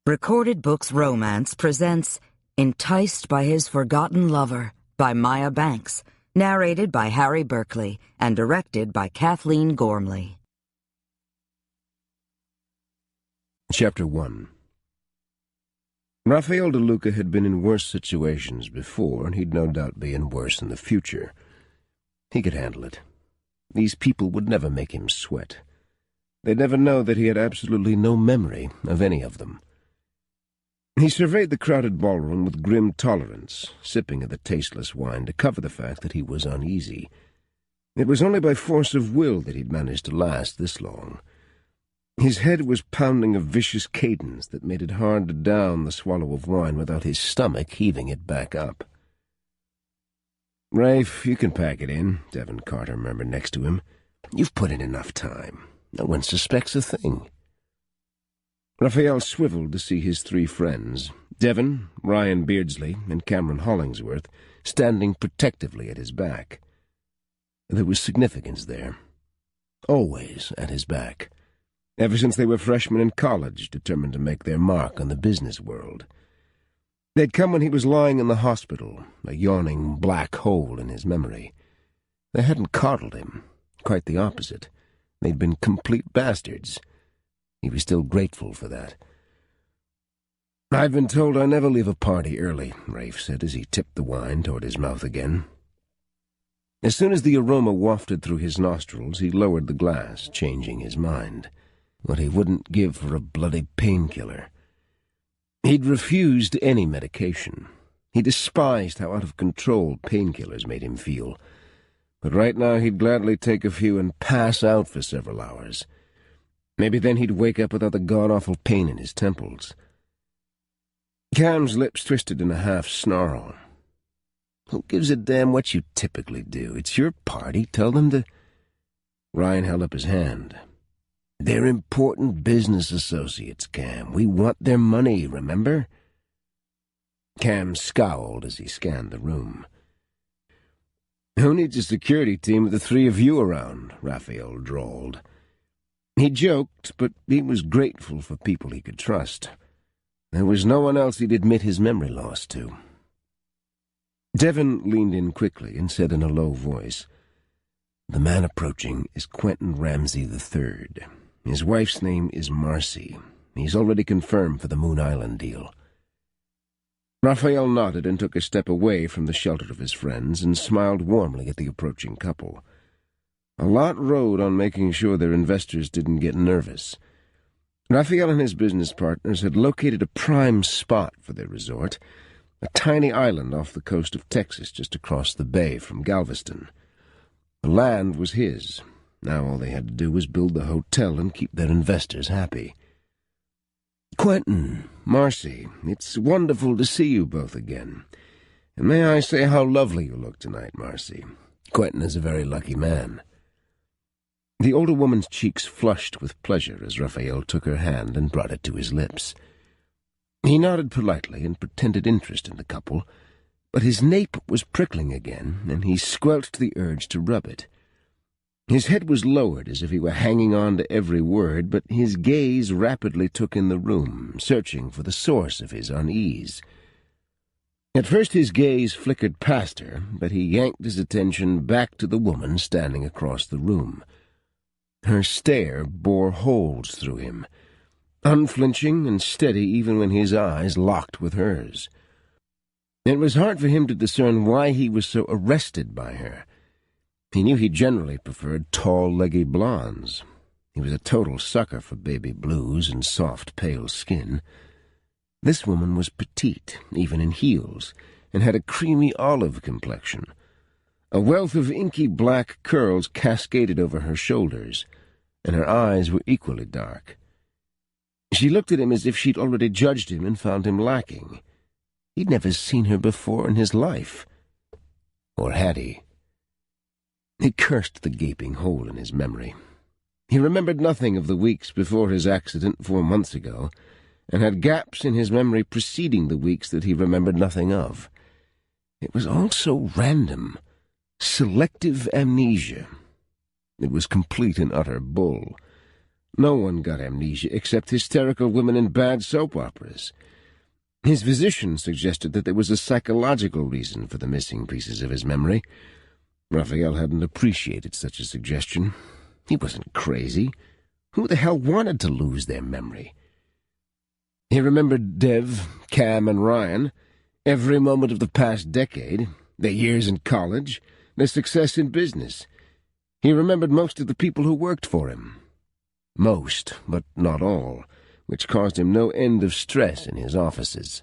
Recorded Books Romance presents Enticed by His Forgotten Lover by Maya Banks, narrated by Harry Berkeley and directed by Kathleen Gormley. Chapter 1. Raphael De Luca had been in worse situations before, and he'd no doubt be in worse in the future. He could handle it. These people would never make him sweat. They'd never know that he had absolutely no memory of any of them. He surveyed the crowded ballroom with grim tolerance, sipping of the tasteless wine to cover the fact that he was uneasy. It was only by force of will that he'd managed to last this long. His head was pounding a vicious cadence that made it hard to down the swallow of wine without his stomach heaving it back up. "Rafe, you can pack it in," Devon Carter murmured next to him. "You've put in enough time. No one suspects a thing." Raphael swiveled to see his three friends, Devon, Ryan Beardsley, and Cameron Hollingsworth, standing protectively at his back. There was significance there. Always at his back. Ever since they were freshmen in college, determined to make their mark on the business world. They'd come when he was lying in the hospital, a yawning black hole in his memory. They hadn't coddled him. Quite the opposite. They'd been complete bastards. He was still grateful for that. "I've been told I never leave a party early," Rafe said as he tipped the wine toward his mouth again. As soon as the aroma wafted through his nostrils, he lowered the glass, changing his mind. What he wouldn't give for a bloody painkiller. He'd refused any medication. He despised how out of control painkillers made him feel. But right now he'd gladly take a few and pass out for several hours. Maybe then he'd wake up without the god-awful pain in his temples. Cam's lips twisted in a half-snarl. "Who gives a damn what you typically do? It's your party. Tell them to—" Ryan held up his hand. "They're important business associates, Cam. We want their money, remember?" Cam scowled as he scanned the room. "Who needs a security team with the three of you around?" Raphael drawled. He joked, but he was grateful for people he could trust. There was no one else he'd admit his memory loss to. Devon leaned in quickly and said in a low voice, "The man approaching is Quentin Ramsey III. His wife's name is Marcy. He's already confirmed for the Moon Island deal." Raphael nodded and took a step away from the shelter of his friends and smiled warmly at the approaching couple. A lot rode on making sure their investors didn't get nervous. Raphael and his business partners had located a prime spot for their resort, a tiny island off the coast of Texas just across the bay from Galveston. The land was his. Now all they had to do was build the hotel and keep their investors happy. "Quentin, Marcy, it's wonderful to see you both again. And may I say how lovely you look tonight, Marcy. Quentin is a very lucky man." The older woman's cheeks flushed with pleasure as Raphael took her hand and brought it to his lips. He nodded politely and pretended interest in the couple, but his nape was prickling again, and he squelched the urge to rub it. His head was lowered as if he were hanging on to every word, but his gaze rapidly took in the room, searching for the source of his unease. At first his gaze flickered past her, but he yanked his attention back to the woman standing across the room. Her stare bore holes through him, unflinching and steady even when his eyes locked with hers. It was hard for him to discern why he was so arrested by her. He knew he generally preferred tall, leggy blondes. He was a total sucker for baby blues and soft, pale skin. This woman was petite, even in heels, and had a creamy olive complexion. A wealth of inky black curls cascaded over her shoulders, and her eyes were equally dark. She looked at him as if she'd already judged him and found him lacking. He'd never seen her before in his life. Or had he? He cursed the gaping hole in his memory. He remembered nothing of the weeks before his accident 4 months ago, and had gaps in his memory preceding the weeks that he remembered nothing of. It was all so random. Selective amnesia. It was complete and utter bull. No one got amnesia except hysterical women in bad soap operas. His physician suggested that there was a psychological reason for the missing pieces of his memory. Raphael hadn't appreciated such a suggestion. He wasn't crazy. Who the hell wanted to lose their memory? He remembered Dev, Cam, and Ryan, every moment of the past decade, their years in college, their success in business. He remembered most of the people who worked for him. Most, but not all, which caused him no end of stress in his offices.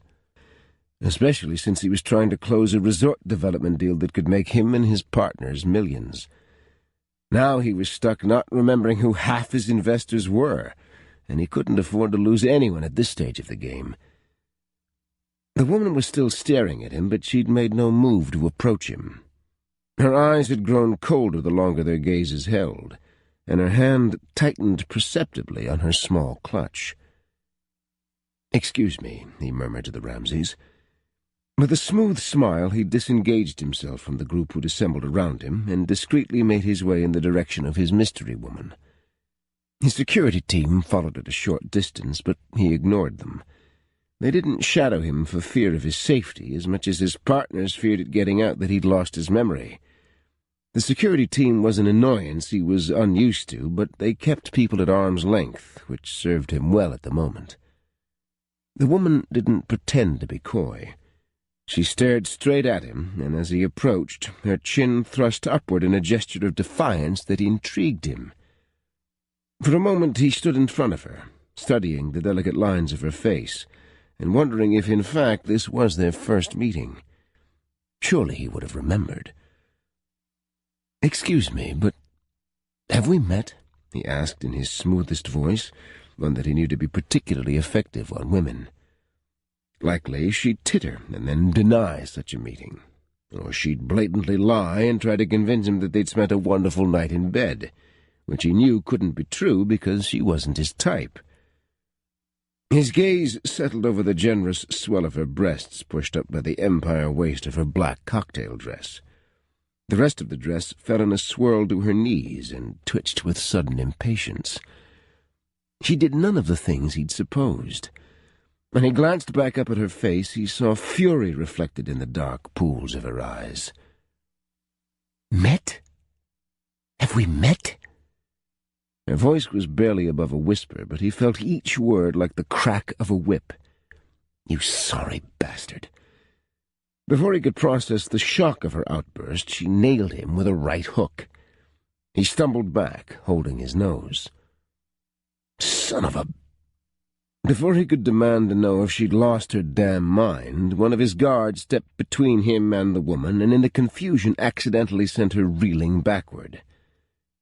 Especially since he was trying to close a resort development deal that could make him and his partners millions. Now he was stuck not remembering who half his investors were, and he couldn't afford to lose anyone at this stage of the game. The woman was still staring at him, but she'd made no move to approach him. Her eyes had grown colder the longer their gazes held, and her hand tightened perceptibly on her small clutch. "Excuse me," he murmured to the Ramsays. With a smooth smile, he disengaged himself from the group who'd assembled around him and discreetly made his way in the direction of his mystery woman. His security team followed at a short distance, but he ignored them. They didn't shadow him for fear of his safety as much as his partners feared at getting out that he'd lost his memory. The security team was an annoyance he was unused to, but they kept people at arm's length, which served him well at the moment. The woman didn't pretend to be coy. She stared straight at him, and as he approached, her chin thrust upward in a gesture of defiance that intrigued him. For a moment he stood in front of her, studying the delicate lines of her face, and wondering if in fact this was their first meeting. Surely he would have remembered. "Excuse me, but have we met?" he asked in his smoothest voice, one that he knew to be particularly effective on women. Likely she'd titter and then deny such a meeting, or she'd blatantly lie and try to convince him that they'd spent a wonderful night in bed, which he knew couldn't be true because she wasn't his type. His gaze settled over the generous swell of her breasts pushed up by the empire waist of her black cocktail dress. The rest of the dress fell in a swirl to her knees and twitched with sudden impatience. She did none of the things he'd supposed. When he glanced back up at her face, he saw fury reflected in the dark pools of her eyes. "Met? Have we met?" Her voice was barely above a whisper, but he felt each word like the crack of a whip. "You sorry bastard." Before he could process the shock of her outburst, she nailed him with a right hook. He stumbled back, holding his nose. "Son of a—" Before he could demand to know if she'd lost her damn mind, one of his guards stepped between him and the woman, and in the confusion accidentally sent her reeling backward.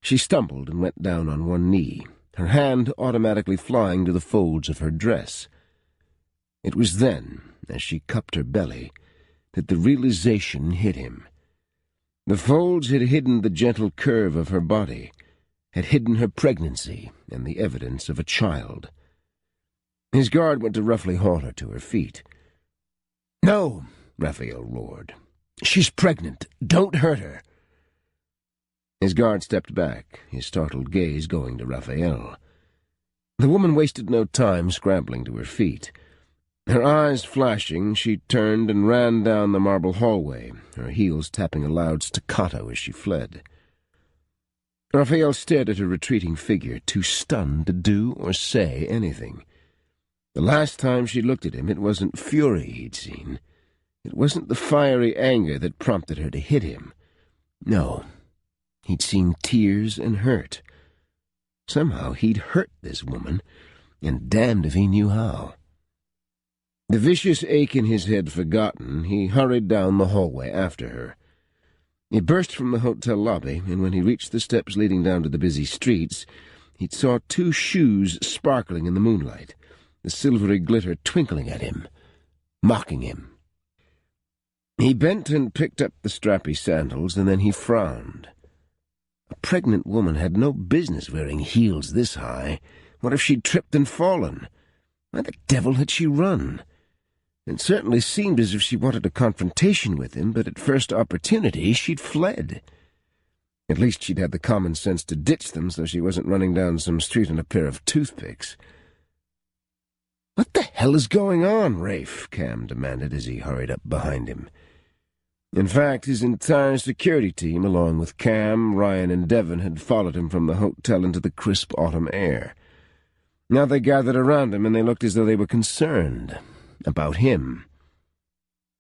She stumbled and went down on one knee, her hand automatically flying to the folds of her dress. It was then, as she cupped her belly, that the realization hit him. The folds had hidden the gentle curve of her body, had hidden her pregnancy and the evidence of a child. His guard went to roughly haul her to her feet. "No," Raphael roared. "She's pregnant. Don't hurt her." His guard stepped back, his startled gaze going to Raphael. The woman wasted no time scrambling to her feet. Her eyes flashing, she turned and ran down the marble hallway, her heels tapping a loud staccato as she fled. Raphael stared at her retreating figure, too stunned to do or say anything. The last time she looked at him, it wasn't fury he'd seen. It wasn't the fiery anger that prompted her to hit him. No, he'd seen tears and hurt. Somehow he'd hurt this woman, and damned if he knew how. The vicious ache in his head forgotten, he hurried down the hallway after her. He burst from the hotel lobby, and when he reached the steps leading down to the busy streets, he saw two shoes sparkling in the moonlight, the silvery glitter twinkling at him, mocking him. He bent and picked up the strappy sandals, and then he frowned. A pregnant woman had no business wearing heels this high. What if she'd tripped and fallen? Why the devil had she run? It certainly seemed as if she wanted a confrontation with him, but at first opportunity she'd fled. At least she'd had the common sense to ditch them so she wasn't running down some street on a pair of toothpicks. "What the hell is going on, Rafe?" Cam demanded as he hurried up behind him. In fact, his entire security team, along with Cam, Ryan, and Devon, had followed him from the hotel into the crisp autumn air. Now they gathered around him, and they looked as though they were concerned about him.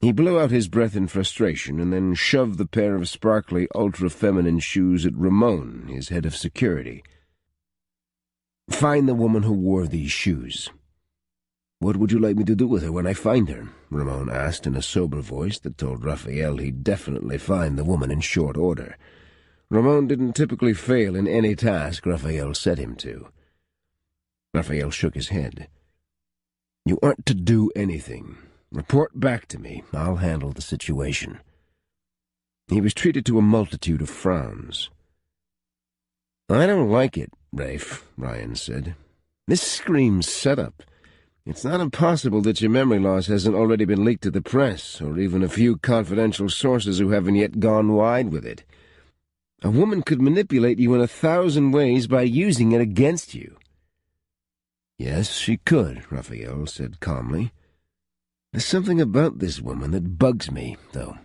He blew out his breath in frustration and then shoved the pair of sparkly, ultra-feminine shoes at Ramon, his head of security. "Find the woman who wore these shoes." "What would you like me to do with her when I find her?" Ramon asked in a sober voice that told Raphael he'd definitely find the woman in short order. Ramon didn't typically fail in any task Raphael set him to. Raphael shook his head. "You aren't to do anything. Report back to me. I'll handle the situation." He was treated to a multitude of frowns. "I don't like it, Rafe," Ryan said. "This screams setup. It's not impossible that your memory loss hasn't already been leaked to the press, or even a few confidential sources who haven't yet gone wide with it. A woman could manipulate you in 1,000 ways by using it against you." "Yes, she could," Raphael said calmly. "There's something about this woman that bugs me, though."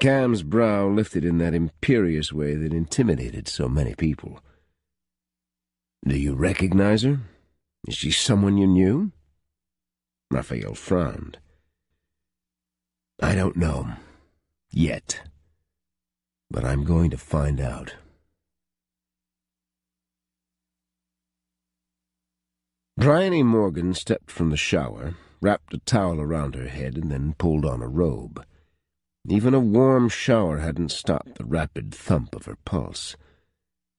Cam's brow lifted in that imperious way that intimidated so many people. "Do you recognize her? Is she someone you knew?" Raphael frowned. "I don't know. Yet. But I'm going to find out." Bryony Morgan stepped from the shower, wrapped a towel around her head, and then pulled on a robe. Even a warm shower hadn't stopped the rapid thump of her pulse.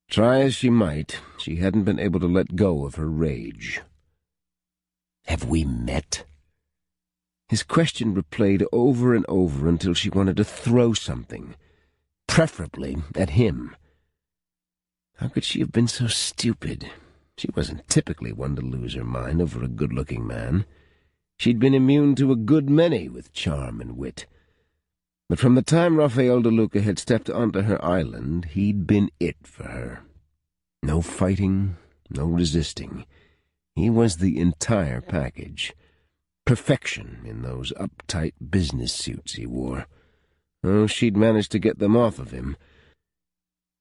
Try as she might, she hadn't been able to let go of her rage. "Have we met?" His question replayed over and over until she wanted to throw something, preferably at him. How could she have been so stupid? She wasn't typically one to lose her mind over a good-looking man. She'd been immune to a good many with charm and wit. But from the time Raphael DeLuca had stepped onto her island, he'd been it for her. No fighting, no resisting. He was the entire package. Perfection in those uptight business suits he wore. Oh, she'd managed to get them off of him.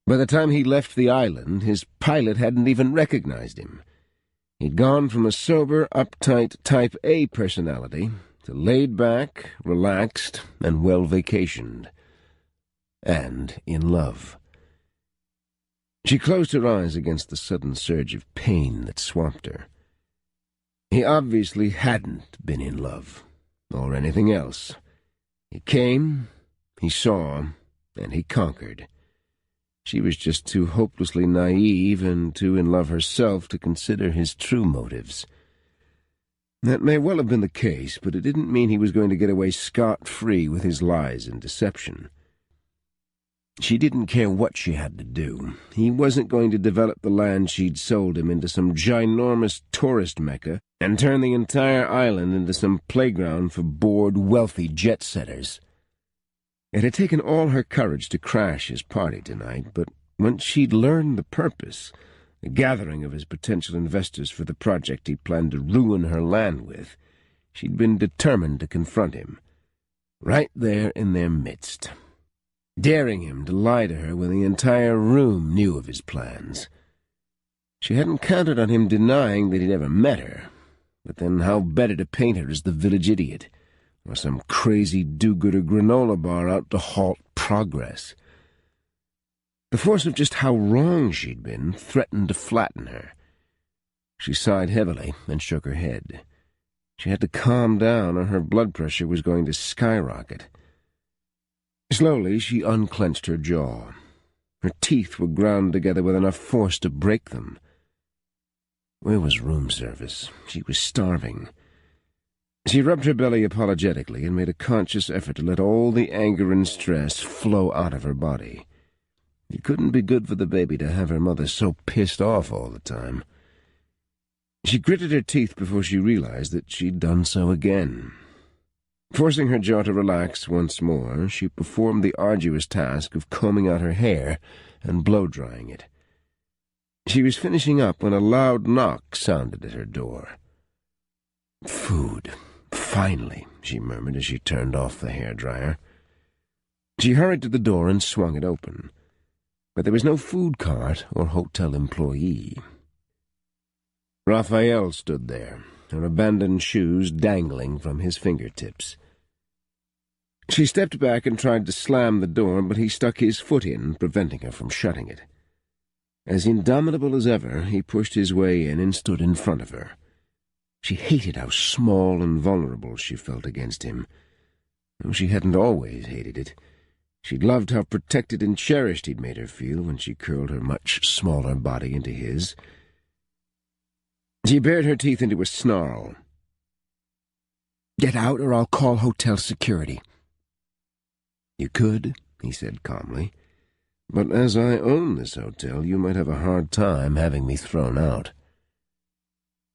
By the time he left the island, his pilot hadn't even recognized him. He'd gone from a sober, uptight Type A personality to laid-back, relaxed, and well-vacationed. And in love. She closed her eyes against the sudden surge of pain that swamped her. He obviously hadn't been in love, or anything else. He came, he saw, and he conquered. She was just too hopelessly naive and too in love herself to consider his true motives. That may well have been the case, but it didn't mean he was going to get away scot-free with his lies and deception. She didn't care what she had to do. He wasn't going to develop the land she'd sold him into some ginormous tourist mecca and turn the entire island into some playground for bored, wealthy jet-setters. It had taken all her courage to crash his party tonight, but once she'd learned the purpose, the gathering of his potential investors for the project he planned to ruin her land with, she'd been determined to confront him, right there in their midst, daring him to lie to her when the entire room knew of his plans. She hadn't counted on him denying that he'd ever met her, but then how better to paint her as the village idiot, or some crazy do-gooder granola bar out to halt progress. The force of just how wrong she'd been threatened to flatten her. She sighed heavily and shook her head. She had to calm down or her blood pressure was going to skyrocket. Slowly she unclenched her jaw. Her teeth were ground together with enough force to break them. Where was room service? She was starving. She rubbed her belly apologetically and made a conscious effort to let all the anger and stress flow out of her body. It couldn't be good for the baby to have her mother so pissed off all the time. She gritted her teeth before she realized that she'd done so again. Forcing her jaw to relax once more, she performed the arduous task of combing out her hair and blow-drying it. She was finishing up when a loud knock sounded at her door. "Food, finally," she murmured as she turned off the hairdryer. She hurried to the door and swung it open, but there was no food cart or hotel employee. Raphael stood there, her abandoned shoes dangling from his fingertips. She stepped back and tried to slam the door, but he stuck his foot in, preventing her from shutting it. As indomitable as ever, he pushed his way in and stood in front of her. She hated how small and vulnerable she felt against him. Though she hadn't always hated it. She'd loved how protected and cherished he'd made her feel when she curled her much smaller body into his. She bared her teeth into a snarl. "Get out, or I'll call hotel security." "You could," he said calmly. "But as I own this hotel, you might have a hard time having me thrown out."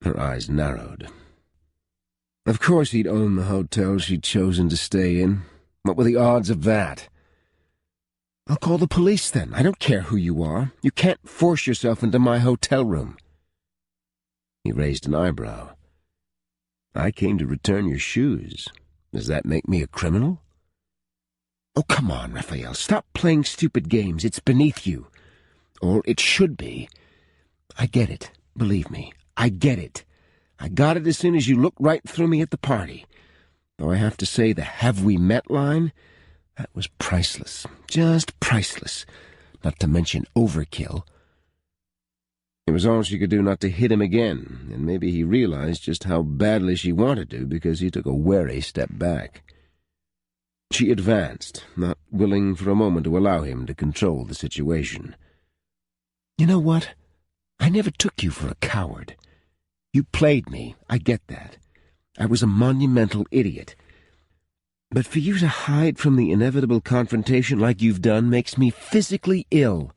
Her eyes narrowed. Of course he'd own the hotel she'd chosen to stay in. What were the odds of that? "I'll call the police, then. I don't care who you are. You can't force yourself into my hotel room." He raised an eyebrow. "I came to return your shoes. Does that make me a criminal?" "Oh, come on, Raphael. Stop playing stupid games. It's beneath you. Or it should be. I get it. Believe me, I get it. I got it as soon as you looked right through me at the party. Though I have to say the 'have we met' line, that was priceless. Just priceless. Not to mention overkill." It was all she could do not to hit him again, and maybe he realized just how badly she wanted to because he took a wary step back. She advanced, not willing for a moment to allow him to control the situation. "You know what? I never took you for a coward. You played me, I get that. I was a monumental idiot. But for you to hide from the inevitable confrontation like you've done makes me physically ill."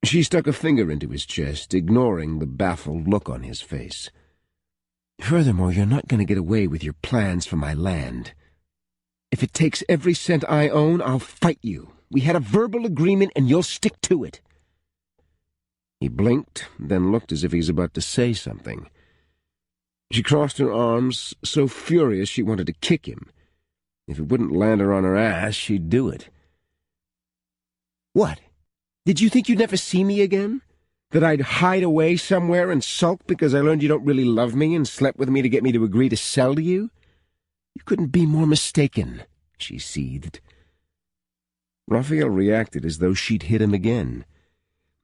She stuck a finger into his chest, ignoring the baffled look on his face. "Furthermore, you're not going to get away with your plans for my land. If it takes every cent I own, I'll fight you. We had a verbal agreement, and you'll stick to it." He blinked, then looked as if he was about to say something. She crossed her arms, so furious she wanted to kick him. If it wouldn't land her on her ass, she'd do it. "What? Did you think you'd never see me again? That I'd hide away somewhere and sulk because I learned you don't really love me and slept with me to get me to agree to sell to you? You couldn't be more mistaken," she seethed. Raphael reacted as though she'd hit him again.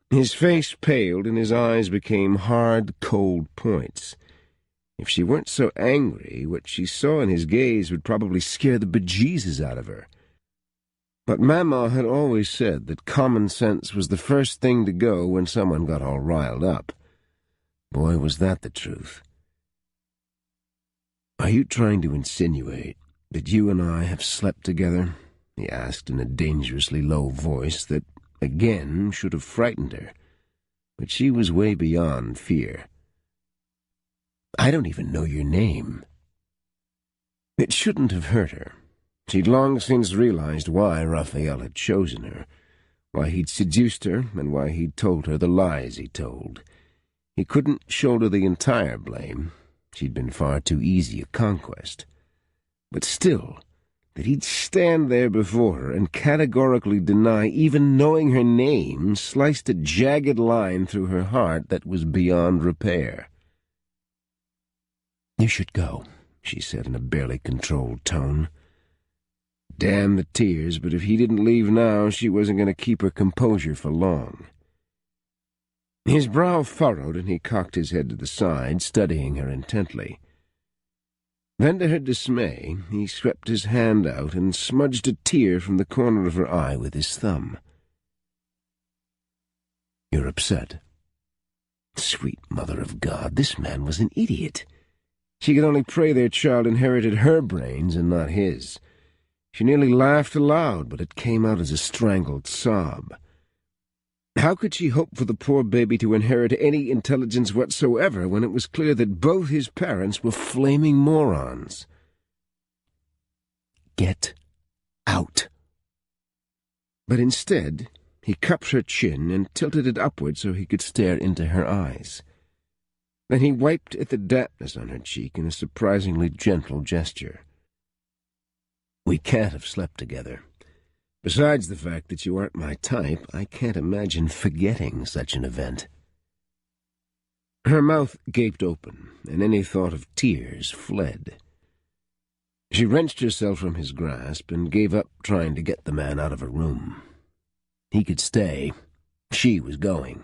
His face paled and his eyes became hard, cold points. If she weren't so angry, what she saw in his gaze would probably scare the bejesus out of her. But Mama had always said that common sense was the first thing to go when someone got all riled up. Boy, was that the truth. "Are you trying to insinuate that you and I have slept together?" he asked in a dangerously low voice that, again, should have frightened her. But she was way beyond fear. "I don't even know your name." It shouldn't have hurt her. She'd long since realized why Raphael had chosen her, why he'd seduced her, and why he'd told her the lies he told. He couldn't shoulder the entire blame. She'd been far too easy a conquest. But still, that he'd stand there before her and categorically deny even knowing her name sliced a jagged line through her heart that was beyond repair. "You should go," she said in a barely controlled tone. Damn the tears, but if he didn't leave now, she wasn't going to keep her composure for long. His brow furrowed, and he cocked his head to the side, studying her intently. Then, to her dismay, he swept his hand out and smudged a tear from the corner of her eye with his thumb. "You're upset." Sweet Mother of God, this man was an idiot. She could only pray their child inherited her brains and not his. She nearly laughed aloud, but it came out as a strangled sob. How could she hope for the poor baby to inherit any intelligence whatsoever when it was clear that both his parents were flaming morons? Get out. But instead, he cupped her chin and tilted it upward so he could stare into her eyes. Then he wiped at the dampness on her cheek in a surprisingly gentle gesture. We can't have slept together. Besides the fact that you aren't my type, I can't imagine forgetting such an event. Her mouth gaped open, and any thought of tears fled. She wrenched herself from his grasp and gave up trying to get the man out of her room. He could stay. She was going.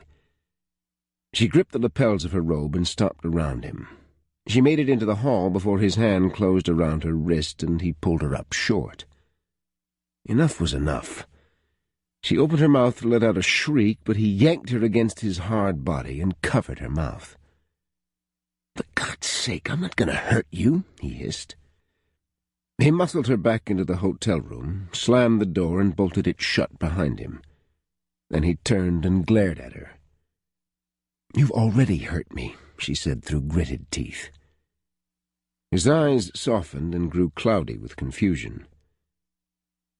She gripped the lapels of her robe and stopped around him. She made it into the hall before his hand closed around her wrist and he pulled her up short. Enough was enough. She opened her mouth to let out a shriek, but he yanked her against his hard body and covered her mouth. "For God's sake, I'm not going to hurt you," he hissed. He muscled her back into the hotel room, slammed the door and bolted it shut behind him. Then he turned and glared at her. "You've already hurt me," she said through gritted teeth. His eyes softened and grew cloudy with confusion.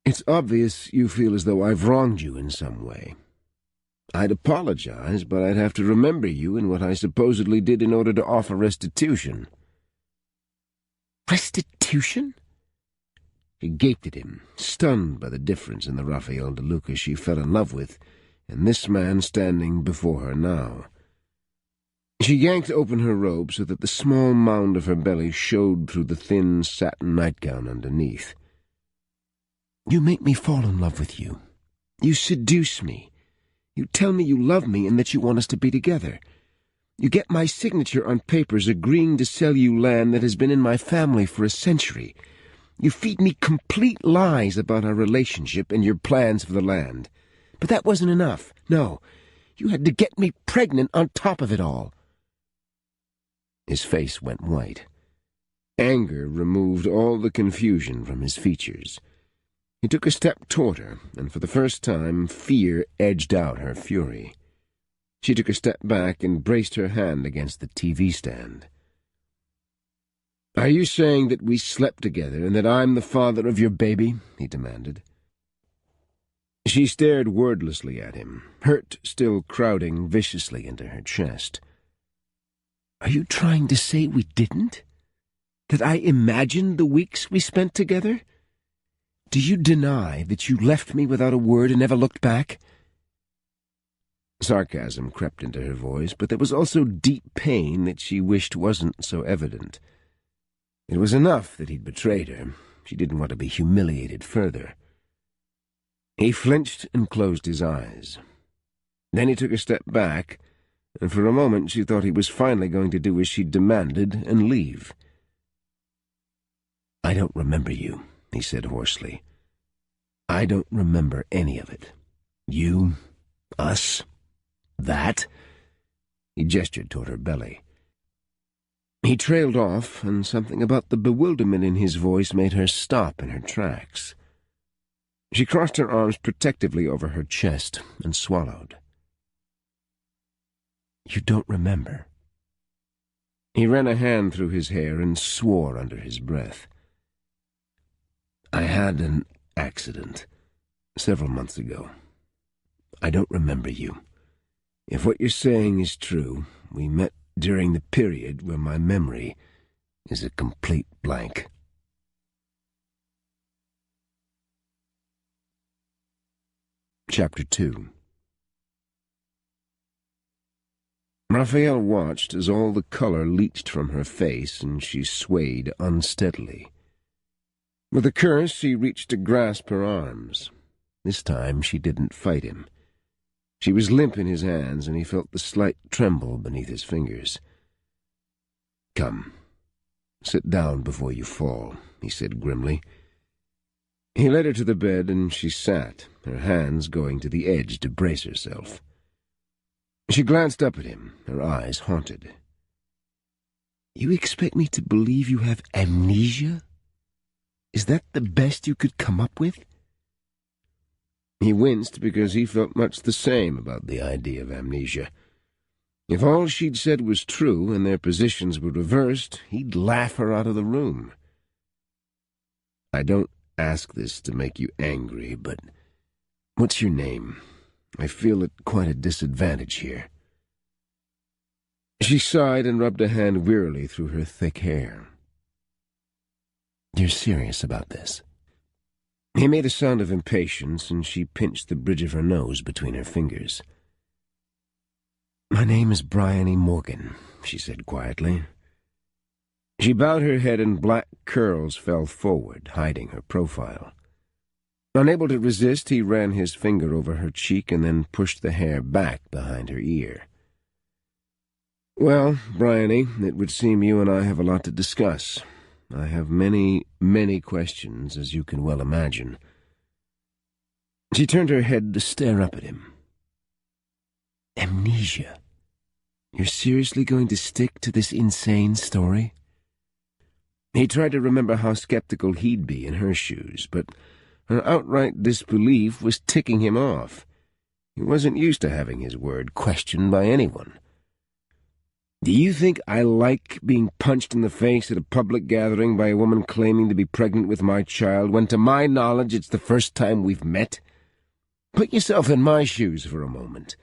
"It's obvious you feel as though I've wronged you in some way. I'd apologize, but I'd have to remember you and what I supposedly did in order to offer restitution." "Restitution?" She gaped at him, stunned by the difference in the Raphael de Luca she fell in love with and this man standing before her now. She yanked open her robe so that the small mound of her belly showed through the thin satin nightgown underneath. "You make me fall in love with you. You seduce me. You tell me you love me and that you want us to be together. You get my signature on papers agreeing to sell you land that has been in my family for a century. You feed me complete lies about our relationship and your plans for the land. But that wasn't enough. No, you had to get me pregnant on top of it all." His face went white. Anger removed all the confusion from his features. He took a step toward her, and for the first time fear edged out her fury. She took a step back and braced her hand against the TV stand. "Are you saying that we slept together and that I'm the father of your baby?" he demanded. She stared wordlessly at him, hurt still crowding viciously into her chest. "Are you trying to say we didn't? That I imagined the weeks we spent together? Do you deny that you left me without a word and never looked back?" Sarcasm crept into her voice, but there was also deep pain that she wished wasn't so evident. It was enough that he'd betrayed her. She didn't want to be humiliated further. He flinched and closed his eyes. Then he took a step back, and for a moment she thought he was finally going to do as she demanded and leave. "I don't remember you," he said hoarsely. "I don't remember any of it. You, us, that." He gestured toward her belly. He trailed off, and something about the bewilderment in his voice made her stop in her tracks. She crossed her arms protectively over her chest and swallowed. "You don't remember?" He ran a hand through his hair and swore under his breath. "I had an accident several months ago. I don't remember you. If what you're saying is true, we met during the period where my memory is a complete blank." Chapter 2. Raphael watched as all the color leached from her face and she swayed unsteadily. With a curse, she reached to grasp her arms. This time she didn't fight him. She was limp in his hands, and he felt the slight tremble beneath his fingers. "Come, sit down before you fall," he said grimly. He led her to the bed, and she sat, her hands going to the edge to brace herself. She glanced up at him, her eyes haunted. "You expect me to believe you have amnesia? Is that the best you could come up with?" He winced because he felt much the same about the idea of amnesia. If all she'd said was true and their positions were reversed, he'd laugh her out of the room. "I don't ask this to make you angry, but what's your name? I feel at quite a disadvantage here." She sighed and rubbed a hand wearily through her thick hair. "You're serious about this?" He made a sound of impatience, and she pinched the bridge of her nose between her fingers. "My name is Bryony Morgan," she said quietly. She bowed her head and black curls fell forward, hiding her profile. Unable to resist, he ran his finger over her cheek and then pushed the hair back behind her ear. "Well, Bryony, it would seem you and I have a lot to discuss. I have many, many questions, as you can well imagine." She turned her head to stare up at him. "Amnesia? You're seriously going to stick to this insane story?" He tried to remember how skeptical he'd be in her shoes, but her outright disbelief was ticking him off. He wasn't used to having his word questioned by anyone. "Do you think I like being punched in the face at a public gathering by a woman claiming to be pregnant with my child, when to my knowledge it's the first time we've met? Put yourself in my shoes for a moment.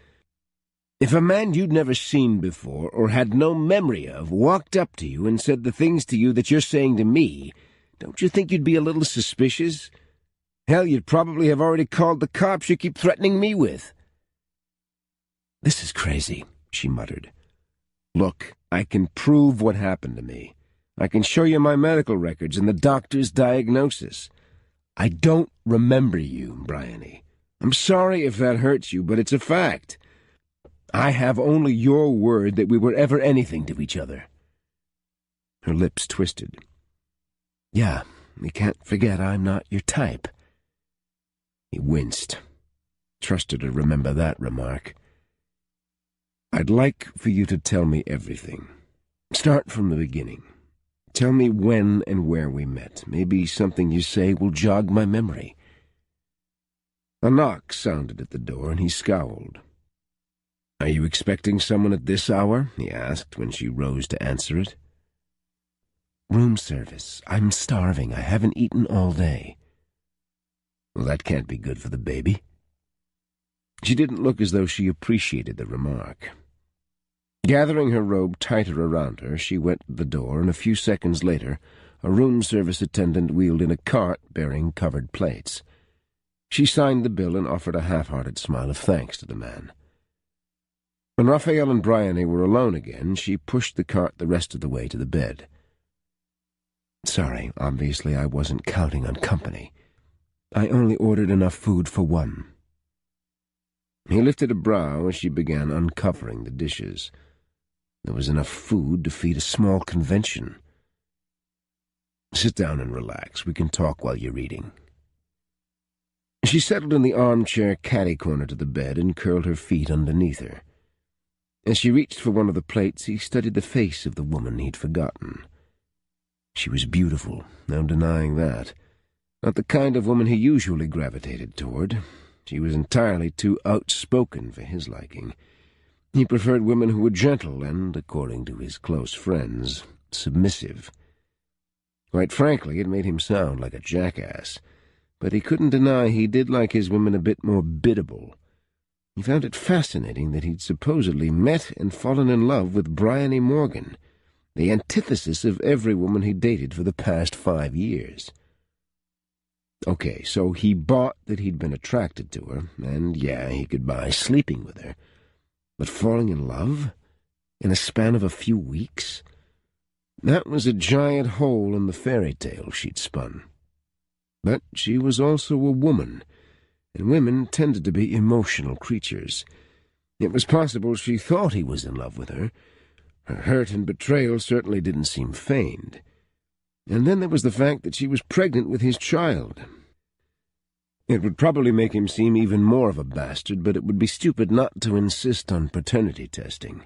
If a man you'd never seen before, or had no memory of, walked up to you and said the things to you that you're saying to me, don't you think you'd be a little suspicious? Hell, you'd probably have already called the cops you keep threatening me with." "This is crazy," she muttered. "Look, I can prove what happened to me. I can show you my medical records and the doctor's diagnosis. I don't remember you, Bryony. I'm sorry if that hurts you, but it's a fact. I have only your word that we were ever anything to each other." Her lips twisted. "Yeah, you can't forget I'm not your type." He winced. Trusted her to remember that remark. "I'd like for you to tell me everything. Start from the beginning. Tell me when and where we met. Maybe something you say will jog my memory." A knock sounded at the door, and he scowled. "Are you expecting someone at this hour?" he asked when she rose to answer it. "Room service. I'm starving. I haven't eaten all day." "Well, that can't be good for the baby." She didn't look as though she appreciated the remark. Gathering her robe tighter around her, she went to the door, and a few seconds later a room service attendant wheeled in a cart bearing covered plates. She signed the bill and offered a half-hearted smile of thanks to the man. When Raphael and Bryony were alone again, she pushed the cart the rest of the way to the bed. "Sorry, obviously I wasn't counting on company. I only ordered enough food for one." He lifted a brow as she began uncovering the dishes. There was enough food to feed a small convention. "Sit down and relax. We can talk while you're eating." She settled in the armchair catty-corner to the bed and curled her feet underneath her. As she reached for one of the plates, he studied the face of the woman he'd forgotten. She was beautiful, no denying that. Not the kind of woman he usually gravitated toward. She was entirely too outspoken for his liking. He preferred women who were gentle and, according to his close friends, submissive. Quite frankly, it made him sound like a jackass, but he couldn't deny he did like his women a bit more biddable. He found it fascinating that he'd supposedly met and fallen in love with Bryony Morgan, the antithesis of every woman he dated for the past 5 years. Okay, so he bought that he'd been attracted to her, and yeah, he could buy sleeping with her. But falling in love? In a span of a few weeks? That was a giant hole in the fairy tale she'd spun. But she was also a woman, and women tended to be emotional creatures. It was possible she thought he was in love with her. Her hurt and betrayal certainly didn't seem feigned. And then there was the fact that she was pregnant with his child. It would probably make him seem even more of a bastard, but it would be stupid not to insist on paternity testing.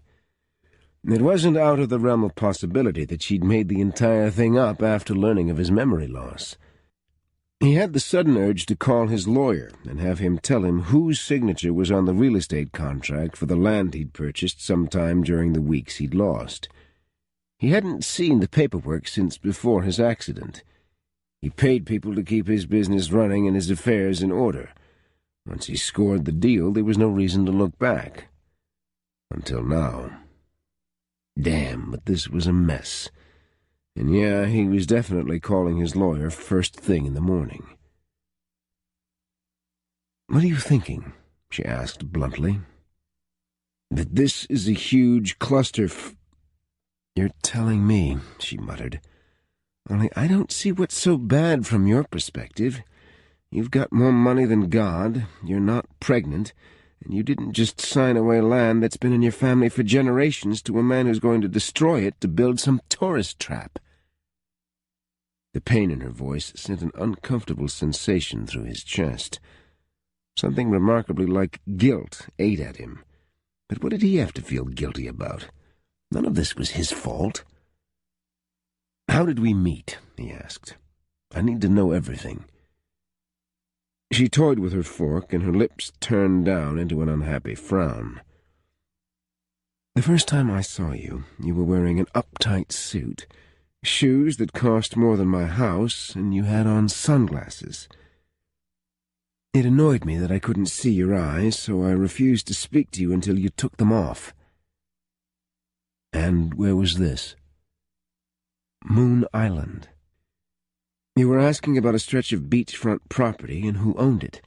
It wasn't out of the realm of possibility that she'd made the entire thing up after learning of his memory loss. He had the sudden urge to call his lawyer and have him tell him whose signature was on the real estate contract for the land he'd purchased sometime during the weeks he'd lost. He hadn't seen the paperwork since before his accident. He paid people to keep his business running and his affairs in order. Once he scored the deal, there was no reason to look back. Until now. Damn, but this was a mess. And yeah, he was definitely calling his lawyer first thing in the morning. "What are you thinking?" she asked bluntly. "That this is a huge cluster "You're telling me," she muttered. "Only I don't see what's so bad from your perspective. You've got more money than God, you're not pregnant, and you didn't just sign away land that's been in your family for generations to a man who's going to destroy it to build some tourist trap." The pain in her voice sent an uncomfortable sensation through his chest. Something remarkably like guilt ate at him. But what did he have to feel guilty about? None of this was his fault. "How did we meet?" he asked. "I need to know everything." She toyed with her fork, and her lips turned down into an unhappy frown. "The first time I saw you, you were wearing an uptight suit, shoes that cost more than my house, and you had on sunglasses. It annoyed me that I couldn't see your eyes, so I refused to speak to you until you took them off." "And where was this?" "Moon Island. You were asking about a stretch of beachfront property and who owned it.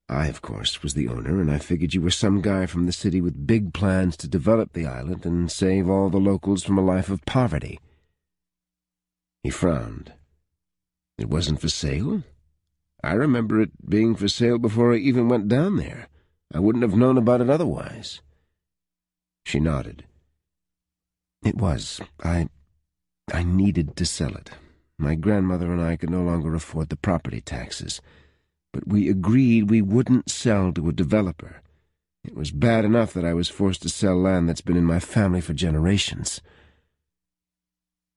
I, of course, was the owner, and I figured you were some guy from the city with big plans to develop the island and save all the locals from a life of poverty." He frowned. "It wasn't for sale? I remember it being for sale before I even went down there. I wouldn't have known about it otherwise." She nodded. "It was. I needed to sell it. My grandmother and I could no longer afford the property taxes, but we agreed we wouldn't sell to a developer. It was bad enough that I was forced to sell land that's been in my family for generations."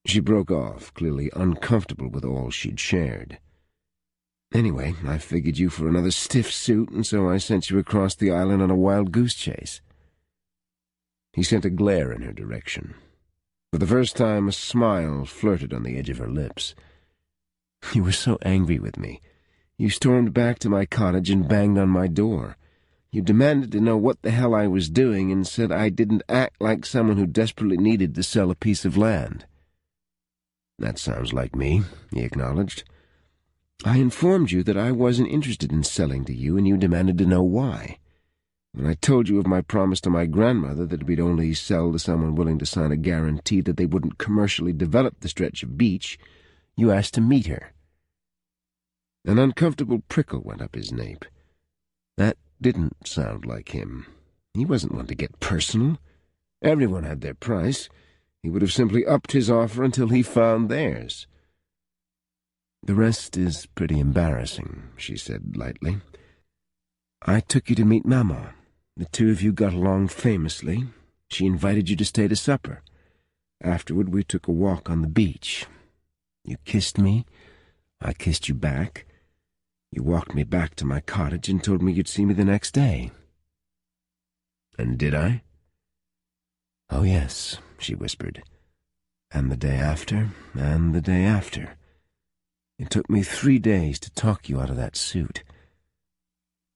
She broke off, clearly uncomfortable with all she'd shared. "Anyway, I figured you for another stiff suit, and so I sent you across the island on a wild goose chase." He sent a glare in her direction. For the first time, a smile flirted on the edge of her lips. "You were so angry with me. You stormed back to my cottage and banged on my door. You demanded to know what the hell I was doing and said I didn't act like someone who desperately needed to sell a piece of land." "That sounds like me," he acknowledged. "I informed you that I wasn't interested in selling to you, and you demanded to know why. When I told you of my promise to my grandmother that we'd only sell to someone willing to sign a guarantee that they wouldn't commercially develop the stretch of beach, you asked to meet her." An uncomfortable prickle went up his nape. That didn't sound like him. He wasn't one to get personal. Everyone had their price. He would have simply upped his offer until he found theirs. "The rest is pretty embarrassing," she said lightly. "I took you to meet Mama. The two of you got along famously. She invited you to stay to supper. Afterward, we took a walk on the beach. You kissed me. I kissed you back. You walked me back to my cottage and told me you'd see me the next day." "And did I?" "Oh, yes," she whispered. "And the day after, and the day after. It took me 3 days to talk you out of that suit."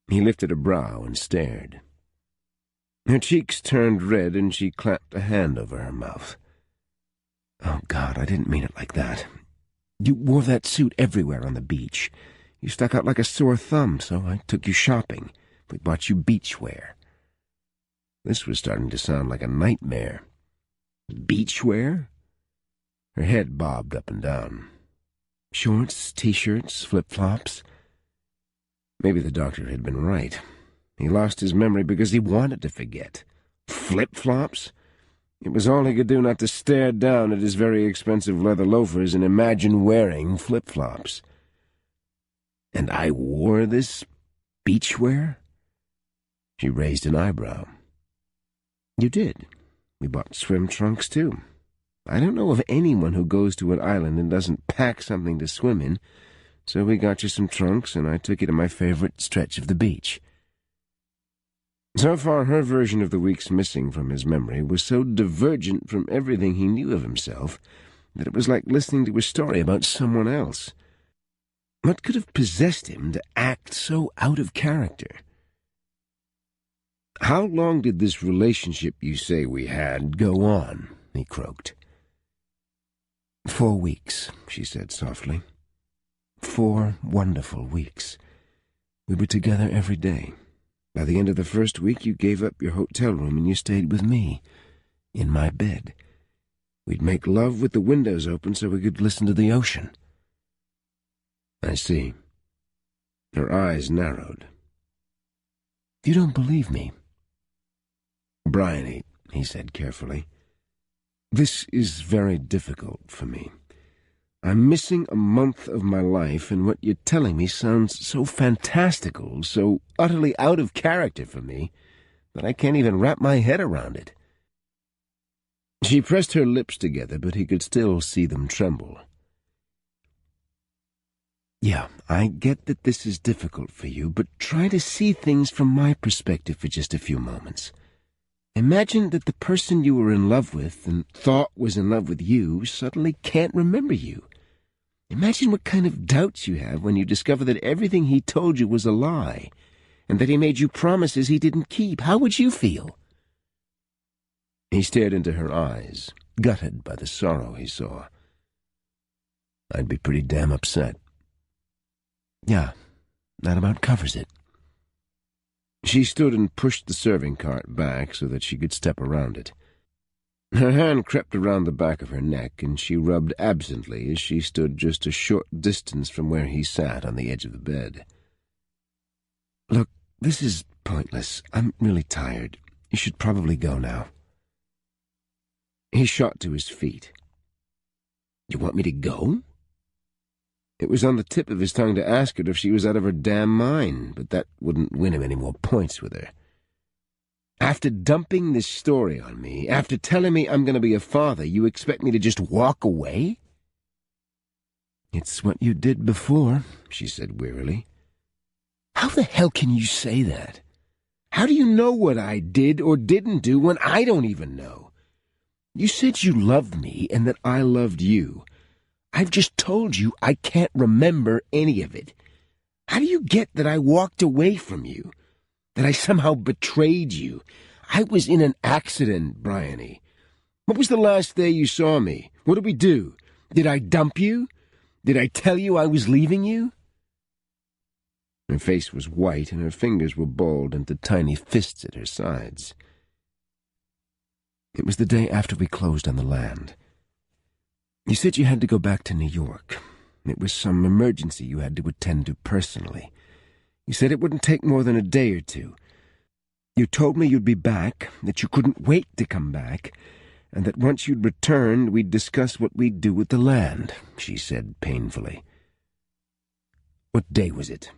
He lifted a brow and stared. Her cheeks turned red, and she clapped a hand over her mouth. "Oh, God, I didn't mean it like that. You wore that suit everywhere on the beach. You stuck out like a sore thumb, so I took you shopping. We bought you beachwear." This was starting to sound like a nightmare. Beachwear? Her head bobbed up and down. Shorts, T-shirts, flip-flops. Maybe the doctor had been right. He lost his memory because he wanted to forget. Flip-flops? It was all he could do not to stare down at his very expensive leather loafers and imagine wearing flip-flops. And I wore this beachwear? She raised an eyebrow. "You did. We bought swim trunks, too. I don't know of anyone who goes to an island and doesn't pack something to swim in, so we got you some trunks, and I took you to my favorite stretch of the beach." So far, her version of the weeks missing from his memory was so divergent from everything he knew of himself that it was like listening to a story about someone else. What could have possessed him to act so out of character? "How long did this relationship you say we had go on?" he croaked. 4 weeks, she said softly. 4 wonderful weeks. We were together every day. By the end of the first week, you gave up your hotel room and you stayed with me, in my bed. We'd make love with the windows open so we could listen to the ocean. I see. Her eyes narrowed. You don't believe me? "Bryony," he said carefully, "this is very difficult for me. I'm missing a month of my life, and what you're telling me sounds so fantastical, so utterly out of character for me, that I can't even wrap my head around it." She pressed her lips together, but he could still see them tremble. "Yeah, I get that this is difficult for you, but try to see things from my perspective for just a few moments. Imagine that the person you were in love with and thought was in love with you suddenly can't remember you. Imagine what kind of doubts you have when you discover that everything he told you was a lie, and that he made you promises he didn't keep. How would you feel?" He stared into her eyes, gutted by the sorrow he saw. "I'd be pretty damn upset." "Yeah, that about covers it." She stood and pushed the serving cart back so that she could step around it. Her hand crept around the back of her neck, and she rubbed absently as she stood just a short distance from where he sat on the edge of the bed. "Look, this is pointless. I'm really tired. You should probably go now." He shot to his feet. "You want me to go?" It was on the tip of his tongue to ask her if she was out of her damn mind, but that wouldn't win him any more points with her. "After dumping this story on me, after telling me I'm going to be a father, you expect me to just walk away?" "It's what you did before," she said wearily. "How the hell can you say that? How do you know what I did or didn't do when I don't even know? You said you loved me and that I loved you. I've just told you I can't remember any of it. How do you get that I walked away from you? That I somehow betrayed you? I was in an accident, Bryony. What was the last day you saw me? What did we do? Did I dump you? Did I tell you I was leaving you?" Her face was white, and her fingers were balled into tiny fists at her sides. "It was the day after we closed on the land. You said you had to go back to New York. It was some emergency you had to attend to personally. You said it wouldn't take more than a day or two. You told me you'd be back, that you couldn't wait to come back, and that once you'd returned, we'd discuss what we'd do with the land," she said painfully. "What day was it?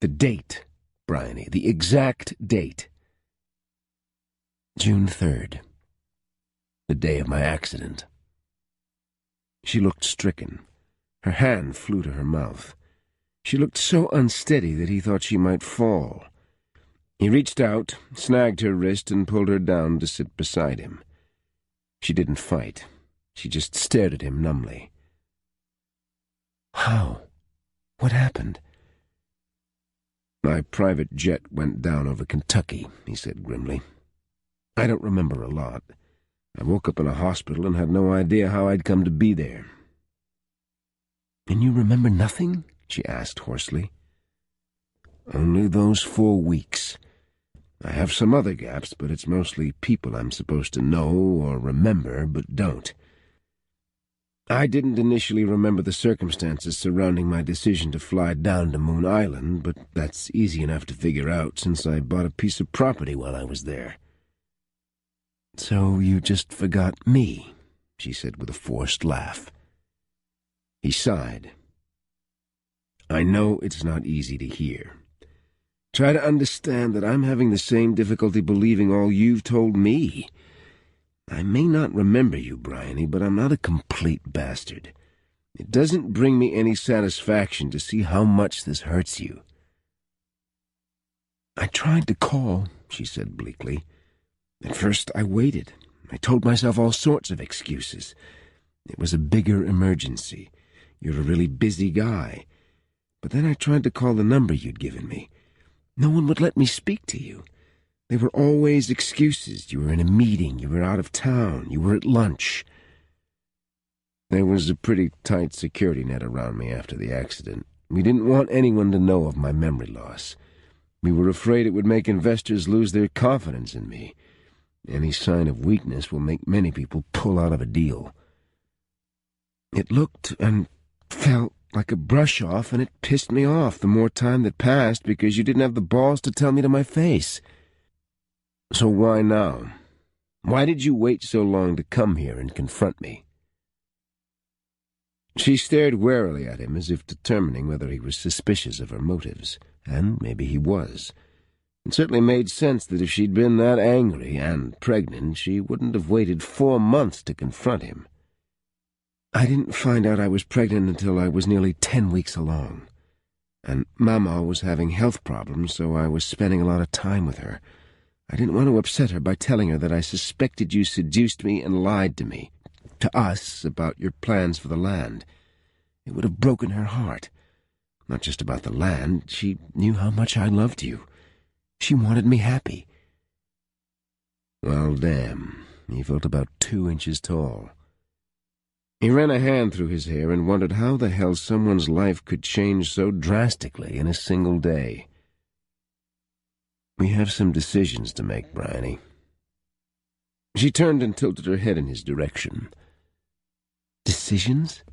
The date, Bryony, the exact date." "June 3rd. The day of my accident." She looked stricken. Her hand flew to her mouth. She looked so unsteady that he thought she might fall. He reached out, snagged her wrist, and pulled her down to sit beside him. She didn't fight. She just stared at him numbly. "How? What happened?" "My private jet went down over Kentucky," he said grimly. "I don't remember a lot. I woke up in a hospital and had no idea how I'd come to be there." "And you remember nothing?" she asked hoarsely. "Only those 4 weeks. I have some other gaps, but it's mostly people I'm supposed to know or remember but don't. I didn't initially remember the circumstances surrounding my decision to fly down to Moon Island, but that's easy enough to figure out since I bought a piece of property while I was there." "So you just forgot me," she said with a forced laugh. He sighed. "I know it's not easy to hear. Try to understand that I'm having the same difficulty believing all you've told me. I may not remember you, Bryony, but I'm not a complete bastard. It doesn't bring me any satisfaction to see how much this hurts you." "I tried to call," she said bleakly. "At first I waited. I told myself all sorts of excuses. It was a bigger emergency. You're a really busy guy. But then I tried to call the number you'd given me. No one would let me speak to you. There were always excuses. You were in a meeting, you were out of town, you were at lunch. There was a pretty tight security net around me after the accident. We didn't want anyone to know of my memory loss. We were afraid it would make investors lose their confidence in me. Any sign of weakness will make many people pull out of a deal. It looked and felt like a brush-off, and it pissed me off the more time that passed because you didn't have the balls to tell me to my face. So why now? Why did you wait so long to come here and confront me? She stared warily at him as if determining whether he was suspicious of her motives, and maybe he was. It certainly made sense that if she'd been that angry and pregnant, she wouldn't have waited 4 months to confront him. I didn't find out I was pregnant until I was nearly 10 weeks along, and Mama was having health problems, so I was spending a lot of time with her. I didn't want to upset her by telling her that I suspected you seduced me and lied to us, about your plans for the land. It would have broken her heart. Not just about the land. She knew how much I loved you. She wanted me happy. Well, damn, he felt about 2 inches tall. He ran a hand through his hair and wondered how the hell someone's life could change so drastically in a single day. We have some decisions to make, Bryony. She turned and tilted her head in his direction. Decisions?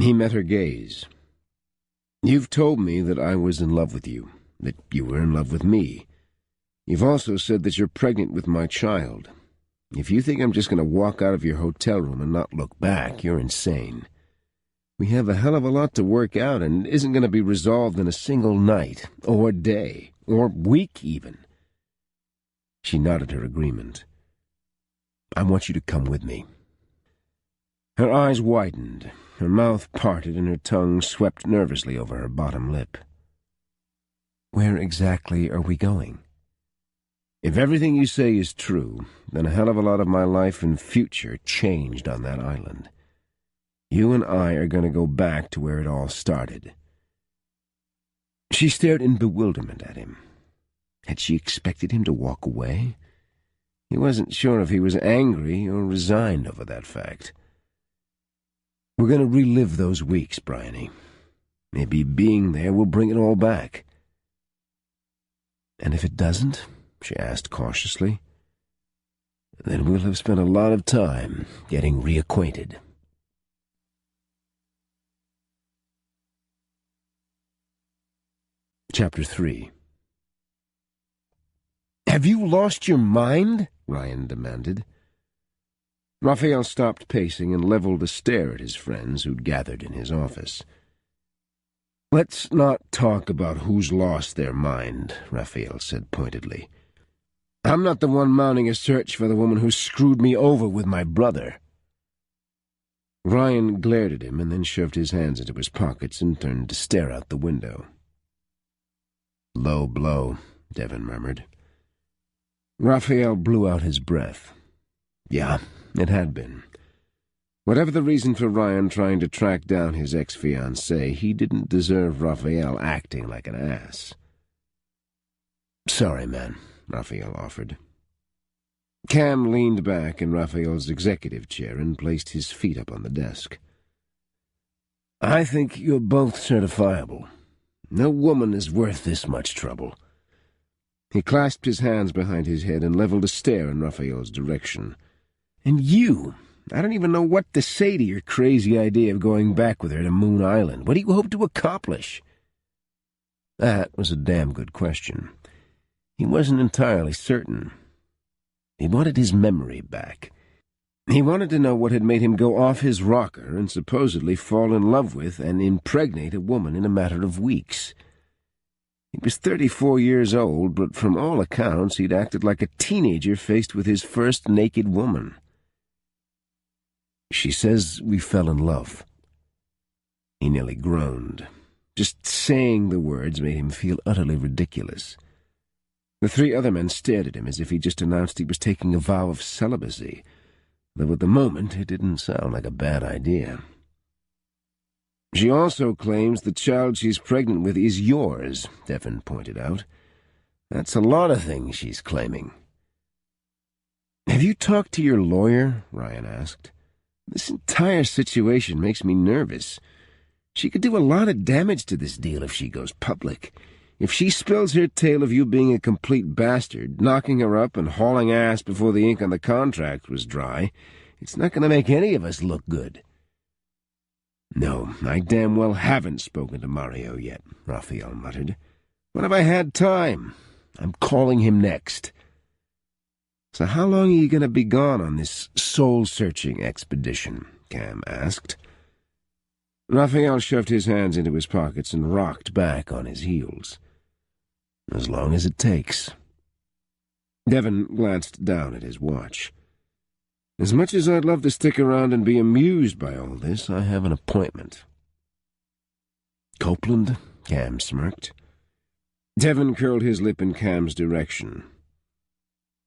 He met her gaze. You've told me that I was in love with you, that you were in love with me. You've also said that you're pregnant with my child. If you think I'm just going to walk out of your hotel room and not look back, you're insane. We have a hell of a lot to work out, and it isn't going to be resolved in a single night, or day, or week even. She nodded her agreement. I want you to come with me. Her eyes widened, her mouth parted, and her tongue swept nervously over her bottom lip. Where exactly are we going? If everything you say is true, then a hell of a lot of my life and future changed on that island. You and I are going to go back to where it all started. She stared in bewilderment at him. Had she expected him to walk away? He wasn't sure if he was angry or resigned over that fact. We're going to relive those weeks, Bryony. Maybe being there will bring it all back. And if it doesn't, she asked cautiously, then we'll have spent a lot of time getting reacquainted. Chapter 3. Have you lost your mind? Ryan demanded. Raphael stopped pacing and leveled a stare at his friends who'd gathered in his office. Let's not talk about who's lost their mind, Raphael said pointedly. I'm not the one mounting a search for the woman who screwed me over with my brother. Ryan glared at him and then shoved his hands into his pockets and turned to stare out the window. Low blow, Devon murmured. Raphael blew out his breath. Yeah, it had been. Whatever the reason for Ryan trying to track down his ex-fiancée, he didn't deserve Raphael acting like an ass. Sorry, man, Raphael offered. Cam leaned back in Raphael's executive chair and placed his feet up on the desk. I think you're both certifiable. No woman is worth this much trouble. He clasped his hands behind his head and leveled a stare in Raphael's direction. And you, I don't even know what to say to your crazy idea of going back with her to Moon Island. What do you hope to accomplish? That was a damn good question. He wasn't entirely certain. He wanted his memory back. He wanted to know what had made him go off his rocker and supposedly fall in love with and impregnate a woman in a matter of weeks. He was 34 years old, but from all accounts he'd acted like a teenager faced with his first naked woman. She says we fell in love. He nearly groaned. Just saying the words made him feel utterly ridiculous. The 3 other men stared at him as if he just announced he was taking a vow of celibacy, though at the moment it didn't sound like a bad idea. She also claims the child she's pregnant with is yours, Devon pointed out. That's a lot of things she's claiming. Have you talked to your lawyer? Ryan asked. This entire situation makes me nervous. She could do a lot of damage to this deal if she goes public. If she spills her tale of you being a complete bastard, knocking her up and hauling ass before the ink on the contract was dry, it's not going to make any of us look good. No, I damn well haven't spoken to Mario yet, Raphael muttered. When have I had time? I'm calling him next. So how long are you going to be gone on this soul-searching expedition? Cam asked. Raphael shoved his hands into his pockets and rocked back on his heels. As long as it takes. Devon glanced down at his watch. As much as I'd love to stick around and be amused by all this, I have an appointment. Copeland? Cam smirked. Devon curled his lip in Cam's direction.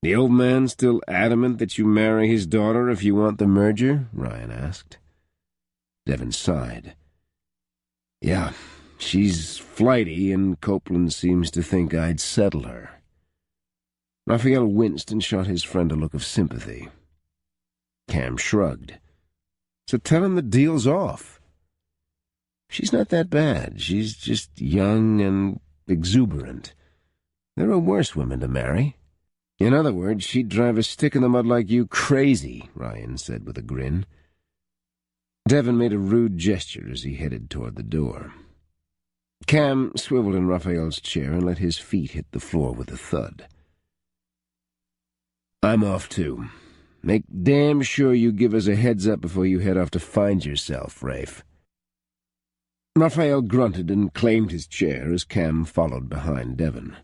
The old man still adamant that you marry his daughter if you want the merger? Ryan asked. Devon sighed. Yeah, she's flighty, and Copeland seems to think I'd settle her. Raphael winced and shot his friend a look of sympathy. Cam shrugged. So tell him the deal's off. She's not that bad. She's just young and exuberant. There are worse women to marry. In other words, she'd drive a stick in the mud like you crazy, Ryan said with a grin. Devon made a rude gesture as he headed toward the door. Cam swiveled in Raphael's chair and let his feet hit the floor with a thud. I'm off too. Make damn sure you give us a heads-up before you head off to find yourself, Rafe. Raphael grunted and claimed his chair as Cam followed behind Devon.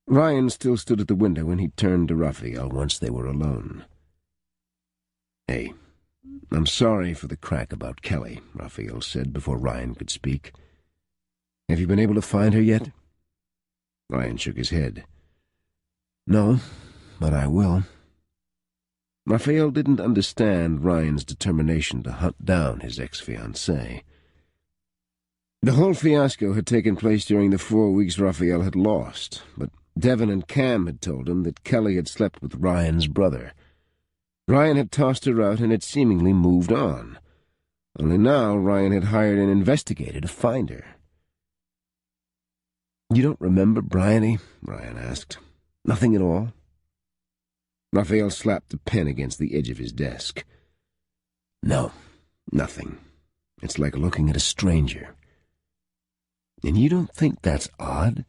Ryan still stood at the window when he turned to Raphael once they were alone. Hey, I'm sorry for the crack about Kelly, Raphael said before Ryan could speak. Have you been able to find her yet? Ryan shook his head. No, but I will. Raphael didn't understand Ryan's determination to hunt down his ex-fiancée. The whole fiasco had taken place during the 4 weeks Raphael had lost, but Devon and Cam had told him that Kelly had slept with Ryan's brother. Ryan had tossed her out and had seemingly moved on. Only now Ryan had hired an investigator to find her. You don't remember Bryony? Ryan asked. Nothing at all? Raphael slapped a pen against the edge of his desk. No, nothing. It's like looking at a stranger. And you don't think that's odd?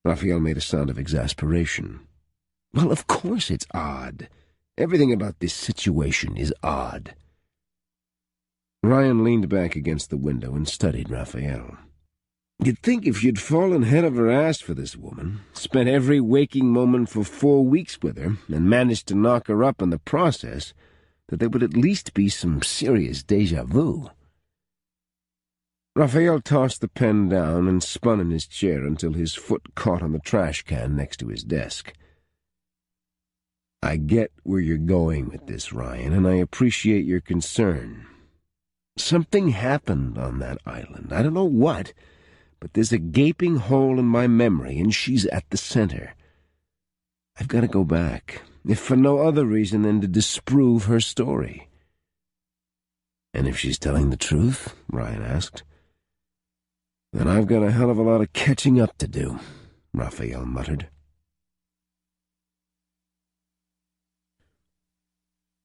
Raphael made a sound of exasperation. Well, of course it's odd. Everything about this situation is odd. Ryan leaned back against the window and studied Raphael. You'd think if you'd fallen head over ass for this woman, spent every waking moment for 4 weeks with her, and managed to knock her up in the process, that there would at least be some serious déjà vu. Raphael tossed the pen down and spun in his chair until his foot caught on the trash can next to his desk. I get where you're going with this, Ryan, and I appreciate your concern. Something happened on that island. I don't know what, but there's a gaping hole in my memory, and she's at the center. I've got to go back, if for no other reason than to disprove her story. And if she's telling the truth, Ryan asked, then I've got a hell of a lot of catching up to do, Raphael muttered.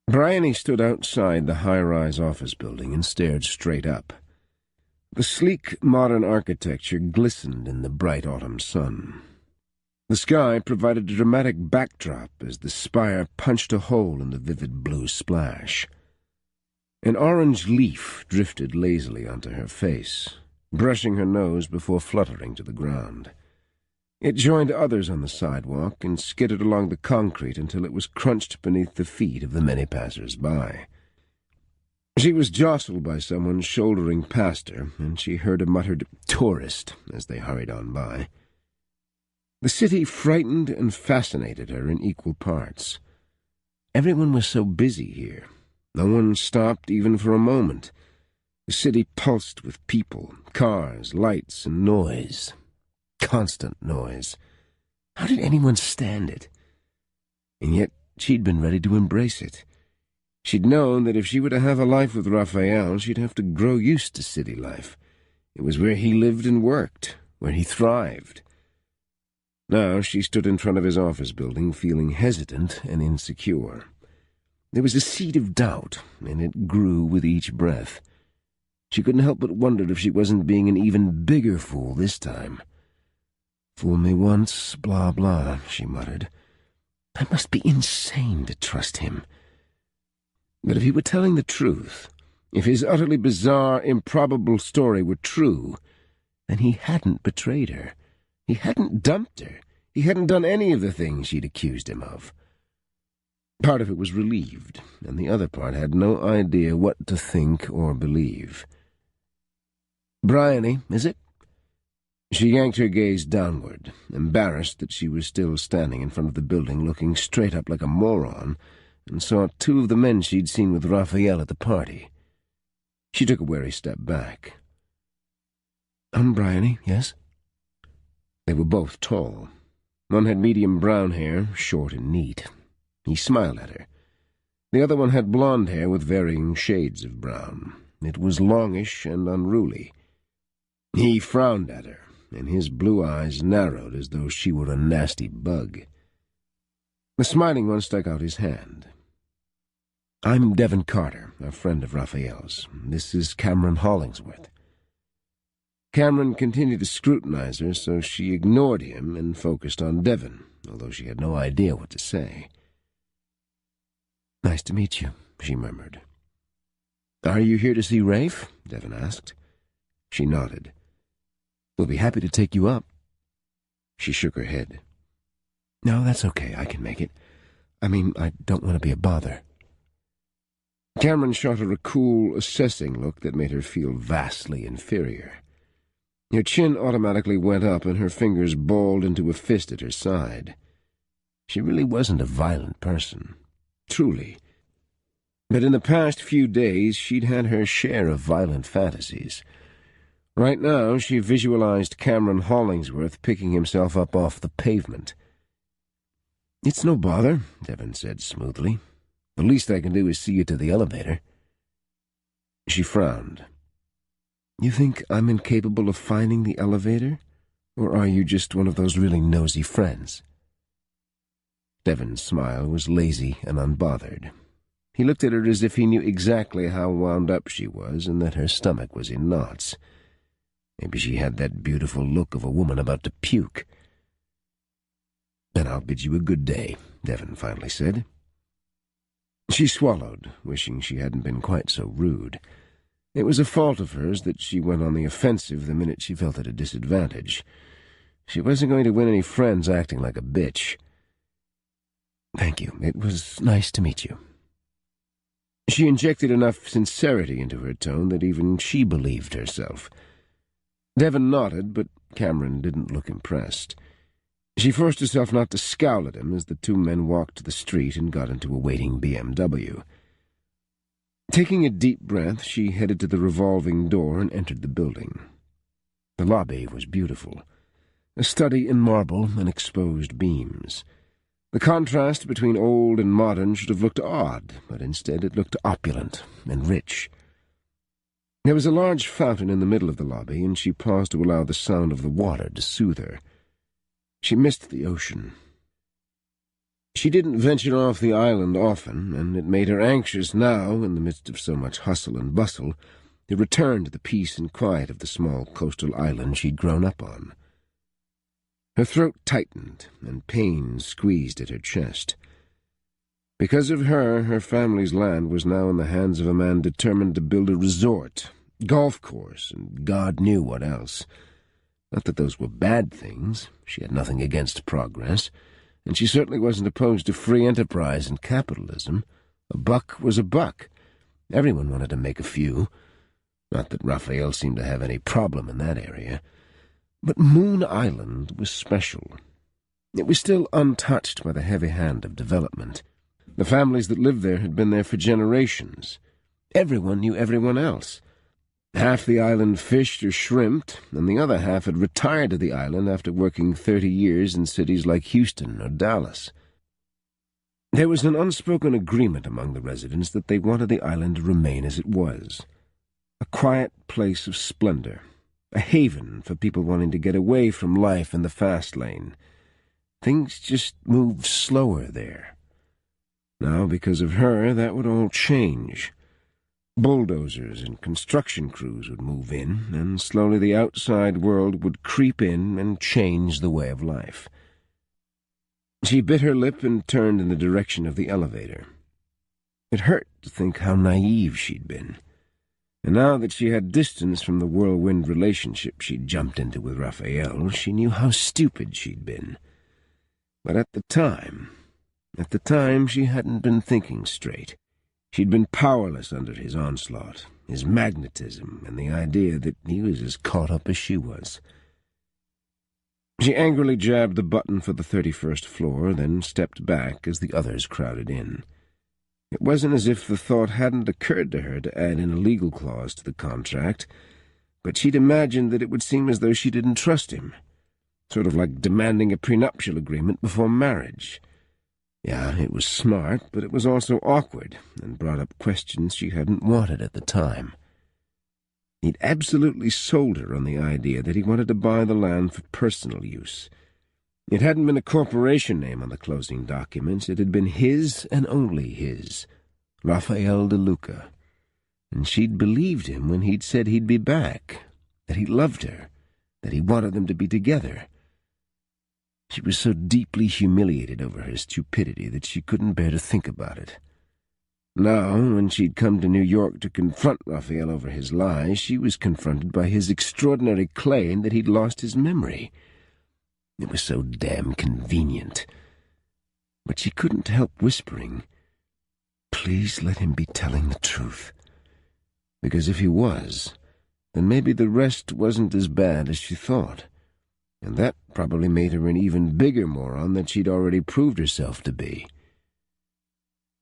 Bryony stood outside the high-rise office building and stared straight up. The sleek, modern architecture glistened in the bright autumn sun. The sky provided a dramatic backdrop as the spire punched a hole in the vivid blue splash. An orange leaf drifted lazily onto her face, brushing her nose before fluttering to the ground. It joined others on the sidewalk and skidded along the concrete until it was crunched beneath the feet of the many passers-by. She was jostled by someone shouldering past her, and she heard a muttered "tourist" as they hurried on by. The city frightened and fascinated her in equal parts. Everyone was so busy here. No one stopped even for a moment. The city pulsed with people, cars, lights, and noise. Constant noise. How did anyone stand it? And yet she'd been ready to embrace it. She'd known that if she were to have a life with Raphael, she'd have to grow used to city life. It was where he lived and worked, where he thrived. Now she stood in front of his office building, feeling hesitant and insecure. There was a seed of doubt, and it grew with each breath. She couldn't help but wonder if she wasn't being an even bigger fool this time. "Fool me once, blah, blah," she muttered. I must be insane to trust him. But if he were telling the truth, if his utterly bizarre, improbable story were true, then he hadn't betrayed her. He hadn't dumped her. He hadn't done any of the things she'd accused him of. Part of it was relieved, and the other part had no idea what to think or believe. "Bryony, is it?" She yanked her gaze downward, embarrassed that she was still standing in front of the building looking straight up like a moron, and saw two of the men she'd seen with Raphael at the party. She took a wary step back. "I'm Bryony, yes?" They were both tall. One had medium brown hair, short and neat. He smiled at her. The other one had blonde hair with varying shades of brown. It was longish and unruly. He frowned at her, and his blue eyes narrowed as though she were a nasty bug. The smiling one stuck out his hand. "I'm Devon Carter, a friend of Raphael's. This is Cameron Hollingsworth." Cameron continued to scrutinize her, so she ignored him and focused on Devon, although she had no idea what to say. "Nice to meet you," she murmured. "Are you here to see Rafe?" Devon asked. She nodded. "We'll be happy to take you up." She shook her head. "No, that's okay. I can make it. I mean, I don't want to be a bother." Cameron shot her a cool, assessing look that made her feel vastly inferior. Her chin automatically went up and her fingers balled into a fist at her side. She really wasn't a violent person. Truly. But in the past few days she'd had her share of violent fantasies. Right now she visualized Cameron Hollingsworth picking himself up off the pavement. "It's no bother," Devon said smoothly. "The least I can do is see you to the elevator." She frowned. "You think I'm incapable of finding the elevator? Or are you just one of those really nosy friends?" Devon's smile was lazy and unbothered. He looked at her as if he knew exactly how wound up she was and that her stomach was in knots. Maybe she had that beautiful look of a woman about to puke. "Then I'll bid you a good day," Devon finally said. She swallowed, wishing she hadn't been quite so rude. It was a fault of hers that she went on the offensive the minute she felt at a disadvantage. She wasn't going to win any friends acting like a bitch. "Thank you. It was nice to meet you." She injected enough sincerity into her tone that even she believed herself. Devon nodded, but Cameron didn't look impressed. She forced herself not to scowl at him as the two men walked to the street and got into a waiting BMW. Taking a deep breath, she headed to the revolving door and entered the building. The lobby was beautiful. A study in marble and exposed beams. The contrast between old and modern should have looked odd, but instead it looked opulent and rich. There was a large fountain in the middle of the lobby, and she paused to allow the sound of the water to soothe her. She missed the ocean. She didn't venture off the island often, and it made her anxious now, in the midst of so much hustle and bustle, to return to the peace and quiet of the small coastal island she'd grown up on. Her throat tightened, and pain squeezed at her chest. Because of her, her family's land was now in the hands of a man determined to build a resort, golf course, and God knew what else. Not that those were bad things. She had nothing against progress, and she certainly wasn't opposed to free enterprise and capitalism. A buck was a buck. Everyone wanted to make a few. Not that Raphael seemed to have any problem in that area. But Moon Island was special. It was still untouched by the heavy hand of development. The families that lived there had been there for generations. Everyone knew everyone else. Half the island fished or shrimped, and the other half had retired to the island after working 30 years in cities like Houston or Dallas. There was an unspoken agreement among the residents that they wanted the island to remain as it was. A quiet place of splendor, a haven for people wanting to get away from life in the fast lane. Things just moved slower there. Now, because of her, that would all change. Bulldozers and construction crews would move in, and slowly the outside world would creep in and change the way of life. She bit her lip and turned in the direction of the elevator. It hurt to think how naive she'd been. And now that she had distance from the whirlwind relationship she'd jumped into with Raphael, she knew how stupid she'd been. But at the time she hadn't been thinking straight. She'd been powerless under his onslaught, his magnetism, and the idea that he was as caught up as she was. She angrily jabbed the button for the 31st floor, then stepped back as the others crowded in. It wasn't as if the thought hadn't occurred to her to add in a legal clause to the contract, but she'd imagined that it would seem as though she didn't trust him, sort of like demanding a prenuptial agreement before marriage. Yeah, it was smart, but it was also awkward, and brought up questions she hadn't wanted at the time. He'd absolutely sold her on the idea that he wanted to buy the land for personal use. It hadn't been a corporation name on the closing documents. It had been his and only his, Raphael De Luca. And she'd believed him when he'd said he'd be back, that he loved her, that he wanted them to be together. She was so deeply humiliated over her stupidity that she couldn't bear to think about it. Now, when she'd come to New York to confront Raphael over his lies, she was confronted by his extraordinary claim that he'd lost his memory. It was so damn convenient. But she couldn't help whispering, "Please let him be telling the truth." Because if he was, then maybe the rest wasn't as bad as she thought. And that probably made her an even bigger moron than she'd already proved herself to be.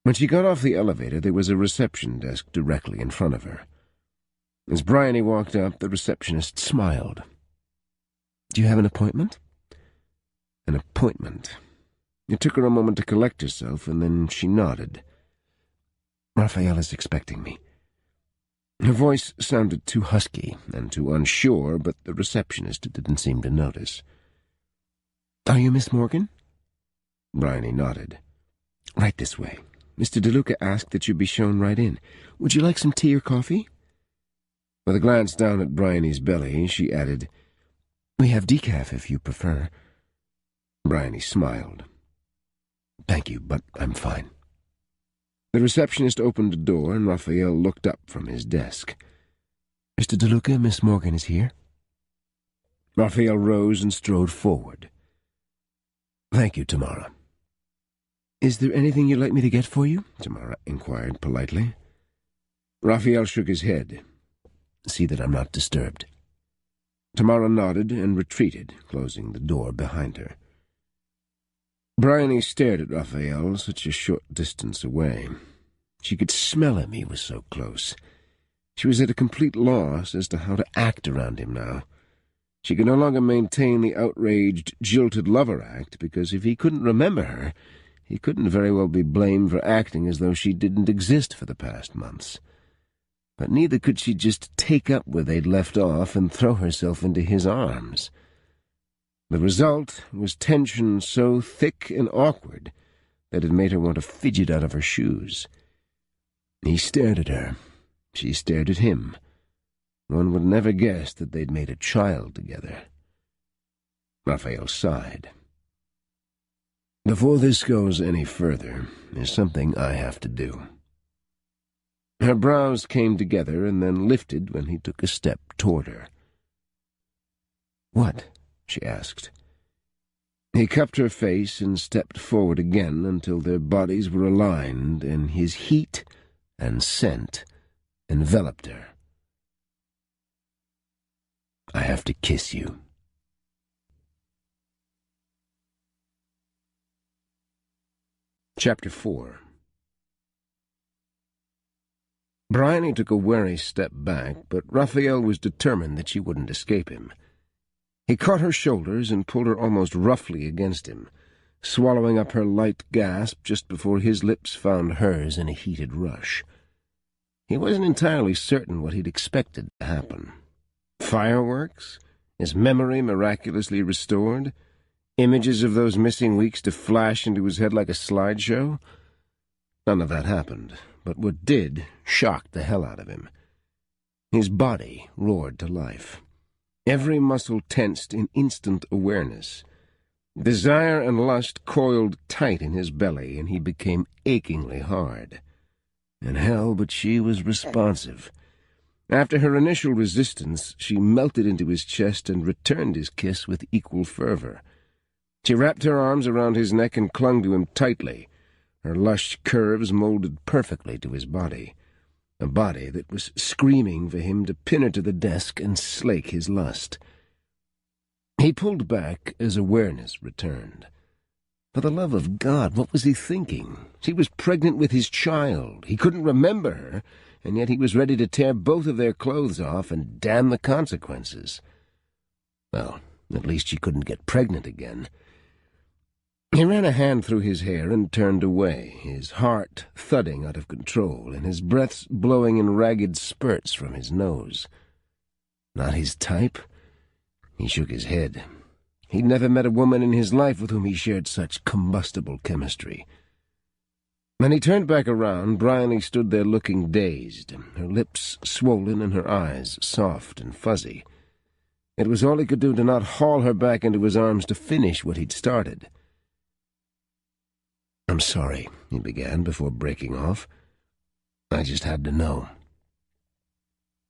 When she got off the elevator, there was a reception desk directly in front of her. As Bryony walked up, the receptionist smiled. "Do you have an appointment?" An appointment. It took her a moment to collect herself, and then she nodded. "Raphael is expecting me." Her voice sounded too husky and too unsure, but the receptionist didn't seem to notice. "Are you Miss Morgan?" Bryony nodded. "Right this way. Mr. De Luca asked that you be shown right in. Would you like some tea or coffee?" With a glance down at Bryony's belly, she added, "We have decaf if you prefer." Bryony smiled. "Thank you, but I'm fine." The receptionist opened a door, and Raphael looked up from his desk. "Mr. De Luca, Miss Morgan is here." Raphael rose and strode forward. "Thank you, Tamara." "Is there anything you'd like me to get for you?" Tamara inquired politely. Raphael shook his head. "See that I'm not disturbed." Tamara nodded and retreated, closing the door behind her. Bryony stared at Raphael, such a short distance away. She could smell him, he was so close. She was at a complete loss as to how to act around him now. She could no longer maintain the outraged, jilted lover act, because if he couldn't remember her, he couldn't very well be blamed for acting as though she didn't exist for the past months. But neither could she just take up where they'd left off and throw herself into his arms. The result was tension so thick and awkward that it made her want to fidget out of her shoes. He stared at her. She stared at him. One would never guess that they'd made a child together. Raphael sighed. "Before this goes any further, there's something I have to do." Her brows came together and then lifted when he took a step toward her. "What?" she asked. He cupped her face and stepped forward again until their bodies were aligned, and his heat and scent enveloped her. "I have to kiss you." Chapter 4. Bryony took a wary step back, but Raphael was determined that she wouldn't escape him. He caught her shoulders and pulled her almost roughly against him, swallowing up her light gasp just before his lips found hers in a heated rush. He wasn't entirely certain what he'd expected to happen. Fireworks? His memory miraculously restored? Images of those missing weeks to flash into his head like a slideshow? None of that happened, but what did shocked the hell out of him. His body roared to life. Every muscle tensed in instant awareness. Desire and lust coiled tight in his belly, and he became achingly hard. And hell, but she was responsive. After her initial resistance, she melted into his chest and returned his kiss with equal fervor. She wrapped her arms around his neck and clung to him tightly, her lush curves molded perfectly to his body, a body that was screaming for him to pin her to the desk and slake his lust. He pulled back as awareness returned. For the love of God, what was he thinking? She was pregnant with his child. He couldn't remember her, and yet he was ready to tear both of their clothes off and damn the consequences. Well, at least she couldn't get pregnant again. He ran a hand through his hair and turned away, his heart thudding out of control, and his breaths blowing in ragged spurts from his nose. Not his type? He shook his head. He'd never met a woman in his life with whom he shared such combustible chemistry. When he turned back around, Bryony stood there looking dazed, her lips swollen and her eyes soft and fuzzy. It was all he could do to not haul her back into his arms to finish what he'd started. "I'm sorry," he began before breaking off. "I just had to know."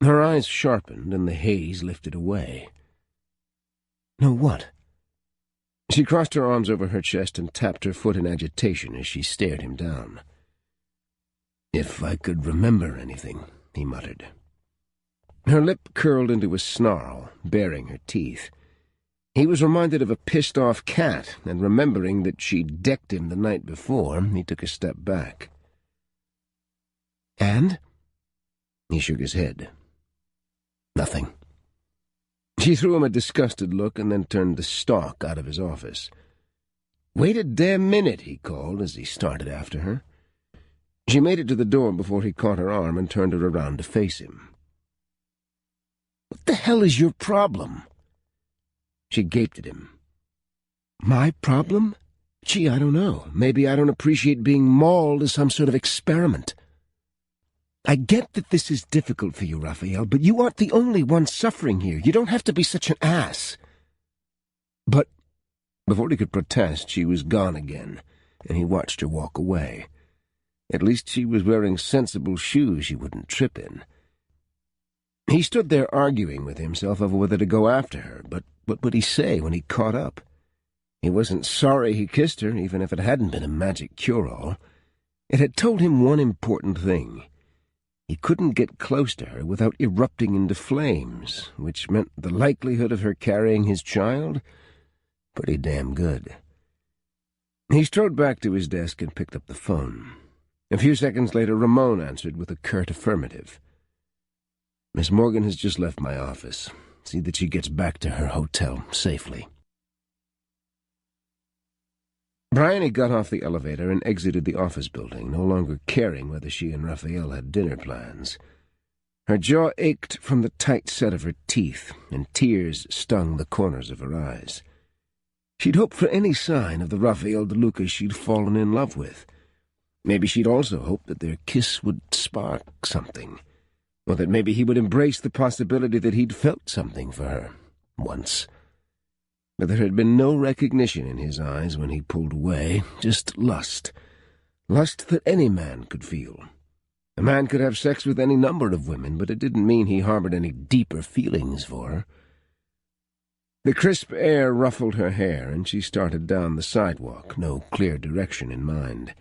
Her eyes sharpened and the haze lifted away. "Know what?" She crossed her arms over her chest and tapped her foot in agitation as she stared him down. "If I could remember anything," he muttered. Her lip curled into a snarl, baring her teeth. He was reminded of a pissed-off cat, and remembering that she'd decked him the night before, he took a step back. "And?" He shook his head. "Nothing." She threw him a disgusted look and then turned to stalk out of his office. "Wait a damn minute," he called as he started after her. She made it to the door before he caught her arm and turned her around to face him. "What the hell is your problem?" She gaped at him. "My problem? Gee, I don't know. Maybe I don't appreciate being mauled as some sort of experiment. I get that this is difficult for you, Raphael, but you aren't the only one suffering here. You don't have to be such an ass." "But—" Before he could protest, she was gone again, and he watched her walk away. At least she was wearing sensible shoes she wouldn't trip in. He stood there arguing with himself over whether to go after her, but what would he say when he caught up? He wasn't sorry he kissed her, even if it hadn't been a magic cure-all. It had told him one important thing. He couldn't get close to her without erupting into flames, which meant the likelihood of her carrying his child? Pretty damn good. He strode back to his desk and picked up the phone. A few seconds later, Ramon answered with a curt affirmative. "Miss Morgan has just left my office. See that she gets back to her hotel safely." Bryony got off the elevator and exited the office building, no longer caring whether she and Raphael had dinner plans. Her jaw ached from the tight set of her teeth, and tears stung the corners of her eyes. She'd hoped for any sign of the Raphael de Luca she'd fallen in love with. Maybe she'd also hoped that their kiss would spark something, or that maybe he would embrace the possibility that he'd felt something for her, once. But there had been no recognition in his eyes when he pulled away, just lust. Lust that any man could feel. A man could have sex with any number of women, but it didn't mean he harbored any deeper feelings for her. The crisp air ruffled her hair, and she started down the sidewalk, no clear direction in mind.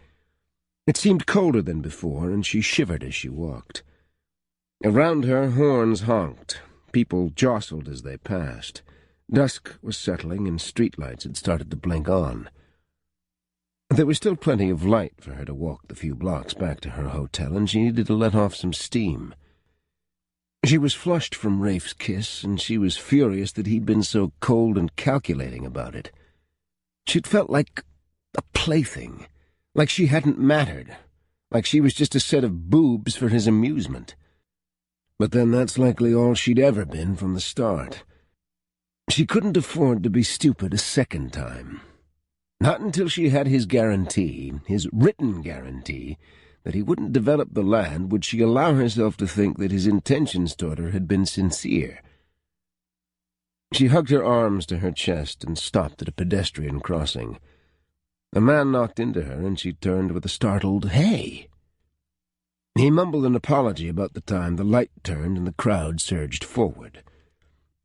It seemed colder than before, and she shivered as she walked. Around her, horns honked. People jostled as they passed. Dusk was settling, and streetlights had started to blink on. There was still plenty of light for her to walk the few blocks back to her hotel, and she needed to let off some steam. She was flushed from Rafe's kiss, and she was furious that he'd been so cold and calculating about it. She'd felt like a plaything, like she hadn't mattered, like she was just a set of boobs for his amusement. But then that's likely all she'd ever been from the start. She couldn't afford to be stupid a second time. Not until she had his guarantee, his written guarantee, that he wouldn't develop the land would she allow herself to think that his intentions toward her had been sincere. She hugged her arms to her chest and stopped at a pedestrian crossing. A man knocked into her, and she turned with a startled, "Hey!" He mumbled an apology about the time the light turned and the crowd surged forward.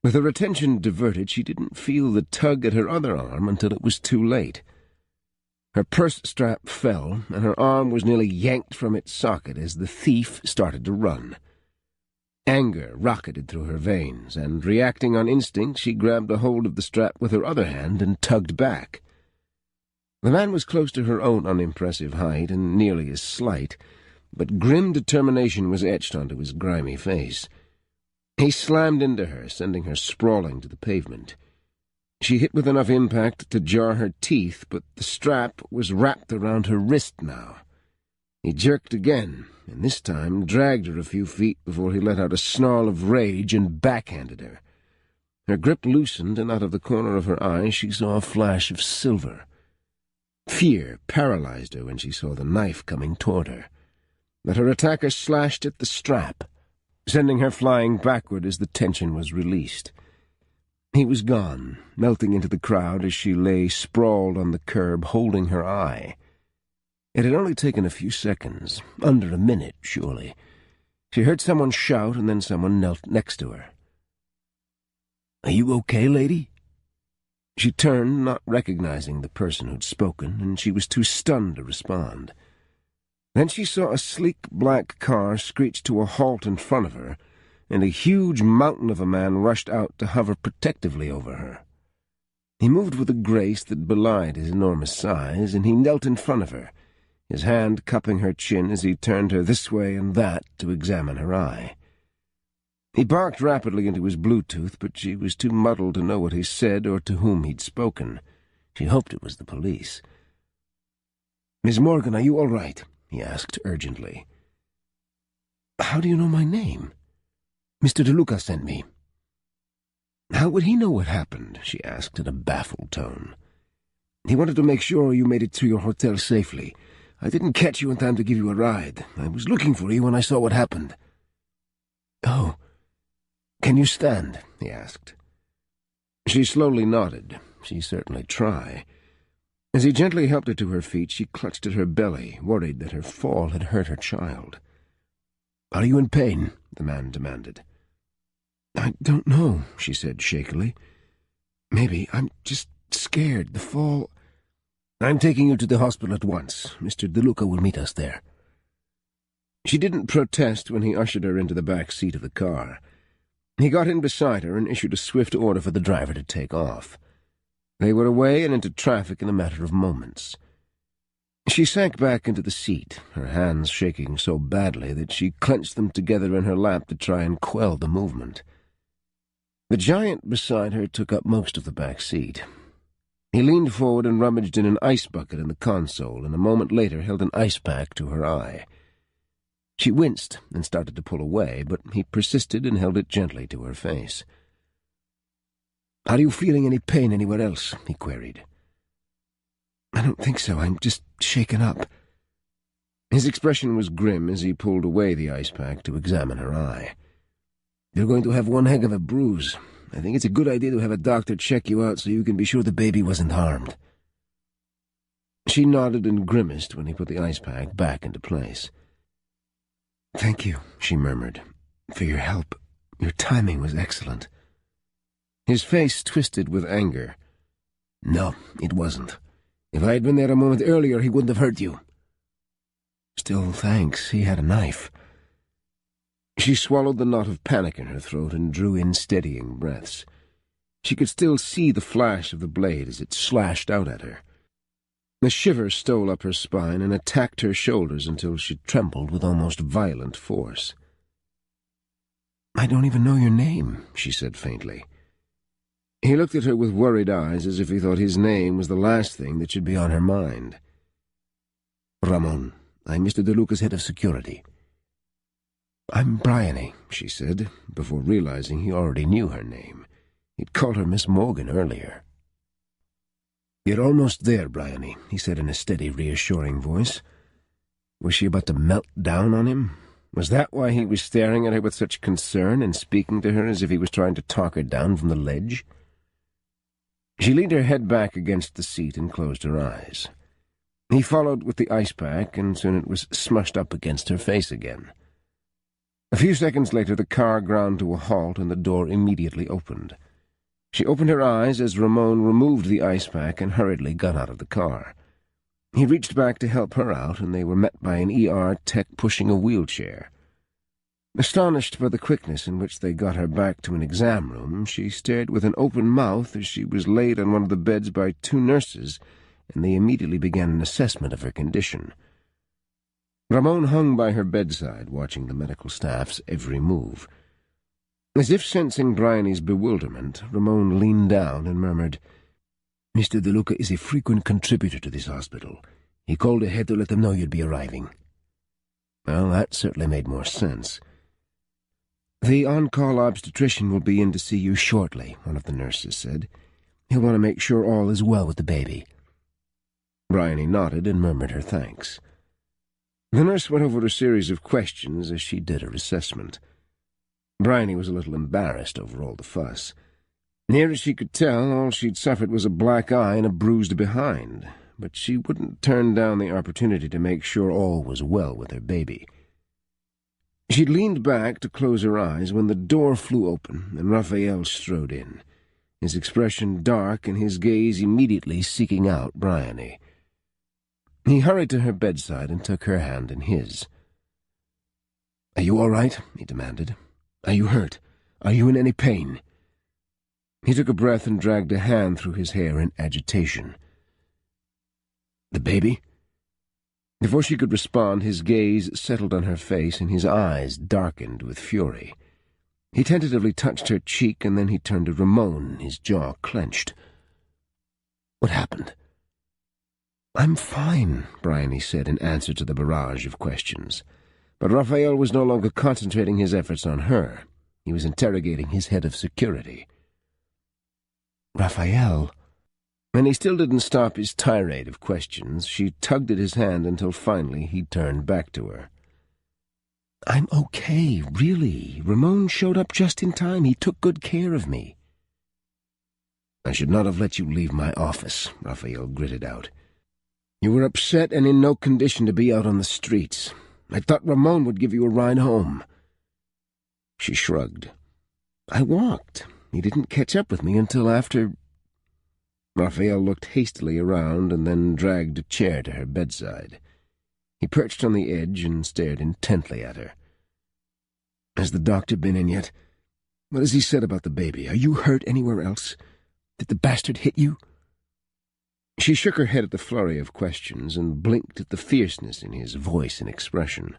With her attention diverted, she didn't feel the tug at her other arm until it was too late. Her purse strap fell, and her arm was nearly yanked from its socket as the thief started to run. Anger rocketed through her veins, and, reacting on instinct, she grabbed a hold of the strap with her other hand and tugged back. The man was close to her own unimpressive height and nearly as slight, but grim determination was etched onto his grimy face. He slammed into her, sending her sprawling to the pavement. She hit with enough impact to jar her teeth, but the strap was wrapped around her wrist now. He jerked again, and this time dragged her a few feet before he let out a snarl of rage and backhanded her. Her grip loosened, and out of the corner of her eye she saw a flash of silver. Fear paralyzed her when she saw the knife coming toward her. But her attacker slashed at the strap, sending her flying backward as the tension was released. He was gone, melting into the crowd as she lay sprawled on the curb, holding her eye. It had only taken a few seconds, under a minute, surely. She heard someone shout, and then someone knelt next to her. "Are you okay, lady?" She turned, not recognizing the person who'd spoken, and she was too stunned to respond. Then she saw a sleek black car screech to a halt in front of her, and a huge mountain of a man rushed out to hover protectively over her. He moved with a grace that belied his enormous size, and he knelt in front of her, his hand cupping her chin as he turned her this way and that to examine her eye. He barked rapidly into his Bluetooth, but she was too muddled to know what he said or to whom he'd spoken. She hoped it was the police. "Miss Morgan, are you all right?" he asked urgently. "How do you know my name?" "Mr. DeLuca sent me." "How would he know what happened?" she asked in a baffled tone. "He wanted to make sure you made it to your hotel safely. I didn't catch you in time to give you a ride. I was looking for you when I saw what happened." "Oh, can you stand?" he asked. She slowly nodded. She certainly tried. As he gently helped her to her feet, she clutched at her belly, worried that her fall had hurt her child. "Are you in pain?" the man demanded. "I don't know," she said shakily. "Maybe. I'm just scared. The fall—" "I'm taking you to the hospital at once. Mr. DeLuca will meet us there." She didn't protest when he ushered her into the back seat of the car. He got in beside her and issued a swift order for the driver to take off. They were away and into traffic in a matter of moments. She sank back into the seat, her hands shaking so badly that she clenched them together in her lap to try and quell the movement. The giant beside her took up most of the back seat. He leaned forward and rummaged in an ice bucket in the console, and a moment later held an ice pack to her eye. She winced and started to pull away, but he persisted and held it gently to her face. "Are you feeling any pain anywhere else?" he queried. "I don't think so. I'm just shaken up." His expression was grim as he pulled away the ice pack to examine her eye. "You're going to have one heck of a bruise. I think it's a good idea to have a doctor check you out so you can be sure the baby wasn't harmed." She nodded and grimaced when he put the ice pack back into place. "Thank you," she murmured, "for your help. Your timing was excellent." His face twisted with anger. "No, it wasn't. If I had been there a moment earlier, he wouldn't have hurt you." "Still, thanks. He had a knife." She swallowed the knot of panic in her throat and drew in steadying breaths. She could still see the flash of the blade as it slashed out at her. A shiver stole up her spine and attacked her shoulders until she trembled with almost violent force. "I don't even know your name," she said faintly. He looked at her with worried eyes as if he thought his name was the last thing that should be on her mind. "Ramon. I'm Mr. DeLuca's head of security." "I'm Bryony," she said, before realizing he already knew her name. He'd called her Miss Morgan earlier. "You're almost there, Bryony," he said in a steady, reassuring voice. Was she about to melt down on him? Was that why he was staring at her with such concern and speaking to her as if he was trying to talk her down from the ledge? She leaned her head back against the seat and closed her eyes. He followed with the ice pack, and soon it was smushed up against her face again. A few seconds later the car ground to a halt and the door immediately opened. She opened her eyes as Ramon removed the ice pack and hurriedly got out of the car. He reached back to help her out, and they were met by an ER tech pushing a wheelchair. Astonished by the quickness in which they got her back to an exam room, she stared with an open mouth as she was laid on one of the beds by two nurses, and they immediately began an assessment of her condition. Ramon hung by her bedside, watching the medical staff's every move. As if sensing Bryony's bewilderment, Ramon leaned down and murmured, "Mr. DeLuca is a frequent contributor to this hospital. He called ahead to let them know you'd be arriving." Well, that certainly made more sense. "The on-call obstetrician will be in to see you shortly," one of the nurses said. "He'll want to make sure all is well with the baby." Bryony nodded and murmured her thanks. The nurse went over a series of questions as she did her assessment. Bryony was a little embarrassed over all the fuss. Near as she could tell, all she'd suffered was a black eye and a bruised behind, but she wouldn't turn down the opportunity to make sure all was well with her baby. She'd leaned back to close her eyes when the door flew open and Raphael strode in, his expression dark and his gaze immediately seeking out Bryony. He hurried to her bedside and took her hand in his. "Are you all right?" he demanded. "Are you hurt? Are you in any pain?" He took a breath and dragged a hand through his hair in agitation. "The baby?" Before she could respond, his gaze settled on her face and his eyes darkened with fury. He tentatively touched her cheek, and then he turned to Ramon, his jaw clenched. "What happened?" "I'm fine," Bryony said in answer to the barrage of questions. But Raphael was no longer concentrating his efforts on her. He was interrogating his head of security. "Raphael?" And he still didn't stop his tirade of questions. She tugged at his hand until finally he turned back to her. "I'm okay, really. Ramon showed up just in time. He took good care of me." "I should not have let you leave my office," Raphael gritted out. "You were upset and in no condition to be out on the streets. I thought Ramon would give you a ride home." She shrugged. "I walked. He didn't catch up with me until after—" Raphael looked hastily around and then dragged a chair to her bedside. He perched on the edge and stared intently at her. "Has the doctor been in yet? What has he said about the baby? Are you hurt anywhere else? Did the bastard hit you?" She shook her head at the flurry of questions and blinked at the fierceness in his voice and expression.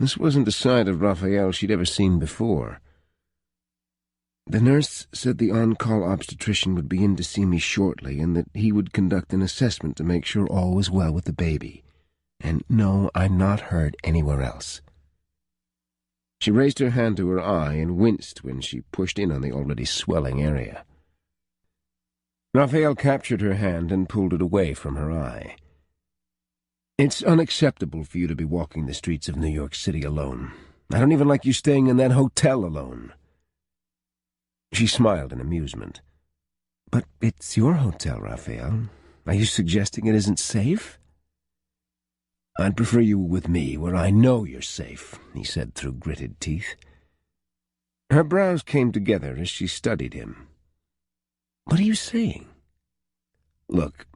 This wasn't the side of Raphael she'd ever seen before. "The nurse said the on-call obstetrician would be in to see me shortly and that he would conduct an assessment to make sure all was well with the baby. And no, I'm not hurt anywhere else." She raised her hand to her eye and winced when she pushed in on the already swelling area. Raphael captured her hand and pulled it away from her eye. "It's unacceptable for you to be walking the streets of New York City alone. I don't even like you staying in that hotel alone." She smiled in amusement. "But it's your hotel, Raphael. Are you suggesting it isn't safe?" "I'd prefer you with me, where I know you're safe," he said through gritted teeth. Her brows came together as she studied him. "What are you saying?" "Look,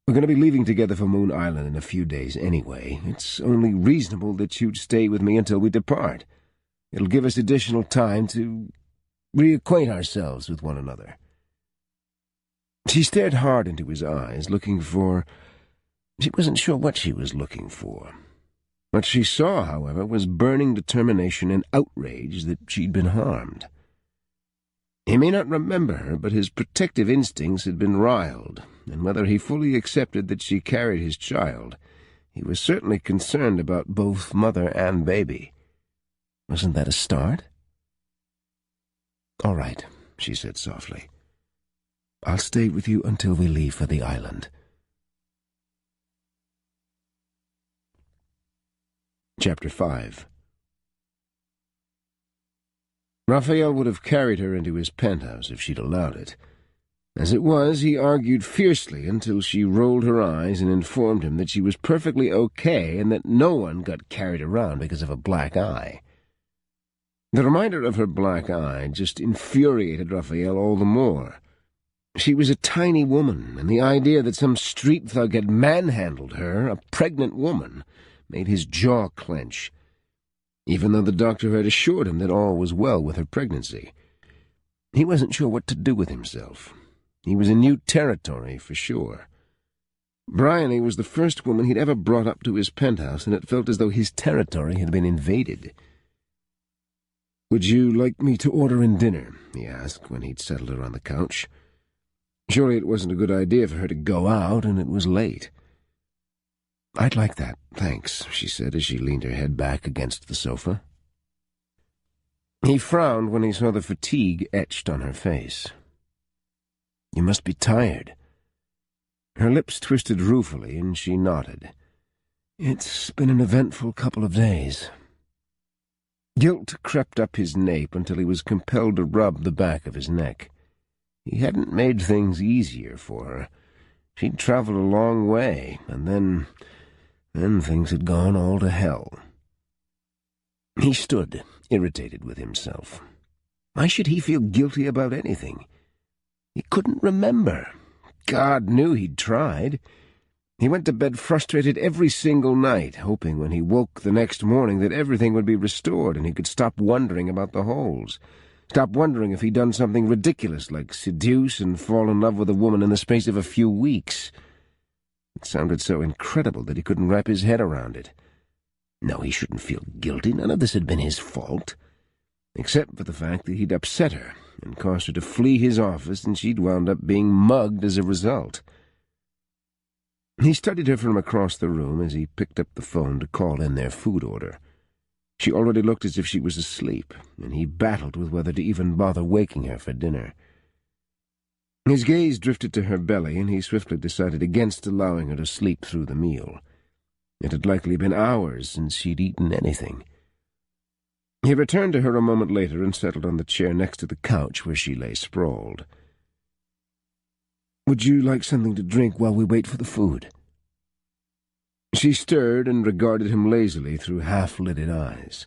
we're going to be leaving together for Moon Island in a few days anyway. It's only reasonable that you'd stay with me until we depart. It'll give us additional time to reacquaint ourselves with one another." She stared hard into his eyes, looking for She wasn't sure what she was looking for. What she saw, however, was burning determination and outrage that she'd been harmed. He may not remember her, but his protective instincts had been riled, and whether he fully accepted that she carried his child, he was certainly concerned about both mother and baby. Wasn't that a start? "All right," she said softly. "I'll stay with you until we leave for the island." Chapter 5. Raphael would have carried her into his penthouse if she'd allowed it. As it was, he argued fiercely until she rolled her eyes and informed him that she was perfectly okay and that no one got carried around because of a black eye. The reminder of her black eye just infuriated Raphael all the more. She was a tiny woman, and the idea that some street thug had manhandled her, a pregnant woman, made his jaw clench, even though the doctor had assured him that all was well with her pregnancy. He wasn't sure what to do with himself. He was in new territory, for sure. Bryony was the first woman he'd ever brought up to his penthouse, and it felt as though his territory had been invaded. "Would you like me to order in dinner?" he asked when he'd settled her on the couch. Surely it wasn't a good idea for her to go out, and it was late. "I'd like that, thanks," she said as she leaned her head back against the sofa. He frowned when he saw the fatigue etched on her face. "You must be tired." Her lips twisted ruefully, and she nodded. "It's been an eventful couple of days." Guilt crept up his nape until he was compelled to rub the back of his neck. He hadn't made things easier for her. She'd traveled a long way, and then things had gone all to hell. He stood, irritated with himself. Why should he feel guilty about anything? He couldn't remember. God knew he'd tried. He went to bed frustrated every single night, hoping when he woke the next morning that everything would be restored and he could stop wondering about the holes. Stop wondering if he'd done something ridiculous like seduce and fall in love with a woman in the space of a few weeks. It sounded so incredible that he couldn't wrap his head around it. No, he shouldn't feel guilty. None of this had been his fault, except for the fact that he'd upset her and caused her to flee his office, and she'd wound up being mugged as a result. He studied her from across the room as he picked up the phone to call in their food order. She already looked as if she was asleep, and he battled with whether to even bother waking her for dinner. His gaze drifted to her belly, and he swiftly decided against allowing her to sleep through the meal. It had likely been hours since she'd eaten anything. He returned to her a moment later and settled on the chair next to the couch where she lay sprawled. "Would you like something to drink while we wait for the food?" She stirred and regarded him lazily through half-lidded eyes.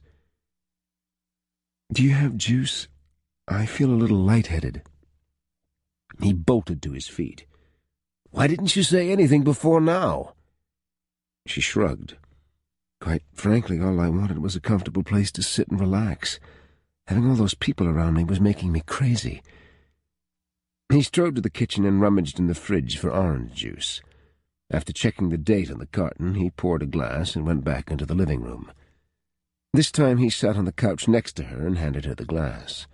"Do you have juice? I feel a little lightheaded." He bolted to his feet. "Why didn't you say anything before now?" She shrugged. "Quite frankly, all I wanted was a comfortable place to sit and relax. Having all those people around me was making me crazy." He strode to the kitchen and rummaged in the fridge for orange juice. After checking the date on the carton, he poured a glass and went back into the living room. This time he sat on the couch next to her and handed her the glass.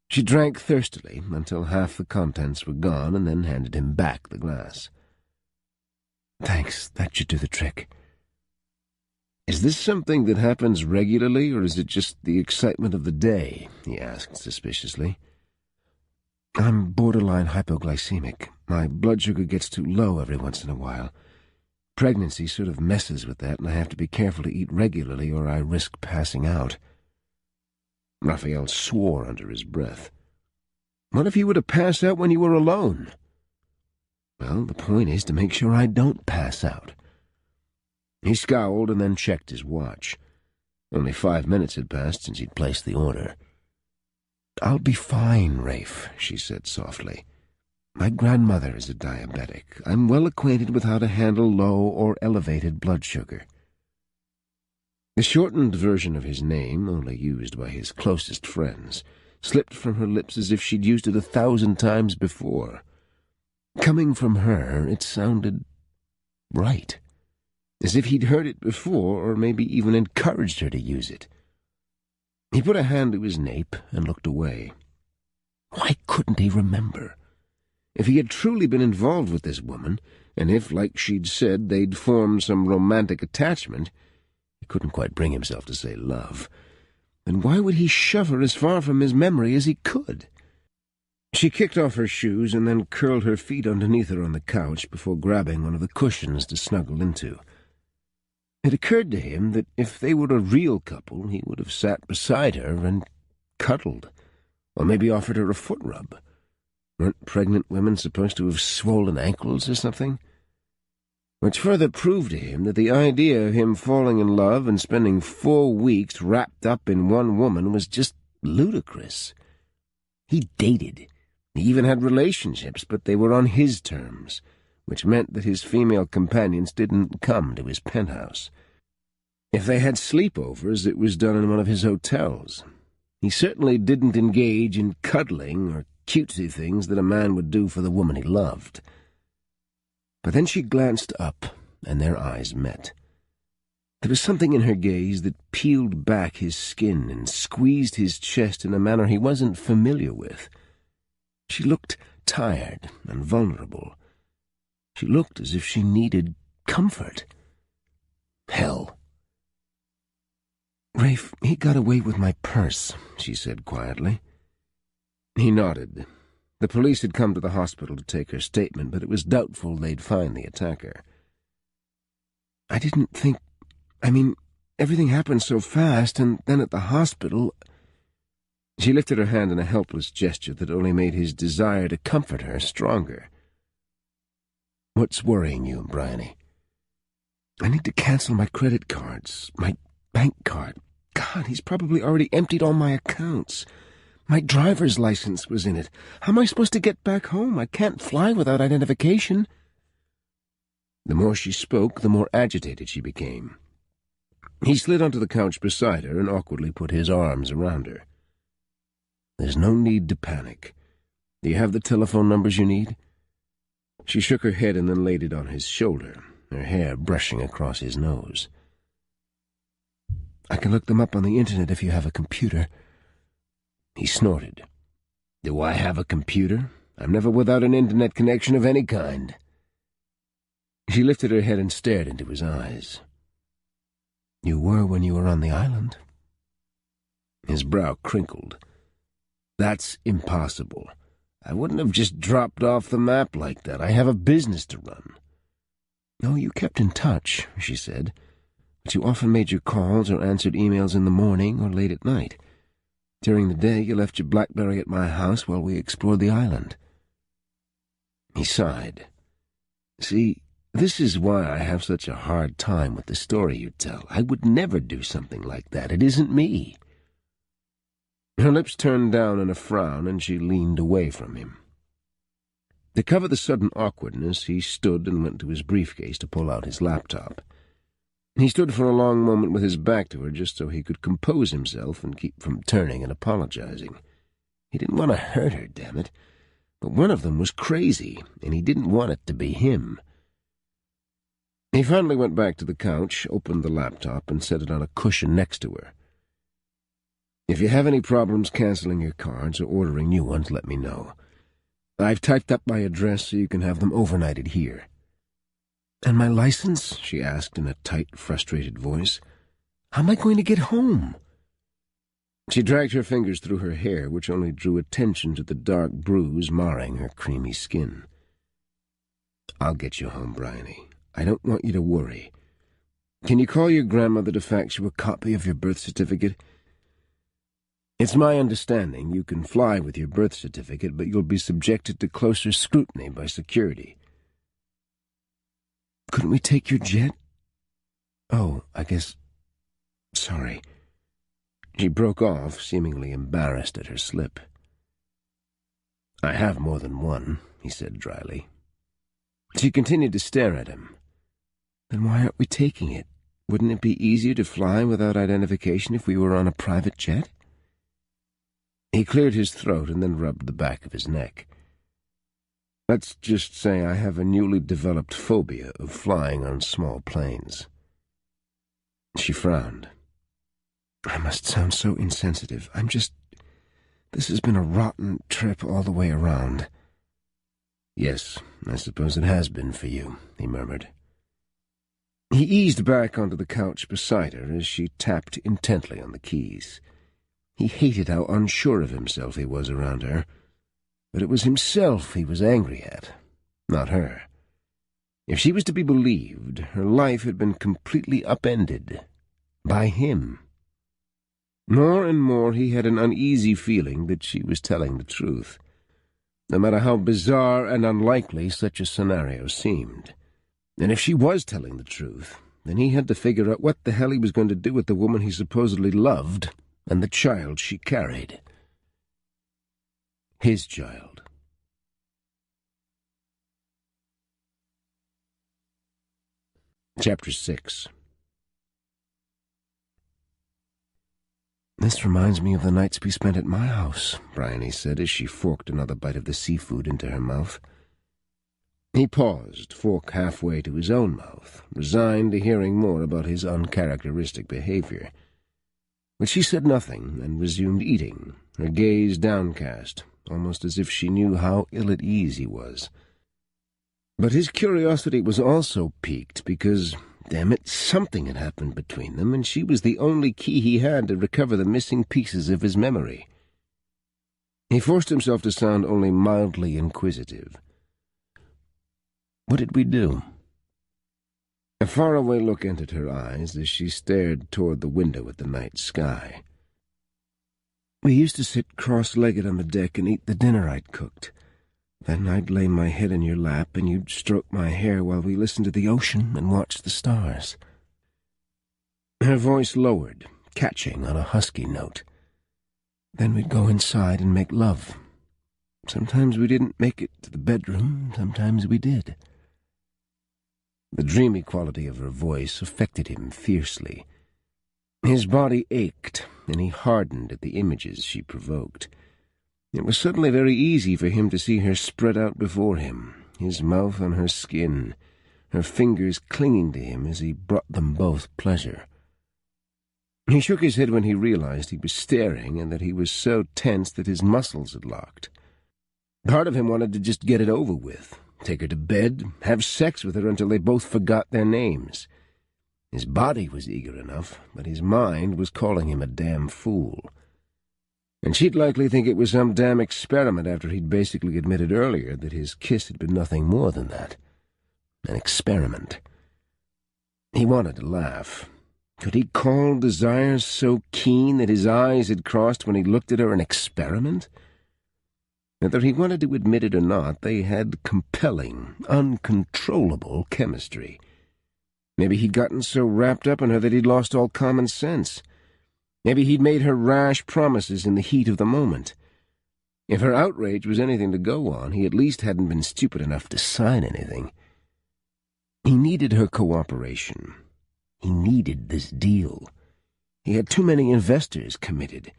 She drank thirstily until half the contents were gone and then handed him back the glass. "Thanks, that should do the trick." "Is this something that happens regularly, or is it just the excitement of the day?" he asked suspiciously. "I'm borderline hypoglycemic. My blood sugar gets too low every once in a while. Pregnancy sort of messes with that, and I have to be careful to eat regularly or I risk passing out." Raphael swore under his breath. "What if you were to pass out when you were alone?" "Well, the point is to make sure I don't pass out." He scowled and then checked his watch. Only 5 minutes had passed since he'd placed the order. "I'll be fine, Rafe," she said softly. "My grandmother is a diabetic. I'm well acquainted with how to handle low or elevated blood sugar." The shortened version of his name, only used by his closest friends, slipped from her lips as if she'd used it 1,000 times before. Coming from her, it sounded right. as if he'd heard it before or maybe even encouraged her to use it. He put a hand to his nape and looked away. Why couldn't he remember? If he had truly been involved with this woman, and if, like she'd said, they'd formed some romantic attachment, he couldn't quite bring himself to say love, then why would he shove her as far from his memory as he could? She kicked off her shoes and then curled her feet underneath her on the couch before grabbing one of the cushions to snuggle into. It occurred to him that if they were a real couple, he would have sat beside her and cuddled, or maybe offered her a foot rub. Weren't pregnant women supposed to have swollen ankles or something? Which further proved to him that the idea of him falling in love and spending 4 weeks wrapped up in one woman was just ludicrous. He dated. He even had relationships, but they were on his terms, which meant that his female companions didn't come to his penthouse. If they had sleepovers, it was done in one of his hotels. He certainly didn't engage in cuddling or cutesy things that a man would do for the woman he loved. But then she glanced up, and their eyes met. There was something in her gaze that peeled back his skin and squeezed his chest in a manner he wasn't familiar with. She looked tired and vulnerable. She looked as if she needed comfort. Hell. "Rafe, he got away with my purse," she said quietly. He nodded. The police had come to the hospital to take her statement, but it was doubtful they'd find the attacker. "I didn't think... everything happened so fast, and then at the hospital..." She lifted her hand in a helpless gesture that only made his desire to comfort her stronger. "What's worrying you, Bryony?" "I need to cancel my credit cards, my bank card. God, he's probably already emptied all my accounts. My driver's license was in it. How am I supposed to get back home? I can't fly without identification." The more she spoke, the more agitated she became. He slid onto the couch beside her and awkwardly put his arms around her. "There's no need to panic. Do you have the telephone numbers you need?" She shook her head and then laid it on his shoulder, her hair brushing across his nose. "I can look them up on the internet if you have a computer." He snorted. "Do I have a computer? I'm never without an internet connection of any kind." She lifted her head and stared into his eyes. "You were when you were on the island." His brow crinkled. "That's impossible. I wouldn't have just dropped off the map like that. I have a business to run." "No, you kept in touch," she said, "but you often made your calls or answered emails in the morning or late at night. During the day, you left your BlackBerry at my house while we explored the island." He sighed. "See, this is why I have such a hard time with the story you tell. I would never do something like that. It isn't me." Her lips turned down in a frown, and she leaned away from him. To cover the sudden awkwardness, he stood and went to his briefcase to pull out his laptop. He stood for a long moment with his back to her just so he could compose himself and keep from turning and apologizing. He didn't want to hurt her, damn it. But one of them was crazy, and he didn't want it to be him. He finally went back to the couch, opened the laptop, and set it on a cushion next to her. "If you have any problems canceling your cards or ordering new ones, let me know. I've typed up my address so you can have them overnighted here." "And my license?" she asked in a tight, frustrated voice. "How am I going to get home?" She dragged her fingers through her hair, which only drew attention to the dark bruise marring her creamy skin. "I'll get you home, Bryony. I don't want you to worry. Can you call your grandmother to fax you a copy of your birth certificate? It's my understanding you can fly with your birth certificate, but you'll be subjected to closer scrutiny by security." "Couldn't we take your jet?" "Oh, I guess... Sorry." She broke off, seemingly embarrassed at her slip. "I have more than one," he said dryly. She continued to stare at him. "Then why aren't we taking it? Wouldn't it be easier to fly without identification if we were on a private jet?" He cleared his throat and then rubbed the back of his neck. Let's just say I have a newly developed phobia of flying on small planes." She frowned. "I must sound so insensitive. This has been a rotten trip all the way around." "Yes, I suppose it has been for you," he murmured. He eased back onto the couch beside her as she tapped intently on the keys. He hated how unsure of himself he was around her, but it was himself he was angry at, not her. If she was to be believed, her life had been completely upended by him. More and more he had an uneasy feeling that she was telling the truth, no matter how bizarre and unlikely such a scenario seemed. And if she was telling the truth, then he had to figure out what the hell he was going to do with the woman he supposedly loved and the child she carried. His child. Chapter 6. "This reminds me of the nights we spent at my house," Bryony said as she forked another bite of the seafood into her mouth. He paused, fork halfway to his own mouth, resigned to hearing more about his uncharacteristic behavior. But she said nothing and resumed eating, her gaze downcast, almost as if she knew how ill at ease he was. But his curiosity was also piqued because, damn it, something had happened between them, and she was the only key he had to recover the missing pieces of his memory. He forced himself to sound only mildly inquisitive. "What did we do?" A faraway look entered her eyes as she stared toward the window at the night sky. "We used to sit cross-legged on the deck and eat the dinner I'd cooked. Then I'd lay my head in your lap and you'd stroke my hair while we listened to the ocean and watched the stars." Her voice lowered, catching on a husky note. "Then we'd go inside and make love. Sometimes we didn't make it to the bedroom, sometimes we did." The dreamy quality of her voice affected him fiercely. His body ached, and he hardened at the images she provoked. It was suddenly very easy for him to see her spread out before him, his mouth on her skin, her fingers clinging to him as he brought them both pleasure. He shook his head when he realized he was staring and that he was so tense that his muscles had locked. Part of him wanted to just get it over with, take her to bed, have sex with her until they both forgot their names. His body was eager enough, but his mind was calling him a damn fool. And she'd likely think it was some damn experiment after he'd basically admitted earlier that his kiss had been nothing more than that. An experiment. He wanted to laugh. Could he call desire so keen that his eyes had crossed when he looked at her an experiment? Whether he wanted to admit it or not, they had compelling, uncontrollable chemistry. Maybe he'd gotten so wrapped up in her that he'd lost all common sense. Maybe he'd made her rash promises in the heat of the moment. If her outrage was anything to go on, he at least hadn't been stupid enough to sign anything. He needed her cooperation. He needed this deal. He had too many investors committed.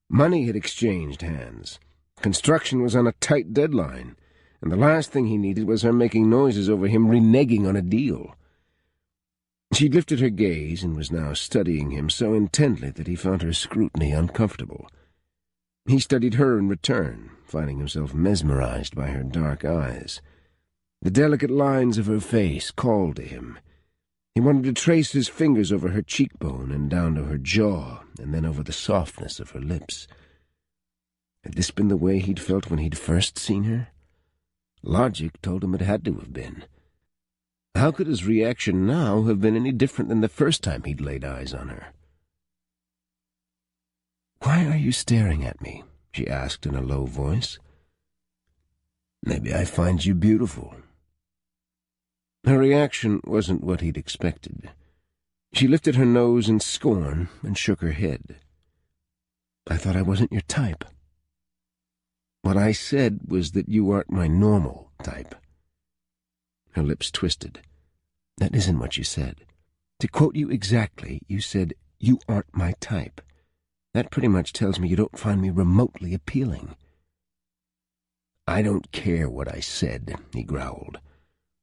Money had exchanged hands. Construction was on a tight deadline, and the last thing he needed was her making noises over him reneging on a deal. She lifted her gaze and was now studying him so intently that he found her scrutiny uncomfortable. He studied her in return, finding himself mesmerized by her dark eyes. The delicate lines of her face called to him. He wanted to trace his fingers over her cheekbone and down to her jaw, and then over the softness of her lips. Had this been the way he'd felt when he'd first seen her? Logic told him it had to have been. How could his reaction now have been any different than the first time he'd laid eyes on her? "Why are you staring at me?" she asked in a low voice. "Maybe I find you beautiful." Her reaction wasn't what he'd expected. She lifted her nose in scorn and shook her head. "I thought I wasn't your type." "What I said was that you aren't my normal type." Her lips twisted. "That isn't what you said. To quote you exactly, you said, 'You aren't my type.' That pretty much tells me you don't find me remotely appealing." "I don't care what I said," he growled.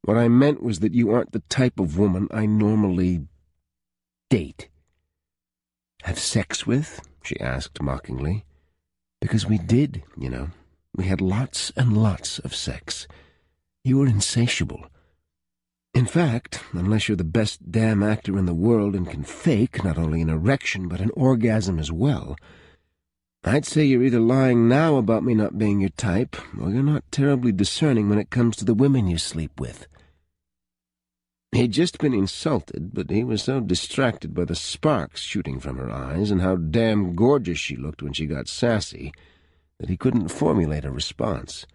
"What I meant was that you aren't the type of woman I normally date." "Have sex with?" she asked mockingly. "Because we did, you know. We had lots and lots of sex. You were insatiable. In fact, unless you're the best damn actor in the world and can fake not only an erection but an orgasm as well, I'd say you're either lying now about me not being your type, or you're not terribly discerning when it comes to the women you sleep with." He'd just been insulted, but he was so distracted by the sparks shooting from her eyes and how damn gorgeous she looked when she got sassy that he couldn't formulate a response.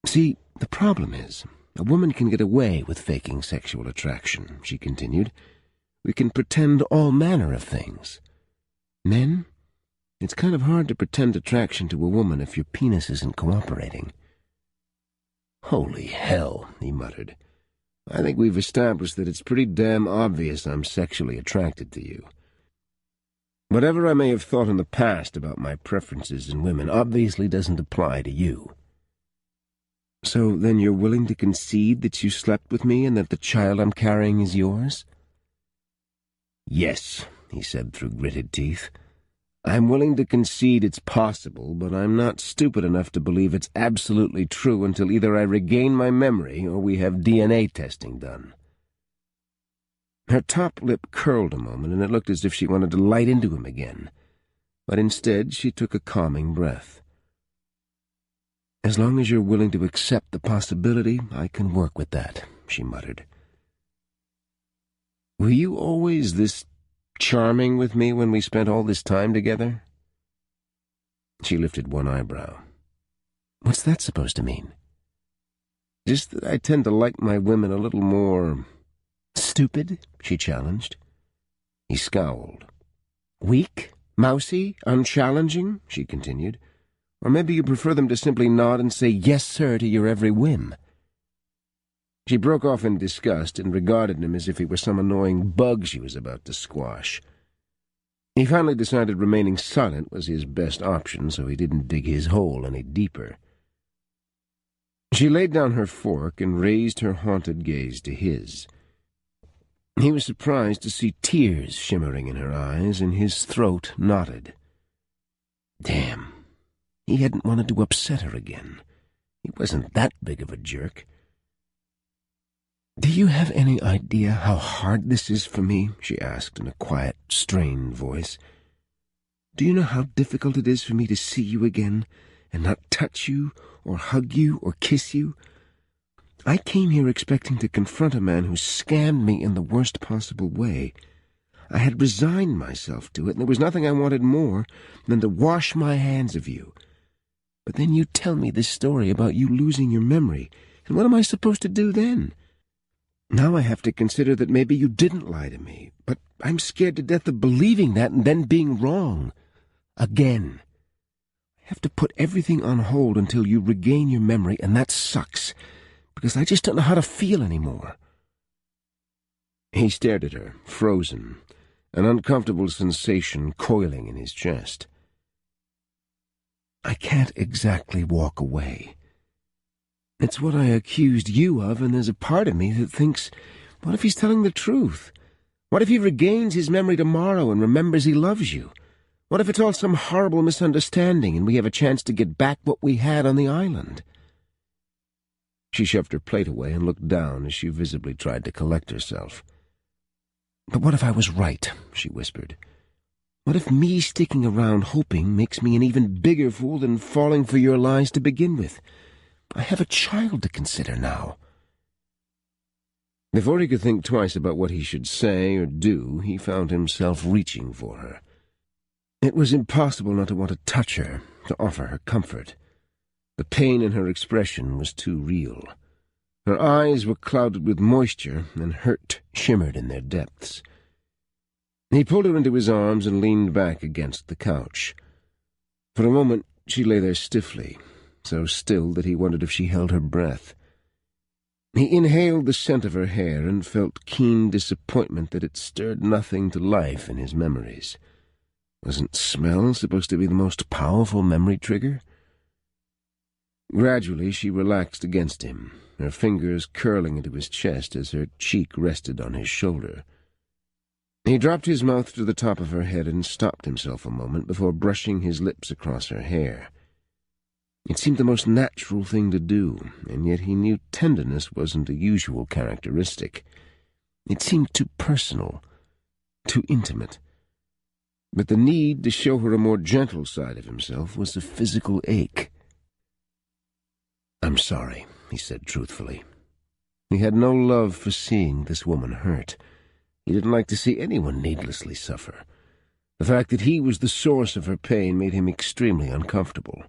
"See, the problem is, a woman can get away with faking sexual attraction," she continued. "We can pretend all manner of things. Men, it's kind of hard to pretend attraction to a woman if your penis isn't cooperating." "Holy hell," he muttered. "I think we've established that it's pretty damn obvious I'm sexually attracted to you. Whatever I may have thought in the past about my preferences in women obviously doesn't apply to you." "So then you're willing to concede that you slept with me and that the child I'm carrying is yours?" "Yes," he said through gritted teeth. "I'm willing to concede it's possible, but I'm not stupid enough to believe it's absolutely true until either I regain my memory or we have DNA testing done." Her top lip curled a moment, and it looked as if she wanted to light into him again, but instead she took a calming breath. "As long as you're willing to accept the possibility, I can work with that," she muttered. "Were you always this charming with me when we spent all this time together?" She lifted one eyebrow. "What's that supposed to mean?" "Just that I tend to like my women a little more—" "Stupid?" she challenged. He scowled. "Weak? Mousy? Unchallenging?" she continued. "Or maybe you prefer them to simply nod and say yes, sir, to your every whim." She broke off in disgust and regarded him as if he were some annoying bug she was about to squash. He finally decided remaining silent was his best option, so he didn't dig his hole any deeper. She laid down her fork and raised her haunted gaze to his. He was surprised to see tears shimmering in her eyes, and his throat knotted. Damn, he hadn't wanted to upset her again. He wasn't that big of a jerk. "Do you have any idea how hard this is for me?" she asked in a quiet, strained voice. "Do you know how difficult it is for me to see you again and not touch you or hug you or kiss you? I came here expecting to confront a man who scammed me in the worst possible way. I had resigned myself to it, and there was nothing I wanted more than to wash my hands of you. But then you tell me this story about you losing your memory, and what am I supposed to do then? Now I have to consider that maybe you didn't lie to me, but I'm scared to death of believing that and then being wrong. Again. I have to put everything on hold until you regain your memory, and that sucks, because I just don't know how to feel anymore." He stared at her, frozen, an uncomfortable sensation coiling in his chest. "I can't exactly walk away. It's what I accused you of, and there's a part of me that thinks, what if he's telling the truth? What if he regains his memory tomorrow and remembers he loves you? What if it's all some horrible misunderstanding and we have a chance to get back what we had on the island?" She shoved her plate away and looked down as she visibly tried to collect herself. "But what if I was right?" she whispered. "What if me sticking around hoping makes me an even bigger fool than falling for your lies to begin with? I have a child to consider now." Before he could think twice about what he should say or do, he found himself reaching for her. It was impossible not to want to touch her, to offer her comfort. The pain in her expression was too real. Her eyes were clouded with moisture, and hurt shimmered in their depths. He pulled her into his arms and leaned back against the couch. For a moment she lay there stiffly, so still that he wondered if she held her breath. He inhaled the scent of her hair and felt keen disappointment that it stirred nothing to life in his memories. Wasn't smell supposed to be the most powerful memory trigger? Gradually she relaxed against him, her fingers curling into his chest as her cheek rested on his shoulder. He dropped his mouth to the top of her head and stopped himself a moment before brushing his lips across her hair. It seemed the most natural thing to do, and yet he knew tenderness wasn't a usual characteristic. It seemed too personal, too intimate. But the need to show her a more gentle side of himself was a physical ache. "I'm sorry," he said truthfully. He had no love for seeing this woman hurt. He didn't like to see anyone needlessly suffer. The fact that he was the source of her pain made him extremely uncomfortable.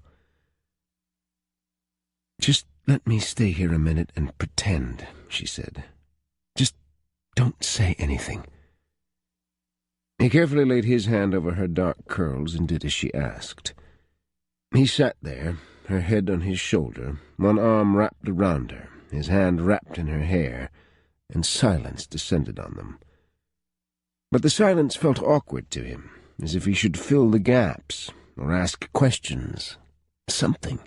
"Just let me stay here a minute and pretend," she said. "Just don't say anything." He carefully laid his hand over her dark curls and did as she asked. He sat there, her head on his shoulder, one arm wrapped around her, his hand wrapped in her hair, and silence descended on them. But the silence felt awkward to him, as if he should fill the gaps, or ask questions. Something.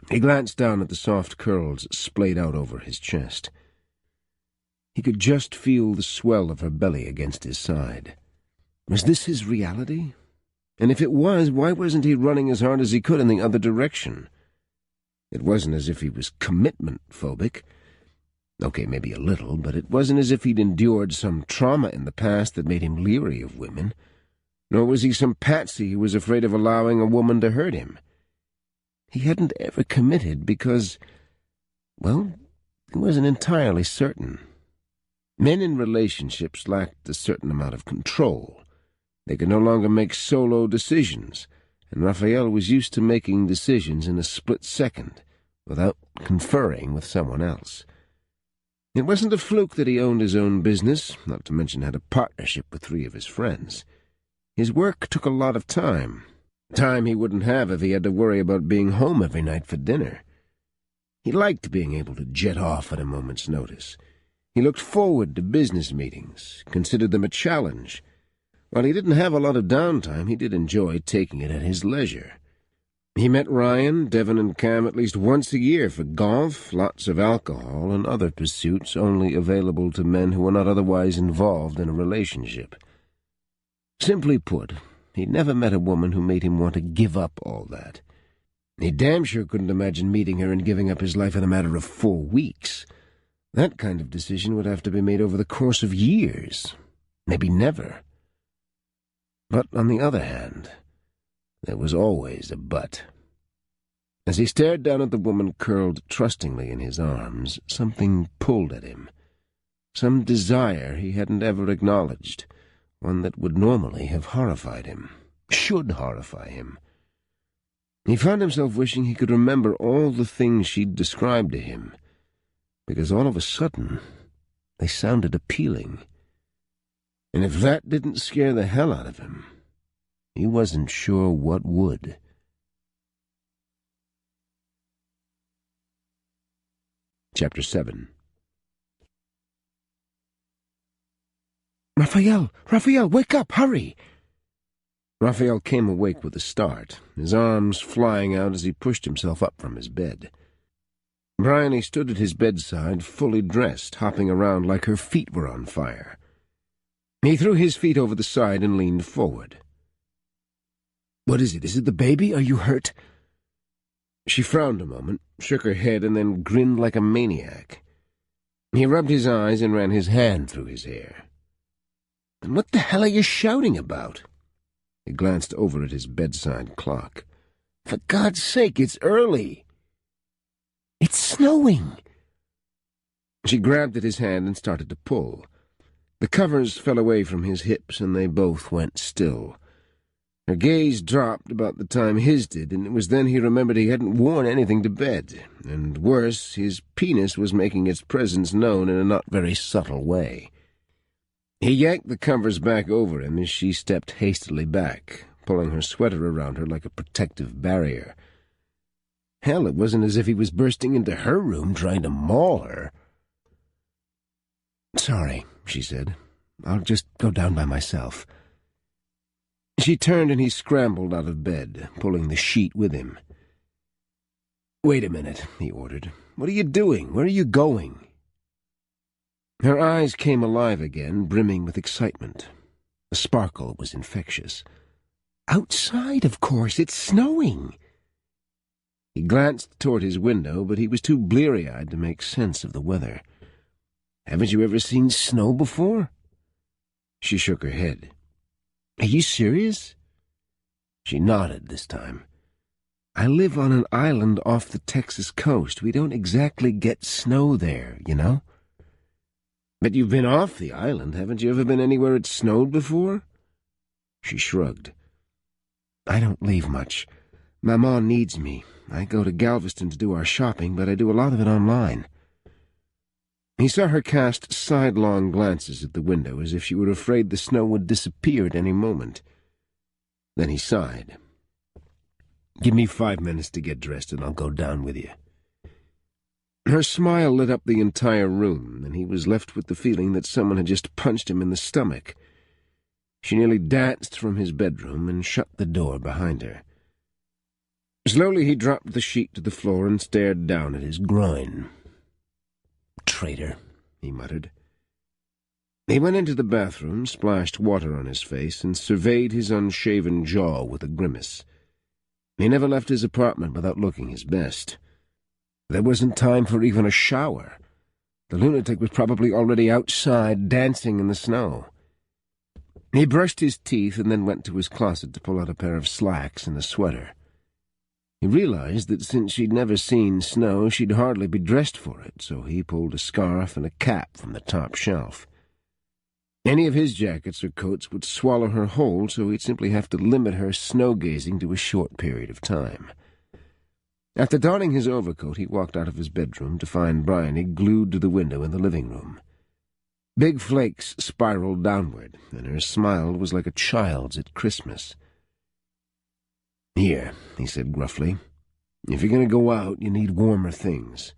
He glanced down at the soft curls splayed out over his chest. He could just feel the swell of her belly against his side. Was this his reality? And if it was, why wasn't he running as hard as he could in the other direction? It wasn't as if he was commitment-phobic. Okay, maybe a little, but it wasn't as if he'd endured some trauma in the past that made him leery of women. Nor was he some patsy who was afraid of allowing a woman to hurt him. He hadn't ever committed because, well, he wasn't entirely certain. Men in relationships lacked a certain amount of control. They could no longer make solo decisions, and Raphael was used to making decisions in a split second, without conferring with someone else. It wasn't a fluke that he owned his own business, not to mention had a partnership with 3 of his friends. His work took a lot of time he wouldn't have if he had to worry about being home every night for dinner. He liked being able to jet off at a moment's notice. He looked forward to business meetings, considered them a challenge. While he didn't have a lot of downtime, he did enjoy taking it at his leisure. He met Ryan, Devon, and Cam at least once a year for golf, lots of alcohol, and other pursuits only available to men who were not otherwise involved in a relationship. Simply put, he'd never met a woman who made him want to give up all that. He damn sure couldn't imagine meeting her and giving up his life in a matter of 4 weeks. That kind of decision would have to be made over the course of years, maybe never. But on the other hand, there was always a but. As he stared down at the woman curled trustingly in his arms, something pulled at him. Some desire he hadn't ever acknowledged, one that would normally have horrified him, should horrify him. He found himself wishing he could remember all the things she'd described to him, because all of a sudden they sounded appealing. And if that didn't scare the hell out of him, he wasn't sure what would. Chapter 7. Raphael, wake up, hurry! Raphael came awake with a start, his arms flying out as he pushed himself up from his bed. Bryony stood at his bedside, fully dressed, hopping around like her feet were on fire. He threw his feet over the side and leaned forward. "What is it? Is it the baby? Are you hurt?" She frowned a moment, shook her head, and then grinned like a maniac. He rubbed his eyes and ran his hand through his hair. "And what the hell are you shouting about?" He glanced over at his bedside clock. "For God's sake, it's early." "It's snowing." She grabbed at his hand and started to pull. The covers fell away from his hips, and they both went still. Her gaze dropped about the time his did, and it was then he remembered he hadn't worn anything to bed, and worse, his penis was making its presence known in a not very subtle way. He yanked the covers back over him as she stepped hastily back, pulling her sweater around her like a protective barrier. Hell, it wasn't as if he was bursting into her room trying to maul her. "Sorry," she said. "I'll just go down by myself." She turned and he scrambled out of bed, pulling the sheet with him. "Wait a minute," he ordered. "What are you doing? Where are you going?" Her eyes came alive again, brimming with excitement. The sparkle was infectious. "Outside, of course. It's snowing." He glanced toward his window, but he was too bleary-eyed to make sense of the weather. "Haven't you ever seen snow before?" She shook her head. "Are you serious?" She nodded this time. "I live on an island off the Texas coast. We don't exactly get snow there, you know?" "But you've been off the island. Haven't you ever been anywhere it snowed before?" She shrugged. "I don't leave much. Maman needs me. I go to Galveston to do our shopping, but I do a lot of it online." He saw her cast sidelong glances at the window, as if she were afraid the snow would disappear at any moment. Then he sighed. "Give me 5 minutes to get dressed, and I'll go down with you." Her smile lit up the entire room, and he was left with the feeling that someone had just punched him in the stomach. She nearly danced from his bedroom and shut the door behind her. Slowly he dropped the sheet to the floor and stared down at his groin. "Traitor," he muttered. He went into the bathroom, splashed water on his face, and surveyed his unshaven jaw with a grimace. He never left his apartment without looking his best. There wasn't time for even a shower. The lunatic was probably already outside, dancing in the snow. He brushed his teeth and then went to his closet to pull out a pair of slacks and a sweater. He realized that since she'd never seen snow, she'd hardly be dressed for it, so he pulled a scarf and a cap from the top shelf. Any of his jackets or coats would swallow her whole, so he'd simply have to limit her snow-gazing to a short period of time. After donning his overcoat, he walked out of his bedroom to find Bryony glued to the window in the living room. Big flakes spiraled downward, and her smile was like a child's at Christmas. "Here," he said gruffly. "If you're going to go out, you need warmer things."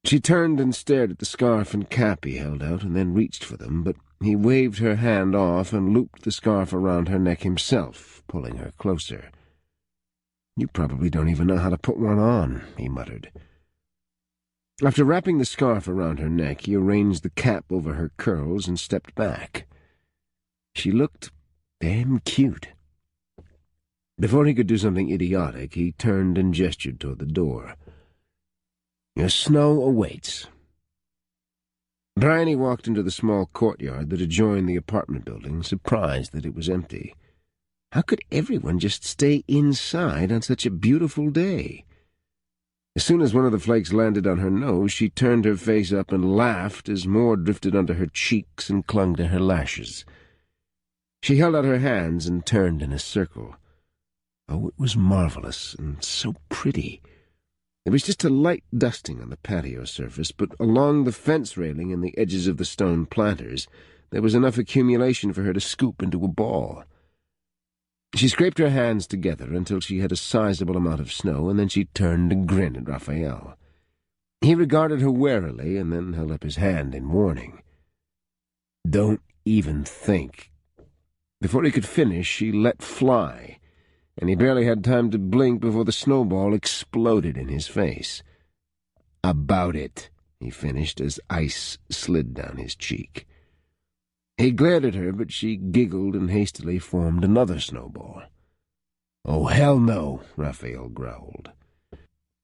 She turned and stared at the scarf and cap he held out, and then reached for them, but he waved her hand off and looped the scarf around her neck himself, pulling her closer. "You probably don't even know how to put one on," he muttered. After wrapping the scarf around her neck, he arranged the cap over her curls and stepped back. She looked damn cute. Before he could do something idiotic, he turned and gestured toward the door. "Your snow awaits." Bryony walked into the small courtyard that adjoined the apartment building, surprised that it was empty. How could everyone just stay inside on such a beautiful day? As soon as one of the flakes landed on her nose, she turned her face up and laughed as more drifted onto her cheeks and clung to her lashes. She held out her hands and turned in a circle. Oh, it was marvelous and so pretty. There was just a light dusting on the patio surface, but along the fence railing and the edges of the stone planters there was enough accumulation for her to scoop into a ball. She scraped her hands together until she had a sizable amount of snow, and then she turned to grin at Raphael. He regarded her warily and then held up his hand in warning. "Don't even think." Before he could finish, she let fly, and he barely had time to blink before the snowball exploded in his face. "About it," he finished as ice slid down his cheek. He glared at her, but she giggled and hastily formed another snowball. "Oh, hell no," Raphael growled.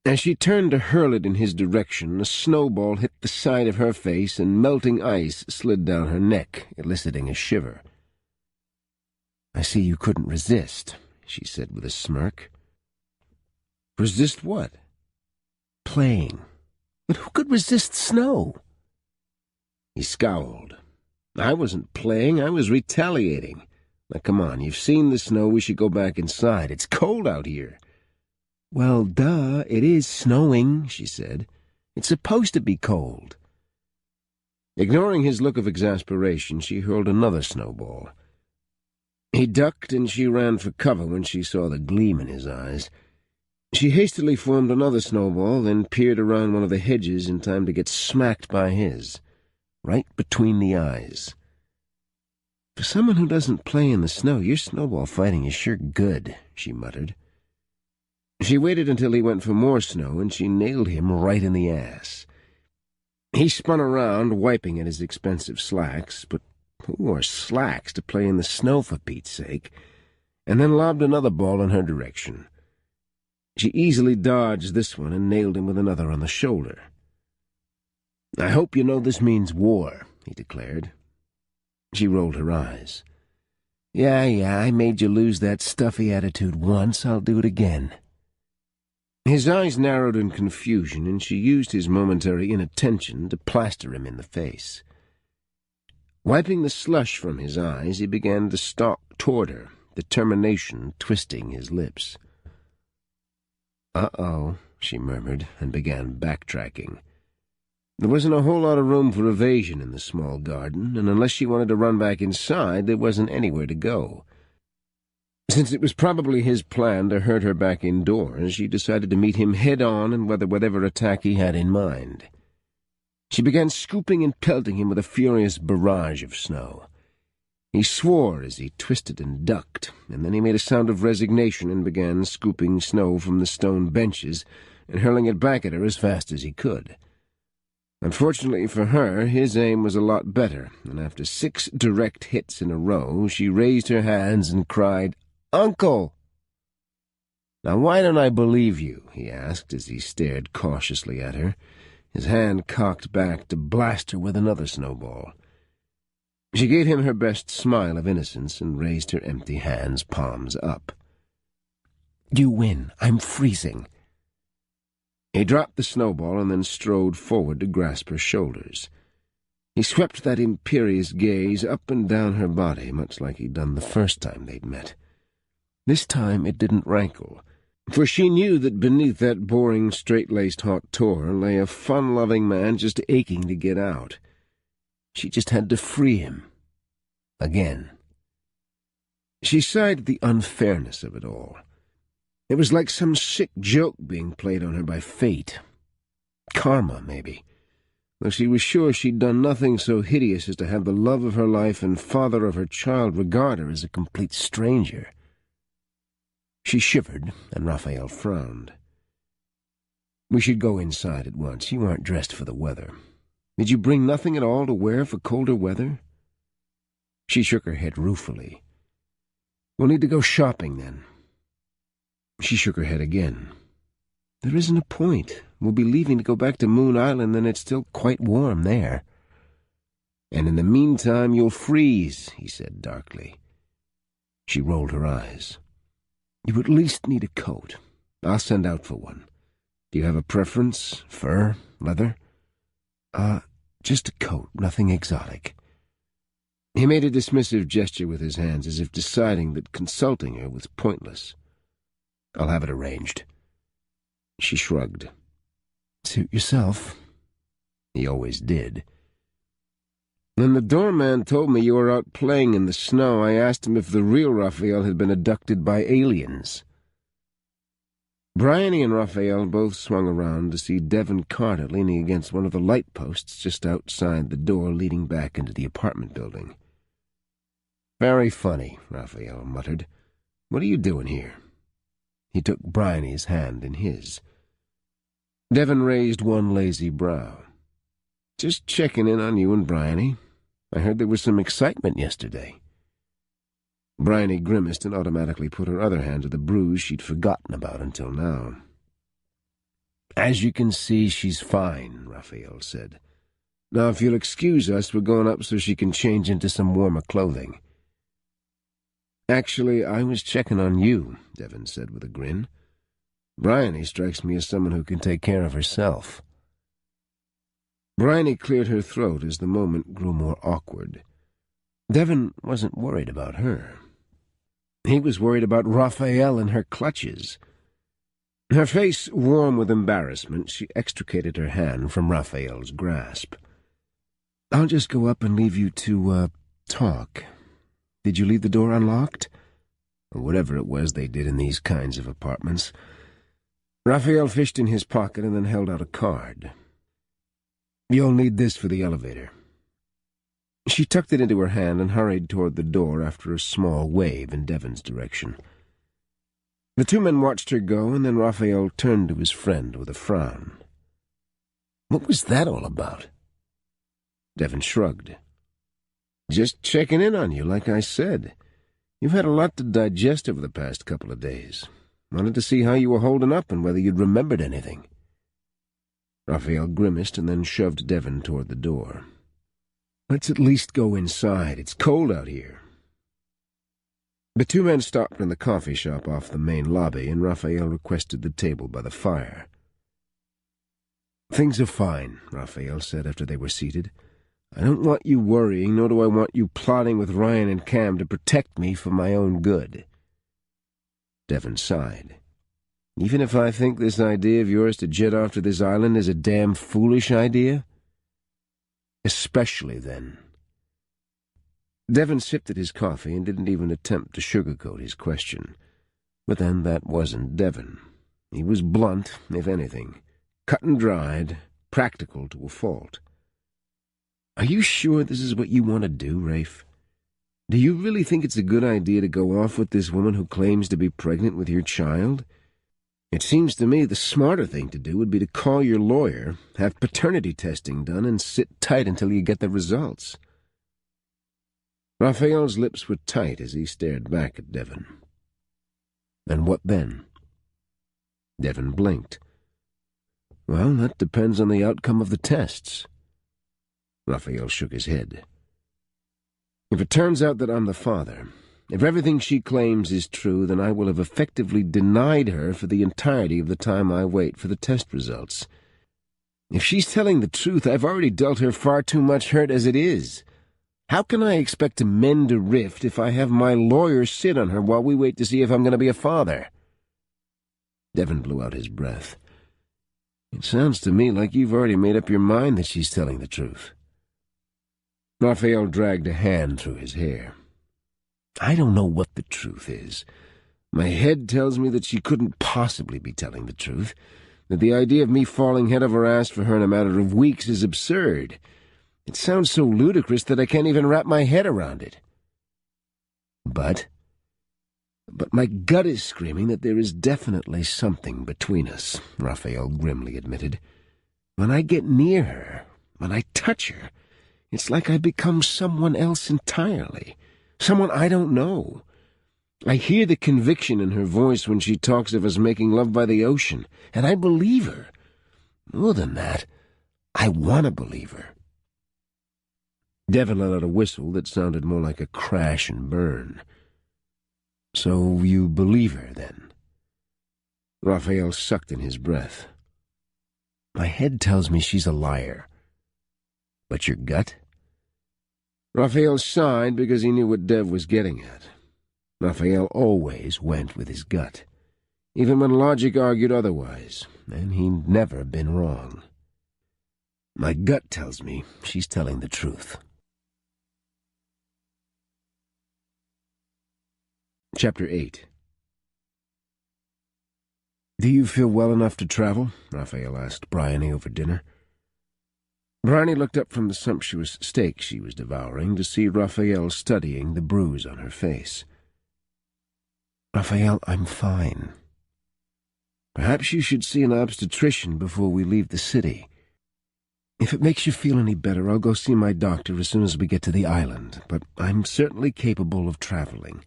As she turned to hurl it in his direction, a snowball hit the side of her face and melting ice slid down her neck, eliciting a shiver. "I see you couldn't resist," she said with a smirk. "Resist what?" "Playing. But who could resist snow?" He scowled. "I wasn't playing, I was retaliating. Now, come on, you've seen the snow, we should go back inside. It's cold out here." "Well, duh, it is snowing," she said. "It's supposed to be cold." Ignoring his look of exasperation, she hurled another snowball. He ducked and she ran for cover when she saw the gleam in his eyes. She hastily formed another snowball, then peered around one of the hedges in time to get smacked by his, right between the eyes. "For someone who doesn't play in the snow, your snowball fighting is sure good," she muttered. She waited until he went for more snow, and she nailed him right in the ass. He spun around, wiping at his expensive slacks, but who wore slacks to play in the snow, for Pete's sake? And then lobbed another ball in her direction. She easily dodged this one and nailed him with another on the shoulder. "I hope you know this means war," he declared. She rolled her eyes. Yeah, I made you lose that stuffy attitude once. I'll do it again." His eyes narrowed in confusion, and she used his momentary inattention to plaster him in the face. Wiping the slush from his eyes, he began to stalk toward her, determination twisting his lips. "Uh-oh," she murmured, and began backtracking. There wasn't a whole lot of room for evasion in the small garden, and unless she wanted to run back inside, there wasn't anywhere to go. Since it was probably his plan to herd her back indoors, she decided to meet him head-on and weather whatever attack he had in mind. She began scooping and pelting him with a furious barrage of snow. He swore as he twisted and ducked, and then he made a sound of resignation and began scooping snow from the stone benches and hurling it back at her as fast as he could. Unfortunately for her, his aim was a lot better, and after 6 direct hits in a row, she raised her hands and cried, "Uncle!" "Now why don't I believe you?" he asked as he stared cautiously at her, his hand cocked back to blast her with another snowball. She gave him her best smile of innocence and raised her empty hands, palms up. "You win. I'm freezing." He dropped the snowball and then strode forward to grasp her shoulders. He swept that imperious gaze up and down her body, much like he'd done the first time they'd met. This time it didn't rankle, for she knew that beneath that boring, straight-laced hauteur lay a fun-loving man just aching to get out. She just had to free him. Again. She sighed at the unfairness of it all. It was like some sick joke being played on her by fate. Karma, maybe. Though she was sure she'd done nothing so hideous as to have the love of her life and father of her child regard her as a complete stranger. She shivered, and Raphael frowned. "We should go inside at once. You aren't dressed for the weather. Did you bring nothing at all to wear for colder weather?" She shook her head ruefully. "We'll need to go shopping, then." She shook her head again. "There isn't a point. We'll be leaving to go back to Moon Island, and it's still quite warm there." "And in the meantime you'll freeze," he said darkly. She rolled her eyes. "You at least need a coat. I'll send out for one. Do you have a preference? Fur? Leather?" Just a coat, nothing exotic." He made a dismissive gesture with his hands, as if deciding that consulting her was pointless. "I'll have it arranged." She shrugged. "Suit yourself." He always did. "When the doorman told me you were out playing in the snow, I asked him if the real Raphael had been abducted by aliens." Bryony and Raphael both swung around to see Devon Carter leaning against one of the light posts just outside the door leading back into the apartment building. "Very funny," Raphael muttered. "What are you doing here?" He took Bryony's hand in his. Devon raised one lazy brow. "Just checking in on you and Bryony. I heard there was some excitement yesterday." Bryony grimaced and automatically put her other hand to the bruise she'd forgotten about until now. "As you can see, she's fine," Raphael said. "Now, if you'll excuse us, we're going up so she can change into some warmer clothing." "Actually, I was checking on you," Devon said with a grin. "Bryony strikes me as someone who can take care of herself." Bryony cleared her throat as the moment grew more awkward. Devon wasn't worried about her. He was worried about Raphael and her clutches. Her face warm with embarrassment, she extricated her hand from Raphael's grasp. "I'll just go up and leave you to, talk. Did you leave the door unlocked?" Or whatever it was they did in these kinds of apartments. Raphael fished in his pocket and then held out a card. "You'll need this for the elevator." She tucked it into her hand and hurried toward the door after a small wave in Devon's direction. The two men watched her go, and then Raphael turned to his friend with a frown. "What was that all about?" Devon shrugged. "Just checking in on you, like I said. You've had a lot to digest over the past couple of days. Wanted to see how you were holding up and whether you'd remembered anything." Raphael grimaced and then shoved Devon toward the door. "Let's at least go inside. It's cold out here." The two men stopped in the coffee shop off the main lobby, and Raphael requested the table by the fire. "Things are fine," Raphael said after they were seated. "I don't want you worrying, nor do I want you plotting with Ryan and Cam to protect me for my own good." Devon sighed. "Even if I think this idea of yours to jet off to this island is a damn foolish idea?" "Especially then." Devon sipped at his coffee and didn't even attempt to sugarcoat his question. But then that wasn't Devon. He was blunt, if anything, cut and dried, practical to a fault. "Are you sure this is what you want to do, Rafe? Do you really think it's a good idea to go off with this woman who claims to be pregnant with your child? It seems to me the smarter thing to do would be to call your lawyer, have paternity testing done, and sit tight until you get the results." Raphael's lips were tight as he stared back at Devon. "And what then?" Devon blinked. "Well, that depends on the outcome of the tests." Raphael shook his head. "If it turns out that I'm the father, if everything she claims is true, then I will have effectively denied her for the entirety of the time I wait for the test results. If she's telling the truth, I've already dealt her far too much hurt as it is. How can I expect to mend a rift if I have my lawyer sit on her while we wait to see if I'm going to be a father?" Devon blew out his breath. "It sounds to me like you've already made up your mind that she's telling the truth." Raphael dragged a hand through his hair. "I don't know what the truth is. My head tells me that she couldn't possibly be telling the truth, that the idea of me falling head over ass for her in a matter of weeks is absurd. It sounds so ludicrous that I can't even wrap my head around it. But my gut is screaming that there is definitely something between us," Raphael grimly admitted. "When I get near her, when I touch her, it's like I become someone else entirely, someone I don't know. I hear the conviction in her voice when she talks of us making love by the ocean, and I believe her. More than that, I want to believe her." Devon let out a whistle that sounded more like a crash and burn. "So you believe her, then?" Raphael sucked in his breath. "My head tells me she's a liar." "But your gut?" Raphael sighed because he knew what Dev was getting at. Raphael always went with his gut, even when logic argued otherwise, and he'd never been wrong. "My gut tells me she's telling the truth." Chapter 8. "Do you feel well enough to travel?" Raphael asked Bryony over dinner. Bryony looked up from the sumptuous steak she was devouring to see Raphael studying the bruise on her face. "Raphael, I'm fine. Perhaps you should see an obstetrician before we leave the city. If it makes you feel any better, I'll go see my doctor as soon as we get to the island, but I'm certainly capable of traveling.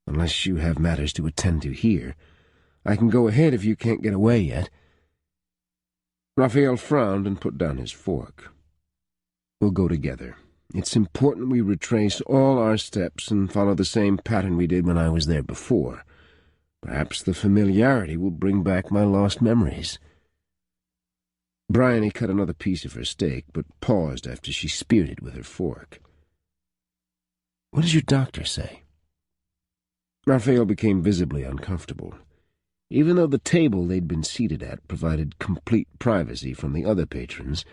Unless you have matters to attend to here. I can go ahead if you can't get away yet." Raphael frowned and put down his fork. "We'll go together. It's important we retrace all our steps and follow the same pattern we did when I was there before. Perhaps the familiarity will bring back my lost memories." Bryony cut another piece of her steak, but paused after she speared it with her fork. "What does your doctor say?" Raphael became visibly uncomfortable. Even though the table they'd been seated at provided complete privacy from the other patrons,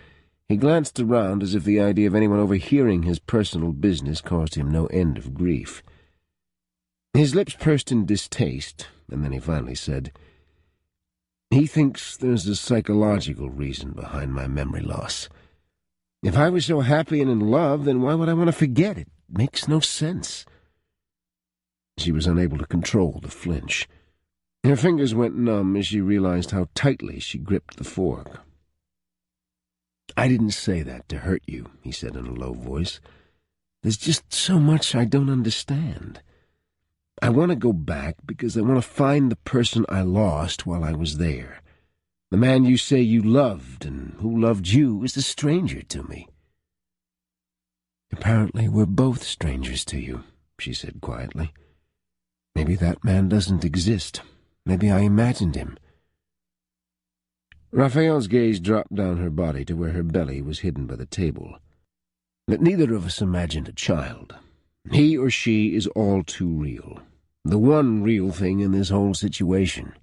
he glanced around as if the idea of anyone overhearing his personal business caused him no end of grief. His lips pursed in distaste, and then he finally said, "He thinks there's a psychological reason behind my memory loss. If I was so happy and in love, then why would I want to forget it? It makes no sense." She was unable to control the flinch. Her fingers went numb as she realized how tightly she gripped the fork. "I didn't say that to hurt you," he said in a low voice. "There's just so much I don't understand. I want to go back because I want to find the person I lost while I was there. The man you say you loved and who loved you is a stranger to me." "Apparently we're both strangers to you," she said quietly. "Maybe that man doesn't exist. Maybe I imagined him." Raphael's gaze dropped down her body to where her belly was hidden by the table. "But neither of us imagined a child. He or she is all too real. The one real thing in this whole situation."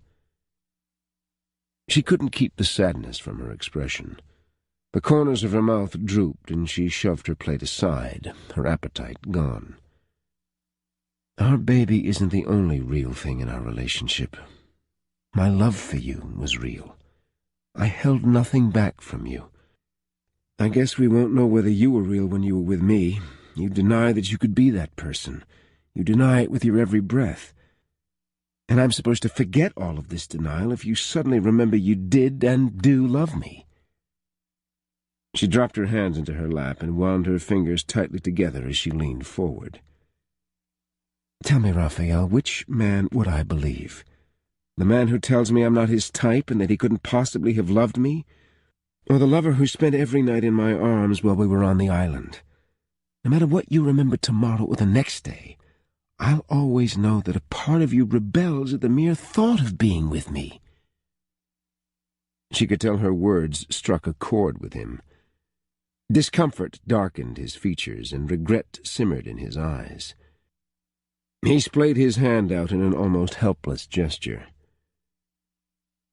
She couldn't keep the sadness from her expression. The corners of her mouth drooped, and she shoved her plate aside, her appetite gone. "Our baby isn't the only real thing in our relationship. My love for you was real. I held nothing back from you. I guess we won't know whether you were real when you were with me. You deny that you could be that person. You deny it with your every breath. And I'm supposed to forget all of this denial if you suddenly remember you did and do love me." She dropped her hands into her lap and wound her fingers tightly together as she leaned forward. "Tell me, Raphael, which man would I believe? The man who tells me I'm not his type and that he couldn't possibly have loved me? Or the lover who spent every night in my arms while we were on the island? No matter what you remember tomorrow or the next day, I'll always know that a part of you rebels at the mere thought of being with me." She could tell her words struck a chord with him. Discomfort darkened his features, and regret simmered in his eyes. He splayed his hand out in an almost helpless gesture.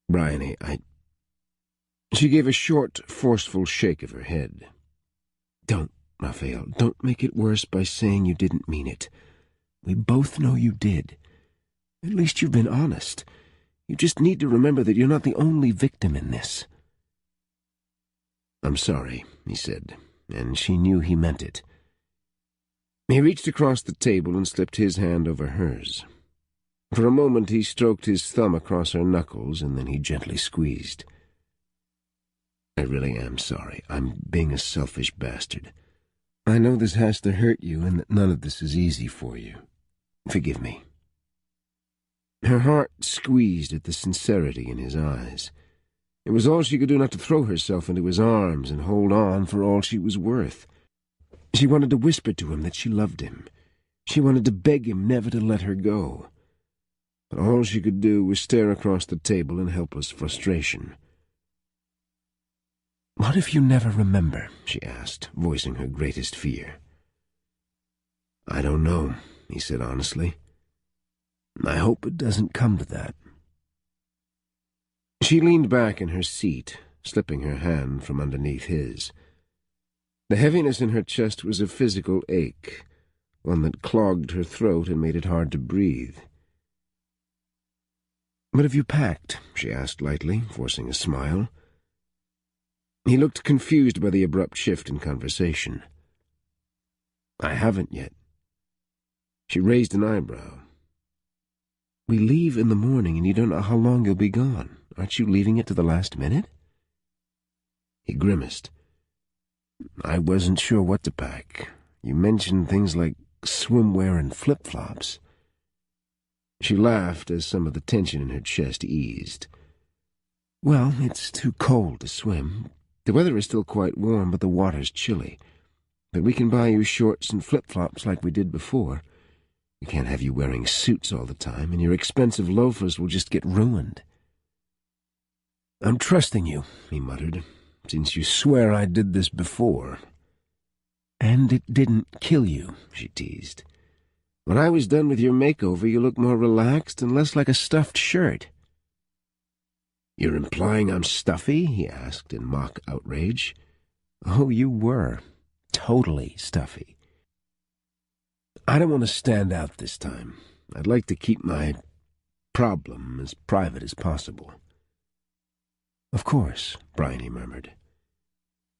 "Bryony, She gave a short, forceful shake of her head. "Don't, Raphael, don't make it worse by saying you didn't mean it. We both know you did. At least you've been honest. You just need to remember that you're not the only victim in this." "I'm sorry," he said, and she knew he meant it. He reached across the table and slipped his hand over hers. For a moment he stroked his thumb across her knuckles, and then he gently squeezed. "I really am sorry. I'm being a selfish bastard. I know this has to hurt you and that none of this is easy for you. Forgive me." Her heart squeezed at the sincerity in his eyes. It was all she could do not to throw herself into his arms and hold on for all she was worth. She wanted to whisper to him that she loved him. She wanted to beg him never to let her go. But all she could do was stare across the table in helpless frustration. "What if you never remember?" she asked, voicing her greatest fear. "I don't know," he said honestly. "I hope it doesn't come to that." She leaned back in her seat, slipping her hand from underneath his. The heaviness in her chest was a physical ache, one that clogged her throat and made it hard to breathe. "What have you packed?" she asked lightly, forcing a smile. He looked confused by the abrupt shift in conversation. "I haven't yet." She raised an eyebrow. "We leave in the morning and you don't know how long you'll be gone. Aren't you leaving it to the last minute?" He grimaced. "I wasn't sure what to pack. You mentioned things like swimwear and flip-flops." She laughed as some of the tension in her chest eased. "Well, it's too cold to swim. The weather is still quite warm, but the water's chilly. But we can buy you shorts and flip-flops like we did before. We can't have you wearing suits all the time, and your expensive loafers will just get ruined." "I'm trusting you," he muttered, "since you swear I did this before." "And it didn't kill you," she teased. "When I was done with your makeover, you looked more relaxed and less like a stuffed shirt." "You're implying I'm stuffy?" he asked in mock outrage. "Oh, you were. Totally stuffy." "I don't want to stand out this time. I'd like to keep my problem as private as possible." "Of course," Bryony murmured.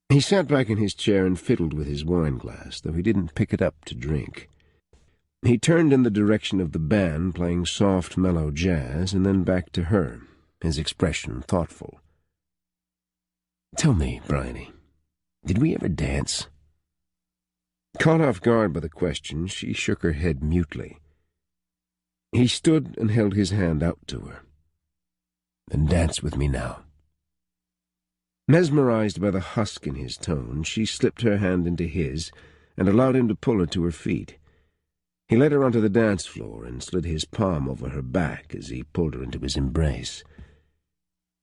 He sat back in his chair and fiddled with his wine glass, though he didn't pick it up to drink. He turned in the direction of the band playing soft, mellow jazz, and then back to her, his expression thoughtful. "Tell me, Bryony, did we ever dance?" Caught off guard by the question, she shook her head mutely. He stood and held his hand out to her. "Then dance with me now." Mesmerized by the husk in his tone, she slipped her hand into his and allowed him to pull her to her feet. He led her onto the dance floor and slid his palm over her back as he pulled her into his embrace.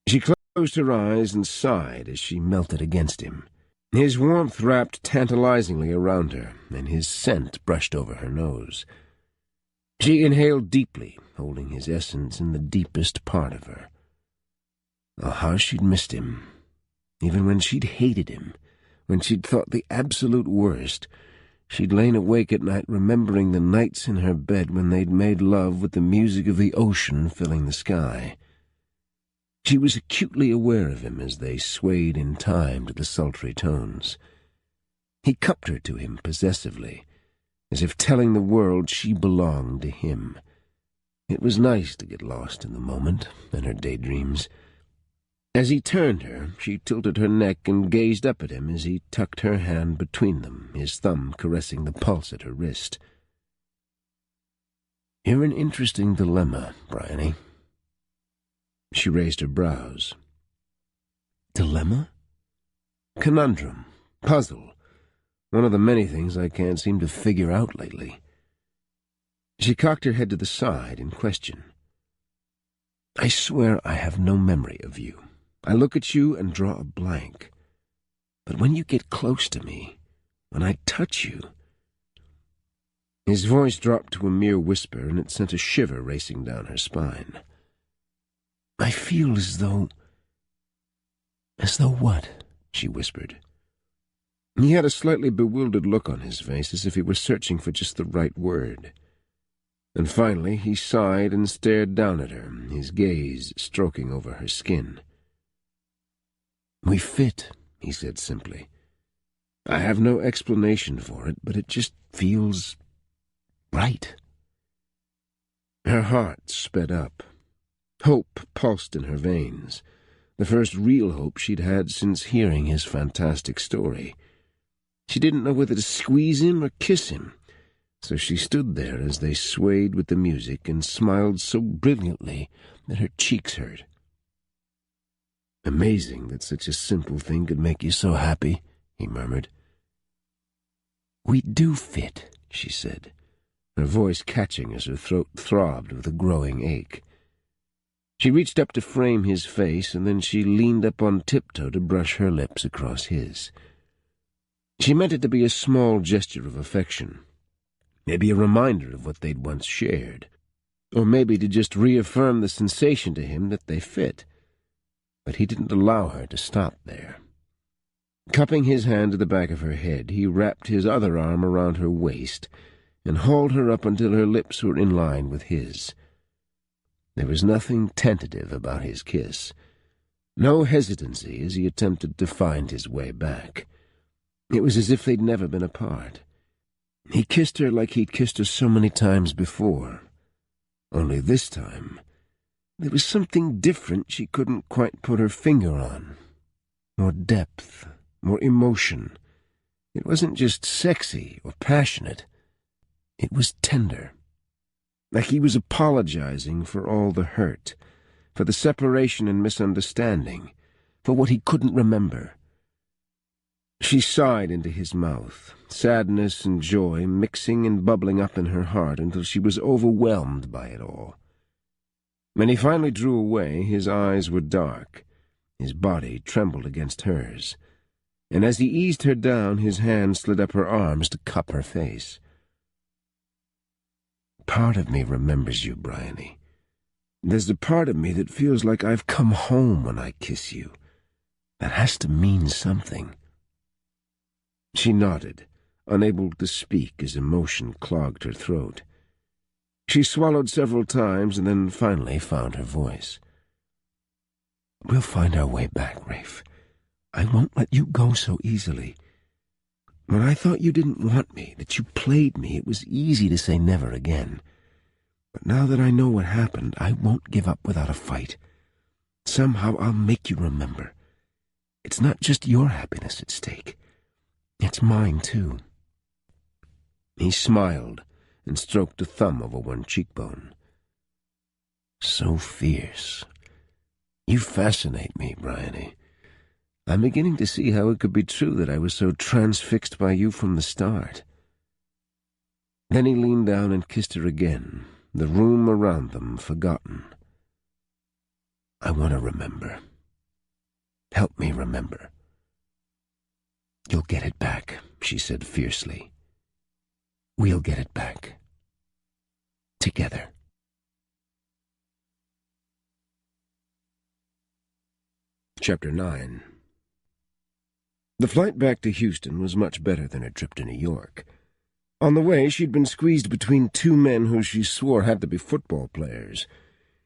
She closed her eyes and sighed as she melted against him. His warmth wrapped tantalizingly around her, and his scent brushed over her nose. She inhaled deeply, holding his essence in the deepest part of her. Oh, how she'd missed him. Even when she'd hated him, when she'd thought the absolute worst, she'd lain awake at night remembering the nights in her bed when they'd made love with the music of the ocean filling the sky. She was acutely aware of him as they swayed in time to the sultry tones. He cupped her to him possessively, as if telling the world she belonged to him. It was nice to get lost in the moment and her daydreams. As he turned her, she tilted her neck and gazed up at him as he tucked her hand between them, his thumb caressing the pulse at her wrist. "You're an interesting dilemma, Bryony." She raised her brows. "Dilemma?" "Conundrum. Puzzle. One of the many things I can't seem to figure out lately." She cocked her head to the side in question. "I swear I have no memory of you. I look at you and draw a blank. But when you get close to me, when I touch you—" His voice dropped to a mere whisper, and it sent a shiver racing down her spine. "I feel as though—" "As though what?" she whispered. He had a slightly bewildered look on his face, as if he were searching for just the right word. And finally he sighed and stared down at her, his gaze stroking over her skin. "We fit," he said simply. "I have no explanation for it, but it just feels right." Her heart sped up. Hope pulsed in her veins, the first real hope she'd had since hearing his fantastic story. She didn't know whether to squeeze him or kiss him, so she stood there as they swayed with the music and smiled so brilliantly that her cheeks hurt. "Amazing that such a simple thing could make you so happy," he murmured. "We do fit," she said, her voice catching as her throat throbbed with a growing ache. She reached up to frame his face, and then she leaned up on tiptoe to brush her lips across his. She meant it to be a small gesture of affection, maybe a reminder of what they'd once shared, or maybe to just reaffirm the sensation to him that they fit. But he didn't allow her to stop there. Cupping his hand to the back of her head, he wrapped his other arm around her waist and hauled her up until her lips were in line with his. There was nothing tentative about his kiss, no hesitancy as he attempted to find his way back. It was as if they'd never been apart. He kissed her like he'd kissed her so many times before, only this time there was something different she couldn't quite put her finger on. More depth, more emotion. It wasn't just sexy or passionate. It was tender. Like he was apologizing for all the hurt, for the separation and misunderstanding, for what he couldn't remember. She sighed into his mouth, sadness and joy mixing and bubbling up in her heart until she was overwhelmed by it all. When he finally drew away, his eyes were dark. His body trembled against hers, and as he eased her down, his hand slid up her arms to cup her face. "Part of me remembers you, Bryony. There's a part of me that feels like I've come home when I kiss you. That has to mean something." She nodded, unable to speak as emotion clogged her throat. She swallowed several times and then finally found her voice. "We'll find our way back, Rafe. I won't let you go so easily. When I thought you didn't want me, that you played me, it was easy to say never again. But now that I know what happened, I won't give up without a fight. Somehow I'll make you remember. It's not just your happiness at stake. It's mine, too." He smiled and stroked a thumb over one cheekbone. "So fierce. You fascinate me, Bryony. I'm beginning to see how it could be true that I was so transfixed by you from the start." Then he leaned down and kissed her again, the room around them forgotten. "I want to remember. Help me remember." "You'll get it back," she said fiercely. "We'll get it back. Together." Chapter 9. The flight back to Houston was much better than her trip to New York. On the way, she'd been squeezed between two men who she swore had to be football players.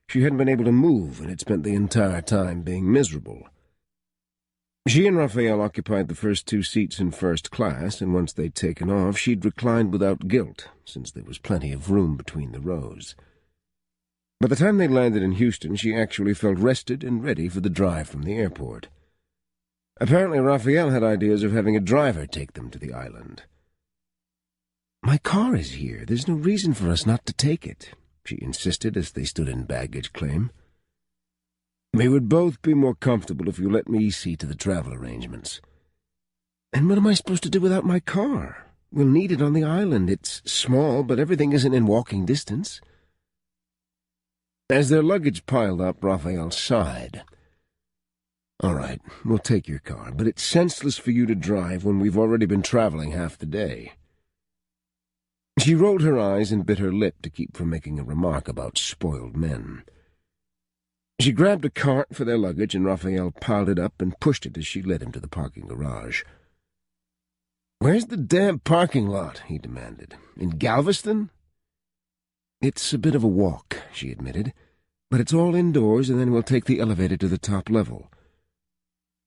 She hadn't been able to move, and had spent the entire time being miserable. She and Raphael occupied the first two seats in first class, and once they'd taken off, she'd reclined without guilt, since there was plenty of room between the rows. By the time they landed in Houston, she actually felt rested and ready for the drive from the airport. Apparently, Raphael had ideas of having a driver take them to the island. "My car is here. There's no reason for us not to take it," she insisted as they stood in baggage claim. "We would both be more comfortable if you let me see to the travel arrangements." "And what am I supposed to do without my car? We'll need it on the island. It's small, but everything isn't in walking distance." As their luggage piled up, Raphael sighed. "All right, we'll take your car, but it's senseless for you to drive when we've already been traveling half the day." She rolled her eyes and bit her lip to keep from making a remark about spoiled men. She grabbed a cart for their luggage, and Raphael piled it up and pushed it as she led him to the parking garage. "Where's the damn parking lot?" he demanded. "In Galveston?" "It's a bit of a walk," she admitted, "but it's all indoors, and then we'll take the elevator to the top level."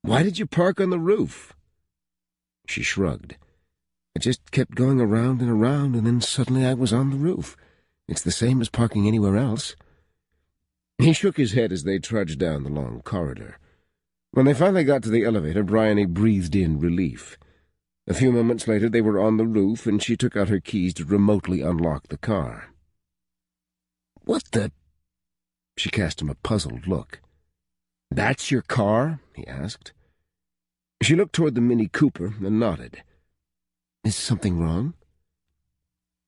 "Why did you park on the roof?" She shrugged. "I just kept going around, and then suddenly I was on the roof. It's the same as parking anywhere else." He shook his head as they trudged down the long corridor. When they finally got to the elevator, Bryony breathed in relief. A few moments later they were on the roof, and she took out her keys to remotely unlock the car. "What the—" She cast him a puzzled look. "That's your car?" he asked. She looked toward the Mini Cooper and nodded. "Is something wrong?"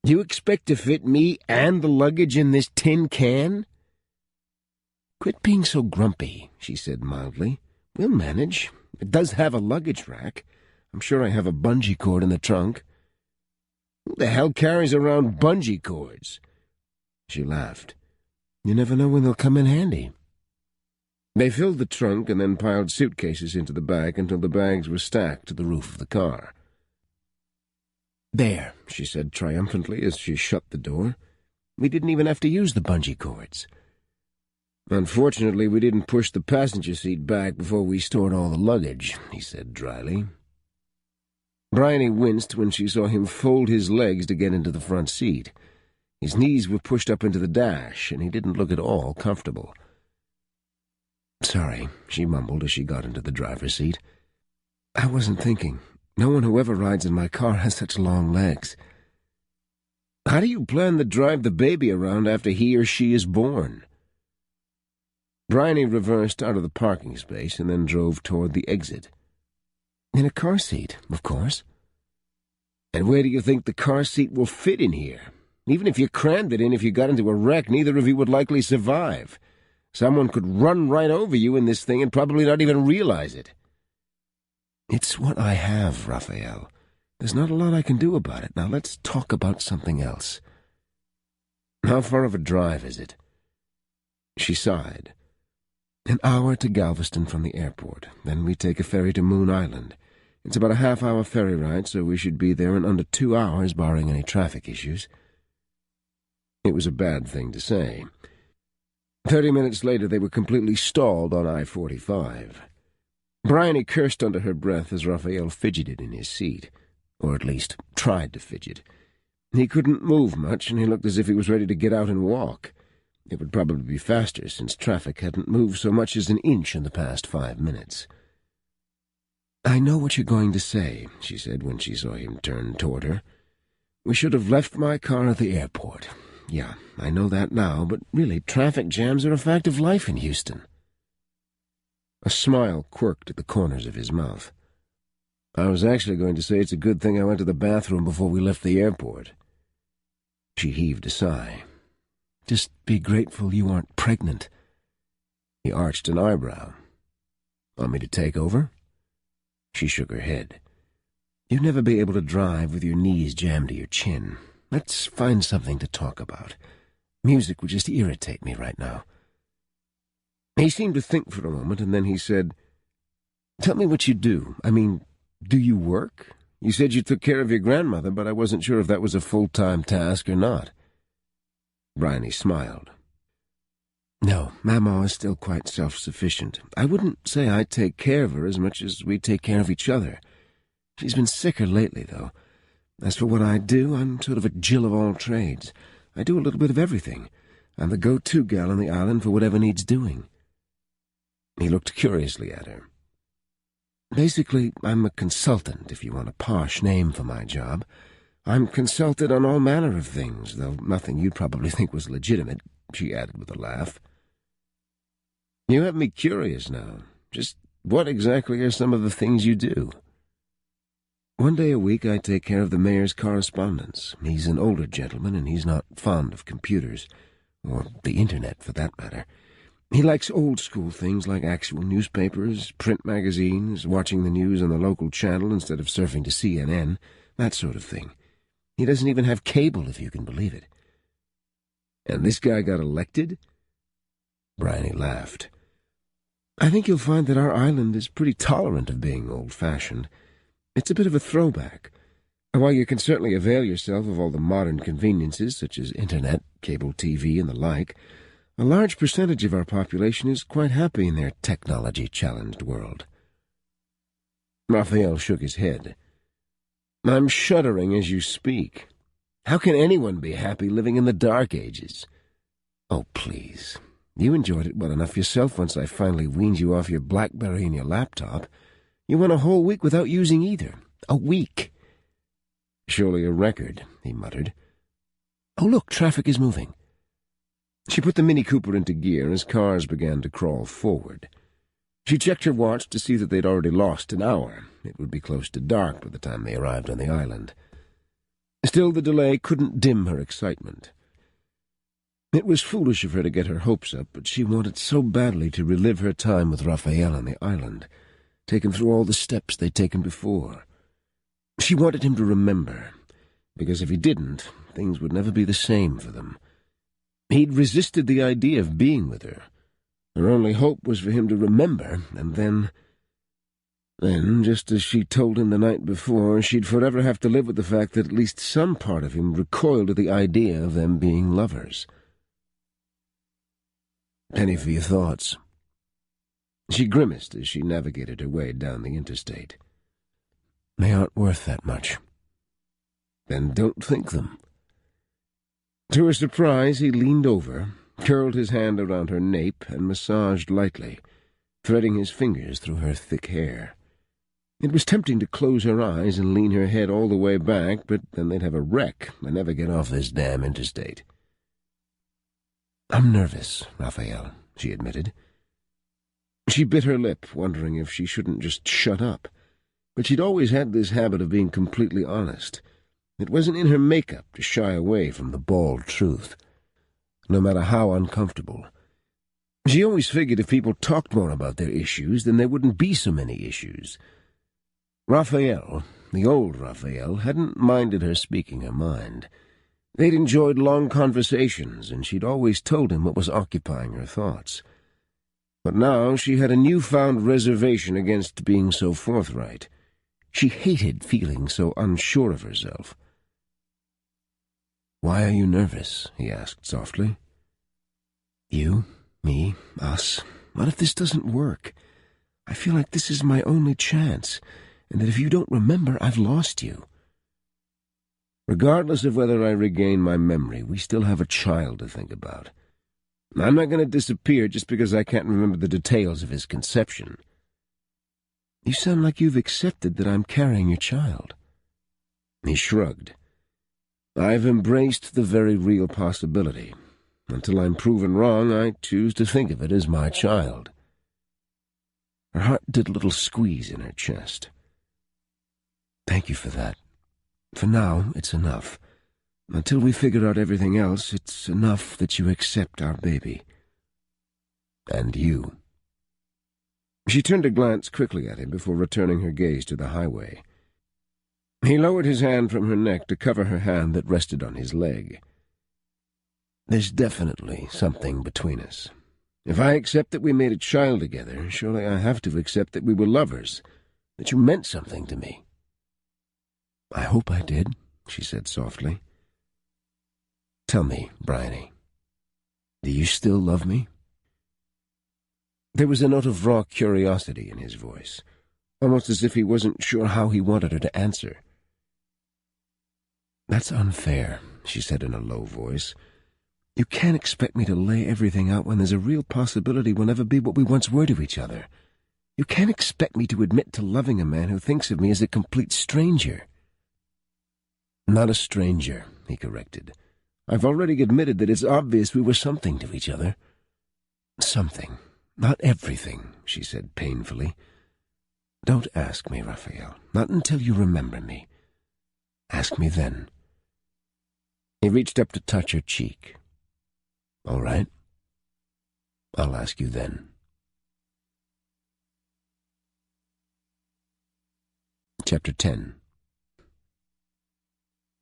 "You expect to fit me and the luggage in this tin can?" "Quit being so grumpy," she said mildly. "We'll manage. It does have a luggage rack. I'm sure I have a bungee cord in the trunk." "Who the hell carries around bungee cords?" She laughed. "You never know when they'll come in handy." They filled the trunk and then piled suitcases into the back until the bags were stacked to the roof of the car. "There," she said triumphantly as she shut the door. "We didn't even have to use the bungee cords." "Unfortunately, we didn't push the passenger seat back before we stored all the luggage," he said dryly. Bryony winced when she saw him fold his legs to get into the front seat. His knees were pushed up into the dash, and he didn't look at all comfortable. "Sorry," she mumbled as she got into the driver's seat. "I wasn't thinking. No one who ever rides in my car has such long legs." "How do you plan to drive the baby around after he or she is born?" Bryony reversed out of the parking space and then drove toward the exit. "In a car seat, of course." "And where do you think the car seat will fit in here? Even if you crammed it in, if you got into a wreck, neither of you would likely survive. Someone could run right over you in this thing and probably not even realize it." "It's what I have, Raphael. There's not a lot I can do about it. Now let's talk about something else." "How far of a drive is it?" She sighed. "An hour to Galveston from the airport. Then we take a ferry to Moon Island. It's about a half-hour ferry ride, so we should be there in under 2 hours, barring any traffic issues." It was a bad thing to say. 30 minutes later they were completely stalled on I-45. Bryony cursed under her breath as Raphael fidgeted in his seat. or at least tried to fidget. He couldn't move much, and he looked as if he was ready to get out and walk. It would probably be faster, since traffic hadn't moved so much as an inch in the past 5 minutes. "I know what you're going to say," she said when she saw him turn toward her. "We should have left my car at the airport. Yeah, I know that now, but really, traffic jams are a fact of life in Houston." A smile quirked at the corners of his mouth. "I was actually going to say it's a good thing I went to the bathroom before we left the airport." She heaved a sigh. "Just be grateful you aren't pregnant." He arched an eyebrow. "Want me to take over?" She shook her head. "You'd never be able to drive with your knees jammed to your chin. Let's find something to talk about. Music would just irritate me right now." He seemed to think for a moment, and then he said, "Tell me what you do. I mean, do you work? You said you took care of your grandmother, but I wasn't sure if that was a full-time task or not." Bryony smiled. "No, Mama is still quite self-sufficient. I wouldn't say I take care of her as much as we take care of each other. She's been sicker lately, though. As for what I do, I'm sort of a Jill of all trades. I do a little bit of everything. I'm the go-to gal on the island for whatever needs doing." He looked curiously at her. "Basically, I'm a consultant, if you want a posh name for my job. I'm consulted on all manner of things, though nothing you'd probably think was legitimate," she added with a laugh. "You have me curious now. Just what exactly are some of the things you do?" "One day a week I take care of the mayor's correspondence. He's an older gentleman, and he's not fond of computers, or the internet for that matter. He likes old-school things like actual newspapers, print magazines, watching the news on the local channel instead of surfing to CNN, that sort of thing. He doesn't even have cable, if you can believe it." "And this guy got elected?" Bryony laughed. "I think you'll find that our island is pretty tolerant of being old-fashioned. It's a bit of a throwback. While you can certainly avail yourself of all the modern conveniences, such as internet, cable TV, and the like, a large percentage of our population is quite happy in their technology-challenged world." Raphael shook his head. "I'm shuddering as you speak. How can anyone be happy living in the Dark Ages?" "Oh, please. You enjoyed it well enough yourself once I finally weaned you off your BlackBerry and your laptop. You went a whole week without using either. A week." "Surely a record," he muttered. "Oh, look, traffic is moving." She put the Mini Cooper into gear as cars began to crawl forward. She checked her watch to see that they'd already lost an hour. It would be close to dark by the time they arrived on the island. Still, the delay couldn't dim her excitement. It was foolish of her to get her hopes up, but she wanted so badly to relive her time with Raphael on the island, take him through all the steps they'd taken before. She wanted him to remember, because if he didn't, things would never be the same for them. He'd resisted the idea of being with her. Her only hope was for him to remember, and then, just as she told him the night before, she'd forever have to live with the fact that at least some part of him recoiled at the idea of them being lovers. "Penny for your thoughts." She grimaced as she navigated her way down the interstate. "They aren't worth that much." "Then don't think them." To her surprise, he leaned over, curled his hand around her nape, and massaged lightly, threading his fingers through her thick hair. It was tempting to close her eyes and lean her head all the way back, but then they'd have a wreck and never get off this damn interstate. "I'm nervous, Raphael," she admitted. She bit her lip, wondering if she shouldn't just shut up, but she'd always had this habit of being completely honest. It wasn't in her makeup to shy away from the bald truth, no matter how uncomfortable. She always figured if people talked more about their issues, then there wouldn't be so many issues. Raphael, the old Raphael, hadn't minded her speaking her mind. They'd enjoyed long conversations, and she'd always told him what was occupying her thoughts. But now she had a newfound reservation against being so forthright. She hated feeling so unsure of herself. "Why are you nervous?" he asked softly. "You, me, us. What if this doesn't work? I feel like this is my only chance, and that if you don't remember, I've lost you." Regardless of whether I regain my memory, we still have a child to think about. I'm not going to disappear just because I can't remember the details of his conception." "You sound like you've accepted that I'm carrying your child." He shrugged. "I've embraced the very real possibility. Until I'm proven wrong, I choose to think of it as my child." Her heart did a little squeeze in her chest. "Thank you for that. For now, it's enough. Until we figure out everything else, it's enough that you accept our baby." "And you." She turned to glance quickly at him before returning her gaze to the highway. He lowered his hand from her neck to cover her hand that rested on his leg. "There's definitely something between us. If I accept that we made a child together, surely I have to accept that we were lovers, that you meant something to me." "I hope I did," she said softly. "Tell me, Bryony, do you still love me?" There was a note of raw curiosity in his voice, almost as if he wasn't sure how he wanted her to answer. "That's unfair," she said in a low voice. "You can't expect me to lay everything out when there's a real possibility we'll never be what we once were to each other. You can't expect me to admit to loving a man who thinks of me as a complete stranger." "Not a stranger," he corrected. "I've already admitted that it's obvious we were something to each other." "Something. Not everything," she said painfully. "Don't ask me, Raphael. Not until you remember me. Ask me then." He reached up to touch her cheek. "All right. I'll ask you then." Chapter 10.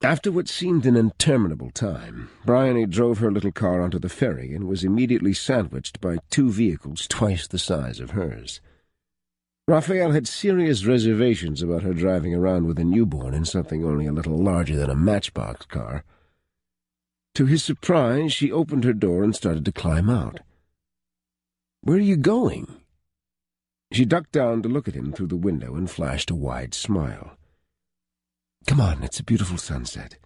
After what seemed an interminable time, Bryony drove her little car onto the ferry and was immediately sandwiched by two vehicles twice the size of hers. Raphael had serious reservations about her driving around with a newborn in something only a little larger than a matchbox car. To his surprise, she opened her door and started to climb out. "Where are you going?" She ducked down to look at him through the window and flashed a wide smile. "Come on, it's a beautiful sunset.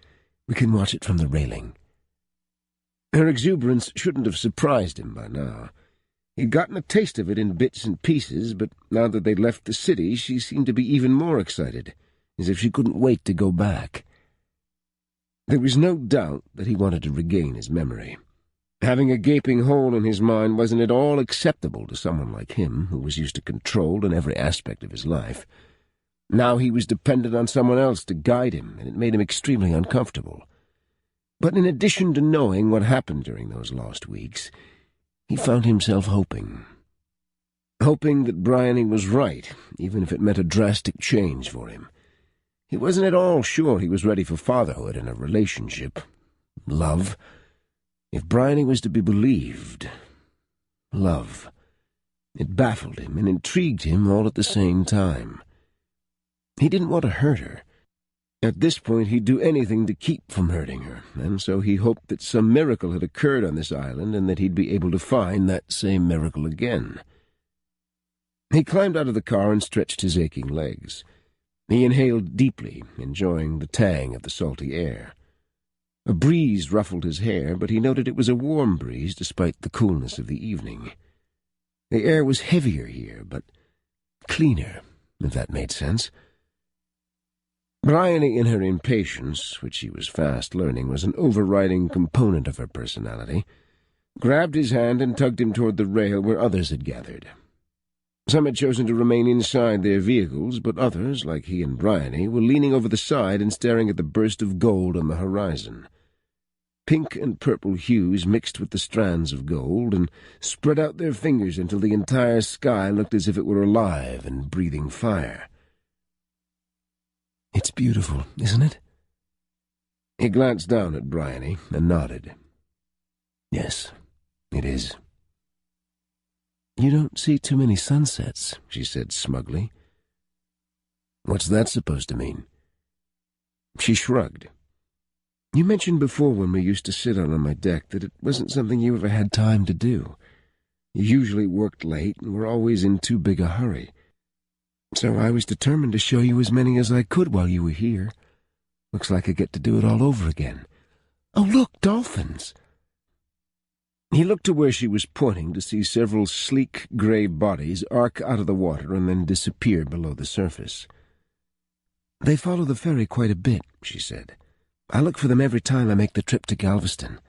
We can watch it from the railing." Her exuberance shouldn't have surprised him by now. He'd gotten a taste of it in bits and pieces, but now that they'd left the city, she seemed to be even more excited, as if she couldn't wait to go back. There was no doubt that he wanted to regain his memory. Having a gaping hole in his mind wasn't at all acceptable to someone like him, who was used to control in every aspect of his life. Now he was dependent on someone else to guide him, and it made him extremely uncomfortable. But in addition to knowing what happened during those lost weeks, he found himself hoping. Hoping that Bryony was right, even if it meant a drastic change for him. He wasn't at all sure he was ready for fatherhood and a relationship. Love. If Bryony was to be believed. Love. It baffled him and intrigued him all at the same time. He didn't want to hurt her. At this point, he'd do anything to keep from hurting her, and so he hoped that some miracle had occurred on this island and that he'd be able to find that same miracle again. He climbed out of the car and stretched his aching legs. He inhaled deeply, enjoying the tang of the salty air. A breeze ruffled his hair, but he noted it was a warm breeze despite the coolness of the evening. The air was heavier here, but cleaner, if that made sense. Bryony, in her impatience, which she was fast learning was an overriding component of her personality, grabbed his hand and tugged him toward the rail where others had gathered. Some had chosen to remain inside their vehicles, but others, like he and Bryony, were leaning over the side and staring at the burst of gold on the horizon. Pink and purple hues mixed with the strands of gold and spread out their fingers until the entire sky looked as if it were alive and breathing fire. "It's beautiful, isn't it?" He glanced down at Bryony and nodded. "Yes, it is." "You don't see too many sunsets," she said smugly. "What's that supposed to mean?" She shrugged. "You mentioned before when we used to sit out on my deck that it wasn't something you ever had time to do. You usually worked late and were always in too big a hurry. So I was determined to show you as many as I could while you were here. Looks like I get to do it all over again. Oh, look, dolphins! He looked to where she was pointing to see several sleek gray bodies arc out of the water and then disappear below the surface. They follow the ferry quite a bit, she said. I look for them every time I make the trip to Galveston.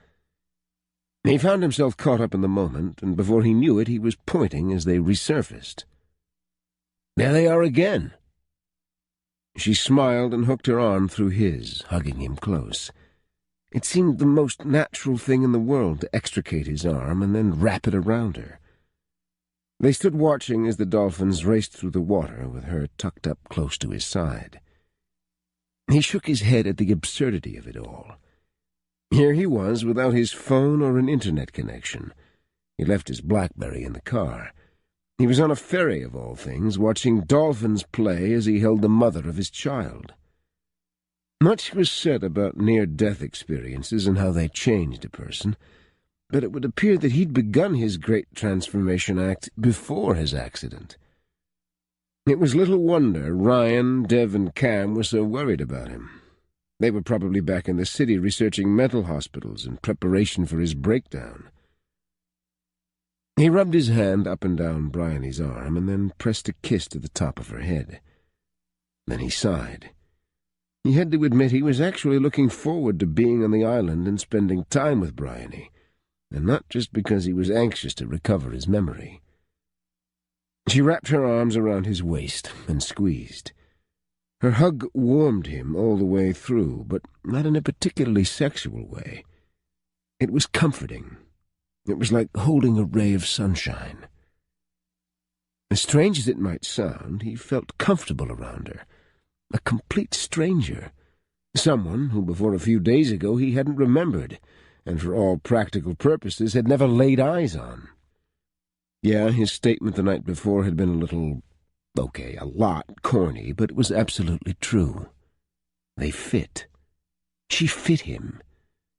He found himself caught up in the moment, and before he knew it, he was pointing as they resurfaced. There they are again. She smiled and hooked her arm through his, hugging him close. It seemed the most natural thing in the world to extricate his arm and then wrap it around her. They stood watching as the dolphins raced through the water with her tucked up close to his side. He shook his head at the absurdity of it all. Here he was without his phone or an internet connection. He left his BlackBerry in the car. He was on a ferry, of all things, watching dolphins play as he held the mother of his child. Much was said about near-death experiences and how they changed a person, but it would appear that he'd begun his great transformation act before his accident. It was little wonder Ryan, Dev, and Cam were so worried about him. They were probably back in the city researching mental hospitals in preparation for his breakdown. He rubbed his hand up and down Bryony's arm and then pressed a kiss to the top of her head. Then he sighed. He had to admit he was actually looking forward to being on the island and spending time with Bryony, and not just because he was anxious to recover his memory. She wrapped her arms around his waist and squeezed. Her hug warmed him all the way through, but not in a particularly sexual way. It was comforting. It was like holding a ray of sunshine. As strange as it might sound, he felt comfortable around her. A complete stranger. Someone who before a few days ago he hadn't remembered, and for all practical purposes had never laid eyes on. Yeah, his statement the night before had been a little, a lot corny, but it was absolutely true. They fit. She fit him,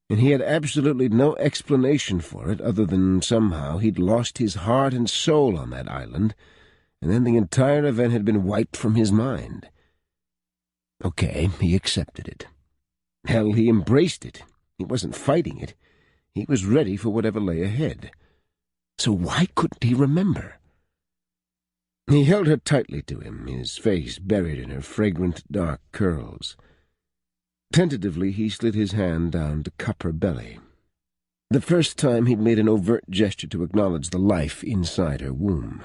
and he had absolutely no explanation for it other than somehow he'd lost his heart and soul on that island, and then the entire event had been wiped from his mind. Okay, he accepted it. Hell, he embraced it. He wasn't fighting it. He was ready for whatever lay ahead. So why couldn't he remember? He held her tightly to him, his face buried in her fragrant dark curls. Tentatively, he slid his hand down to cup her belly. The first time he'd made an overt gesture to acknowledge the life inside her womb.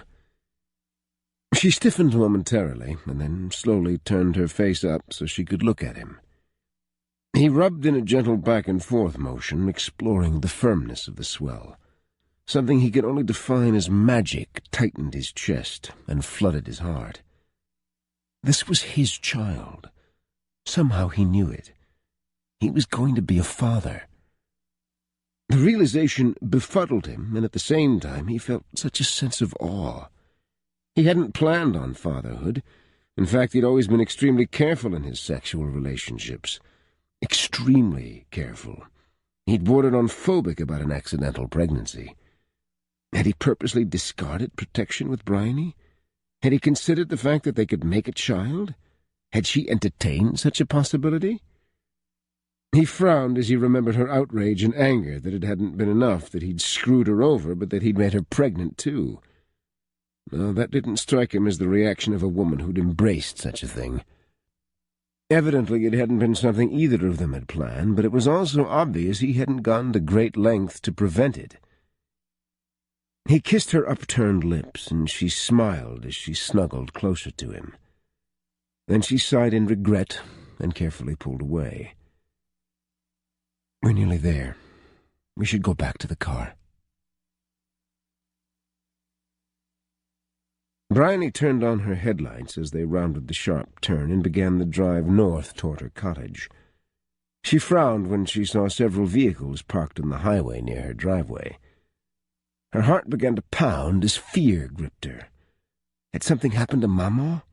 She stiffened momentarily, and then slowly turned her face up so she could look at him. He rubbed in a gentle back-and-forth motion, exploring the firmness of the swell. Something he could only define as magic tightened his chest and flooded his heart. This was his child. Somehow he knew it. He was going to be a father. The realization befuddled him, and at the same time he felt such a sense of awe. He hadn't planned on fatherhood. In fact, he'd always been extremely careful in his sexual relationships. Extremely careful. He'd bordered on phobic about an accidental pregnancy. Had he purposely discarded protection with Bryony? Had he considered the fact that they could make a child? Had she entertained such a possibility? He frowned as he remembered her outrage and anger that it hadn't been enough that he'd screwed her over, but that he'd made her pregnant, too. No, that didn't strike him as the reaction of a woman who'd embraced such a thing. Evidently it hadn't been something either of them had planned, but it was also obvious he hadn't gone to great lengths to prevent it. He kissed her upturned lips, and she smiled as she snuggled closer to him. Then she sighed in regret and carefully pulled away. We're nearly there. We should go back to the car. Bryony turned on her headlights as they rounded the sharp turn and began the drive north toward her cottage. She frowned when she saw several vehicles parked on the highway near her driveway. Her heart began to pound as fear gripped her. Had something happened to Mama?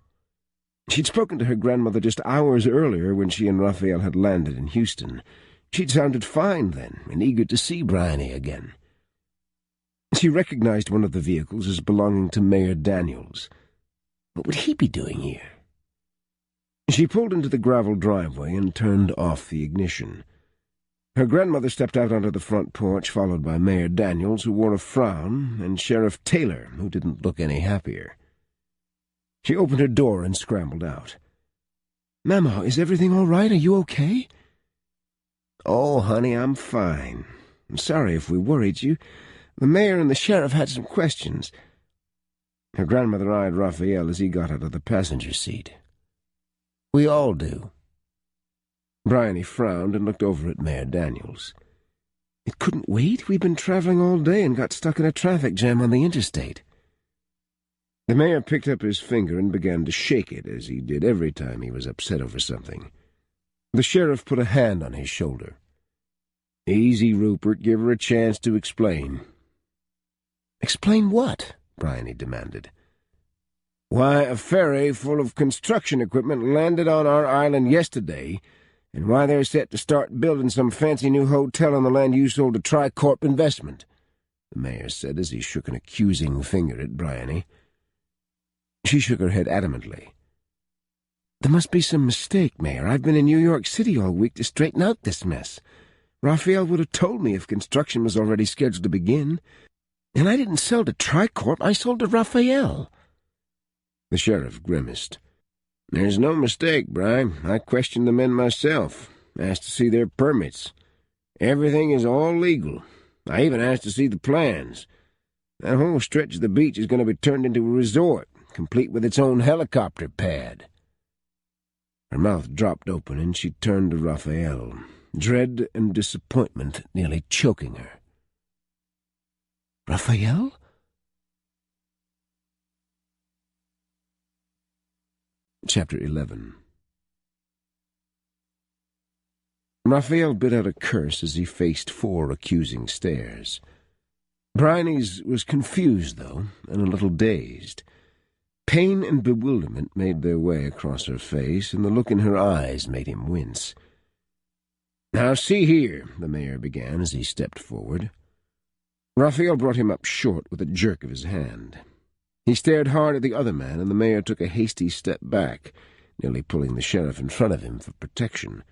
She'd spoken to her grandmother just hours earlier when she and Raphael had landed in Houston. She'd sounded fine then and eager to see Bryony again. She recognized one of the vehicles as belonging to Mayor Daniels. What would he be doing here? She pulled into the gravel driveway and turned off the ignition. Her grandmother stepped out onto the front porch, followed by Mayor Daniels, who wore a frown, and Sheriff Taylor, who didn't look any happier. She opened her door and scrambled out. "Mama, is everything all right? Are you okay?" "Oh, honey, I'm fine. I'm sorry if we worried you. The mayor and the sheriff had some questions." Her grandmother eyed Raphael as he got out of the passenger seat. "We all do." Bryony frowned and looked over at Mayor Daniels. "It couldn't wait? We've been traveling all day and got stuck in a traffic jam on the interstate." The mayor picked up his finger and began to shake it, as he did every time he was upset over something. The sheriff put a hand on his shoulder. "Easy, Rupert. Give her a chance to explain." "Explain what?" Bryony demanded. "Why a ferry full of construction equipment landed on our island yesterday, and why they're set to start building some fancy new hotel on the land you sold to Tricorp Investment," the mayor said as he shook an accusing finger at Bryony. She shook her head adamantly. "There must be some mistake, Mayor. I've been in New York City all week to straighten out this mess. Raphael would have told me if construction was already scheduled to begin. And I didn't sell to Tricorp, I sold to Raphael." The sheriff grimaced. "There's no mistake, Bry. I questioned the men myself, asked to see their permits. Everything is all legal. I even asked to see the plans. That whole stretch of the beach is going to be turned into a resort, complete with its own helicopter pad." Her mouth dropped open, and she turned to Raphael, dread and disappointment nearly choking her. "Raphael?" Chapter 11. Raphael bit out a curse as he faced 4 accusing stares. Bryony's was confused, though, and a little dazed. Pain and bewilderment made their way across her face, and the look in her eyes made him wince. "Now see here," the mayor began as he stepped forward. Raphael brought him up short with a jerk of his hand. He stared hard at the other man, and the mayor took a hasty step back, nearly pulling the sheriff in front of him for protection.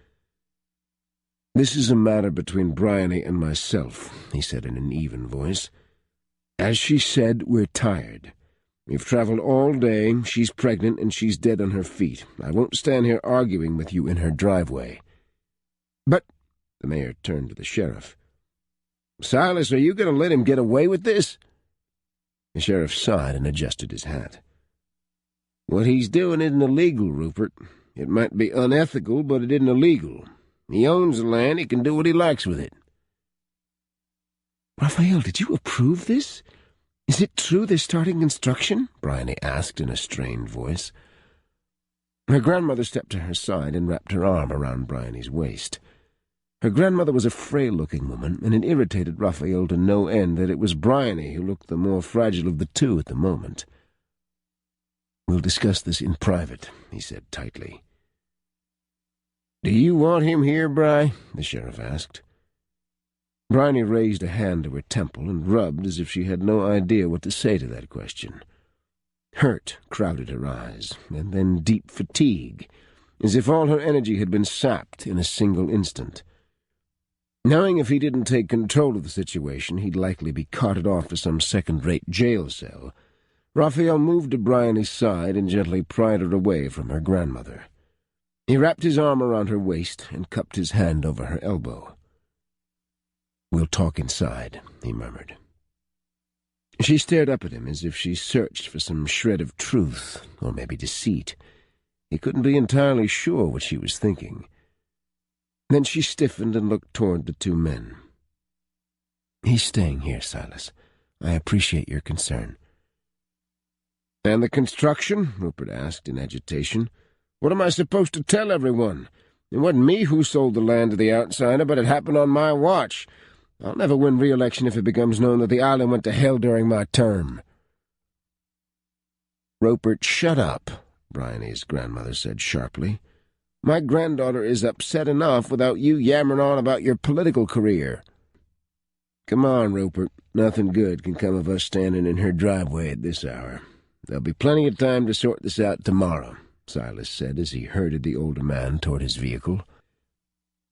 "This is a matter between Bryony and myself," he said in an even voice. "As she said, we're tired. We've traveled all day, she's pregnant, and she's dead on her feet. I won't stand here arguing with you in her driveway." "But—" the mayor turned to the sheriff. "Silas, are you going to let him get away with this?" The sheriff sighed and adjusted his hat. "What he's doing isn't illegal, Rupert. It might be unethical, but it isn't illegal. He owns the land, he can do what he likes with it." "Raphael, did you approve this? Is it true they're starting construction?" Bryony asked in a strained voice. Her grandmother stepped to her side and wrapped her arm around Bryony's waist. Her grandmother was a frail-looking woman, and it irritated Raphael to no end that it was Bryony who looked the more fragile of the two at the moment. "We'll discuss this in private," he said tightly. "Do you want him here, Bry?" the sheriff asked. Bryony raised a hand to her temple and rubbed as if she had no idea what to say to that question. Hurt crowded her eyes, and then deep fatigue, as if all her energy had been sapped in a single instant. Knowing if he didn't take control of the situation, he'd likely be carted off to some second-rate jail cell, Raphael moved to Bryony's side and gently pried her away from her grandmother. He wrapped his arm around her waist and cupped his hand over her elbow. "We'll talk inside," he murmured. She stared up at him as if she searched for some shred of truth, or maybe deceit. He couldn't be entirely sure what she was thinking. Then she stiffened and looked toward the 2 men. "He's staying here, Silas. I appreciate your concern." "And the construction?" Rupert asked in agitation. "What am I supposed to tell everyone? It wasn't me who sold the land to the outsider, but it happened on my watch. I'll never win re-election if it becomes known that the island went to hell during my term." "Rupert, shut up," Bryony's grandmother said sharply. "My granddaughter is upset enough without you yammering on about your political career." "Come on, Rupert. Nothing good can come of us standing in her driveway at this hour. There'll be plenty of time to sort this out tomorrow. Silas said as he herded the older man toward his vehicle.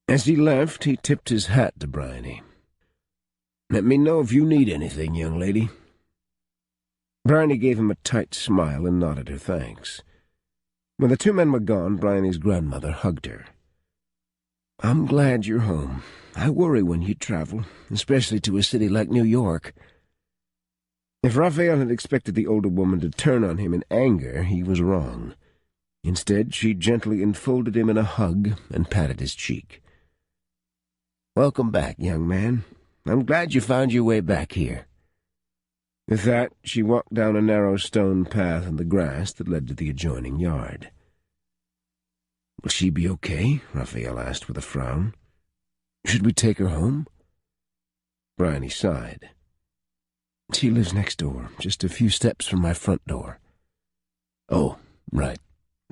As he left, he tipped his hat to Bryony. "Let me know if you need anything, young lady." Bryony gave him a tight smile and nodded her thanks. When the two men were gone, Bryony's grandmother hugged her. "I'm glad you're home. I worry when you travel, especially to a city like New York." If Raphael had expected the older woman to turn on him in anger, he was wrong. Instead, she gently enfolded him in a hug and patted his cheek. "Welcome back, young man. I'm glad you found your way back here." With that, she walked down a narrow stone path in the grass that led to the adjoining yard. "Will she be okay?" Raphael asked with a frown. "Should we take her home?" Bryony sighed. "She lives next door, just a few steps from my front door." "Oh, right.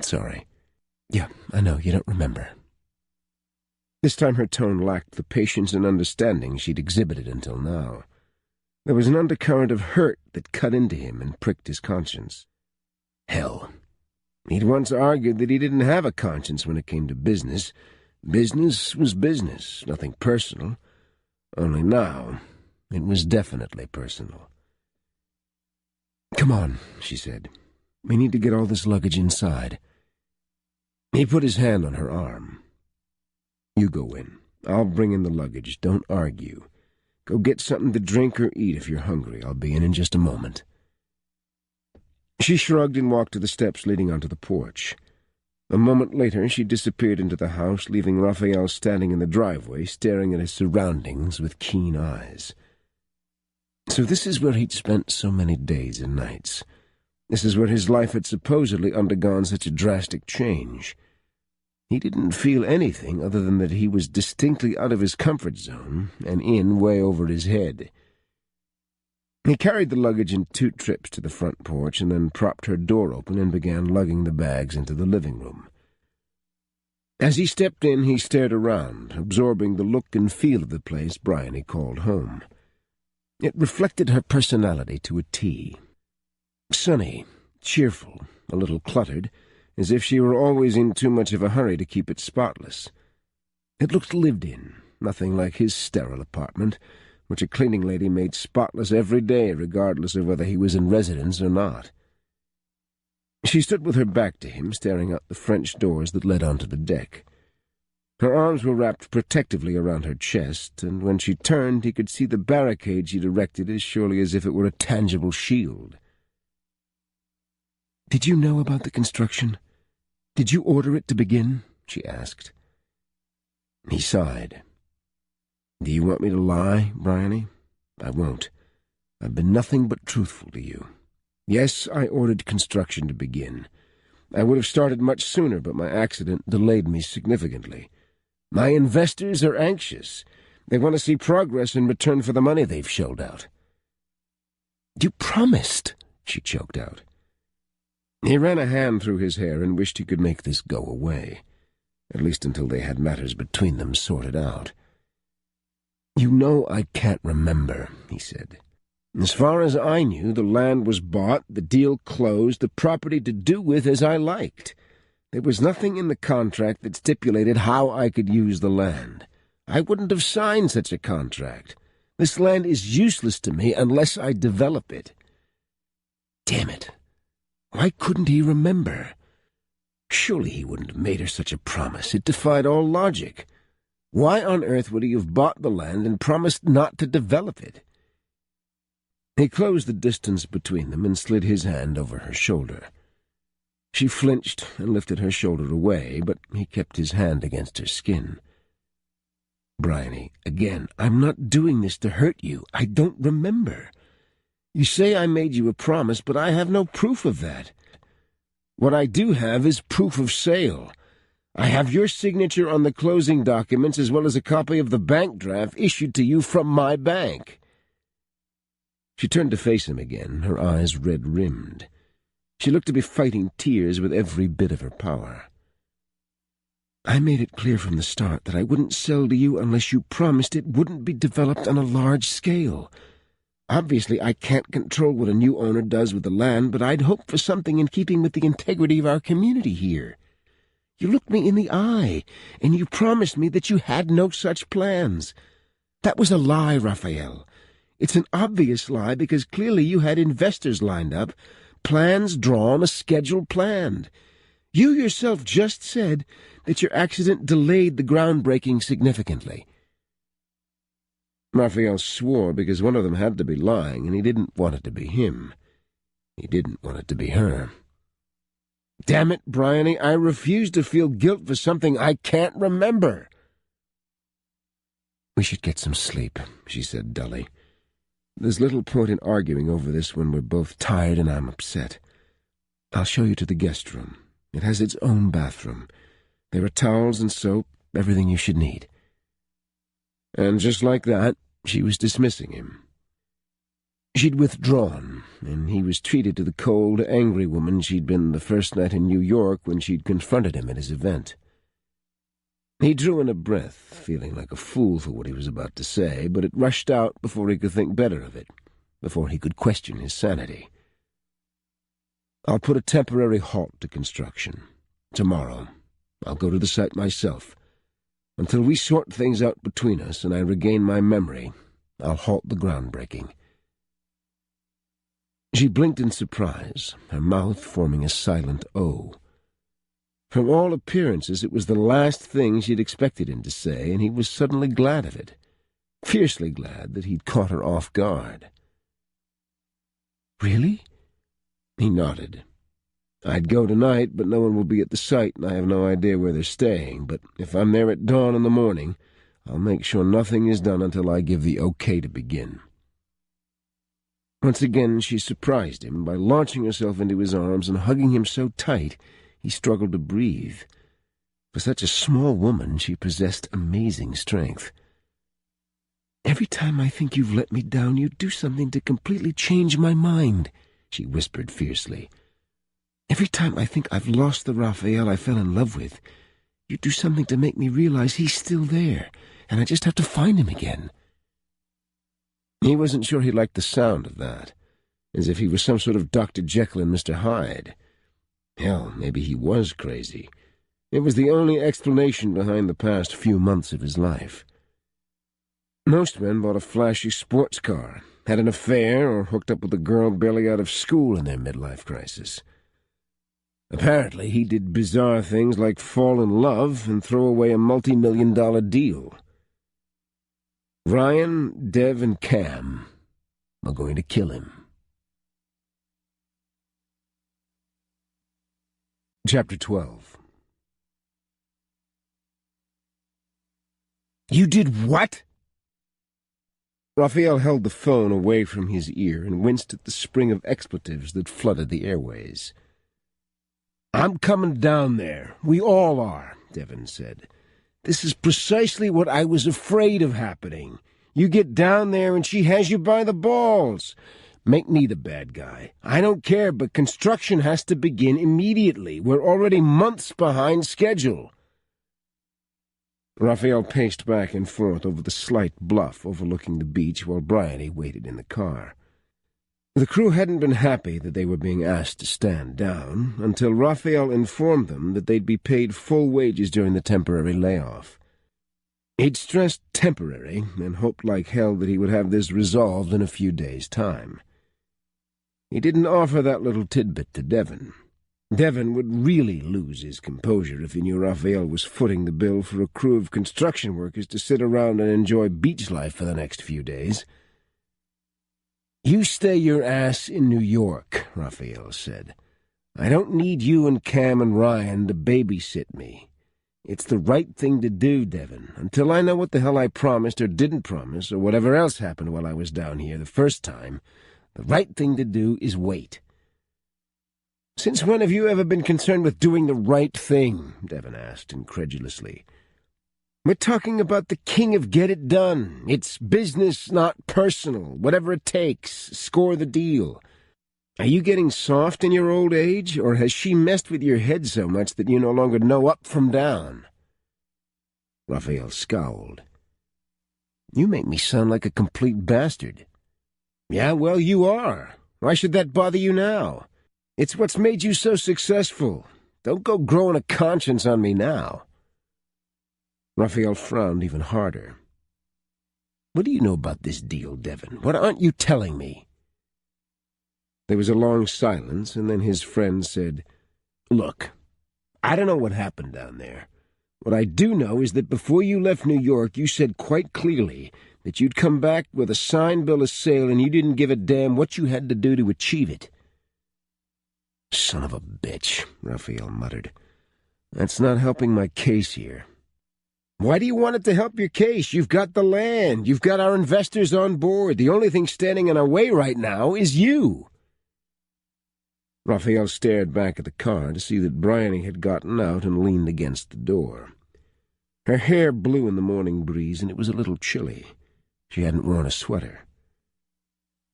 Sorry." "Yeah, I know, you don't remember." This time her tone lacked the patience and understanding she'd exhibited until now. There was an undercurrent of hurt that cut into him and pricked his conscience. Hell, he'd once argued that he didn't have a conscience when it came to business. Business was business, nothing personal. Only now, it was definitely personal. "Come on," she said. "We need to get all this luggage inside." He put his hand on her arm. "You go in. I'll bring in the luggage. Don't argue. Go get something to drink or eat if you're hungry. I'll be in just a moment." She shrugged and walked to the steps leading onto the porch. A moment later, she disappeared into the house, leaving Raphael standing in the driveway, staring at his surroundings with keen eyes. So this is where he'd spent so many days and nights. This is where his life had supposedly undergone such a drastic change. He didn't feel anything other than that he was distinctly out of his comfort zone and in way over his head. He carried the luggage in 2 trips to the front porch and then propped her door open and began lugging the bags into the living room. As he stepped in, he stared around, absorbing the look and feel of the place Bryony called home. It reflected her personality to a T. Sunny, cheerful, a little cluttered, as if she were always in too much of a hurry to keep it spotless. It looked lived in, nothing like his sterile apartment, which a cleaning lady made spotless every day, regardless of whether he was in residence or not. She stood with her back to him, staring out the French doors that led onto the deck. Her arms were wrapped protectively around her chest, and when she turned he could see the barricade she'd erected as surely as if it were a tangible shield. "Did you know about the construction? Did you order it to begin?" she asked. He sighed. "Do you want me to lie, Bryony? I won't. I've been nothing but truthful to you. Yes, I ordered construction to begin. I would have started much sooner, but my accident delayed me significantly. My investors are anxious. They want to see progress in return for the money they've shelled out." "You promised," she choked out. He ran a hand through his hair and wished he could make this go away, at least until they had matters between them sorted out. "You know I can't remember," he said. "As far as I knew, the land was bought, the deal closed, the property to do with as I liked. There was nothing in the contract that stipulated how I could use the land. I wouldn't have signed such a contract. This land is useless to me unless I develop it." Damn it. Why couldn't he remember? Surely he wouldn't have made her such a promise. It defied all logic. Why on earth would he have bought the land and promised not to develop it? He closed the distance between them and slid his hand over her shoulder. She flinched and lifted her shoulder away, but he kept his hand against her skin. "Bryony, again, I'm not doing this to hurt you. I don't remember. You say I made you a promise, but I have no proof of that. What I do have is proof of sale. I have your signature on the closing documents as well as a copy of the bank draft issued to you from my bank." She turned to face him again, her eyes red-rimmed. She looked to be fighting tears with every bit of her power. "I made it clear from the start that I wouldn't sell to you unless you promised it wouldn't be developed on a large scale. Obviously, I can't control what a new owner does with the land, but I'd hoped for something in keeping with the integrity of our community here. You looked me in the eye, and you promised me that you had no such plans. That was a lie, Raphael. It's an obvious lie because clearly you had investors lined up, plans drawn, a schedule planned. You yourself just said that your accident delayed the groundbreaking significantly. Raphael swore because one of them had to be lying, and he didn't want it to be him. He didn't want it to be her. Damn it, Bryony, I refuse to feel guilt for something I can't remember. We should get some sleep, she said dully. There's little point in arguing over this when we're both tired and I'm upset. I'll show you to the guest room. It has its own bathroom. There are towels and soap, everything you should need. And just like that, she was dismissing him. She'd withdrawn, and he was treated to the cold, angry woman she'd been the first night in New York when she'd confronted him at his event. He drew in a breath, feeling like a fool for what he was about to say, but it rushed out before he could think better of it, before he could question his sanity. I'll put a temporary halt to construction. Tomorrow, I'll go to the site myself. Until we sort things out between us and I regain my memory, I'll halt the groundbreaking. She blinked in surprise, her mouth forming a silent O. From all appearances, it was the last thing she'd expected him to say, and he was suddenly glad of it, fiercely glad that he'd caught her off guard. Really? He nodded. I'd go tonight, but no one will be at the site, and I have no idea where they're staying. But if I'm there at dawn in the morning, I'll make sure nothing is done until I give the okay to begin. Once again she surprised him by launching herself into his arms and hugging him so tight he struggled to breathe. For such a small woman, she possessed amazing strength. "Every time I think you've let me down, you do something to completely change my mind," she whispered fiercely. "Every time I think I've lost the Raphael I fell in love with, you do something to make me realize he's still there, and I just have to find him again." He wasn't sure he liked the sound of that, as if he was some sort of Dr. Jekyll and Mr. Hyde. Hell, maybe he was crazy. It was the only explanation behind the past few months of his life. Most men bought a flashy sports car, had an affair, or hooked up with a girl barely out of school in their midlife crisis. Apparently, he did bizarre things like fall in love and throw away a multi-million-dollar deal. Ryan, Dev, and Cam are going to kill him. Chapter 12. "You did what?" Raphael held the phone away from his ear and winced at the spring of expletives that flooded the airways. "I'm coming down there. We all are," Devon said. "This is precisely what I was afraid of happening. You get down there and she has you by the balls. Make me the bad guy. I don't care, but construction has to begin immediately. We're already months behind schedule." Raphael paced back and forth over the slight bluff overlooking the beach while Bryony waited in the car. The crew hadn't been happy that they were being asked to stand down until Raphael informed them that they'd be paid full wages during the temporary layoff. He'd stressed temporary and hoped like hell that he would have this resolved in a few days' time. He didn't offer that little tidbit to Devon. Devon would really lose his composure if he knew Raphael was footing the bill for a crew of construction workers to sit around and enjoy beach life for the next few days. "You stay your ass in New York," Raphael said. "I don't need you and Cam and Ryan to babysit me. It's the right thing to do, Devon, until I know what the hell I promised or didn't promise or whatever else happened while I was down here the first time. The right thing to do is wait." "Since when have you ever been concerned with doing the right thing?" Devon asked incredulously. "We're talking about the king of get it done. It's business, not personal. Whatever it takes, score the deal. Are you getting soft in your old age, or has she messed with your head so much that you no longer know up from down?" Raphael scowled. "You make me sound like a complete bastard." Yeah, well, you are. Why should that bother you now? It's what's made you so successful. Don't go growing a conscience on me now. Raphael frowned even harder. What do you know about this deal, Devon? What aren't you telling me? There was a long silence, and then his friend said, Look, I don't know what happened down there. What I do know is that before you left New York, you said quite clearly that you'd come back with a signed bill of sale and you didn't give a damn what you had to do to achieve it. Son of a bitch, Raphael muttered. That's not helping my case here. Why do you want it to help your case? You've got the land. You've got our investors on board. The only thing standing in our way right now is you. Raphael stared back at the car to see that Bryony had gotten out and leaned against the door. Her hair blew in the morning breeze, and it was a little chilly. She hadn't worn a sweater.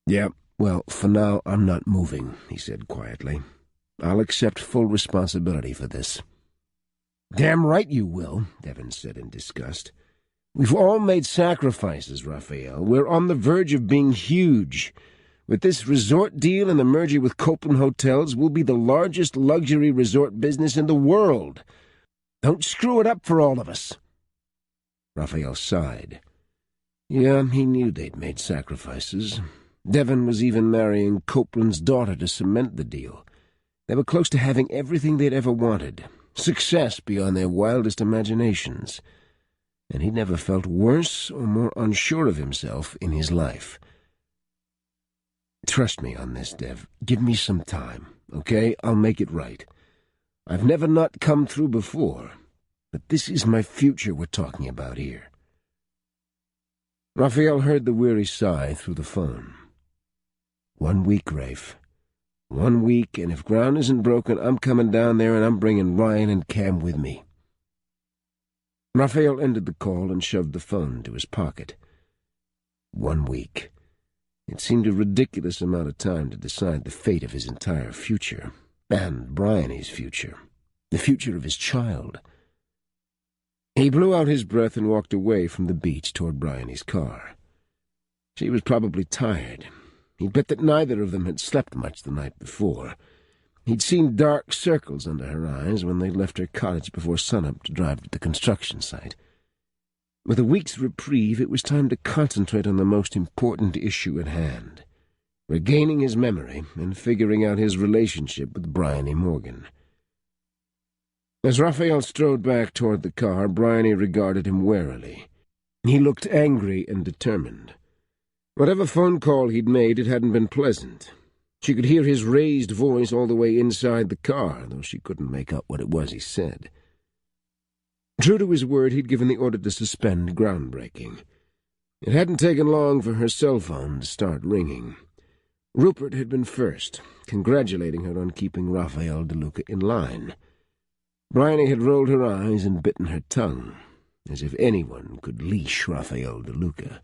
Yeah, well, for now I'm not moving, he said quietly. I'll accept full responsibility for this. Damn right you will, Devon said in disgust. We've all made sacrifices, Raphael. We're on the verge of being huge. With this resort deal and the merger with Copeland Hotels, we'll be the largest luxury resort business in the world. Don't screw it up for all of us. Raphael sighed. Yeah, he knew they'd made sacrifices. Devon was even marrying Copeland's daughter to cement the deal. They were close to having everything they'd ever wanted, success beyond their wildest imaginations. And he'd never felt worse or more unsure of himself in his life. Trust me on this, Dev. Give me some time, okay? I'll make it right. I've never not come through before, but this is my future we're talking about here. Raphael heard the weary sigh through the phone. 1 week, Rafe. 1 week, and if ground isn't broken, I'm coming down there and I'm bringing Ryan and Cam with me. Raphael ended the call and shoved the phone into his pocket. 1 week. It seemed a ridiculous amount of time to decide the fate of his entire future, and Bryony's future, the future of his child. He blew out his breath and walked away from the beach toward Bryony's car. She was probably tired. He'd bet that neither of them had slept much the night before. He'd seen dark circles under her eyes when they left her cottage before sunup to drive to the construction site. With a week's reprieve, it was time to concentrate on the most important issue at hand, regaining his memory and figuring out his relationship with Bryony Morgan. As Raphael strode back toward the car, Bryony regarded him warily. He looked angry and determined. Whatever phone call he'd made, it hadn't been pleasant. She could hear his raised voice all the way inside the car, though she couldn't make out what it was he said. True to his word, he'd given the order to suspend groundbreaking. It hadn't taken long for her cell phone to start ringing. Rupert had been first, congratulating her on keeping Raphael DeLuca in line. Bryony had rolled her eyes and bitten her tongue, as if anyone could leash Raphael DeLuca.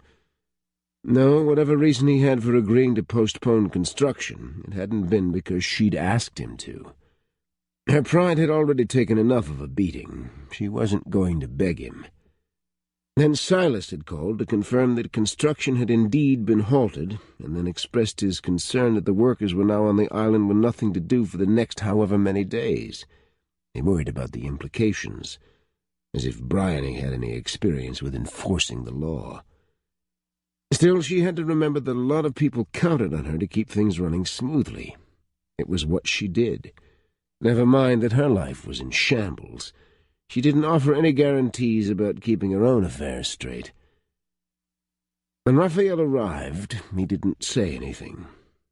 No, whatever reason he had for agreeing to postpone construction, it hadn't been because she'd asked him to. Her pride had already taken enough of a beating. She wasn't going to beg him. Then Silas had called to confirm that construction had indeed been halted, and then expressed his concern that the workers were now on the island with nothing to do for the next however many days. He worried about the implications, as if Bryony had any experience with enforcing the law. Still, she had to remember that a lot of people counted on her to keep things running smoothly. It was what she did. Never mind that her life was in shambles. She didn't offer any guarantees about keeping her own affairs straight. When Raphael arrived, he didn't say anything.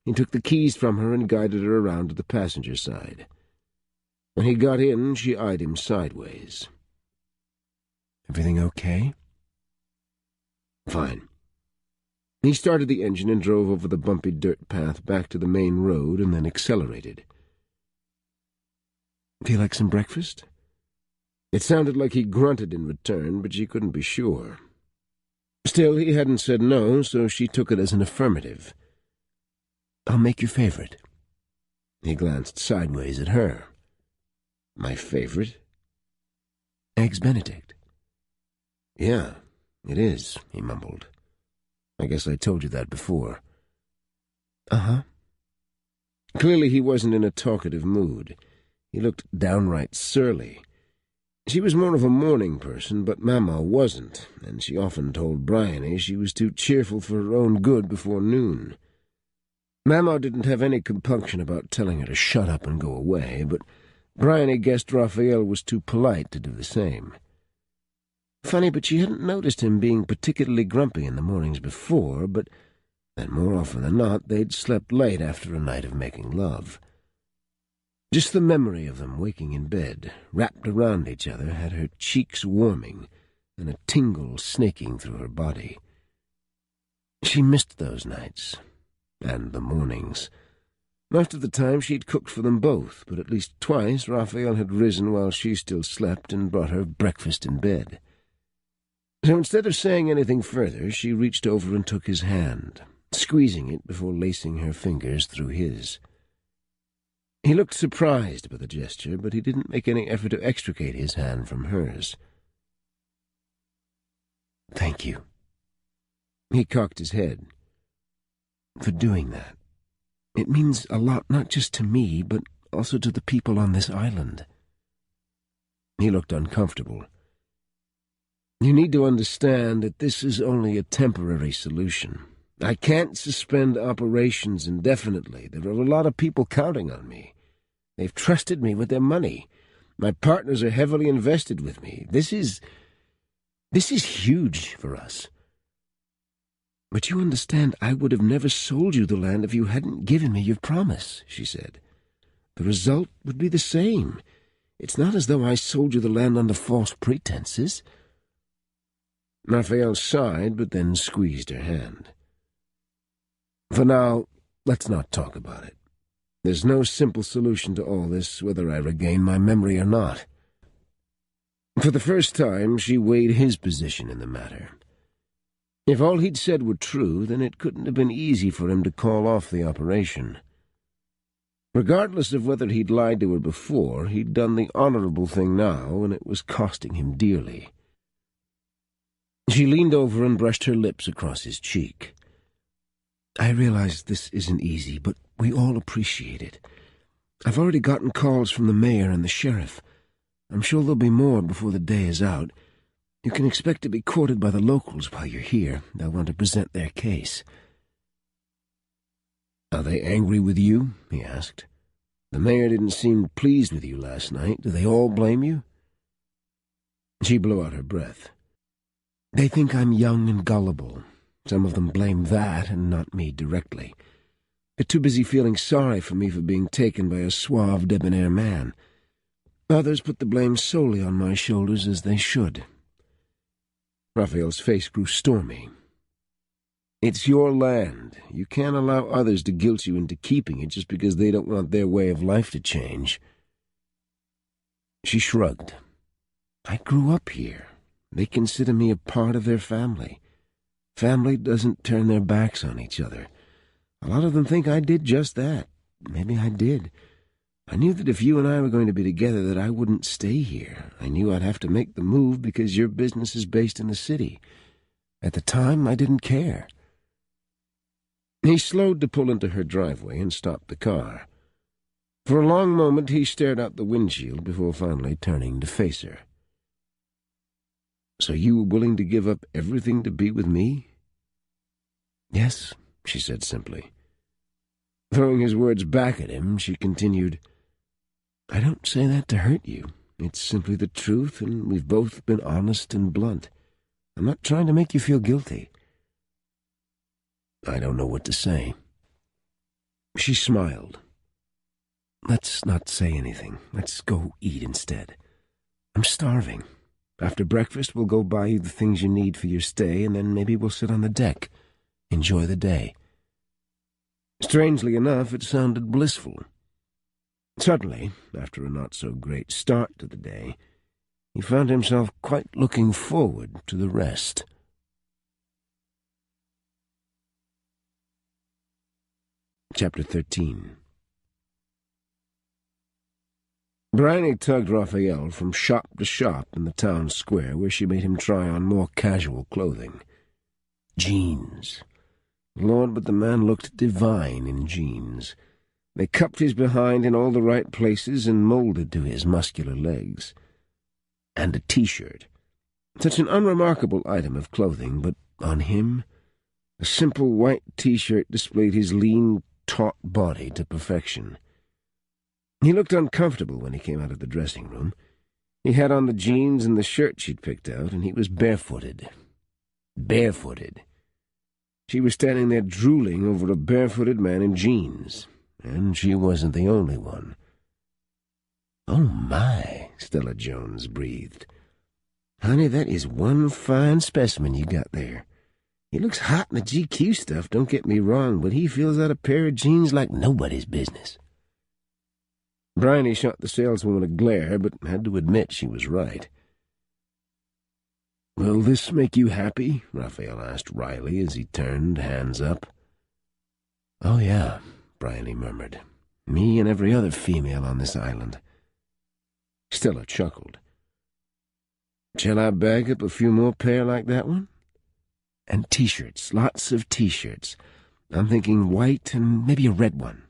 He took the keys from her and guided her around to the passenger side. When he got in, she eyed him sideways. "Everything okay?" "Fine." He started the engine and drove over the bumpy dirt path back to the main road and then accelerated. "Feel like some breakfast?" It sounded like he grunted in return, but she couldn't be sure. Still, he hadn't said no, so she took it as an affirmative. "I'll make your favorite." He glanced sideways at her. "My favorite?" "Eggs Benedict." "Yeah, it is," he mumbled. "I guess I told you that before." Uh-huh. Clearly he wasn't in a talkative mood. He looked downright surly. She was more of a morning person, but Mama wasn't, and she often told Bryony she was too cheerful for her own good before noon. Mama didn't have any compunction about telling her to shut up and go away, but Bryony guessed Raphael was too polite to do the same. Funny, but she hadn't noticed him being particularly grumpy in the mornings before, but then more often than not they'd slept late after a night of making love. Just the memory of them waking in bed, wrapped around each other, had her cheeks warming and a tingle snaking through her body. She missed those nights, and the mornings. Most of the time she'd cooked for them both, but at least twice Raphael had risen while she still slept and brought her breakfast in bed. So instead of saying anything further, she reached over and took his hand, squeezing it before lacing her fingers through his. He looked surprised by the gesture, but he didn't make any effort to extricate his hand from hers. "Thank you." He cocked his head. "For doing that. It means a lot not just to me, but also to the people on this island." He looked uncomfortable. "You need to understand that this is only a temporary solution. I can't suspend operations indefinitely. There are a lot of people counting on me. They've trusted me with their money. My partners are heavily invested with me. This is huge for us." "But you understand I would have never sold you the land if you hadn't given me your promise," she said. "The result would be the same. It's not as though I sold you the land under false pretenses." Raphael sighed, but then squeezed her hand. "For now, let's not talk about it. There's no simple solution to all this, whether I regain my memory or not." For the first time, she weighed his position in the matter. If all he'd said were true, then it couldn't have been easy for him to call off the operation. Regardless of whether he'd lied to her before, he'd done the honorable thing now, and it was costing him dearly. She leaned over and brushed her lips across his cheek. "I realize this isn't easy, but we all appreciate it. I've already gotten calls from the mayor and the sheriff. I'm sure there'll be more before the day is out. You can expect to be courted by the locals while you're here. They'll want to present their case." "Are they angry with you?" he asked. "The mayor didn't seem pleased with you last night. Do they all blame you?" She blew out her breath. "They think I'm young and gullible. Some of them blame that and not me directly. They're too busy feeling sorry for me for being taken by a suave, debonair man. Others put the blame solely on my shoulders, as they should." Raphael's face grew stormy. "It's your land. You can't allow others to guilt you into keeping it just because they don't want their way of life to change." She shrugged. "I grew up here. They consider me a part of their family. Family doesn't turn their backs on each other. A lot of them think I did just that. Maybe I did. I knew that if you and I were going to be together that I wouldn't stay here. I knew I'd have to make the move because your business is based in the city. At the time, I didn't care." He slowed to pull into her driveway and stopped the car. For a long moment he stared out the windshield before finally turning to face her. "So you were willing to give up everything to be with me?" "Yes," she said simply. Throwing his words back at him, she continued, "I don't say that to hurt you. It's simply the truth, and we've both been honest and blunt. I'm not trying to make you feel guilty." "I don't know what to say." She smiled. "Let's not say anything. Let's go eat instead. I'm starving. After breakfast, we'll go buy you the things you need for your stay, and then maybe we'll sit on the deck. Enjoy the day." Strangely enough, it sounded blissful. Suddenly, after a not-so-great start to the day, he found himself quite looking forward to the rest. Chapter 13. Bryony tugged Raphael from shop to shop in the town square, where she made him try on more casual clothing. Jeans. Lord, but the man looked divine in jeans. They cupped his behind in all the right places and molded to his muscular legs. And a T-shirt. Such an unremarkable item of clothing, but on him, a simple white T-shirt displayed his lean, taut body to perfection. He looked uncomfortable when he came out of the dressing room. He had on the jeans and the shirt she'd picked out, and he was barefooted. Barefooted. She was standing there drooling over a barefooted man in jeans, and she wasn't the only one. "Oh, my," Stella Jones breathed. "Honey, that is one fine specimen you got there. He looks hot in the GQ stuff, don't get me wrong, but he fills out a pair of jeans like nobody's business." Bryony shot the saleswoman a glare, but had to admit she was right. "Will this make you happy?" Raphael asked Riley as he turned, hands up. "Oh, yeah," Bryony murmured. "Me and every other female on this island." Stella chuckled. "Shall I bag up a few more pair like that one? And T-shirts, lots of T-shirts. I'm thinking white and maybe a red one."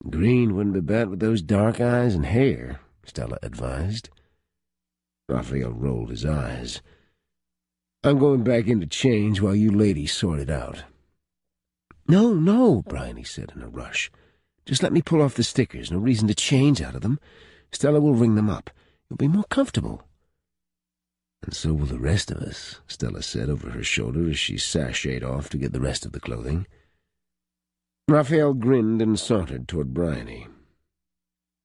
"Green wouldn't be bad with those dark eyes and hair," Stella advised. Raphael rolled his eyes. "I'm going back in to change while you ladies sort it out." "No, no," Bryony said in a rush. "Just let me pull off the stickers. No reason to change out of them. Stella will ring them up. You'll be more comfortable." "And so will the rest of us," Stella said over her shoulder as she sashayed off to get the rest of the clothing. Raphael grinned and sauntered toward Bryony.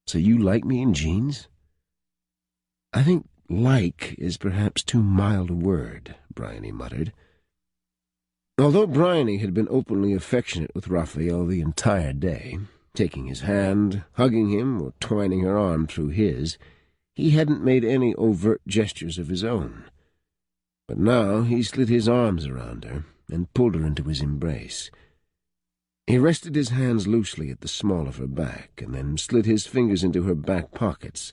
"So you like me in jeans?" "I think 'like' is perhaps too mild a word," Bryony muttered. Although Bryony had been openly affectionate with Raphael the entire day, taking his hand, hugging him, or twining her arm through his, he hadn't made any overt gestures of his own. But now he slid his arms around her and pulled her into his embrace. He rested his hands loosely at the small of her back, and then slid his fingers into her back pockets,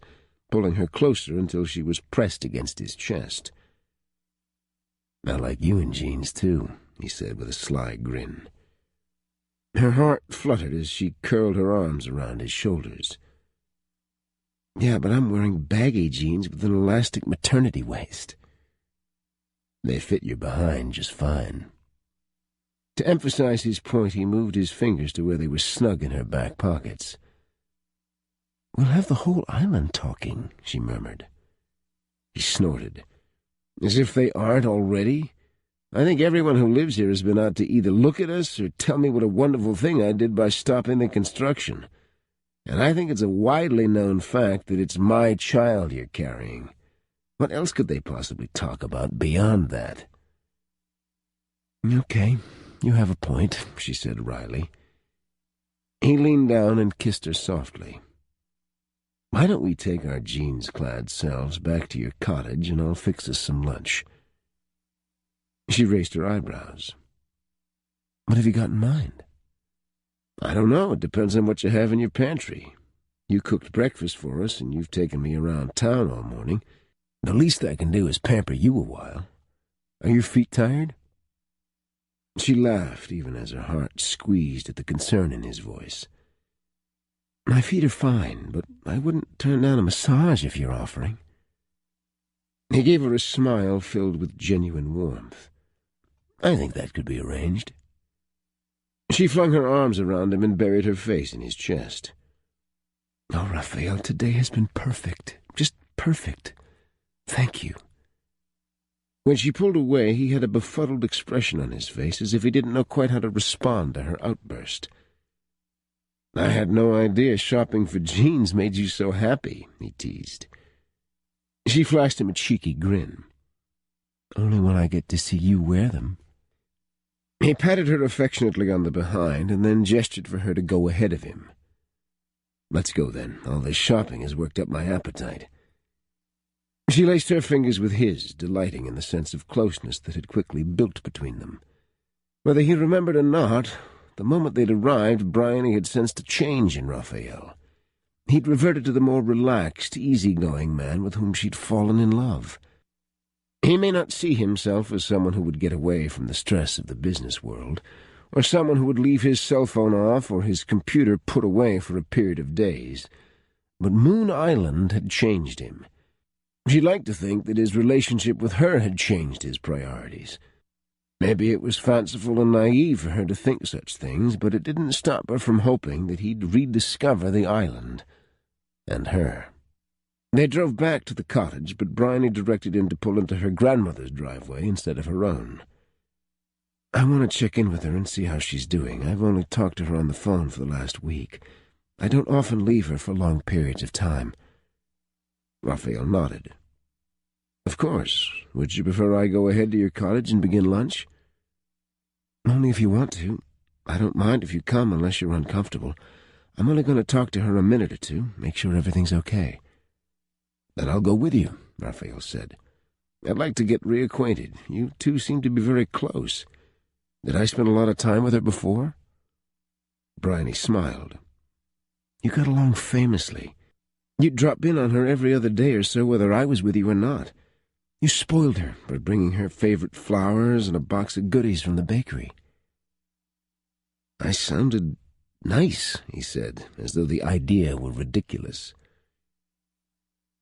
pulling her closer until she was pressed against his chest. "I like you in jeans, too," he said with a sly grin. Her heart fluttered as she curled her arms around his shoulders. "Yeah, but I'm wearing baggy jeans with an elastic maternity waist." "They fit your behind just fine." To emphasize his point, he moved his fingers to where they were snug in her back pockets. "We'll have the whole island talking," she murmured. He snorted. "As if they aren't already? I think everyone who lives here has been out to either look at us or tell me what a wonderful thing I did by stopping the construction. And I think it's a widely known fact that it's my child you're carrying. What else could they possibly talk about beyond that?" "Okay, you have a point," she said wryly. He leaned down and kissed her softly. "Why don't we take our jeans-clad selves back to your cottage and I'll fix us some lunch?" She raised her eyebrows. "What have you got in mind?" "I don't know. It depends on what you have in your pantry. You cooked breakfast for us, and you've taken me around town all morning. The least I can do is pamper you a while. Are your feet tired?" She laughed, even as her heart squeezed at the concern in his voice. "My feet are fine, but I wouldn't turn down a massage if you're offering." He gave her a smile filled with genuine warmth. "I think that could be arranged." She flung her arms around him and buried her face in his chest. "Oh, Raphael, today has been perfect. Just perfect. Thank you." When she pulled away, he had a befuddled expression on his face, as if he didn't know quite how to respond to her outburst. "I had no idea shopping for jeans made you so happy," he teased. She flashed him a cheeky grin. "Only when I get to see you wear them." He patted her affectionately on the behind and then gestured for her to go ahead of him. "Let's go, then. All this shopping has worked up my appetite." She laced her fingers with his, delighting in the sense of closeness that had quickly built between them. Whether he remembered or not, the moment they'd arrived, Bryony had sensed a change in Raphael. He'd reverted to the more relaxed, easy-going man with whom she'd fallen in love. He may not see himself as someone who would get away from the stress of the business world, or someone who would leave his cell phone off or his computer put away for a period of days, but Moon Island had changed him. She'd like to think that his relationship with her had changed his priorities. Maybe it was fanciful and naive for her to think such things, but it didn't stop her from hoping that he'd rediscover the island, and her. They drove back to the cottage, but Bryony directed him to pull into her grandmother's driveway instead of her own. "I want to check in with her and see how she's doing. I've only talked to her on the phone for the last week. I don't often leave her for long periods of time." Raphael nodded. "Of course. Would you prefer I go ahead to your cottage and begin lunch?" "Only if you want to. I don't mind if you come unless you're uncomfortable. I'm only going to talk to her a minute or two, make sure everything's okay." "Then I'll go with you," Raphael said. "I'd like to get reacquainted. You two seem to be very close. Did I spend a lot of time with her before?" Bryony smiled. "You got along famously. You'd drop in on her every other day or so, whether I was with you or not. You spoiled her by bringing her favorite flowers and a box of goodies from the bakery." "I sounded nice," he said, as though the idea were ridiculous.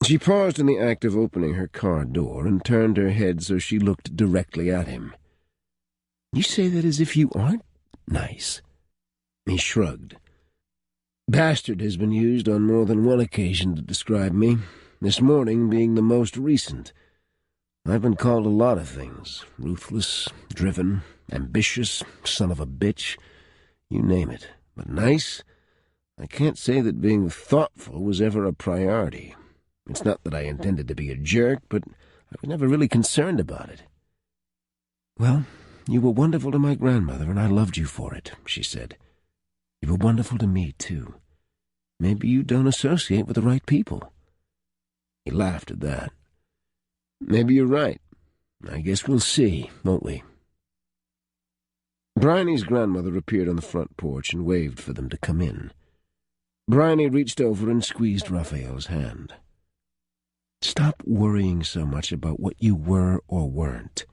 She paused in the act of opening her car door and turned her head so she looked directly at him. "You say that as if you aren't nice." He shrugged. "Bastard has been used on more than one occasion to describe me, this morning being the most recent. I've been called a lot of things: ruthless, driven, ambitious, son of a bitch, you name it. But nice? I can't say that being thoughtful was ever a priority. It's not that I intended to be a jerk, but I was never really concerned about it." "Well, you were wonderful to my grandmother, and I loved you for it," she said. "You were wonderful to me, too. Maybe you don't associate with the right people." He laughed at that. "Maybe you're right. I guess we'll see, won't we?" Bryony's grandmother appeared on the front porch and waved for them to come in. Bryony reached over and squeezed Raphael's hand. "Stop worrying so much about what you were or weren't.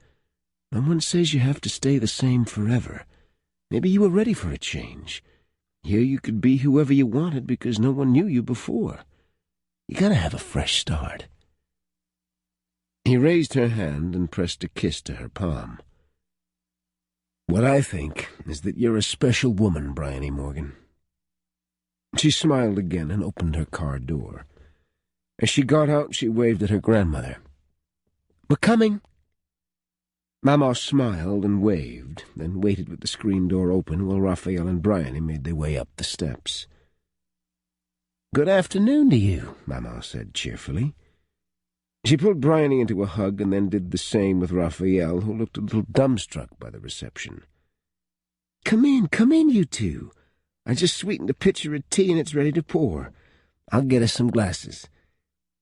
No one says you have to stay the same forever. Maybe you were ready for a change. Here you could be whoever you wanted because no one knew you before. You gotta have a fresh start." He raised her hand and pressed a kiss to her palm. "What I think is that you're a special woman, Bryony Morgan." She smiled again and opened her car door. As she got out, she waved at her grandmother. "We're coming." Mama smiled and waved, then waited with the screen door open while Raphael and Bryony made their way up the steps. "Good afternoon to you," Mama said cheerfully. She pulled Bryony into a hug and then did the same with Raphael, who looked a little dumbstruck by the reception. Come in, you two. I just sweetened a pitcher of tea and it's ready to pour. I'll get us some glasses.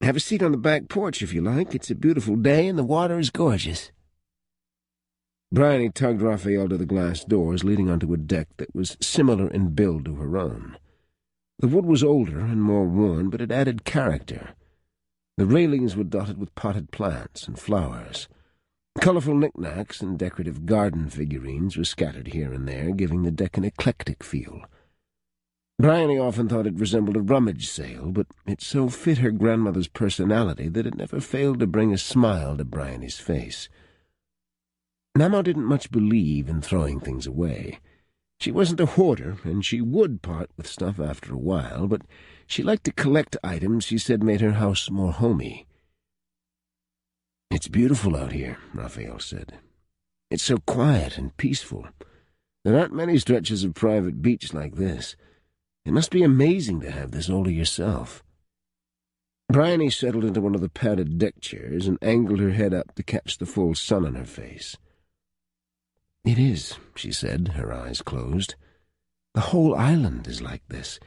Have a seat on the back porch if you like. It's a beautiful day and the water is gorgeous." Bryony tugged Raphael to the glass doors leading onto a deck that was similar in build to her own. The wood was older and more worn, but it added character. The railings were dotted with potted plants and flowers. Colorful knickknacks and decorative garden figurines were scattered here and there, giving the deck an eclectic feel. Bryony often thought it resembled a rummage sale, but it so fit her grandmother's personality that it never failed to bring a smile to Bryony's face. Mama didn't much believe in throwing things away. She wasn't a hoarder, and she would part with stuff after a while, but she liked to collect items she said made her house more homey. "It's beautiful out here," Raphael said. "It's so quiet and peaceful. There aren't many stretches of private beach like this. It must be amazing to have this all to yourself." Bryony settled into one of the padded deck chairs and angled her head up to catch the full sun on her face. "It is," she said, her eyes closed. "The whole island is like this.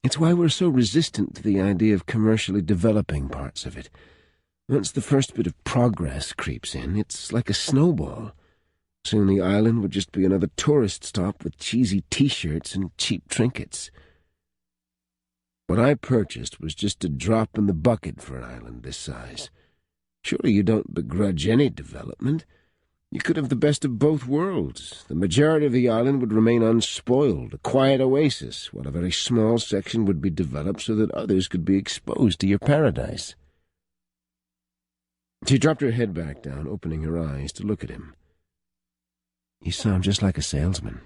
It's why we're so resistant to the idea of commercially developing parts of it. Once the first bit of progress creeps in, it's like a snowball. Soon the island would just be another tourist stop with cheesy T-shirts and cheap trinkets. What I purchased was just a drop in the bucket for an island this size. Surely you don't begrudge any development. You could have the best of both worlds. The majority of the island would remain unspoiled, a quiet oasis, while a very small section would be developed so that others could be exposed to your paradise. She dropped her head back down, opening her eyes to look at him. You sound just like a salesman.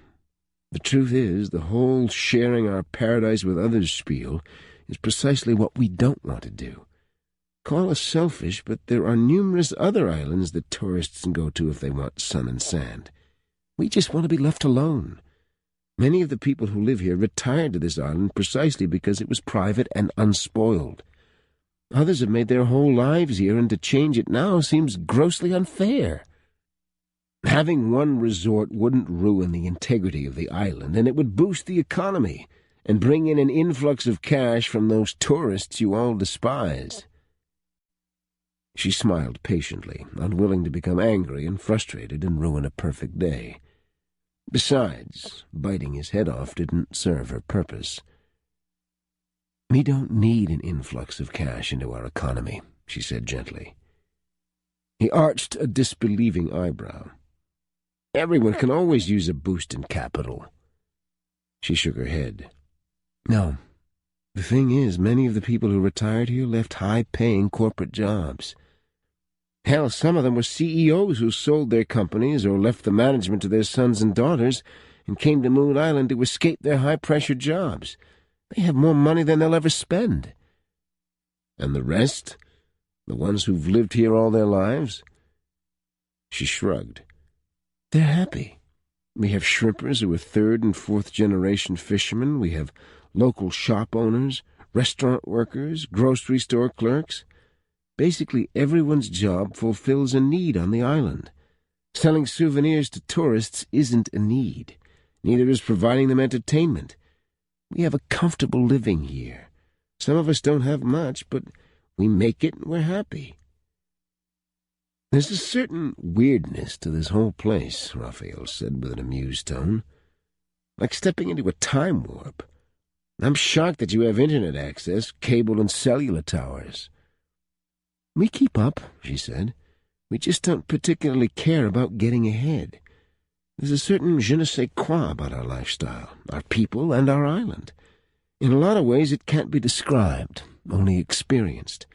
The truth is, the whole sharing our paradise with others spiel is precisely what we don't want to do. Call us selfish, but there are numerous other islands that tourists can go to if they want sun and sand. We just want to be left alone. Many of the people who live here retired to this island precisely because it was private and unspoiled. Others have made their whole lives here, and to change it now seems grossly unfair. Having one resort wouldn't ruin the integrity of the island, and it would boost the economy and bring in an influx of cash from those tourists you all despise. She smiled patiently, unwilling to become angry and frustrated and ruin a perfect day. Besides, biting his head off didn't serve her purpose. We don't need an influx of cash into our economy, she said gently. He arched a disbelieving eyebrow. Everyone can always use a boost in capital. She shook her head. No. The thing is, many of the people who retired here left high-paying corporate jobs. Hell, some of them were CEOs who sold their companies or left the management to their sons and daughters and came to Moon Island to escape their high-pressure jobs. They have more money than they'll ever spend. And the rest? The ones who've lived here all their lives? She shrugged. They're happy. We have shrimpers who are third- and fourth-generation fishermen. We have local shop owners, restaurant workers, grocery store clerks. Basically, everyone's job fulfills a need on the island. Selling souvenirs to tourists isn't a need. Neither is providing them entertainment. We have a comfortable living here. Some of us don't have much, but we make it and we're happy. There's a certain weirdness to this whole place, Raphael said with an amused tone. Like stepping into a time warp. I'm shocked that you have internet access, cable and cellular towers. We keep up, she said. We just don't particularly care about getting ahead. There's a certain je ne sais quoi about our lifestyle, our people, and our island. In a lot of ways it can't be described, only experienced,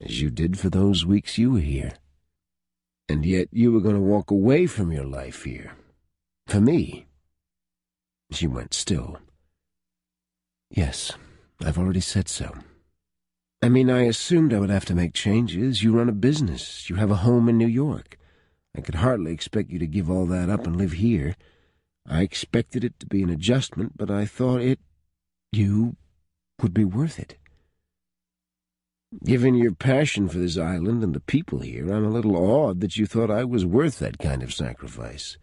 as you did for those weeks you were here. And yet you were going to walk away from your life here. For me. She went still. Yes, I've already said so. I mean, I assumed I would have to make changes. You run a business. You have a home in New York. I could hardly expect you to give all that up and live here. I expected it to be an adjustment, but I thought you would be worth it. Given your passion for this island and the people here, I'm a little awed that you thought I was worth that kind of sacrifice.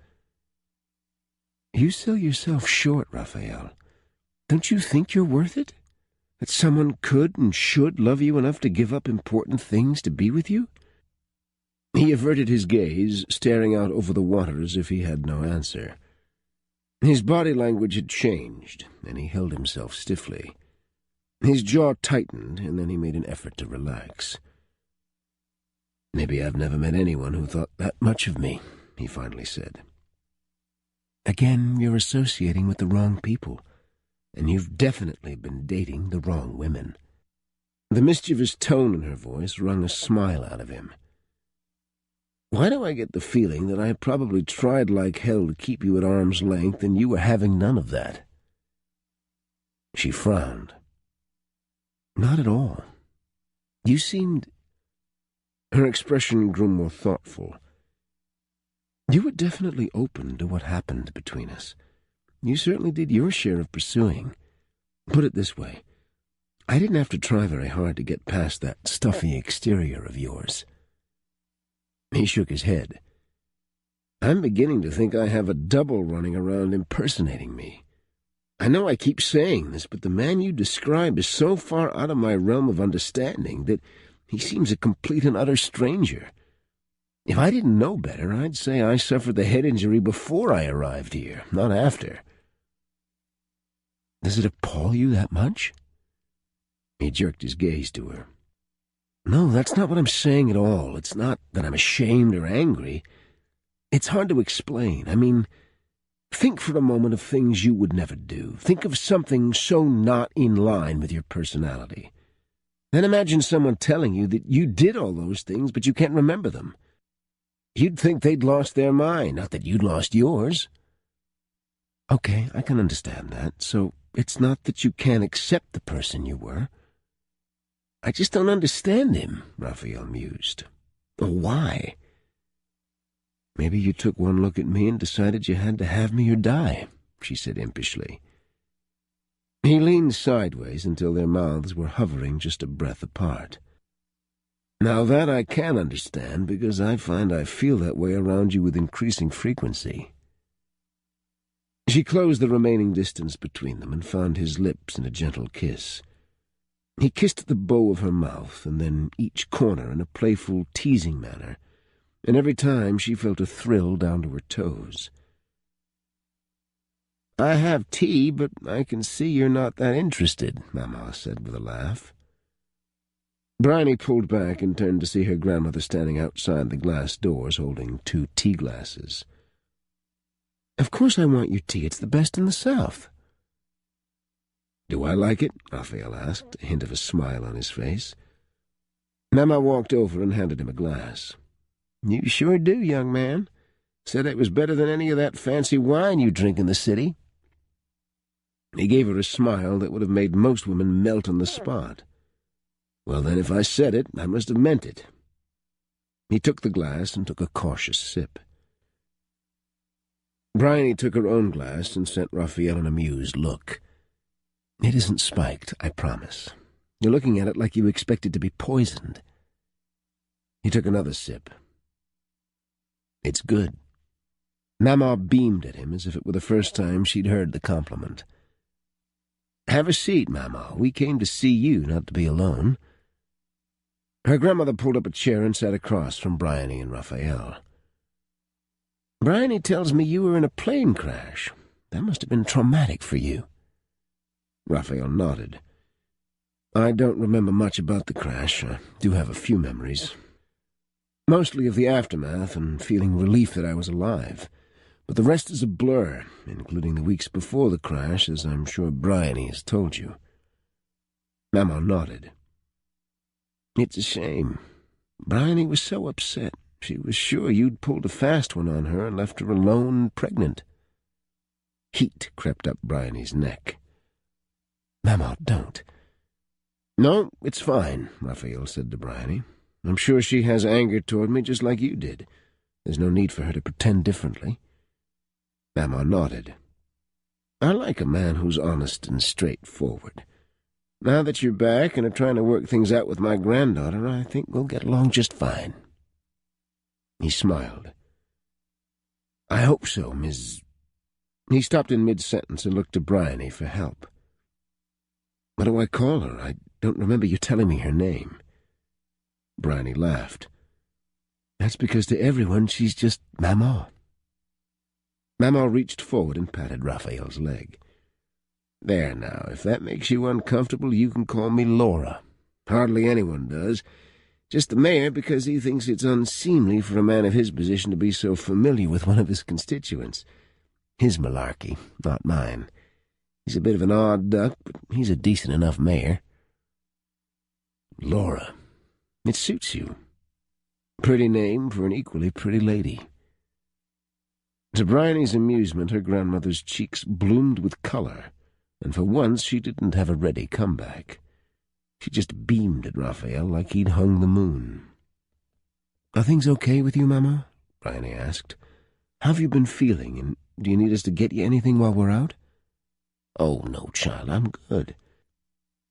You sell yourself short, Raphael. Don't you think you're worth it? That someone could and should love you enough to give up important things to be with you? He averted his gaze, staring out over the water as if he had no answer. His body language had changed, and he held himself stiffly. His jaw tightened, and then he made an effort to relax. Maybe I've never met anyone who thought that much of me, he finally said. Again, you're associating with the wrong people, and you've definitely been dating the wrong women. The mischievous tone in her voice wrung a smile out of him. Why do I get the feeling that I probably tried like hell to keep you at arm's length, and you were having none of that? She frowned. Not at all. You seemed... Her expression grew more thoughtful. You were definitely open to what happened between us. You certainly did your share of pursuing. Put it this way. I didn't have to try very hard to get past that stuffy exterior of yours. He shook his head. I'm beginning to think I have a double running around impersonating me. I know I keep saying this, but the man you describe is so far out of my realm of understanding that he seems a complete and utter stranger. If I didn't know better, I'd say I suffered the head injury before I arrived here, not after. Does it appall you that much? He jerked his gaze to her. No, that's not what I'm saying at all. It's not that I'm ashamed or angry. It's hard to explain. I mean, think for a moment of things you would never do. Think of something so not in line with your personality. Then imagine someone telling you that you did all those things, but you can't remember them. You'd think they'd lost their mind, not that you'd lost yours. Okay, I can understand that. So it's not that you can't accept the person you were. I just don't understand him, Raphael mused. Or why? Maybe you took one look at me and decided you had to have me or die, she said impishly. He leaned sideways until their mouths were hovering just a breath apart. Now that I can understand, because I find I feel that way around you with increasing frequency. She closed the remaining distance between them and found his lips in a gentle kiss. He kissed the bow of her mouth, and then each corner in a playful, teasing manner, and every time she felt a thrill down to her toes. "I have tea, but I can see you're not that interested," Mama said with a laugh. Bryony pulled back and turned to see her grandmother standing outside the glass doors holding 2 tea glasses. "Of course I want your tea. It's the best in the South." "Do I like it?" Raphael asked, a hint of a smile on his face. Mama walked over and handed him a glass. "You sure do, young man. Said it was better than any of that fancy wine you drink in the city." He gave her a smile that would have made most women melt on the spot. "Well, then, if I said it, I must have meant it." He took the glass and took a cautious sip. Bryony took her own glass and sent Raphael an amused look. "It isn't spiked, I promise. You're looking at it like you expect it to be poisoned." He took another sip. "It's good." Mama beamed at him as if it were the first time she'd heard the compliment. "Have a seat, Mama. We came to see you, not to be alone." Her grandmother pulled up a chair and sat across from Bryony and Raphael. "Bryony tells me you were in a plane crash. That must have been traumatic for you." Raphael nodded. "I don't remember much about the crash. I do have a few memories. Mostly of the aftermath and feeling relief that I was alive. But the rest is a blur, including the weeks before the crash, as I'm sure Bryony has told you." Mama nodded. "It's a shame. Bryony was so upset. She was sure you'd pulled a fast one on her and left her alone and pregnant." Heat crept up Bryony's neck. "Mama, don't." "No, it's fine," Raphael said to Bryony. "I'm sure she has anger toward me just like you did. There's no need for her to pretend differently." Mama nodded. "I like a man who's honest and straightforward. Now that you're back and are trying to work things out with my granddaughter, I think we'll get along just fine." He smiled. "I hope so, Miss—" He stopped in mid-sentence and looked to Bryony for help. "What do I call her? I don't remember you telling me her name." Bryony laughed. "That's because to everyone she's just Mama." Mama reached forward and patted Raphael's leg. "There now, if that makes you uncomfortable, you can call me Laura. Hardly anyone does. Just the mayor, because he thinks it's unseemly for a man of his position to be so familiar with one of his constituents. His malarkey, not mine. He's a bit of an odd duck, but he's a decent enough mayor." "Laura. It suits you. Pretty name for an equally pretty lady." To Bryony's amusement, her grandmother's cheeks bloomed with color, and for once she didn't have a ready comeback. She just beamed at Raphael like he'd hung the moon. "Are things okay with you, Mama?" Bryony asked. "How have you been feeling, and do you need us to get you anything while we're out?" "Oh, no, child, I'm good.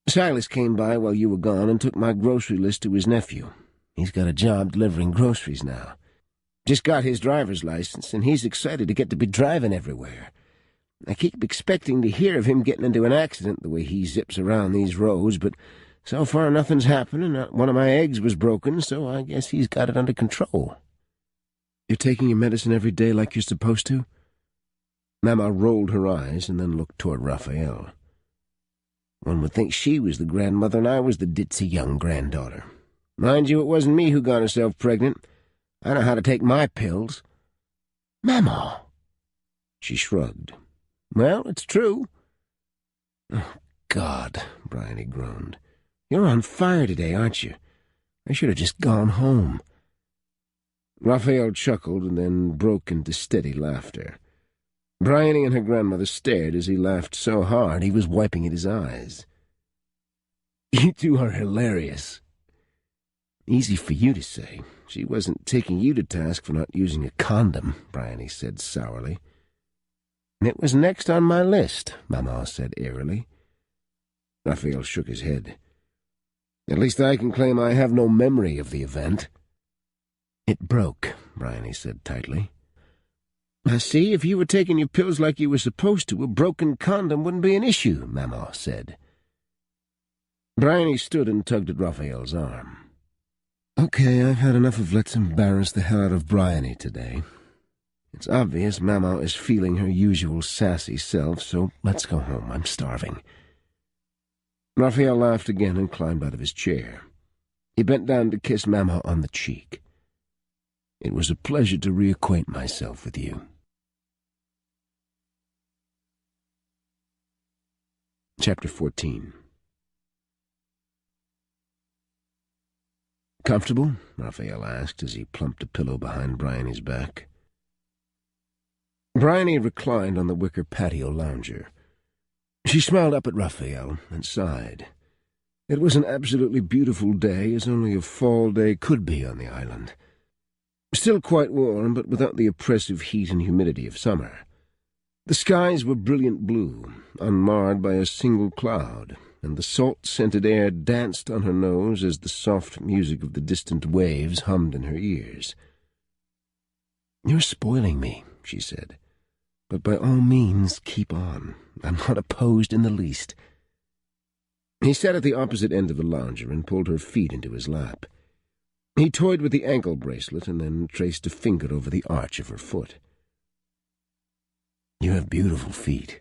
Silas came by while you were gone and took my grocery list to his nephew. He's got a job delivering groceries now. Just got his driver's license, and he's excited to get to be driving everywhere. I keep expecting to hear of him getting into an accident the way he zips around these roads, but so far nothing's happened, and not one of my eggs was broken, so I guess he's got it under control." "You're taking your medicine every day like you're supposed to?" Mama rolled her eyes and then looked toward Raphael. "One would think she was the grandmother and I was the ditzy young granddaughter. Mind you, it wasn't me who got herself pregnant. I know how to take my pills. Mama. She shrugged. Well, it's true. Oh, God, Bryony groaned. You're on fire today, aren't you? I should have just gone home. Raphael chuckled and then broke into steady laughter. Bryony and her grandmother stared as he laughed so hard he was wiping at his eyes. You two are hilarious. Easy for you to say. She wasn't taking you to task for not using a condom, Bryony said sourly. It was next on my list, Mama said airily. Raphael shook his head. At least I can claim I have no memory of the event. It broke, Bryony said tightly. I see, if you were taking your pills like you were supposed to, a broken condom wouldn't be an issue, Mama said. Bryony stood and tugged at Raphael's arm. Okay, I've had enough of let's embarrass the hell out of Bryony today. It's obvious Mama is feeling her usual sassy self, so let's go home. I'm starving. Raphael laughed again and climbed out of his chair. He bent down to kiss Mama on the cheek. It was a pleasure to reacquaint myself with you. Chapter 14. Comfortable? Raphael asked as he plumped a pillow behind Bryony's back. Bryony reclined on the wicker patio lounger. She smiled up at Raphael and sighed. It was an absolutely beautiful day, as only a fall day could be on the island. Still quite warm, but without the oppressive heat and humidity of summer. The skies were brilliant blue, unmarred by a single cloud, and the salt-scented air danced on her nose as the soft music of the distant waves hummed in her ears. "You're spoiling me," she said. "But by all means, keep on. I'm not opposed in the least." He sat at the opposite end of the lounger and pulled her feet into his lap. He toyed with the ankle bracelet and then traced a finger over the arch of her foot. "You have beautiful feet."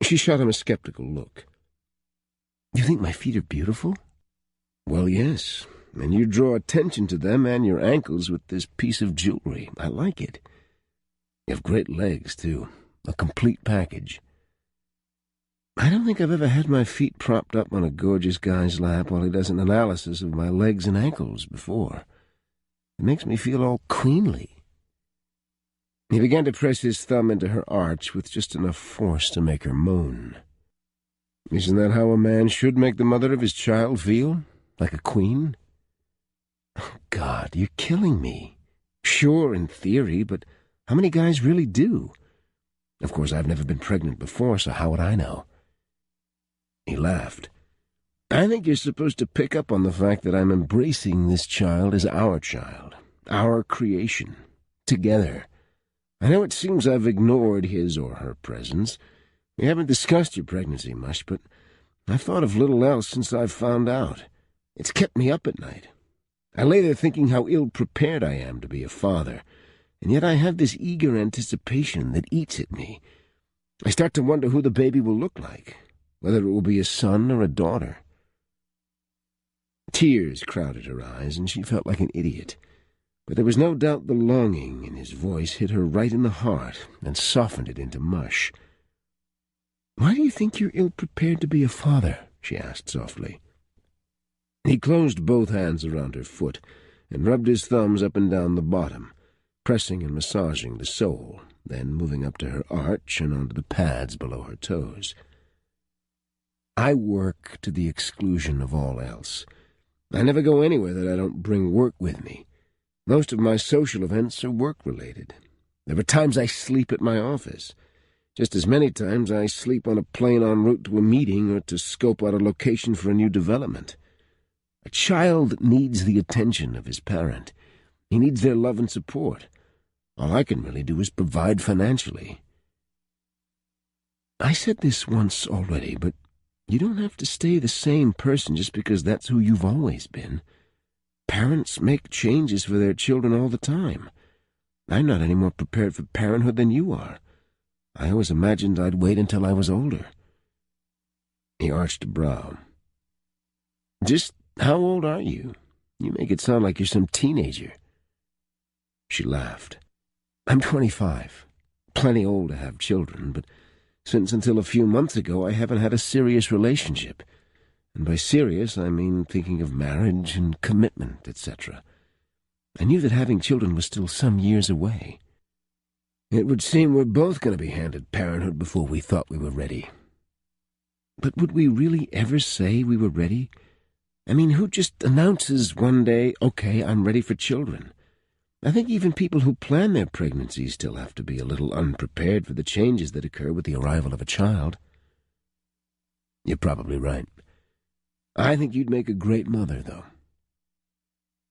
She shot him a skeptical look. "You think my feet are beautiful?" "Well, yes, and you draw attention to them and your ankles with this piece of jewelry. I like it. You have great legs, too. A complete package." "I don't think I've ever had my feet propped up on a gorgeous guy's lap while he does an analysis of my legs and ankles before. It makes me feel all queenly." He began to press his thumb into her arch with just enough force to make her moan. "Isn't that how a man should make the mother of his child feel? Like a queen?" "Oh, God, you're killing me. Sure, in theory, but how many guys really do? Of course, I've never been pregnant before, so how would I know?" He laughed. "I think you're supposed to pick up on the fact that I'm embracing this child as our child, our creation, together. I know it seems I've ignored his or her presence. We haven't discussed your pregnancy much, but I've thought of little else since I've found out. It's kept me up at night. I lay there thinking how ill-prepared I am to be a father, and yet I have this eager anticipation that eats at me. I start to wonder who the baby will look like, whether it will be a son or a daughter." Tears crowded her eyes, and she felt like an idiot. But there was no doubt the longing in his voice hit her right in the heart and softened it into mush. "Why do you think you're ill-prepared to be a father?" she asked softly. He closed both hands around her foot and rubbed his thumbs up and down the bottom, pressing and massaging the sole, then moving up to her arch and onto the pads below her toes. "I work to the exclusion of all else. I never go anywhere that I don't bring work with me. Most of my social events are work-related. There are times I sleep at my office. Just as many times I sleep on a plane en route to a meeting or to scope out a location for a new development. A child needs the attention of his parent. He needs their love and support. All I can really do is provide financially." "I said this once already, but you don't have to stay the same person just because that's who you've always been. Parents make changes for their children all the time. I'm not any more prepared for parenthood than you are. I always imagined I'd wait until I was older." He arched a brow. "Just How old are you? You make it sound like you're some teenager. She laughed. I'm 25. Plenty old to have children, but since until a few months ago I haven't had a serious relationship. And by serious, I mean thinking of marriage and commitment, etc. I knew that having children was still some years away. It would seem we're both going to be handed parenthood before we thought we were ready. But would we really ever say we were ready? I mean, who just announces one day, okay, I'm ready for children? I think even people who plan their pregnancies still have to be a little unprepared for the changes that occur with the arrival of a child. You're probably right. I think you'd make a great mother, though.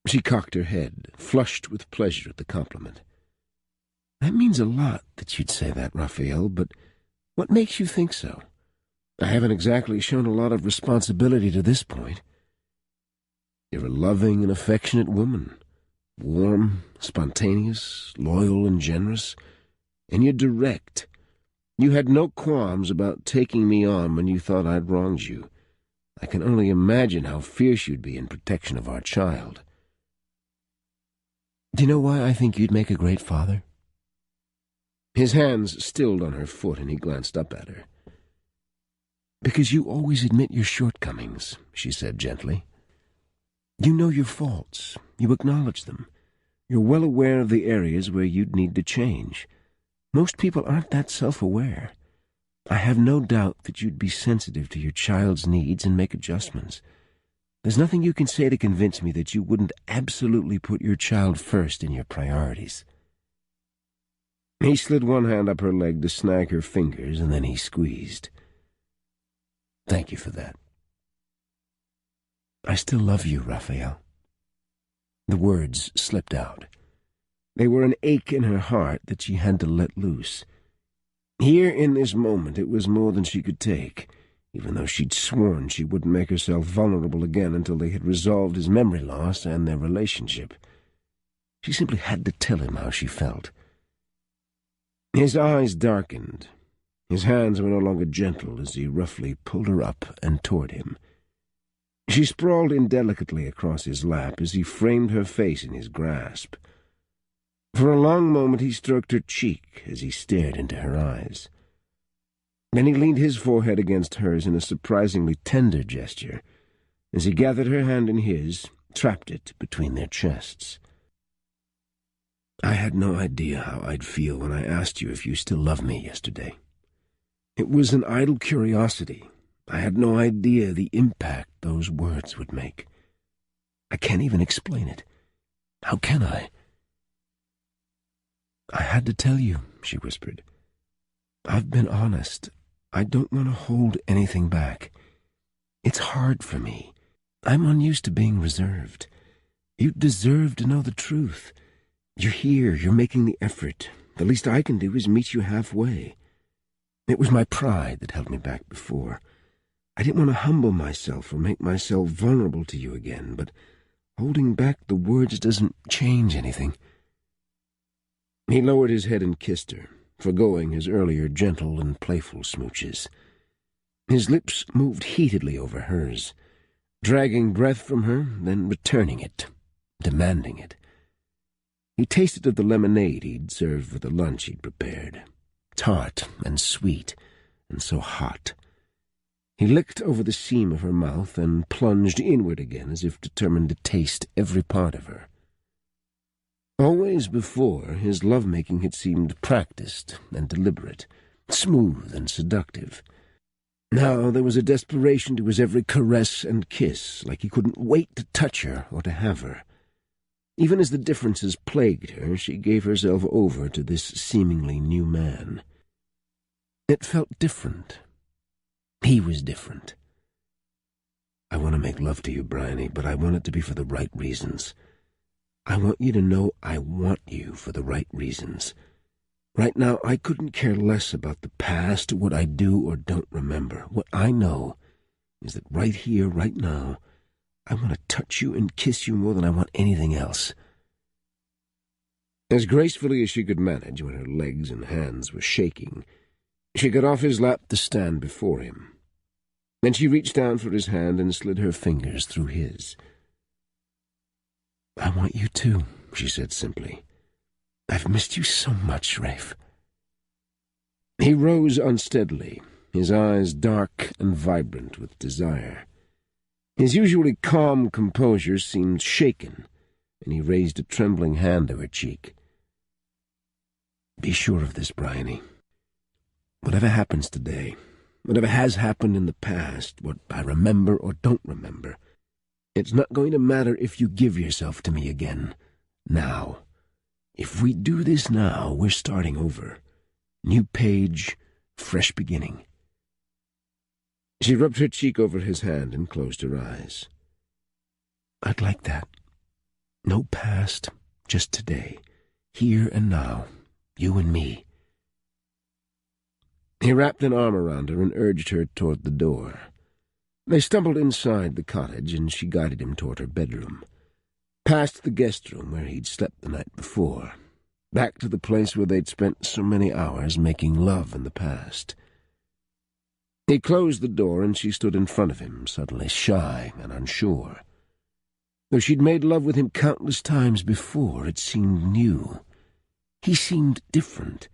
She cocked her head, flushed with pleasure at the compliment. That means a lot that you'd say that, Raphael, but what makes you think so? I haven't exactly shown a lot of responsibility to this point. You're a loving and affectionate woman, warm, spontaneous, loyal, and generous, and you're direct. You had no qualms about taking me on when you thought I'd wronged you. I can only imagine how fierce you'd be in protection of our child. Do you know why I think you'd make a great father? His hands stilled on her foot, and he glanced up at her. Because you always admit your shortcomings, she said gently. You know your faults. You acknowledge them. You're well aware of the areas where you'd need to change. Most people aren't that self-aware. I have no doubt that you'd be sensitive to your child's needs and make adjustments. There's nothing you can say to convince me that you wouldn't absolutely put your child first in your priorities. He slid one hand up her leg to snag her fingers, and then he squeezed. Thank you for that. I still love you, Raphael. The words slipped out. They were an ache in her heart that she had to let loose. Here in this moment it was more than she could take, even though she'd sworn she wouldn't make herself vulnerable again until they had resolved his memory loss and their relationship. She simply had to tell him how she felt. His eyes darkened. His hands were no longer gentle as he roughly pulled her up and toward him. She sprawled indelicately across his lap as he framed her face in his grasp. For a long moment he stroked her cheek as he stared into her eyes. Then he leaned his forehead against hers in a surprisingly tender gesture, as he gathered her hand in his, trapped it between their chests. I had no idea how I'd feel when I asked you if you still love me yesterday. It was an idle curiosity. I had no idea the impact those words would make. I can't even explain it. How can I? I had to tell you, she whispered. I've been honest. I don't want to hold anything back. It's hard for me. I'm unused to being reserved. You deserve to know the truth. You're here, you're making the effort. The least I can do is meet you halfway. It was my pride that held me back before. I didn't want to humble myself or make myself vulnerable to you again, but holding back the words doesn't change anything. He lowered his head and kissed her, forgoing his earlier gentle and playful smooches. His lips moved heatedly over hers, dragging breath from her, then returning it, demanding it. He tasted of the lemonade he'd served for the lunch he'd prepared, tart and sweet and so hot. He licked over the seam of her mouth and plunged inward again as if determined to taste every part of her. Always before, his lovemaking had seemed practiced and deliberate, smooth and seductive. Now there was a desperation to his every caress and kiss, like he couldn't wait to touch her or to have her. Even as the differences plagued her, she gave herself over to this seemingly new man. It felt different. He was different. I want to make love to you, Bryony, but I want it to be for the right reasons. I want you to know I want you for the right reasons. Right now, I couldn't care less about the past, what I do or don't remember. What I know is that right here, right now, I want to touch you and kiss you more than I want anything else. As gracefully as she could manage when her legs and hands were shaking, she got off his lap to stand before him. Then she reached down for his hand and slid her fingers through his. "I want you too," she said simply. "I've missed you so much, Rafe." He rose unsteadily, his eyes dark and vibrant with desire. His usually calm composure seemed shaken, and he raised a trembling hand to her cheek. "Be sure of this, Bryony. Whatever happens today, whatever has happened in the past, what I remember or don't remember, it's not going to matter if you give yourself to me again. Now. If we do this now, we're starting over. New page, fresh beginning." She rubbed her cheek over his hand and closed her eyes. "I'd like that. No past, just today. Here and now. You and me." He wrapped an arm around her and urged her toward the door. They stumbled inside the cottage, and she guided him toward her bedroom. Past the guest room where he'd slept the night before. Back to the place where they'd spent so many hours making love in the past. He closed the door, and she stood in front of him, suddenly shy and unsure. Though she'd made love with him countless times before, it seemed new. He seemed different.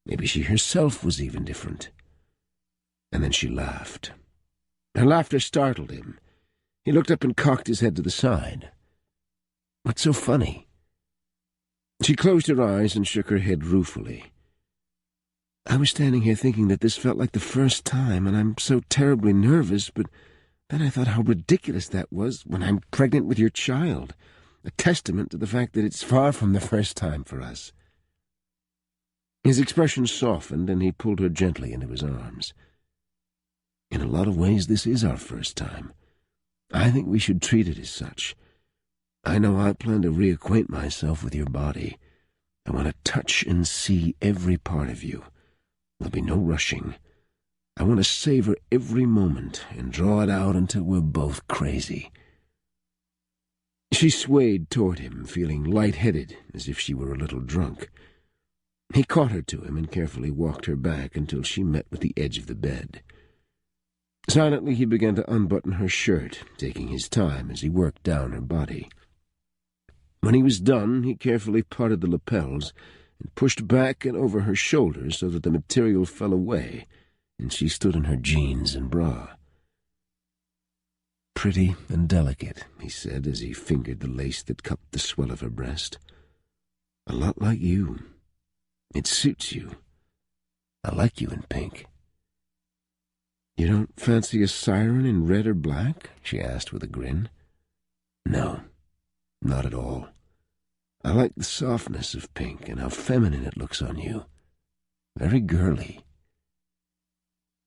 Maybe she herself was even different. And then she laughed. Her laughter startled him. He looked up and cocked his head to the side. "What's so funny?" She closed her eyes and shook her head ruefully. "I was standing here thinking that this felt like the first time, and I'm so terribly nervous, but then I thought how ridiculous that was when I'm pregnant with your child, a testament to the fact that it's far from the first time for us." His expression softened, and he pulled her gently into his arms. "In a lot of ways, this is our first time. I think we should treat it as such. I know I plan to reacquaint myself with your body. I want to touch and see every part of you. There'll be no rushing. I want to savor every moment and draw it out until we're both crazy." She swayed toward him, feeling light-headed, as if she were a little drunk. He caught her to him and carefully walked her back until she met with the edge of the bed. Silently he began to unbutton her shirt, taking his time as he worked down her body. When he was done, he carefully parted the lapels and pushed back and over her shoulders so that the material fell away, and she stood in her jeans and bra. "Pretty and delicate," he said as he fingered the lace that cupped the swell of her breast. "A lot like you. It suits you. I like you in pink." "You don't fancy a siren in red or black?" she asked with a grin. "No, not at all. I like the softness of pink and how feminine it looks on you. Very girly."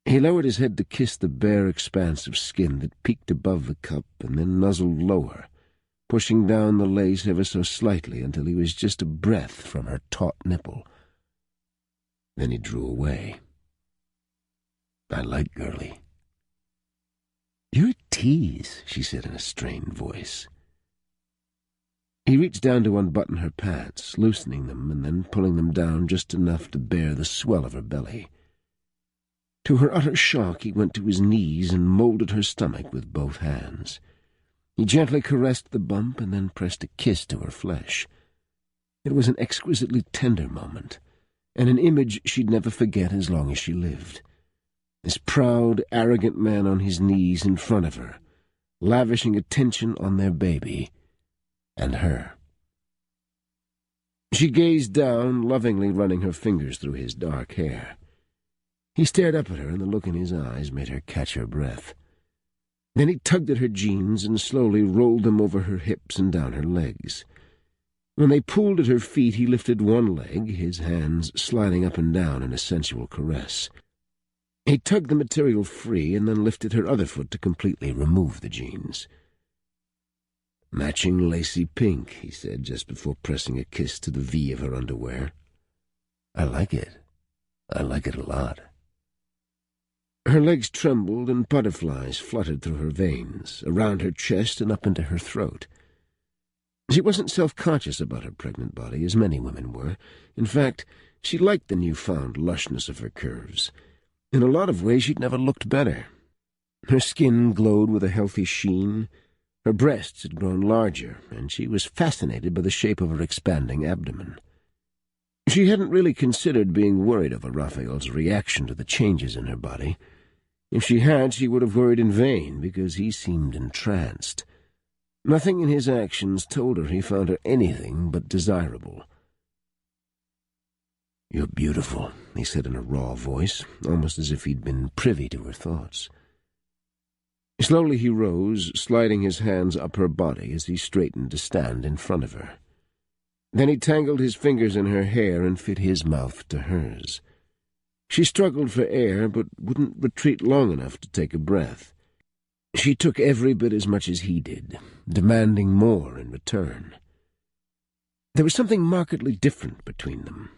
He lowered his head to kiss the bare expanse of skin that peeked above the cup and then nuzzled lower, pushing down the lace ever so slightly until he was just a breath from her taut nipple. Then he drew away. "I like girly." "You're a tease," she said in a strained voice. He reached down to unbutton her pants, loosening them and then pulling them down just enough to bare the swell of her belly. To her utter shock, he went to his knees and molded her stomach with both hands. He gently caressed the bump and then pressed a kiss to her flesh. It was an exquisitely tender moment, and an image she'd never forget as long as she lived. This proud, arrogant man on his knees in front of her, lavishing attention on their baby and her. She gazed down, lovingly running her fingers through his dark hair. He stared up at her, and the look in his eyes made her catch her breath. Then he tugged at her jeans and slowly rolled them over her hips and down her legs. When they pulled at her feet, he lifted one leg, his hands sliding up and down in a sensual caress. He tugged the material free and then lifted her other foot to completely remove the jeans. "Matching lacy pink," he said just before pressing a kiss to the V of her underwear. "I like it. I like it a lot." Her legs trembled and butterflies fluttered through her veins, around her chest and up into her throat. She wasn't self-conscious about her pregnant body, as many women were. In fact, she liked the newfound lushness of her curves. In a lot of ways, she'd never looked better. Her skin glowed with a healthy sheen. Her breasts had grown larger, and she was fascinated by the shape of her expanding abdomen. She hadn't really considered being worried over Raphael's reaction to the changes in her body. If she had, she would have worried in vain, because he seemed entranced. Nothing in his actions told her he found her anything but desirable. "You're beautiful," he said in a raw voice, almost as if he'd been privy to her thoughts. Slowly he rose, sliding his hands up her body as he straightened to stand in front of her. Then he tangled his fingers in her hair and fit his mouth to hers. She struggled for air, but wouldn't retreat long enough to take a breath. She took every bit as much as he did, demanding more in return. There was something markedly different between them.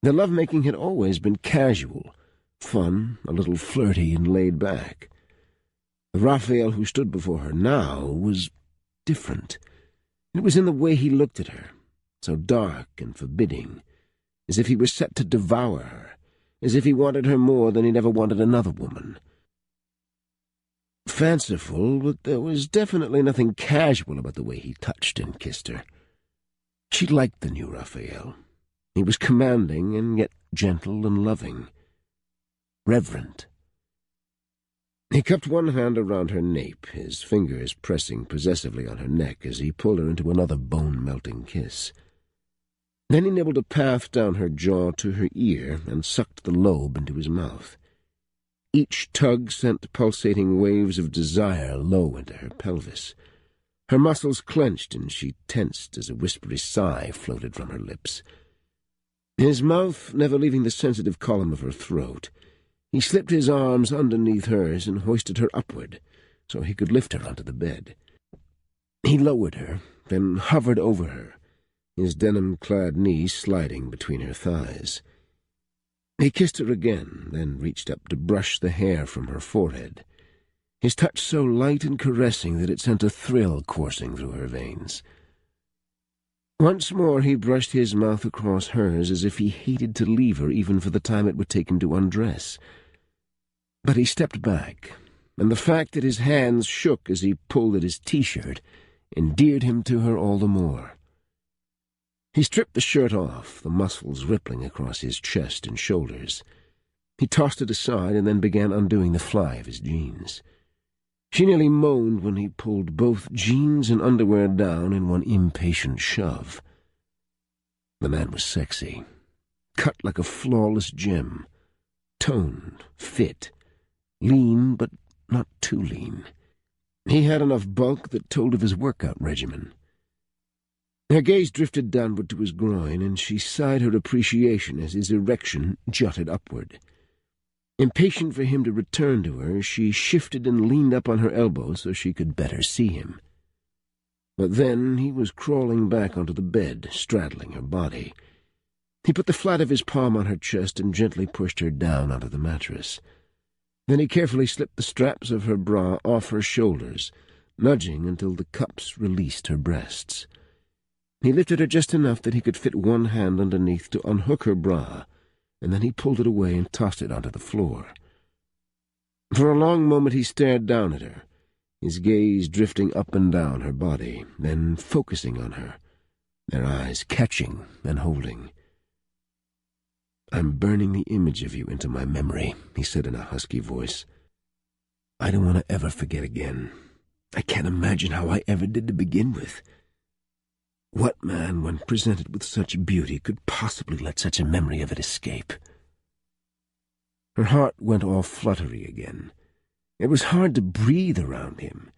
Their lovemaking had always been casual, fun, a little flirty and laid back. The Raphael who stood before her now was different. It was in the way he looked at her, so dark and forbidding, as if he was set to devour her, as if he wanted her more than he'd ever wanted another woman. Fanciful, but there was definitely nothing casual about the way he touched and kissed her. She liked the new Raphael. He was commanding and yet gentle and loving. Reverent. He cupped one hand around her nape, his fingers pressing possessively on her neck as he pulled her into another bone-melting kiss. Then he nibbled a path down her jaw to her ear and sucked the lobe into his mouth. Each tug sent pulsating waves of desire low into her pelvis. Her muscles clenched and she tensed as a whispery sigh floated from her lips. His mouth never leaving the sensitive column of her throat, he slipped his arms underneath hers and hoisted her upward so he could lift her onto the bed. He lowered her, then hovered over her, his denim-clad knees sliding between her thighs. He kissed her again, then reached up to brush the hair from her forehead, his touch so light and caressing that it sent a thrill coursing through her veins. Once more he brushed his mouth across hers as if he hated to leave her even for the time it would take him to undress. But he stepped back, and the fact that his hands shook as he pulled at his T-shirt endeared him to her all the more. He stripped the shirt off, the muscles rippling across his chest and shoulders. He tossed it aside and then began undoing the fly of his jeans. She nearly moaned when he pulled both jeans and underwear down in one impatient shove. The man was sexy, cut like a flawless gem, toned, fit, lean but not too lean. He had enough bulk that told of his workout regimen. Her gaze drifted downward to his groin, and she sighed her appreciation as his erection jutted upward. Impatient for him to return to her, she shifted and leaned up on her elbow so she could better see him. But then he was crawling back onto the bed, straddling her body. He put the flat of his palm on her chest and gently pushed her down onto the mattress. Then he carefully slipped the straps of her bra off her shoulders, nudging until the cups released her breasts. He lifted her just enough that he could fit one hand underneath to unhook her bra, and then he pulled it away and tossed it onto the floor. For a long moment he stared down at her, his gaze drifting up and down her body, then focusing on her, their eyes catching and holding. "I'm burning the image of you into my memory," he said in a husky voice. "I don't want to ever forget again. I can't imagine how I ever did to begin with. What man, when presented with such beauty, could possibly let such a memory of it escape?" Her heart went all fluttery again. It was hard to breathe around him.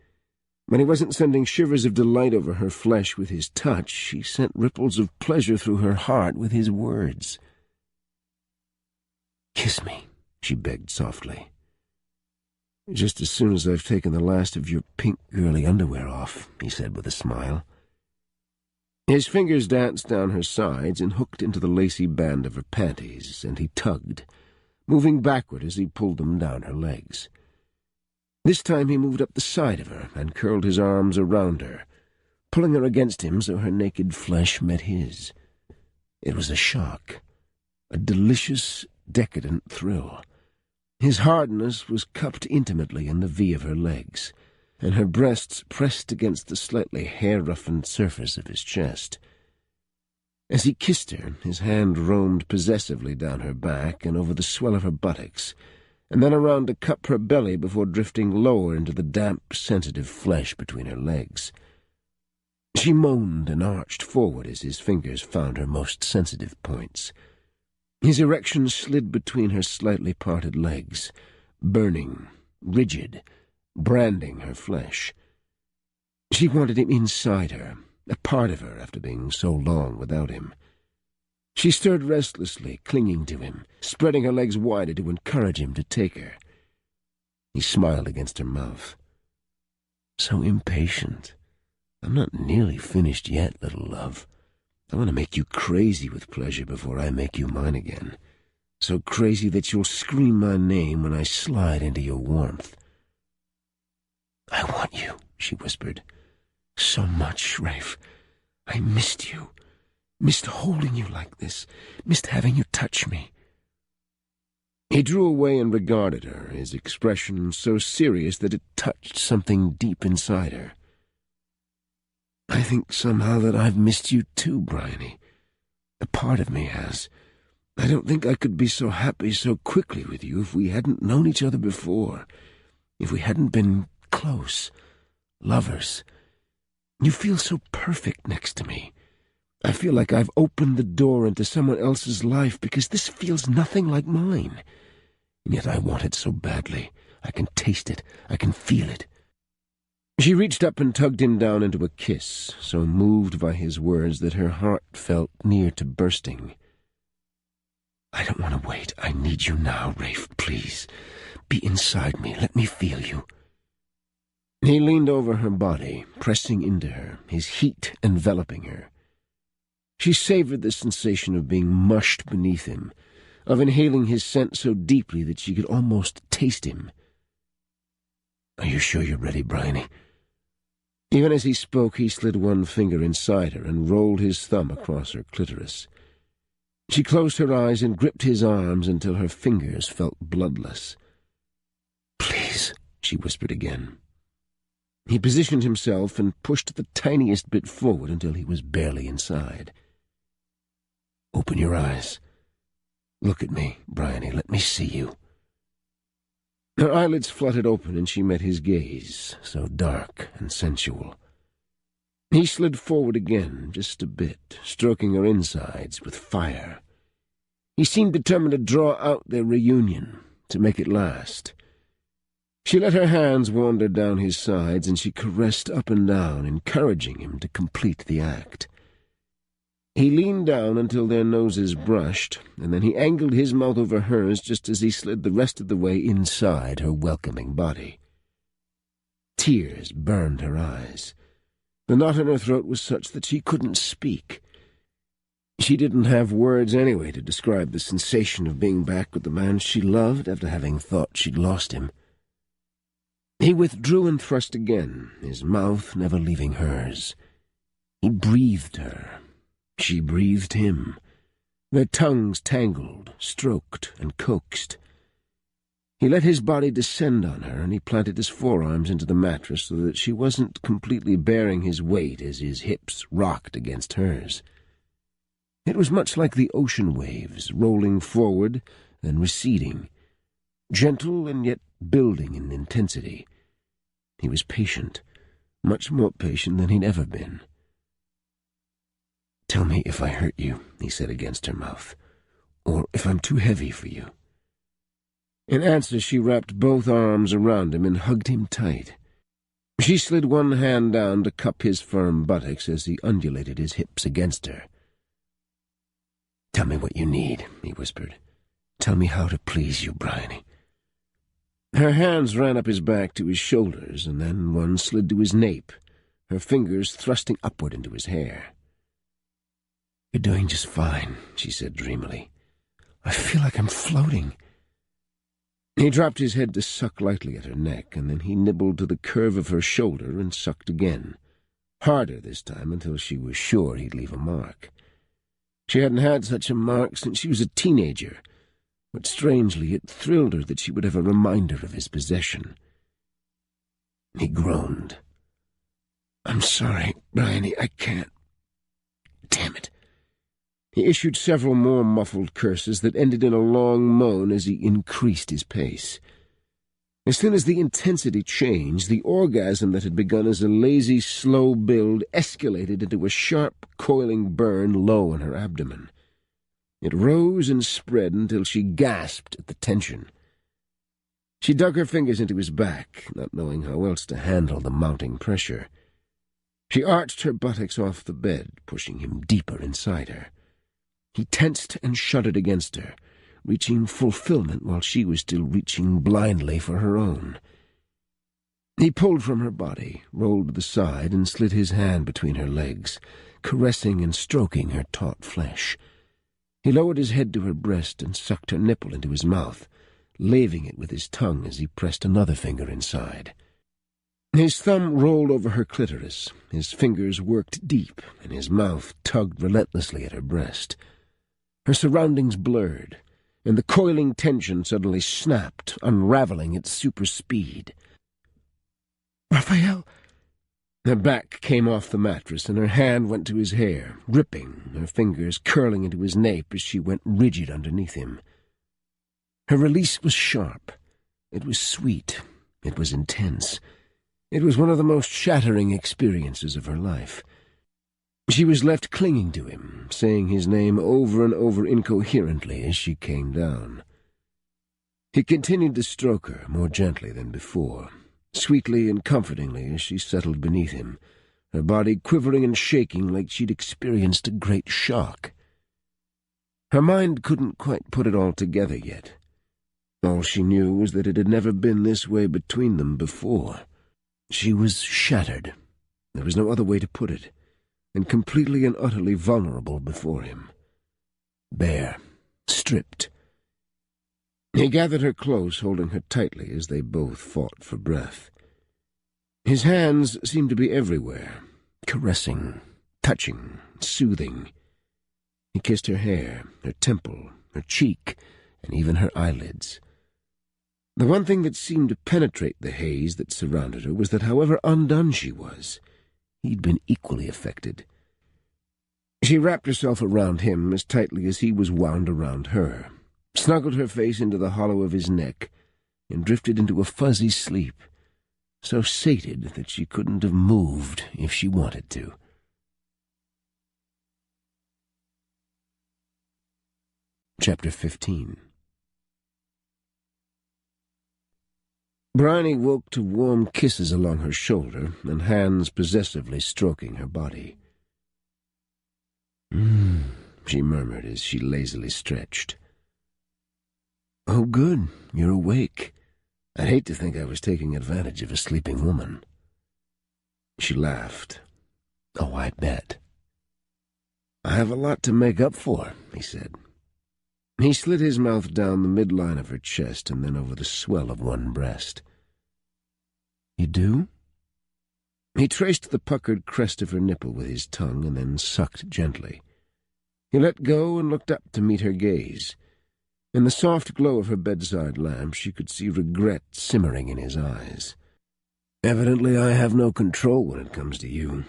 When he wasn't sending shivers of delight over her flesh with his touch, he sent ripples of pleasure through her heart with his words. "Kiss me," she begged softly. "Just as soon as I've taken the last of your pink girly underwear off," he said with a smile. His fingers danced down her sides and hooked into the lacy band of her panties, and he tugged, moving backward as he pulled them down her legs. This time he moved up the side of her and curled his arms around her, pulling her against him so her naked flesh met his. It was a shock, a delicious, decadent thrill. His hardness was cupped intimately in the V of her legs, and her breasts pressed against the slightly hair-roughened surface of his chest. As he kissed her, his hand roamed possessively down her back and over the swell of her buttocks, and then around to cup her belly before drifting lower into the damp, sensitive flesh between her legs. She moaned and arched forward as his fingers found her most sensitive points. His erection slid between her slightly parted legs, burning, rigid, branding her flesh. She wanted him inside her, a part of her after being so long without him. She stirred restlessly, clinging to him, spreading her legs wider to encourage him to take her. He smiled against her mouth. "So impatient. I'm not nearly finished yet, little love. I want to make you crazy with pleasure before I make you mine again. So crazy that you'll scream my name when I slide into your warmth." "I want you," she whispered. "So much, Rafe. I missed you. Missed holding you like this. Missed having you touch me." He drew away and regarded her, his expression so serious that it touched something deep inside her. "I think somehow that I've missed you too, Bryony. A part of me has. I don't think I could be so happy so quickly with you if we hadn't known each other before, if we hadn't been close, lovers. You feel so perfect next to me. I feel like I've opened the door into someone else's life because this feels nothing like mine. And yet I want it so badly. I can taste it. I can feel it." She reached up and tugged him down into a kiss, so moved by his words that her heart felt near to bursting. "I don't want to wait. I need you now, Rafe, please. Be inside me. Let me feel you." He leaned over her body, pressing into her, his heat enveloping her. She savored the sensation of being mushed beneath him, of inhaling his scent so deeply that she could almost taste him. "Are you sure you're ready, Bryony?" Even as he spoke, he slid one finger inside her and rolled his thumb across her clitoris. She closed her eyes and gripped his arms until her fingers felt bloodless. "Please," she whispered again. He positioned himself and pushed the tiniest bit forward until he was barely inside. "Open your eyes. Look at me, Bryony. Let me see you." Her eyelids fluttered open and she met his gaze, so dark and sensual. He slid forward again, just a bit, stroking her insides with fire. He seemed determined to draw out their reunion, to make it last. She let her hands wander down his sides and she caressed up and down, encouraging him to complete the act. He leaned down until their noses brushed, and then he angled his mouth over hers just as he slid the rest of the way inside her welcoming body. Tears burned her eyes. The knot in her throat was such that she couldn't speak. She didn't have words anyway to describe the sensation of being back with the man she loved after having thought she'd lost him. He withdrew and thrust again, his mouth never leaving hers. He breathed her. She breathed him. Their tongues tangled, stroked, and coaxed. He let his body descend on her, and he planted his forearms into the mattress so that she wasn't completely bearing his weight as his hips rocked against hers. It was much like the ocean waves, rolling forward, then receding, gentle and yet building in intensity. He was patient, much more patient than he'd ever been. "Tell me if I hurt you," he said against her mouth, "or if I'm too heavy for you." In answer, she wrapped both arms around him and hugged him tight. She slid one hand down to cup his firm buttocks as he undulated his hips against her. "Tell me what you need," he whispered. "Tell me how to please you, Bryony." Her hands ran up his back to his shoulders, and then one slid to his nape, her fingers thrusting upward into his hair. "You're doing just fine," she said dreamily. "I feel like I'm floating." He dropped his head to suck lightly at her neck, and then he nibbled to the curve of her shoulder and sucked again, harder this time until she was sure he'd leave a mark. She hadn't had such a mark since she was a teenager, but strangely it thrilled her that she would have a reminder of his possession. He groaned. "I'm sorry, Bryony, I can't. Damn it." He issued several more muffled curses that ended in a long moan as he increased his pace. As soon as the intensity changed, the orgasm that had begun as a lazy, slow build escalated into a sharp, coiling burn low in her abdomen. It rose and spread until she gasped at the tension. She dug her fingers into his back, not knowing how else to handle the mounting pressure. She arched her buttocks off the bed, pushing him deeper inside her. He tensed and shuddered against her, reaching fulfillment while she was still reaching blindly for her own. He pulled from her body, rolled to the side, and slid his hand between her legs, caressing and stroking her taut flesh. He lowered his head to her breast and sucked her nipple into his mouth, laving it with his tongue as he pressed another finger inside. His thumb rolled over her clitoris, his fingers worked deep, and his mouth tugged relentlessly at her breast. Her surroundings blurred, and the coiling tension suddenly snapped, unraveling at super speed. "Raphael!" Her back came off the mattress, and her hand went to his hair, ripping, her fingers curling into his nape as she went rigid underneath him. Her release was sharp. It was sweet. It was intense. It was one of the most shattering experiences of her life. She was left clinging to him, saying his name over and over incoherently as she came down. He continued to stroke her more gently than before, sweetly and comfortingly as she settled beneath him, her body quivering and shaking like she'd experienced a great shock. Her mind couldn't quite put it all together yet. All she knew was that it had never been this way between them before. She was shattered. There was no other way to put it, and completely and utterly vulnerable before him. Bare, stripped. He gathered her close, holding her tightly as they both fought for breath. His hands seemed to be everywhere, caressing, touching, soothing. He kissed her hair, her temple, her cheek, and even her eyelids. The one thing that seemed to penetrate the haze that surrounded her was that however undone she was, he'd been equally affected. She wrapped herself around him as tightly as he was wound around her, snuggled her face into the hollow of his neck, and drifted into a fuzzy sleep, so sated that she couldn't have moved if she wanted to. Chapter 15. Bryony woke to warm kisses along her shoulder and hands possessively stroking her body. She murmured as she lazily stretched. "Oh, good, you're awake. I'd hate to think I was taking advantage of a sleeping woman." She laughed. "Oh, I bet." "I have a lot to make up for," he said. He slid his mouth down the midline of her chest and then over the swell of one breast. "You do?" He traced the puckered crest of her nipple with his tongue and then sucked gently. He let go and looked up to meet her gaze. In the soft glow of her bedside lamp, she could see regret simmering in his eyes. "Evidently I have no control when it comes to you.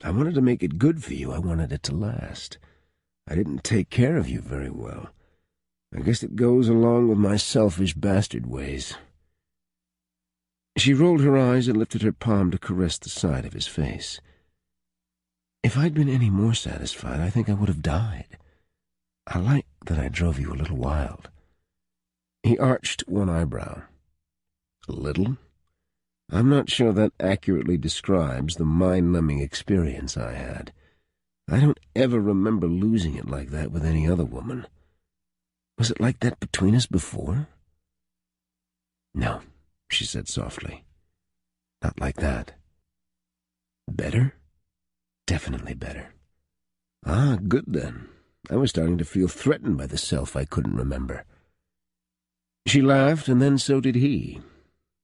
I wanted to make it good for you. I wanted it to last. I didn't take care of you very well. I guess it goes along with my selfish bastard ways." She rolled her eyes and lifted her palm to caress the side of his face. "If I'd been any more satisfied, I think I would have died. I like that I drove you a little wild." He arched one eyebrow. "A little? I'm not sure that accurately describes the mind-numbing experience I had. I don't ever remember losing it like that with any other woman. Was it like that between us before?" "No," she said softly. "Not like that." "Better?" "Definitely better." "Ah, good then. I was starting to feel threatened by the self I couldn't remember." She laughed, and then so did he.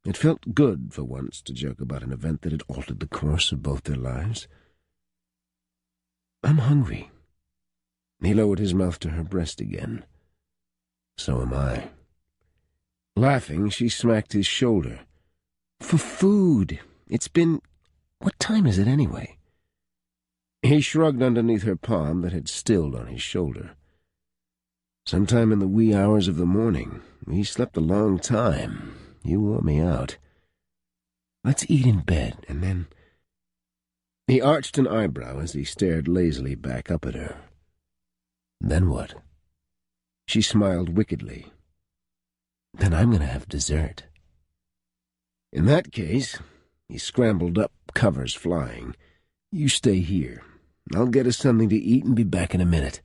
It felt good, for once, to joke about an event that had altered the course of both their lives. "I'm hungry." He lowered his mouth to her breast again. So am I. Laughing, she smacked his shoulder. For food. It's been... What time is it anyway? He shrugged underneath her palm that had stilled on his shoulder. Sometime in the wee hours of the morning. We slept a long time. You wore me out. Let's eat in bed, and then... He arched an eyebrow as he stared lazily back up at her. Then what? She smiled wickedly. Then I'm going to have dessert. In that case, he scrambled up, covers flying. You stay here. I'll get us something to eat and be back in a minute.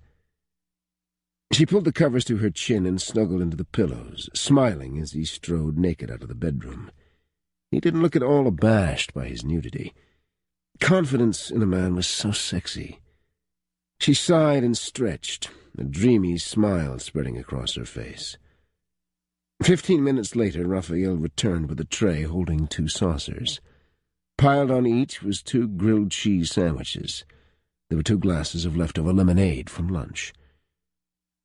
She pulled the covers to her chin and snuggled into the pillows, smiling as he strode naked out of the bedroom. He didn't look at all abashed by his nudity. Confidence in a man was so sexy. She sighed and stretched, a dreamy smile spreading across her face. 15 minutes later, Raphael returned with a tray holding 2 saucers. Piled on each was 2 grilled cheese sandwiches. There were 2 glasses of leftover lemonade from lunch.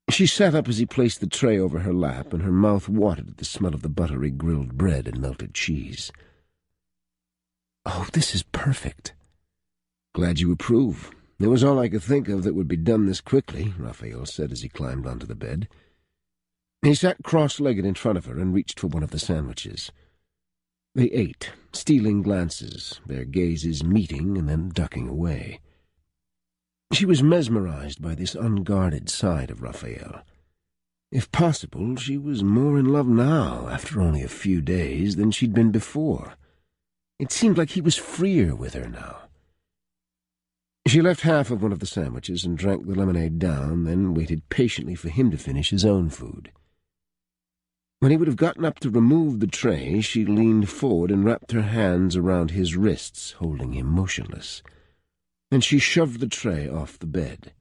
She sat up as he placed the tray over her lap, and her mouth watered at the smell of the buttery grilled bread and melted cheese. Oh, this is perfect. Glad you approve. It was all I could think of that would be done this quickly, Raphael said as he climbed onto the bed. He sat cross-legged in front of her and reached for one of the sandwiches. They ate, stealing glances, their gazes meeting and then ducking away. She was mesmerized by this unguarded side of Raphael. If possible, she was more in love now, after only a few days, than she'd been before. It seemed like he was freer with her now. She left half of one of the sandwiches and drank the lemonade down, then waited patiently for him to finish his own food. When he would have gotten up to remove the tray, she leaned forward and wrapped her hands around his wrists, holding him motionless. And she shoved the tray off the bed.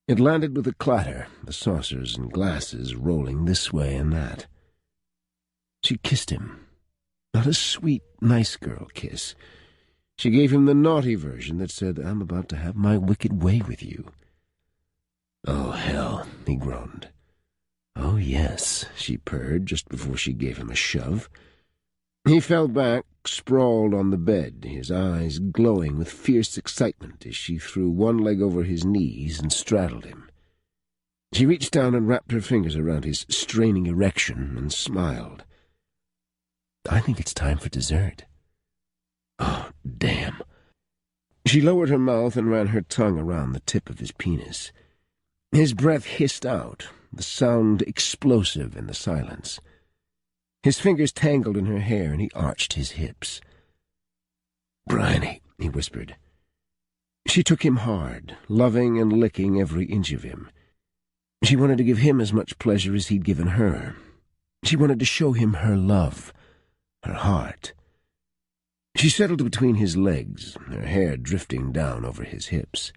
It landed with a clatter, the saucers and glasses rolling this way and that. She kissed him. Not a sweet, nice girl kiss. She gave him the naughty version that said, "I'm about to have my wicked way with you." "Oh, hell," he groaned. "Oh, yes," she purred just before she gave him a shove. He fell back, sprawled on the bed, his eyes glowing with fierce excitement as she threw one leg over his knees and straddled him. She reached down and wrapped her fingers around his straining erection and smiled. "I think it's time for dessert." "Oh, damn." She lowered her mouth and ran her tongue around the tip of his penis. His breath hissed out, the sound explosive in the silence. His fingers tangled in her hair, and he arched his hips. "Bryony," he whispered. She took him hard, loving and licking every inch of him. She wanted to give him as much pleasure as he'd given her. She wanted to show him her love, her heart. She settled between his legs, her hair drifting down over his hips.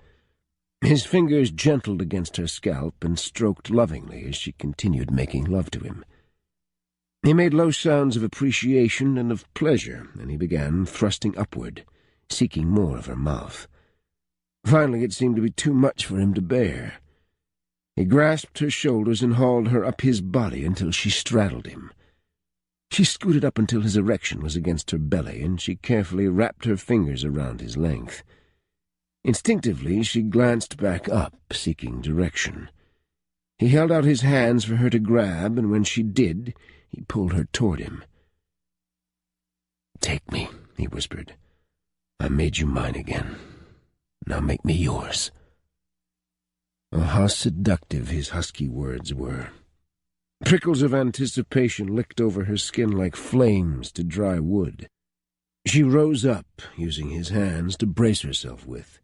His fingers gentled against her scalp and stroked lovingly as she continued making love to him. He made low sounds of appreciation and of pleasure, and he began thrusting upward, seeking more of her mouth. Finally, it seemed to be too much for him to bear. He grasped her shoulders and hauled her up his body until she straddled him. She scooted up until his erection was against her belly, and she carefully wrapped her fingers around his length. Instinctively, she glanced back up, seeking direction. He held out his hands for her to grab, and when she did, he pulled her toward him. "Take me," he whispered. "I made you mine again. Now make me yours." Oh, how seductive his husky words were. Prickles of anticipation licked over her skin like flames to dry wood. She rose up, using his hands to brace herself with.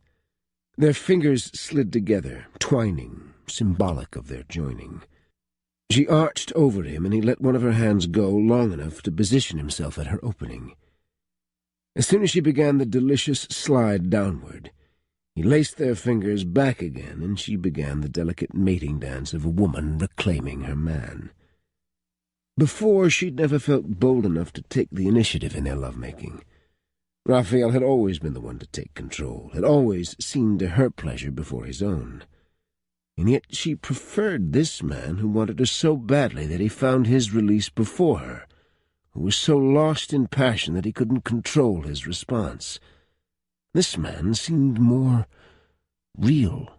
Their fingers slid together, twining, symbolic of their joining. She arched over him, and he let one of her hands go long enough to position himself at her opening. As soon as she began the delicious slide downward, he laced their fingers back again, and she began the delicate mating dance of a woman reclaiming her man. Before, she'd never felt bold enough to take the initiative in their lovemaking. Raphael had always been the one to take control, had always seen to her pleasure before his own. and yet she preferred this man who wanted her so badly that he found his release before her, who was so lost in passion that he couldn't control his response. This man seemed more real.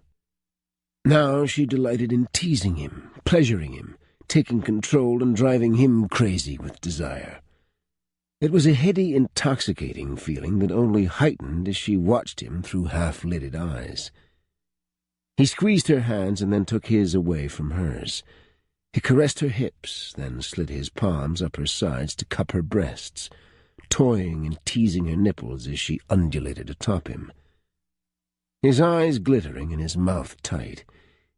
Now she delighted in teasing him, pleasuring him, taking control and driving him crazy with desire. It was a heady, intoxicating feeling that only heightened as she watched him through half-lidded eyes. He squeezed her hands and then took his away from hers. He caressed her hips, then slid his palms up her sides to cup her breasts, toying and teasing her nipples as she undulated atop him. His eyes glittering and his mouth tight,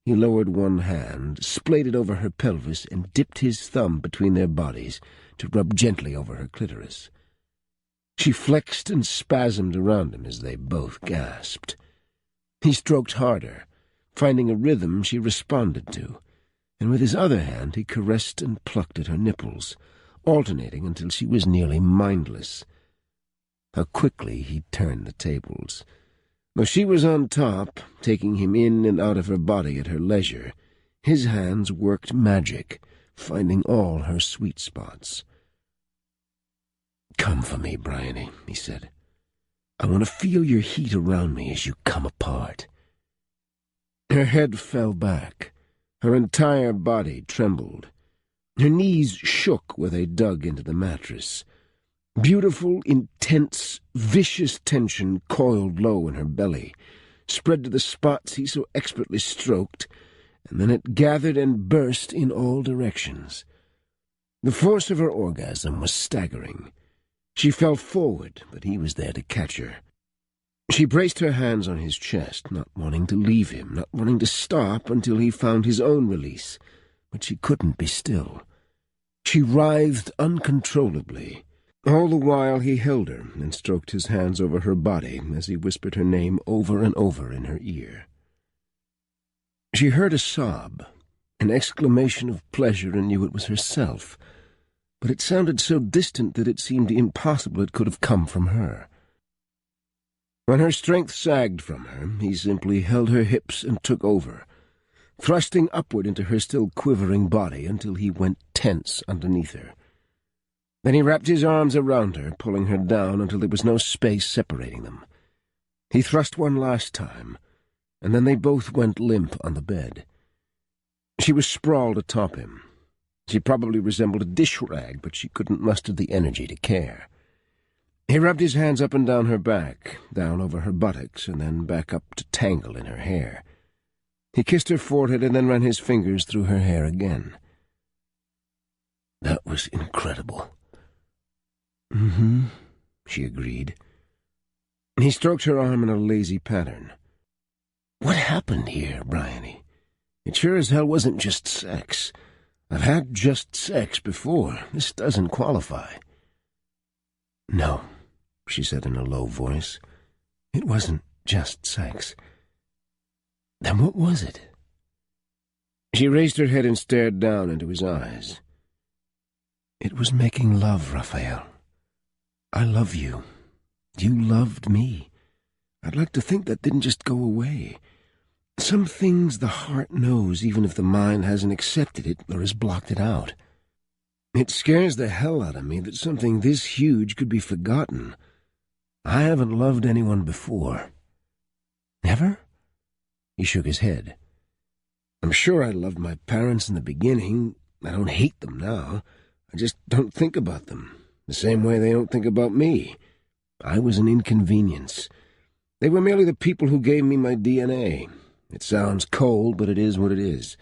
he lowered one hand, splayed it over her pelvis, and dipped his thumb between their bodies to rub gently over her clitoris. She flexed and spasmed around him as they both gasped. He stroked harder, finding a rhythm she responded to, and with his other hand he caressed and plucked at her nipples, alternating until she was nearly mindless. How quickly he turned the tables. Though she was on top, taking him in and out of her body at her leisure, his hands worked magic, finding all her sweet spots. "Come for me, Bryony," he said. "I want to feel your heat around me as you come apart." Her head fell back. Her entire body trembled. Her knees shook where they dug into the mattress. Beautiful, intense, vicious tension coiled low in her belly, spread to the spots he so expertly stroked, and then it gathered and burst in all directions. The force of her orgasm was staggering. She fell forward, but he was there to catch her. She braced her hands on his chest, not wanting to leave him, not wanting to stop until he found his own release, but she couldn't be still. She writhed uncontrollably. All the while he held her and stroked his hands over her body as he whispered her name over and over in her ear. She heard a sob, an exclamation of pleasure, and knew it was herself, but it sounded so distant that it seemed impossible it could have come from her. When her strength sagged from her, he simply held her hips and took over, thrusting upward into her still quivering body until he went tense underneath her. Then he wrapped his arms around her, pulling her down until there was no space separating them. He thrust one last time, and then they both went limp on the bed. She was sprawled atop him. She probably resembled a dish rag, but she couldn't muster the energy to care. He rubbed his hands up and down her back, down over her buttocks, and then back up to tangle in her hair. He kissed her forehead and then ran his fingers through her hair again. "That was incredible." "Mm-hmm," she agreed. He stroked her arm in a lazy pattern. "What happened here, Bryony? It sure as hell wasn't just sex. I've had just sex before. This doesn't qualify." "No," she said in a low voice. "It wasn't just sex." "Then what was it?" She raised her head and stared down into his eyes. "It was making love, Raphael. I love you. You loved me. I'd like to think that didn't just go away. Some things the heart knows even if the mind hasn't accepted it or has blocked it out. It scares the hell out of me that something this huge could be forgotten. I haven't loved anyone before." "Never?" He shook his head. "I'm sure I loved my parents in the beginning. I don't hate them now. I just don't think about them, the same way they don't think about me. I was an inconvenience. They were merely the people who gave me my DNA. It sounds cold, but it is what it is.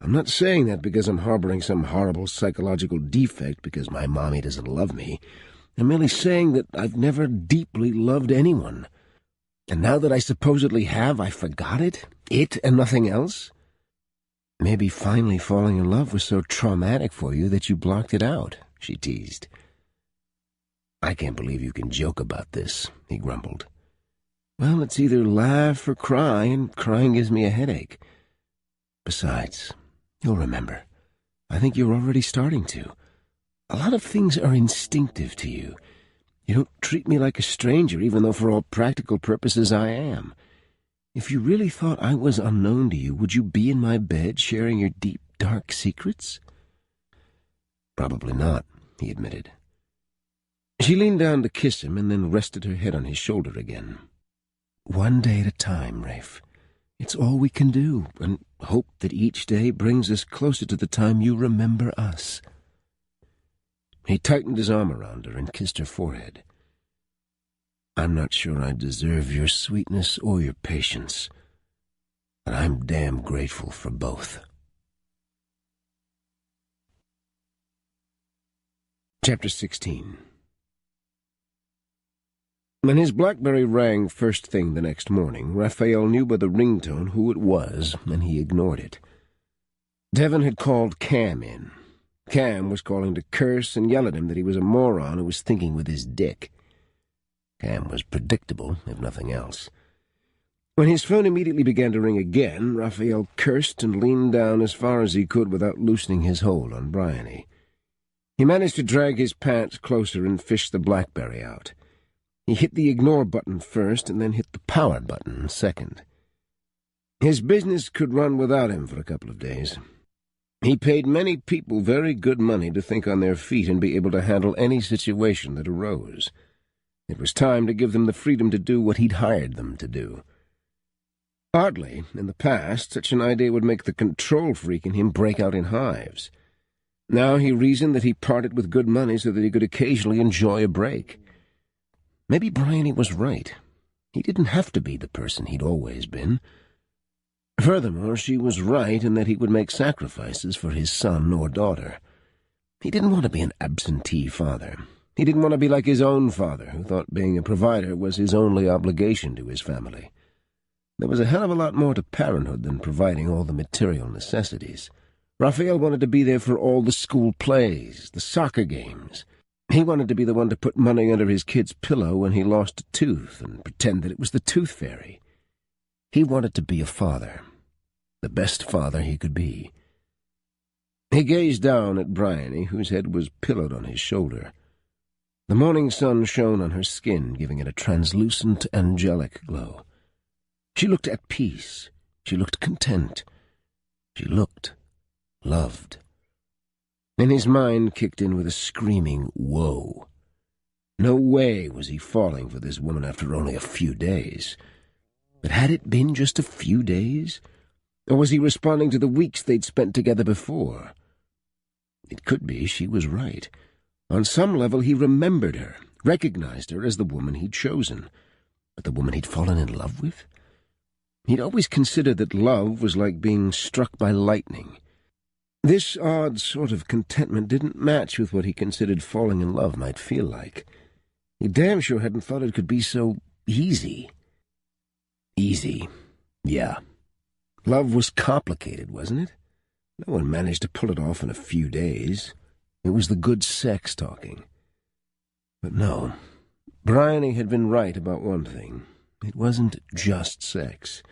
I'm not saying that because I'm harboring some horrible psychological defect because my mommy doesn't love me. I'm merely saying that I've never deeply loved anyone. And now that I supposedly have, I forgot it? It and nothing else? Maybe finally falling in love was so traumatic for you that you blocked it out," she teased. "I can't believe you can joke about this," he grumbled. "Well, it's either laugh or cry, and crying gives me a headache. Besides, you'll remember. I think you're already starting to. A lot of things are instinctive to you. You don't treat me like a stranger, even though for all practical purposes I am. If you really thought I was unknown to you, would you be in my bed sharing your deep, dark secrets? Probably not, he admitted. She leaned down to kiss him and then rested her head on his shoulder again. One day at a time, Rafe. It's all we can do, and hope that each day brings us closer to the time you remember us. He tightened his arm around her and kissed her forehead. I'm not sure I deserve your sweetness or your patience, but I'm damn grateful for both. Chapter 16. When his BlackBerry rang first thing the next morning, Raphael knew by the ringtone who it was, and he ignored it. Devon had called Cam in. Cam was calling to curse and yell at him that he was a moron who was thinking with his dick. Cam was predictable, if nothing else. When his phone immediately began to ring again, Raphael cursed and leaned down as far as he could without loosening his hold on Bryony. He managed to drag his pants closer and fish the BlackBerry out. He hit the ignore button first and then hit the power button second. His business could run without him for a couple of days. He paid many people very good money to think on their feet and be able to handle any situation that arose. It was time to give them the freedom to do what he'd hired them to do. Oddly, in the past, such an idea would make the control freak in him break out in hives. Now he reasoned that he parted with good money so that he could occasionally enjoy a break. Maybe Bryony was right. He didn't have to be the person he'd always been. Furthermore, she was right in that he would make sacrifices for his son or daughter. He didn't want to be an absentee father. He didn't want to be like his own father, who thought being a provider was his only obligation to his family. There was a hell of a lot more to parenthood than providing all the material necessities. Raphael wanted to be there for all the school plays, the soccer games. He wanted to be the one to put money under his kid's pillow when he lost a tooth and pretend that it was the tooth fairy. He wanted to be a father, the best father he could be. He gazed down at Bryony, whose head was pillowed on his shoulder. The morning sun shone on her skin, giving it a translucent, angelic glow. She looked at peace. She looked content. She looked loved. Then his mind kicked in with a screaming whoa. No way was he falling for this woman after only a few days. But had it been just a few days? Or was he responding to the weeks they'd spent together before? It could be she was right. On some level he remembered her, recognized her as the woman he'd chosen. But the woman he'd fallen in love with? He'd always considered that love was like being struck by lightning. This odd sort of contentment didn't match with what he considered falling in love might feel like. He damn sure hadn't thought it could be so easy. Easy, yeah. Love was complicated, wasn't it? No one managed to pull it off in a few days. It was the good sex talking. But no, Bryony had been right about one thing. It wasn't just sex.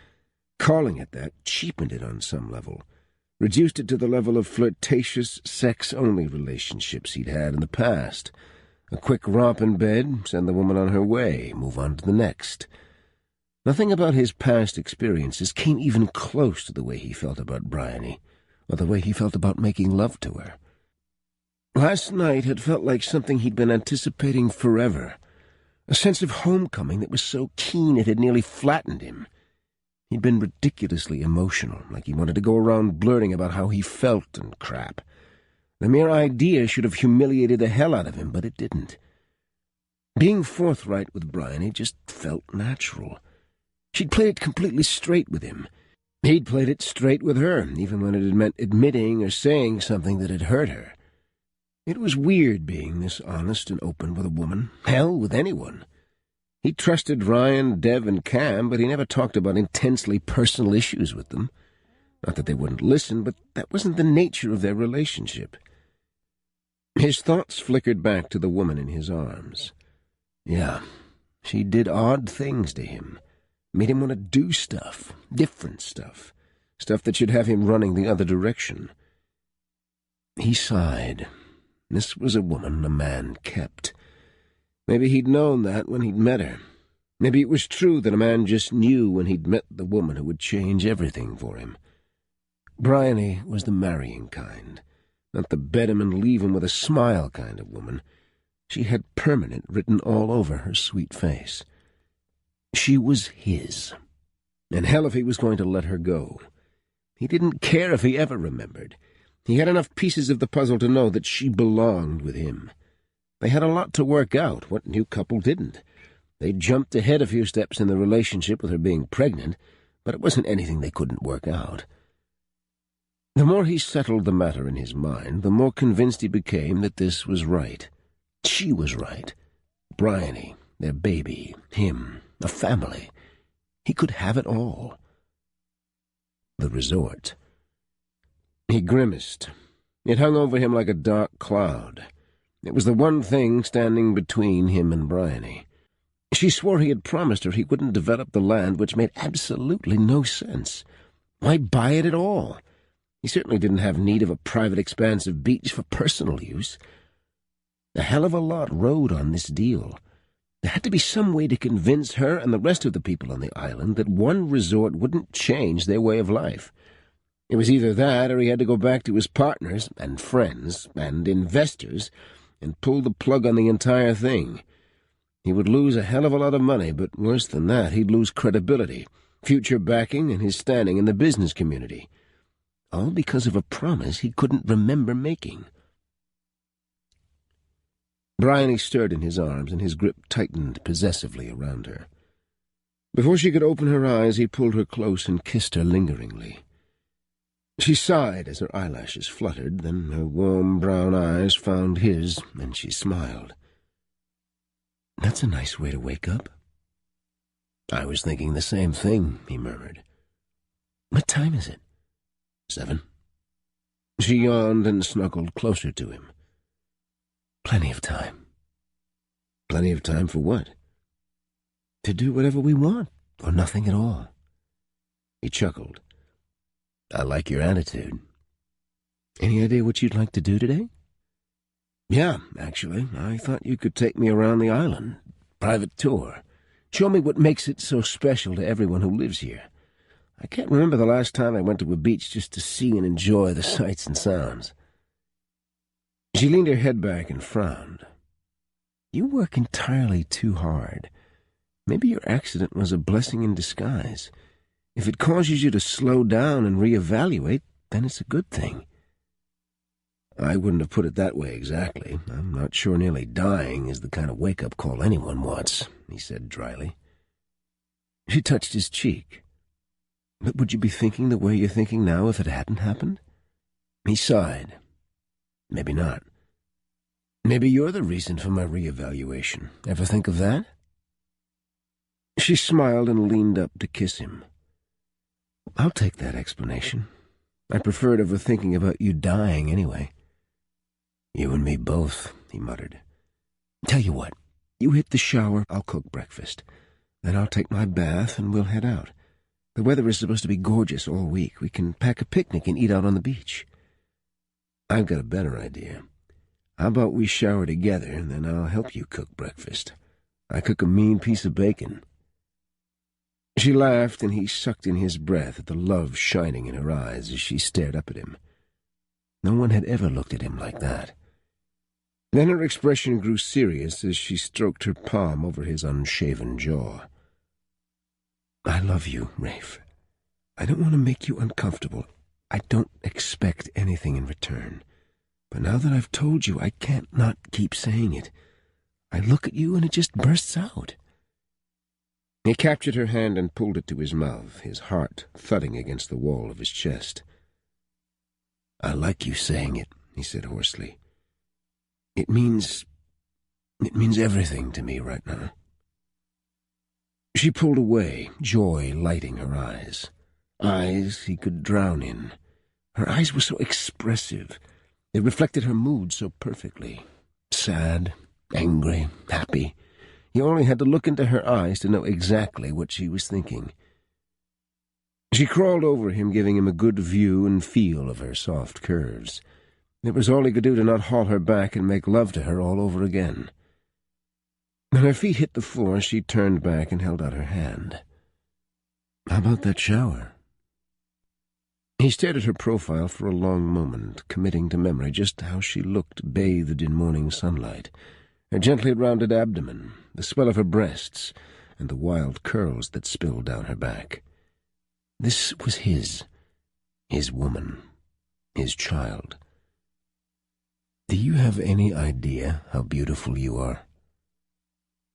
Calling it that cheapened it on some level, reduced it to the level of flirtatious, sex-only relationships he'd had in the past. A quick romp in bed, send the woman on her way, move on to the next. Nothing about his past experiences came even close to the way he felt about Bryony, or the way he felt about making love to her. Last night had felt like something he'd been anticipating forever, a sense of homecoming that was so keen it had nearly flattened him. He'd been ridiculously emotional, like he wanted to go around blurting about how he felt and crap. The mere idea should have humiliated the hell out of him, but it didn't. Being forthright with Bryony just felt natural. She'd played it completely straight with him. He'd played it straight with her, even when it had meant admitting or saying something that had hurt her. It was weird being this honest and open with a woman. Hell, with anyone. He trusted Ryan, Dev, and Cam, but he never talked about intensely personal issues with them. Not that they wouldn't listen, but that wasn't the nature of their relationship. His thoughts flickered back to the woman in his arms. Yeah, she did odd things to him. Made him want to do stuff, different stuff, stuff that should have him running the other direction. He sighed. This was a woman a man kept. Maybe he'd known that when he'd met her. Maybe it was true that a man just knew when he'd met the woman who would change everything for him. Bryony was the marrying kind, not the bed him and leave him with a smile kind of woman. She had permanent written all over her sweet face. She was his, and hell if he was going to let her go. He didn't care if he ever remembered. He had enough pieces of the puzzle to know that she belonged with him. They had a lot to work out. What new couple didn't? They jumped ahead a few steps in the relationship with her being pregnant, but it wasn't anything they couldn't work out. The more he settled the matter in his mind, the more convinced he became that this was right. She was right. Bryony, their baby, him, a family. He could have it all. The resort. He grimaced. It hung over him like a dark cloud. It was the one thing standing between him and Bryony. She swore he had promised her he wouldn't develop the land, which made absolutely no sense. Why buy it at all? He certainly didn't have need of a private expanse of beach for personal use. A hell of a lot rode on this deal. There had to be some way to convince her and the rest of the people on the island that one resort wouldn't change their way of life. It was either that or he had to go back to his partners and friends and investors and pull the plug on the entire thing. He would lose a hell of a lot of money, but worse than that, he'd lose credibility, future backing, and his standing in the business community. All because of a promise he couldn't remember making. Bryony stirred in his arms, and his grip tightened possessively around her. Before she could open her eyes, he pulled her close and kissed her lingeringly. She sighed as her eyelashes fluttered, then her warm brown eyes found his, and she smiled. "That's a nice way to wake up." "I was thinking the same thing," he murmured. "What time is it?" 7. She yawned and snuggled closer to him. "Plenty of time." "Plenty of time for what?" "To do whatever we want, or nothing at all." He chuckled. "I like your attitude." "Any idea what you'd like to do today?" "Yeah, actually. I thought you could take me around the island. Private tour. Show me what makes it so special to everyone who lives here. I can't remember the last time I went to a beach just to see and enjoy the sights and sounds." She leaned her head back and frowned. "You work entirely too hard. Maybe your accident was a blessing in disguise. If it causes you to slow down and reevaluate, then it's a good thing." "I wouldn't have put it that way exactly. I'm not sure nearly dying is the kind of wake-up call anyone wants," he said dryly. She touched his cheek. "But would you be thinking the way you're thinking now if it hadn't happened?" He sighed. "Maybe not. Maybe you're the reason for my reevaluation. Ever think of that?" She smiled and leaned up to kiss him. "I'll take that explanation. I prefer it over thinking about you dying anyway." "You and me both," he muttered. "Tell you what, you hit the shower, I'll cook breakfast. Then I'll take my bath and we'll head out. The weather is supposed to be gorgeous all week. We can pack a picnic and eat out on the beach." "I've got a better idea. How about we shower together, and then I'll help you cook breakfast. I cook a mean piece of bacon." She laughed, and he sucked in his breath at the love shining in her eyes as she stared up at him. No one had ever looked at him like that. Then her expression grew serious as she stroked her palm over his unshaven jaw. "I love you, Rafe. I don't want to make you uncomfortable. I don't expect anything in return. But now that I've told you, I can't not keep saying it. I look at you and it just bursts out." He captured her hand and pulled it to his mouth, his heart thudding against the wall of his chest. "I like you saying it," he said hoarsely. It means everything to me right now." She pulled away, joy lighting her eyes. Eyes he could drown in. Her eyes were so expressive. They reflected her mood so perfectly. Sad, angry, happy. He only had to look into her eyes to know exactly what she was thinking. She crawled over him, giving him a good view and feel of her soft curves. It was all he could do to not haul her back and make love to her all over again. When her feet hit the floor, she turned back and held out her hand. "How about that shower?" He stared at her profile for a long moment, committing to memory just how she looked bathed in morning sunlight, her gently rounded abdomen, the swell of her breasts, and the wild curls that spilled down her back. This was his woman, his child. "Do you have any idea how beautiful you are?"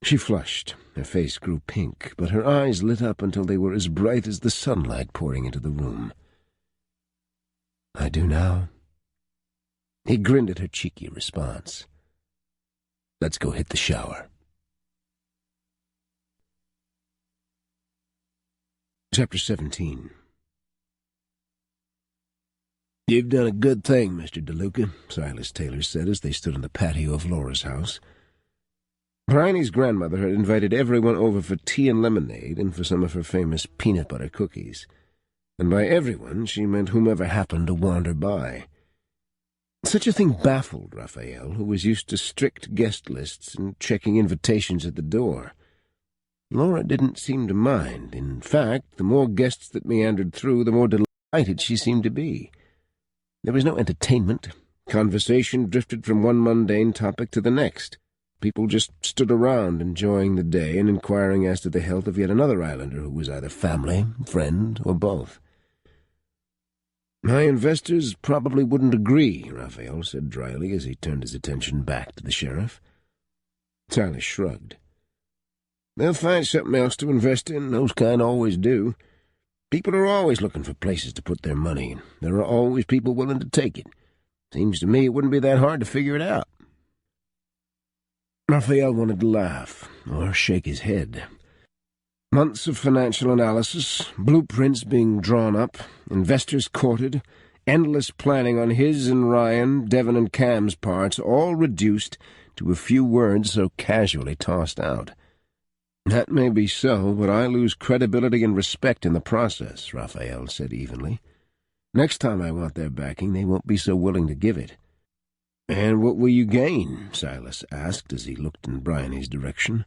She flushed. Her face grew pink, but her eyes lit up until they were as bright as the sunlight pouring into the room. "I do now." He grinned at her cheeky response. "Let's go hit the shower." Chapter 17. "You've done a good thing, Mr. DeLuca," Silas Taylor said as they stood on the patio of Laura's house. Bryony's grandmother had invited everyone over for tea and lemonade and for some of her famous peanut butter cookies. And by everyone she meant whomever happened to wander by. Such a thing baffled Raphael, who was used to strict guest lists and checking invitations at the door. Laura didn't seem to mind. In fact, the more guests that meandered through, the more delighted she seemed to be. There was no entertainment. Conversation drifted from one mundane topic to the next. People just stood around enjoying the day and inquiring as to the health of yet another islander who was either family, friend, or both. "My investors probably wouldn't agree," Raphael said dryly as he turned his attention back to the sheriff. Silas shrugged. "They'll find something else to invest in. Those kind always do. People are always looking for places to put their money, and there are always people willing to take it. Seems to me it wouldn't be that hard to figure it out." Raphael wanted to laugh, or shake his head. Months of financial analysis, blueprints being drawn up, investors courted, endless planning on his and Ryan, Devon and Cam's parts, all reduced to a few words so casually tossed out. "That may be so, but I lose credibility and respect in the process," Raphael said evenly. "Next time I want their backing, they won't be so willing to give it." "And what will you gain?" Silas asked as he looked in Bryony's direction.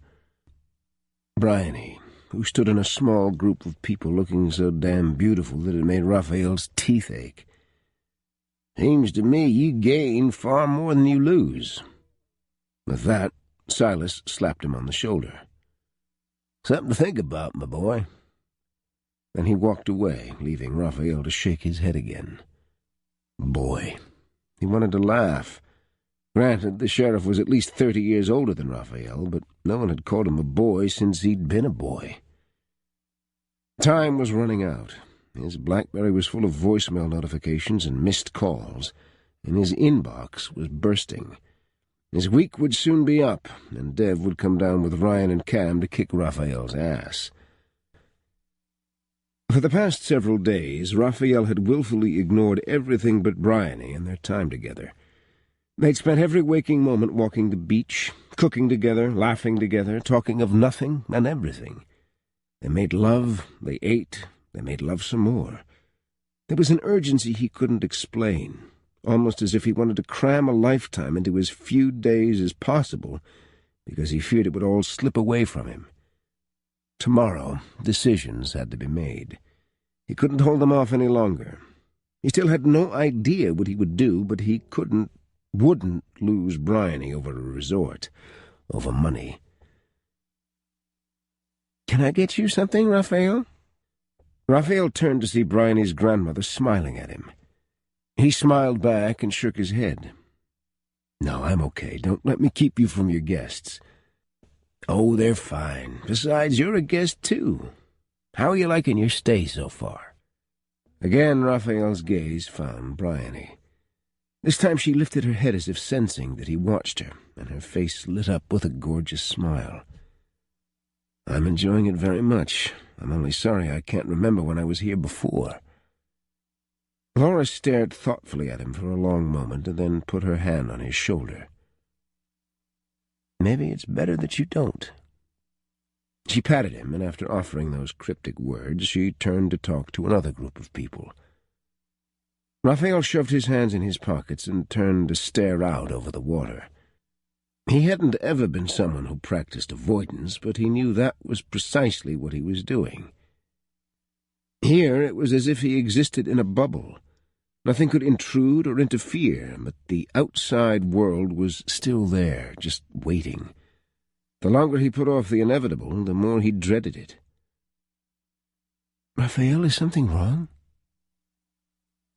Bryony, who stood in a small group of people looking so damn beautiful that it made Raphael's teeth ache. "Seems to me you gain far more than you lose." With that, Silas slapped him on the shoulder. "Something to think about, my boy." Then he walked away, leaving Raphael to shake his head again. Boy. He wanted to laugh. Granted, the sheriff was at least 30 years older than Raphael, but no one had called him a boy since he'd been a boy. Time was running out. His BlackBerry was full of voicemail notifications and missed calls, and his inbox was bursting. His week would soon be up, and Dev would come down with Ryan and Cam to kick Raphael's ass. For the past several days, Raphael had willfully ignored everything but Bryony and their time together. They'd spent every waking moment walking the beach, cooking together, laughing together, talking of nothing and everything. They made love, they ate, they made love some more. There was an urgency he couldn't explain, almost as if he wanted to cram a lifetime into as few days as possible, because he feared it would all slip away from him. Tomorrow, decisions had to be made. He couldn't hold them off any longer. He still had no idea what he would do, but he wouldn't lose Bryony over a resort, over money. "Can I get you something, Raphael?" Raphael turned to see Bryony's grandmother smiling at him. He smiled back and shook his head. "No, I'm okay. Don't let me keep you from your guests." "Oh, they're fine. Besides, you're a guest, too. How are you liking your stay so far?" Again, Raphael's gaze found Bryony. This time she lifted her head as if sensing that he watched her, and her face lit up with a gorgeous smile. "I'm enjoying it very much. I'm only sorry I can't remember when I was here before." Laura stared thoughtfully at him for a long moment and then put her hand on his shoulder. "Maybe it's better that you don't." She patted him, and after offering those cryptic words, she turned to talk to another group of people. Raphael shoved his hands in his pockets and turned to stare out over the water. He hadn't ever been someone who practiced avoidance, but he knew that was precisely what he was doing. Here it was as if he existed in a bubble. Nothing could intrude or interfere, but the outside world was still there, just waiting. The longer he put off the inevitable, the more he dreaded it. "Raphael, is something wrong?"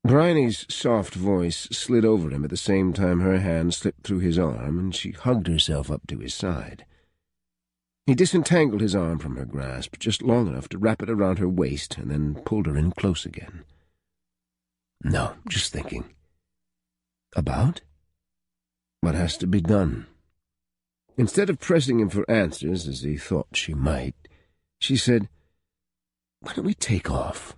Bryony's soft voice slid over him at the same time her hand slipped through his arm, and she hugged herself up to his side. He disentangled his arm from her grasp, just long enough to wrap it around her waist, and then pulled her in close again. "No, just thinking." "About?" "What has to be done." Instead of pressing him for answers, as he thought she might, she said, "Why don't we take off?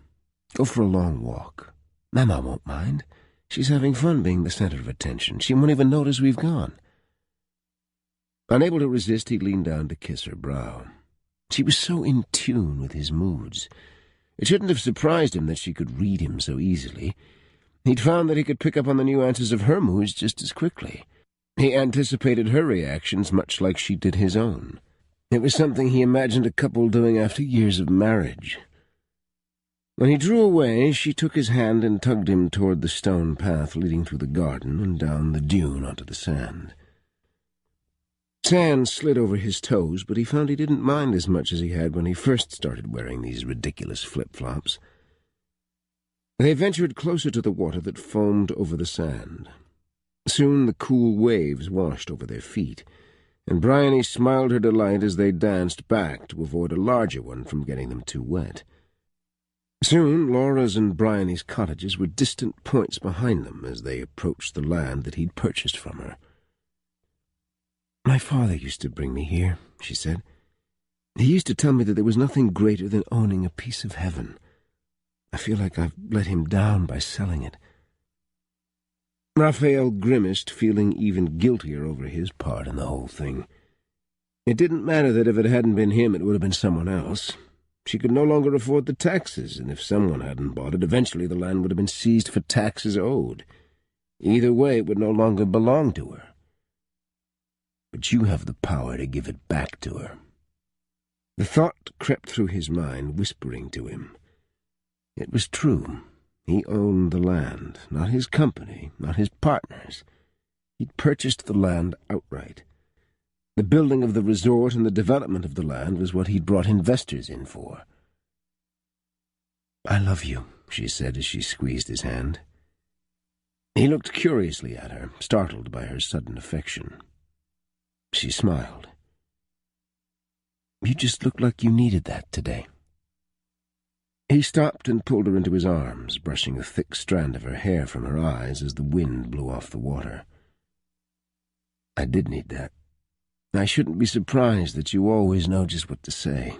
Go for a long walk. Mama won't mind. She's having fun being the center of attention. She won't even notice we've gone." Unable to resist, he leaned down to kiss her brow. She was so in tune with his moods. It shouldn't have surprised him that she could read him so easily. He'd found that he could pick up on the nuances of her moods just as quickly. He anticipated her reactions much like she did his own. It was something he imagined a couple doing after years of marriage. When he drew away, she took his hand and tugged him toward the stone path leading through the garden and down the dune onto the sand. Sand slid over his toes, but he found he didn't mind as much as he had when he first started wearing these ridiculous flip-flops. They ventured closer to the water that foamed over the sand. Soon the cool waves washed over their feet, and Bryony smiled her delight as they danced back to avoid a larger one from getting them too wet. Soon Laura's and Bryony's cottages were distant points behind them as they approached the land that he'd purchased from her. "My father used to bring me here," she said. "He used to tell me that there was nothing greater than owning a piece of heaven. I feel like I've let him down by selling it." Raphael grimaced, feeling even guiltier over his part in the whole thing. It didn't matter that if it hadn't been him, it would have been someone else. She could no longer afford the taxes, and if someone hadn't bought it, eventually the land would have been seized for taxes owed. Either way, it would no longer belong to her. But you have the power to give it back to her. The thought crept through his mind, whispering to him. It was true. He owned the land, not his company, not his partners. He'd purchased the land outright. The building of the resort and the development of the land was what he'd brought investors in for. "I love you," she said as she squeezed his hand. He looked curiously at her, startled by her sudden affection. She smiled. "You just look like you needed that today." He stopped and pulled her into his arms, brushing a thick strand of her hair from her eyes as the wind blew off the water. "I did need that. I shouldn't be surprised that you always know just what to say."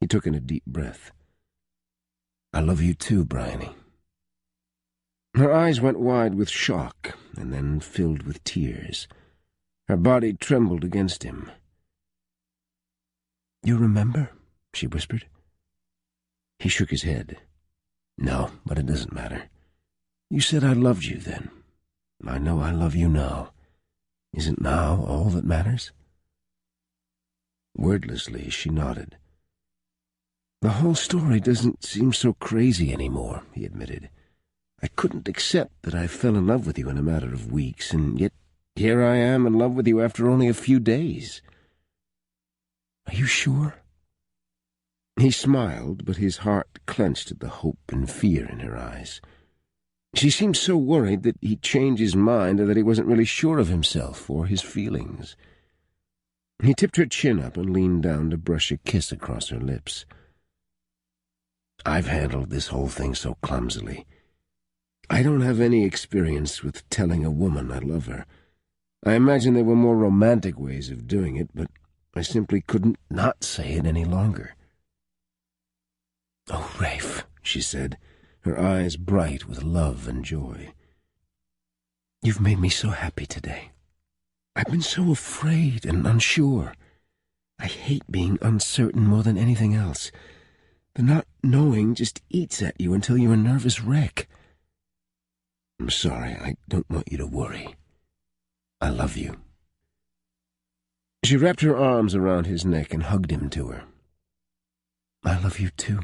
He took in a deep breath. "I love you too, Bryony." Her eyes went wide with shock and then filled with tears. Her body trembled against him. "You remember?" she whispered. He shook his head. "No, but it doesn't matter. You said I loved you then. I know I love you now. Isn't now all that matters?" Wordlessly, she nodded. "The whole story doesn't seem so crazy anymore," he admitted. "I couldn't accept that I fell in love with you in a matter of weeks, and yet here I am in love with you after only a few days." "Are you sure?" He smiled, but his heart clenched at the hope and fear in her eyes. She seemed so worried that he'd change his mind or that he wasn't really sure of himself or his feelings. He tipped her chin up and leaned down to brush a kiss across her lips. "I've handled this whole thing so clumsily. I don't have any experience with telling a woman I love her. I imagine there were more romantic ways of doing it, but I simply couldn't not say it any longer." "Oh, Rafe," she said, her eyes bright with love and joy. "You've made me so happy today. I've been so afraid and unsure. I hate being uncertain more than anything else. The not knowing just eats at you until you're a nervous wreck." "I'm sorry. I don't want you to worry. I love you." She wrapped her arms around his neck and hugged him to her. "I love you too."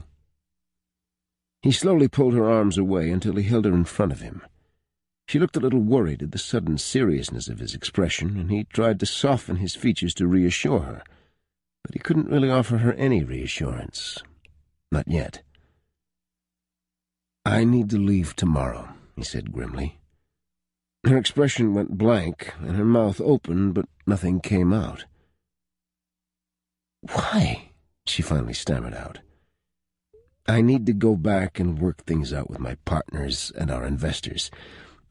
He slowly pulled her arms away until he held her in front of him. She looked a little worried at the sudden seriousness of his expression, and he tried to soften his features to reassure her. But he couldn't really offer her any reassurance. Not yet. "I need to leave tomorrow," he said grimly. Her expression went blank, and her mouth opened, but nothing came out. "Why?" she finally stammered out. "I need to go back and work things out with my partners and our investors.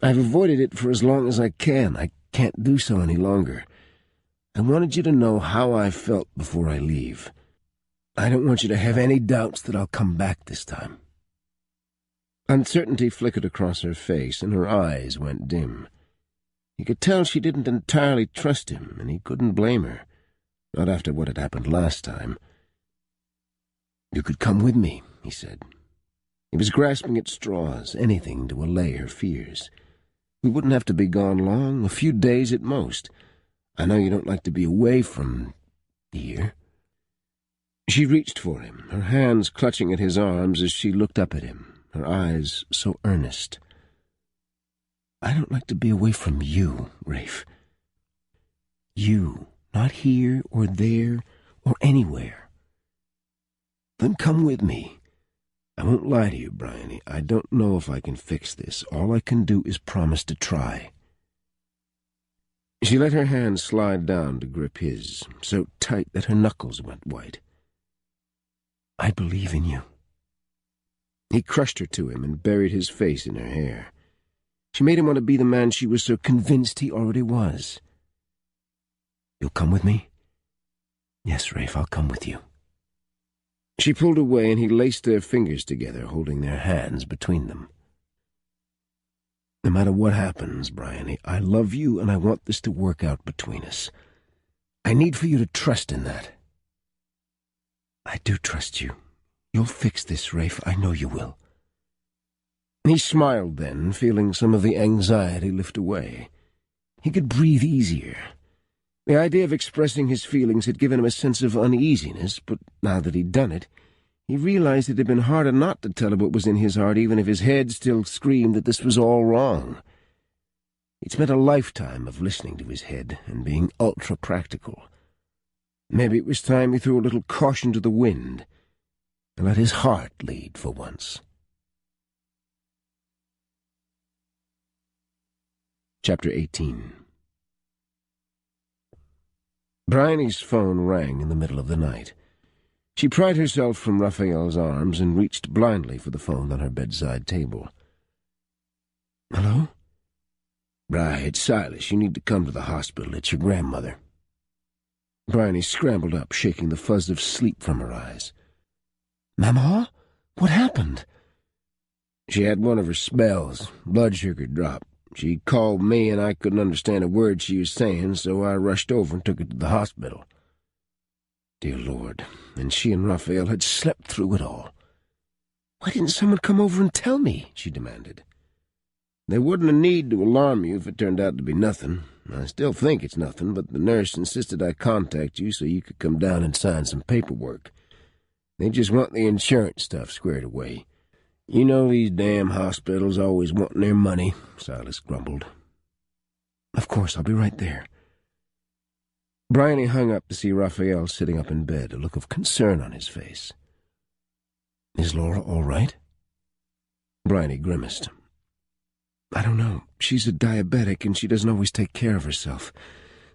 I've avoided it for as long as I can. I can't do so any longer. I wanted you to know how I felt before I leave. I don't want you to have any doubts that I'll come back this time." Uncertainty flickered across her face, and her eyes went dim. He could tell she didn't entirely trust him, and he couldn't blame her, not after what had happened last time. "You could come with me," he said. He was grasping at straws, anything to allay her fears. "We wouldn't have to be gone long, a few days at most. I know you don't like to be away from here." She reached for him, her hands clutching at his arms as she looked up at him, her eyes so earnest. "I don't like to be away from you, Rafe. You, not here or there or anywhere." "Then come with me. I won't lie to you, Bryony. I don't know if I can fix this. All I can do is promise to try." She let her hand slide down to grip his, so tight that her knuckles went white. "I believe in you." He crushed her to him and buried his face in her hair. She made him want to be the man she was so convinced he already was. "You'll come with me?" "Yes, Rafe, I'll come with you." She pulled away, and he laced their fingers together, holding their hands between them. "No matter what happens, Bryony, I love you, and I want this to work out between us. I need for you to trust in that." "I do trust you. You'll fix this, Rafe. I know you will." He smiled then, feeling some of the anxiety lift away. He could breathe easier. The idea of expressing his feelings had given him a sense of uneasiness, but now that he'd done it, he realized it had been harder not to tell her what was in his heart, even if his head still screamed that this was all wrong. He'd spent a lifetime of listening to his head and being ultra-practical. Maybe it was time he threw a little caution to the wind and let his heart lead for once. Chapter 18. Bryony's phone rang in the middle of the night. She pried herself from Raphael's arms and reached blindly for the phone on her bedside table. "Hello?" "Bri, it's Silas. You need to come to the hospital. It's your grandmother." Bryony scrambled up, shaking the fuzz of sleep from her eyes. "Mama? What happened?" "She had one of her spells. Blood sugar dropped. She called me, and I couldn't understand a word she was saying, so I rushed over and took her to the hospital." Dear Lord, and she and Raphael had slept through it all. "Why didn't someone come over and tell me?" she demanded. "There wouldn't a need to alarm you if it turned out to be nothing. I still think it's nothing, but the nurse insisted I contact you so you could come down and sign some paperwork. They just want the insurance stuff squared away. You know these damn hospitals always wanting their money," Silas grumbled. "Of course, I'll be right there." Bryony hung up to see Raphael sitting up in bed, a look of concern on his face. "Is Laura all right?" Bryony grimaced. "I don't know. She's a diabetic, and she doesn't always take care of herself.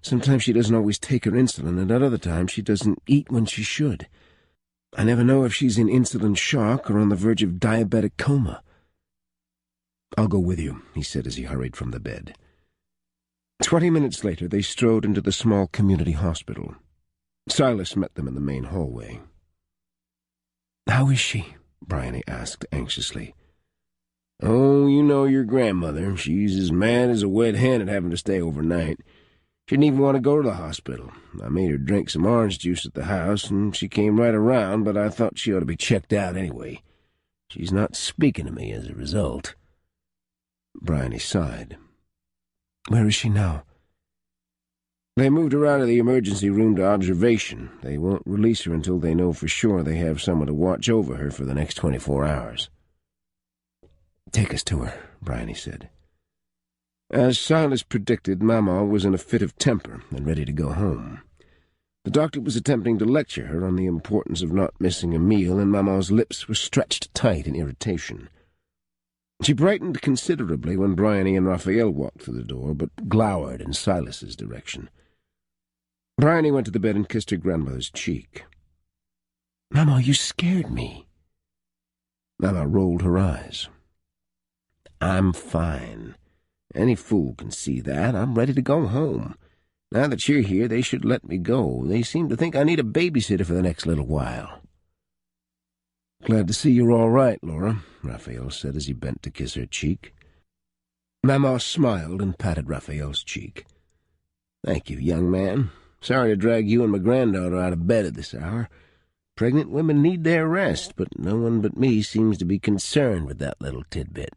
Sometimes she doesn't always take her insulin, and at other times she doesn't eat when she should. I never know if she's in insulin shock or on the verge of diabetic coma." "I'll go with you," he said as he hurried from the bed. 20 minutes later, they strode into the small community hospital. Silas met them in the main hallway. "How is she?" Bryony asked anxiously. "Oh, you know your grandmother. She's as mad as a wet hen at having to stay overnight. She didn't even want to go to the hospital. I made her drink some orange juice at the house, and she came right around, but I thought she ought to be checked out anyway. She's not speaking to me as a result." Bryony sighed. "Where is she now?" They moved her out of the emergency room to observation. They won't release her until they know for sure they have someone to watch over her for the next 24 hours. "Take us to her," Bryony said. As Silas predicted, Mama was in a fit of temper and ready to go home. The doctor was attempting to lecture her on the importance of not missing a meal, and Mama's lips were stretched tight in irritation. She brightened considerably when Bryony and Raphael walked through the door, but glowered in Silas's direction. Bryony went to the bed and kissed her grandmother's cheek. "Mama, you scared me." Mama rolled her eyes. "I'm fine. Any fool can see that. I'm ready to go home. Now that you're here, they should let me go. They seem to think I need a babysitter for the next little while." "Glad to see you're all right, Laura," Raphael said as he bent to kiss her cheek. Mama smiled and patted Raphael's cheek. "Thank you, young man. Sorry to drag you and my granddaughter out of bed at this hour. Pregnant women need their rest, but no one but me seems to be concerned with that little tidbit."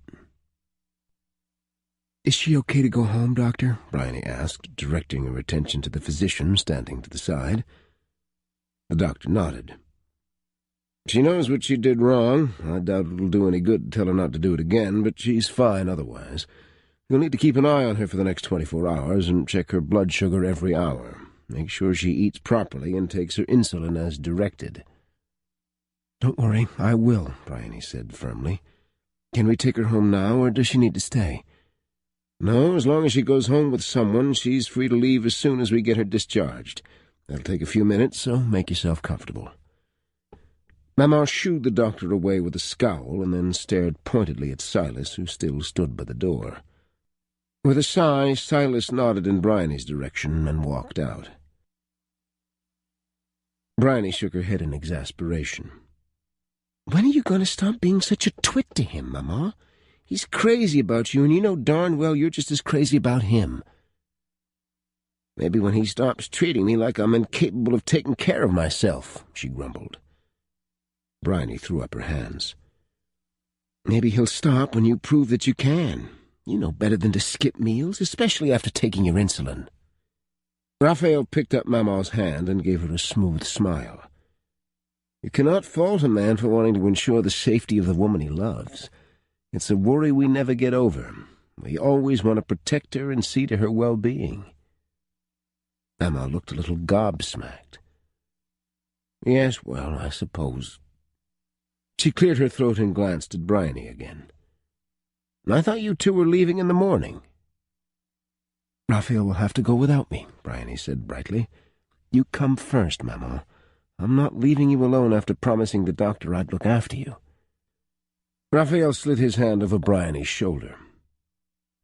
"Is she okay to go home, Doctor?" Bryony asked, directing her attention to the physician standing to the side. The doctor nodded. "She knows what she did wrong. I doubt it'll do any good to tell her not to do it again, but she's fine otherwise. You'll need to keep an eye on her for the next 24 hours and check her blood sugar every hour. Make sure she eats properly and takes her insulin as directed." "Don't worry, I will," Bryony said firmly. "Can we take her home now, or does she need to stay?" "No, as long as she goes home with someone, she's free to leave as soon as we get her discharged. That'll take a few minutes, so make yourself comfortable." Mama shooed the doctor away with a scowl and then stared pointedly at Silas, who still stood by the door. With a sigh, Silas nodded in Bryony's direction and walked out. Bryony shook her head in exasperation. "When are you going to stop being such a twit to him, Mama? He's crazy about you, and you know darn well you're just as crazy about him." "Maybe when he stops treating me like I'm incapable of taking care of myself," she grumbled. Bryony threw up her hands. "Maybe he'll stop when you prove that you can. You know better than to skip meals, especially after taking your insulin." Raphael picked up Mama's hand and gave her a smooth smile. "You cannot fault a man for wanting to ensure the safety of the woman he loves. It's a worry we never get over. We always want to protect her and see to her well-being." Mama looked a little gobsmacked. "Yes, well, I suppose." She cleared her throat and glanced at Bryony again. "I thought you two were leaving in the morning." "Raphael will have to go without me," Bryony said brightly. "You come first, Mama. I'm not leaving you alone after promising the doctor I'd look after you." Raphael slid his hand over Bryony's shoulder.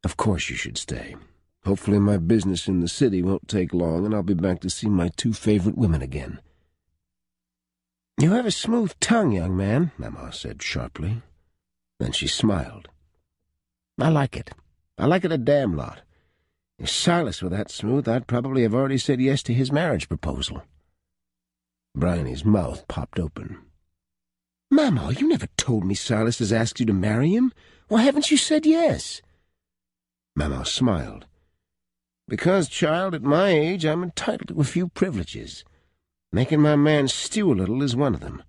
"Of course you should stay. Hopefully my business in the city won't take long, and I'll be back to see my two favorite women again." "You have a smooth tongue, young man," Mama said sharply. Then she smiled. "I like it. I like it a damn lot. If Silas were that smooth, I'd probably have already said yes to his marriage proposal." Bryony's mouth popped open. "Mama, you never told me Silas has asked you to marry him. Why haven't you said yes?" Mama smiled. "Because, child, at my age I'm entitled to a few privileges. Making my man stew a little is one of them.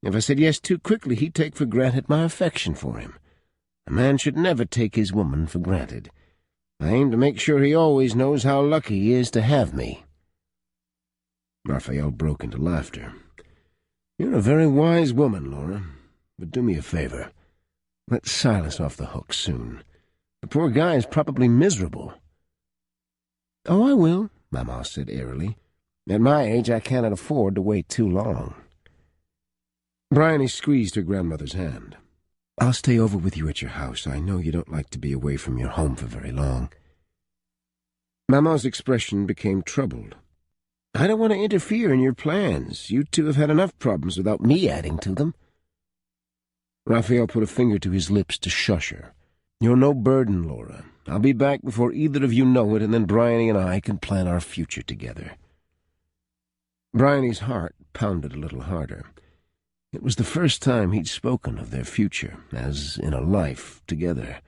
If I said yes too quickly, he'd take for granted my affection for him. A man should never take his woman for granted. I aim to make sure he always knows how lucky he is to have me." Raphael broke into laughter. "You're a very wise woman, Laura. But do me a favor. Let Silas off the hook soon. The poor guy is probably miserable." "Oh, I will," Mama said airily. "At my age, I cannot afford to wait too long." Bryony squeezed her grandmother's hand. "I'll stay over with you at your house. I know you don't like to be away from your home for very long." Mama's expression became troubled. "I don't want to interfere in your plans. You two have had enough problems without me adding to them." Raphael put a finger to his lips to shush her. "You're no burden, Laura. I'll be back before either of you know it, and then Bryony and I can plan our future together." Bryony's heart pounded a little harder. It was the first time he'd spoken of their future, as in a life together.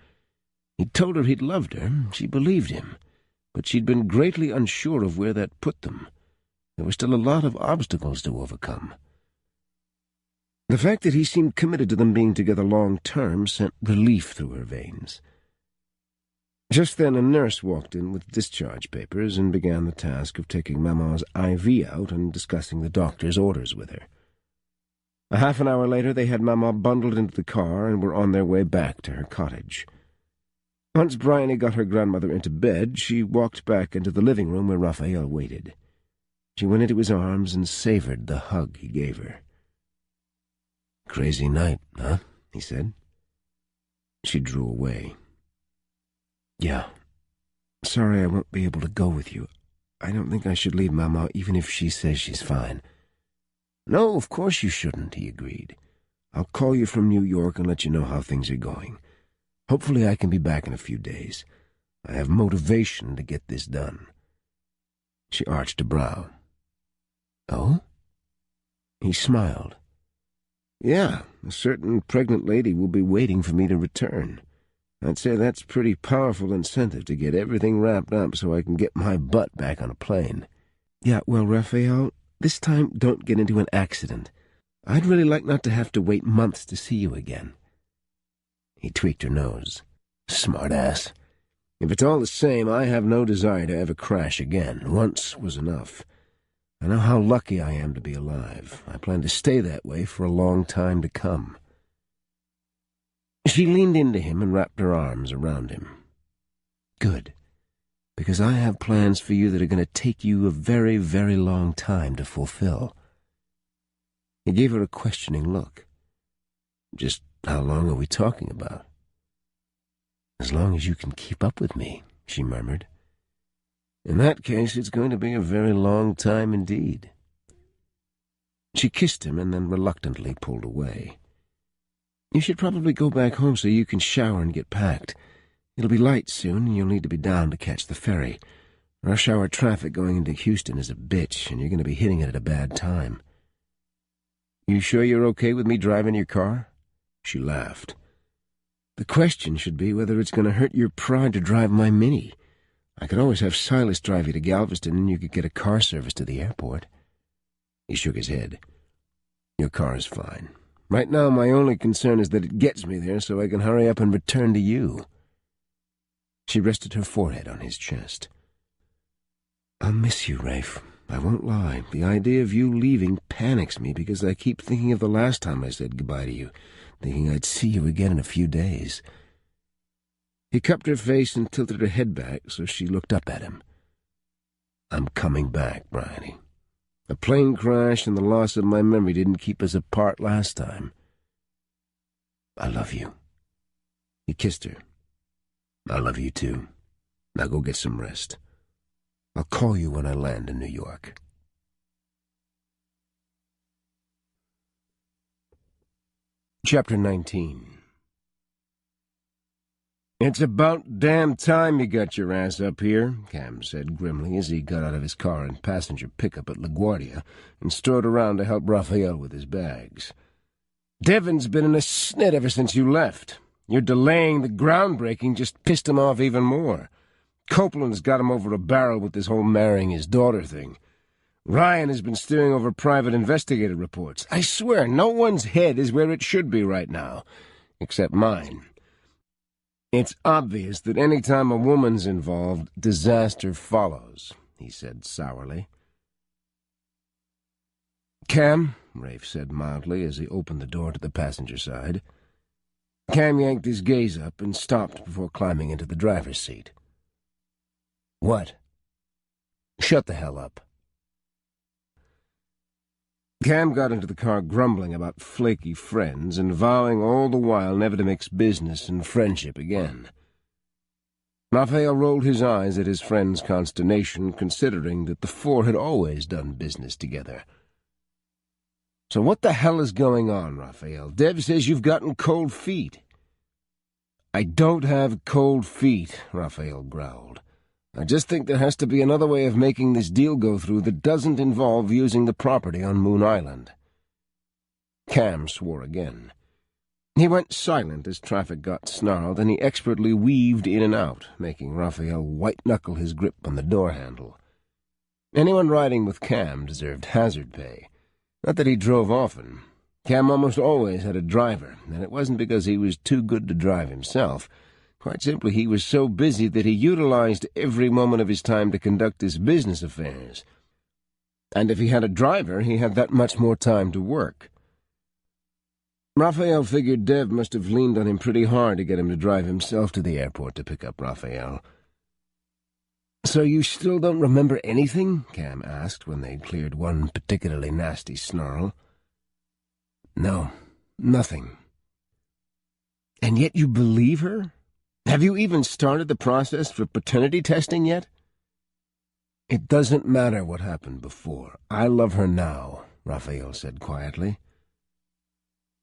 He'd told her he'd loved her. She believed him. but she'd been greatly unsure of where that put them. There were still a lot of obstacles to overcome. The fact that he seemed committed to them being together long-term sent relief through her veins. Just then a nurse walked in with discharge papers and began the task of taking Maman's IV out and discussing the doctor's orders with her. A half an hour later they had Mama bundled into the car and were on their way back to her cottage. Once Bryony got her grandmother into bed, she walked back into the living room where Raphael waited. She went into his arms and savored the hug he gave her. "Crazy night, huh?" he said. She drew away. "Yeah. Sorry I won't be able to go with you. I don't think I should leave Mama even if she says she's fine." "No, of course you shouldn't," he agreed. "I'll call you from New York and let you know how things are going. Hopefully I can be back in a few days. I have motivation to get this done." She arched a brow. "Oh?" He smiled. "Yeah, a certain pregnant lady will be waiting for me to return. I'd say that's pretty powerful incentive to get everything wrapped up so I can get my butt back on a plane." "Yeah, well, Raphael, this time don't get into an accident. I'd really like not to have to wait months to see you again." He tweaked her nose. "Smart ass. If it's all the same, I have no desire to ever crash again. Once was enough. I know how lucky I am to be alive. I plan to stay that way for a long time to come." She leaned into him and wrapped her arms around him. "Good, because I have plans for you that are going to take you a very, very long time to fulfill." He gave her a questioning look. "Just how long are we talking about?" "As long as you can keep up with me," she murmured. "In that case, it's going to be a very long time indeed." She kissed him and then reluctantly pulled away. "You should probably go back home so you can shower and get packed. It'll be light soon, and you'll need to be down to catch the ferry. Rush hour traffic going into Houston is a bitch, and you're going to be hitting it at a bad time." "You sure you're okay with me driving your car?" She laughed. "The question should be whether it's going to hurt your pride to drive my Mini. I could always have Silas drive you to Galveston, and you could get a car service to the airport." He shook his head. "Your car is fine. Right now my only concern is that it gets me there so I can hurry up and return to you." She rested her forehead on his chest. "I'll miss you, Rafe. I won't lie. The idea of you leaving panics me because I keep thinking of the last time I said goodbye to you, thinking I'd see you again in a few days." He cupped her face and tilted her head back so she looked up at him. "I'm coming back, Bryony. A plane crash and the loss of my memory didn't keep us apart last time. I love you." He kissed her. "I love you too. Now go get some rest. I'll call you when I land in New York." Chapter 19. "It's about damn time you got your ass up here," Cam said grimly as he got out of his car and passenger pickup at LaGuardia and strode around to help Raphael with his bags. "Devon's been in a snit ever since you left. Your delaying the groundbreaking just pissed him off even more. Copeland's got him over a barrel with this whole marrying his daughter thing. Ryan has been steering over private investigator reports. I swear, no one's head is where it should be right now, except mine. It's obvious that any time a woman's involved, disaster follows," he said sourly. "Cam," Rafe said mildly as he opened the door to the passenger side. Cam yanked his gaze up and stopped before climbing into the driver's seat. "What?" "Shut the hell up." Cam got into the car grumbling about flaky friends and vowing all the while never to mix business and friendship again. Raphael rolled his eyes at his friend's consternation, considering that the four had always done business together. "So what the hell is going on, Raphael? Dev says you've gotten cold feet." "I don't have cold feet," Raphael growled. "I just think there has to be another way of making this deal go through that doesn't involve using the property on Moon Island." Cam swore again. He went silent as traffic got snarled, and he expertly weaved in and out, making Raphael white-knuckle his grip on the door handle. Anyone riding with Cam deserved hazard pay. Not that he drove often. Cam almost always had a driver, and it wasn't because he was too good to drive himself. Quite simply, he was so busy that he utilized every moment of his time to conduct his business affairs. And if he had a driver, he had that much more time to work. Raphael figured Dev must have leaned on him pretty hard to get him to drive himself to the airport to pick up Raphael. "So you still don't remember anything?" Cam asked when they'd cleared one particularly nasty snarl. "No, nothing." "And yet you believe her? Have you even started the process for paternity testing yet?" "It doesn't matter what happened before. I love her now," Raphael said quietly.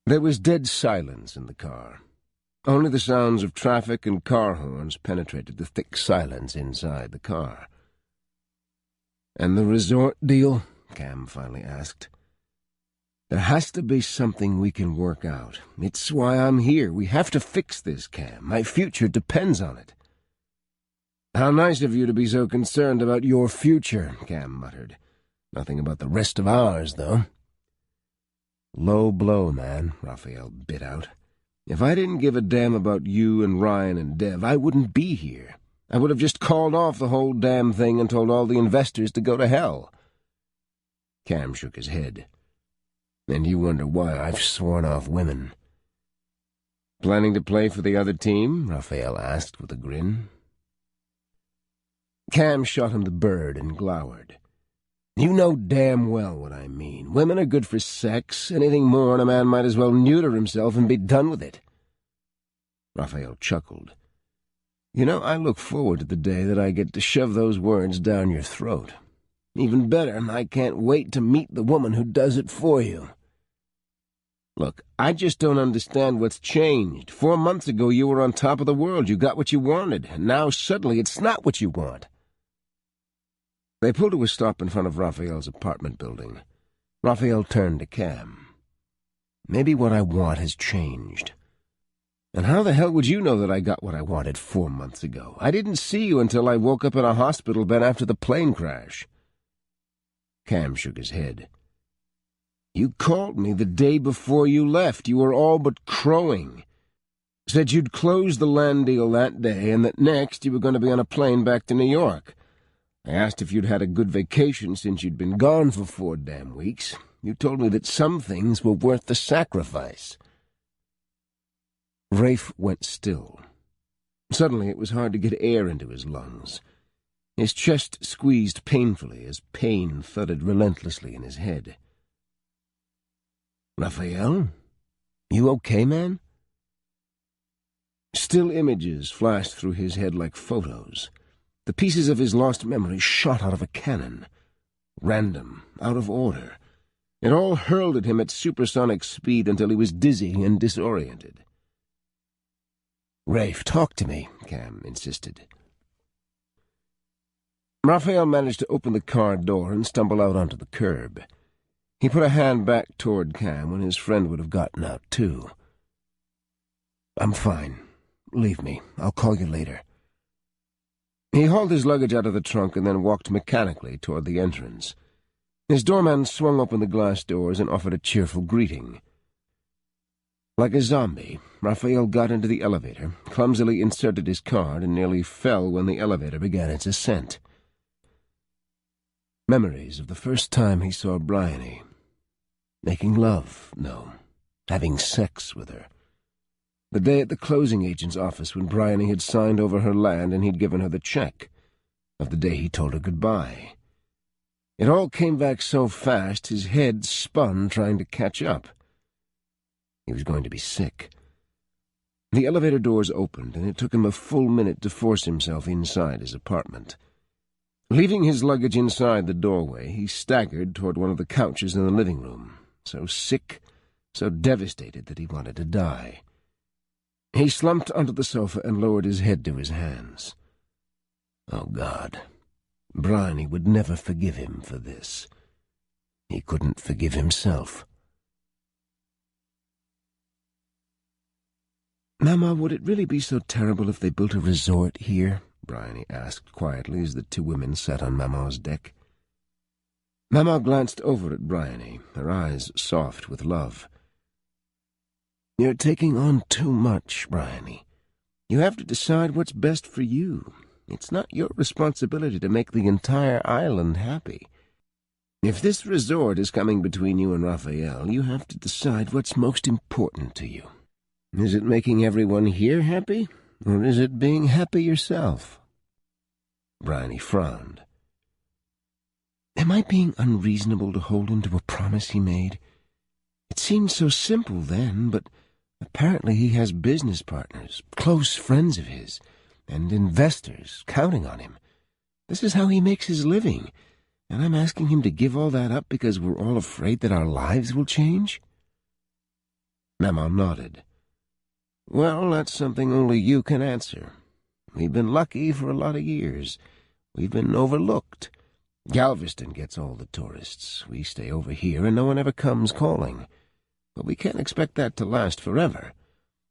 There was dead silence in the car. Only the sounds of traffic and car horns penetrated the thick silence inside the car. "And the resort deal?" Cam finally asked. "There has to be something we can work out. It's why I'm here. We have to fix this, Cam. My future depends on it." "How nice of you to be so concerned about your future," Cam muttered. "Nothing about the rest of ours, though." "Low blow, man," Raphael bit out. "If I didn't give a damn about you and Ryan and Dev, I wouldn't be here. I would have just called off the whole damn thing and told all the investors to go to hell." Cam shook his head. "And you wonder why I've sworn off women." "Planning to play for the other team?" Raphael asked with a grin. Cam shot him the bird and glowered. "You know damn well what I mean. Women are good for sex. Anything more, and a man might as well neuter himself and be done with it." Raphael chuckled. "You know, I look forward to the day that I get to shove those words down your throat. Even better, I can't wait to meet the woman who does it for you. Look, I just don't understand what's changed. 4 months ago you were on top of the world. You got what you wanted, and now suddenly it's not what you want." They pulled to a stop in front of Raphael's apartment building. Raphael turned to Cam. "Maybe what I want has changed. And how the hell would you know that I got what I wanted 4 months ago? I didn't see you until I woke up in a hospital bed after the plane crash." Cam shook his head. "You called me the day before you left. You were all but crowing. Said you'd closed the land deal that day and that next you were going to be on a plane back to New York. I asked if you'd had a good vacation since you'd been gone for 4 damn weeks. You told me that some things were worth the sacrifice." Rafe went still. Suddenly it was hard to get air into his lungs. His chest squeezed painfully as pain thudded relentlessly in his head. "Raphael? You okay, man?" Still images flashed through his head like photos. The pieces of his lost memory shot out of a cannon. Random, out of order. It all hurled at him at supersonic speed until he was dizzy and disoriented. "Rafe, talk to me," Cam insisted. Raphael managed to open the car door and stumble out onto the curb. He put a hand back toward Cam when his friend would have gotten out, too. "I'm fine. Leave me. I'll call you later." He hauled his luggage out of the trunk and then walked mechanically toward the entrance. His doorman swung open the glass doors and offered a cheerful greeting. Like a zombie, Raphael got into the elevator, clumsily inserted his card, and nearly fell when the elevator began its ascent. Memories of the first time he saw Bryony. Making love, no. Having sex with her. The day at the closing agent's office when Bryony had signed over her land and he'd given her the check. Of the day he told her goodbye. It all came back so fast his head spun trying to catch up. He was going to be sick. The elevator doors opened, and it took him a full minute to force himself inside his apartment. Leaving his luggage inside the doorway, he staggered toward one of the couches in the living room, so sick, so devastated that he wanted to die. He slumped onto the sofa and lowered his head to his hands. Oh, God. Bryony would never forgive him for this. He couldn't forgive himself. Mama, would it really be so terrible if they built a resort here? Bryony asked quietly as the two women sat on Mama's deck. Mama glanced over at Bryony, her eyes soft with love. You're taking on too much, Bryony. You have to decide what's best for you. It's not your responsibility to make the entire island happy. If this resort is coming between you and Raphael, you have to decide what's most important to you. Is it making everyone here happy, or is it being happy yourself? Bryony frowned. Am I being unreasonable to hold him to a promise he made? It seemed so simple then, but apparently he has business partners, close friends of his, and investors counting on him. This is how he makes his living, and I'm asking him to give all that up because we're all afraid that our lives will change? Mama nodded. Well, that's something only you can answer. We've been lucky for a lot of years. We've been overlooked. Galveston gets all the tourists. We stay over here and no one ever comes calling. But we can't expect that to last forever.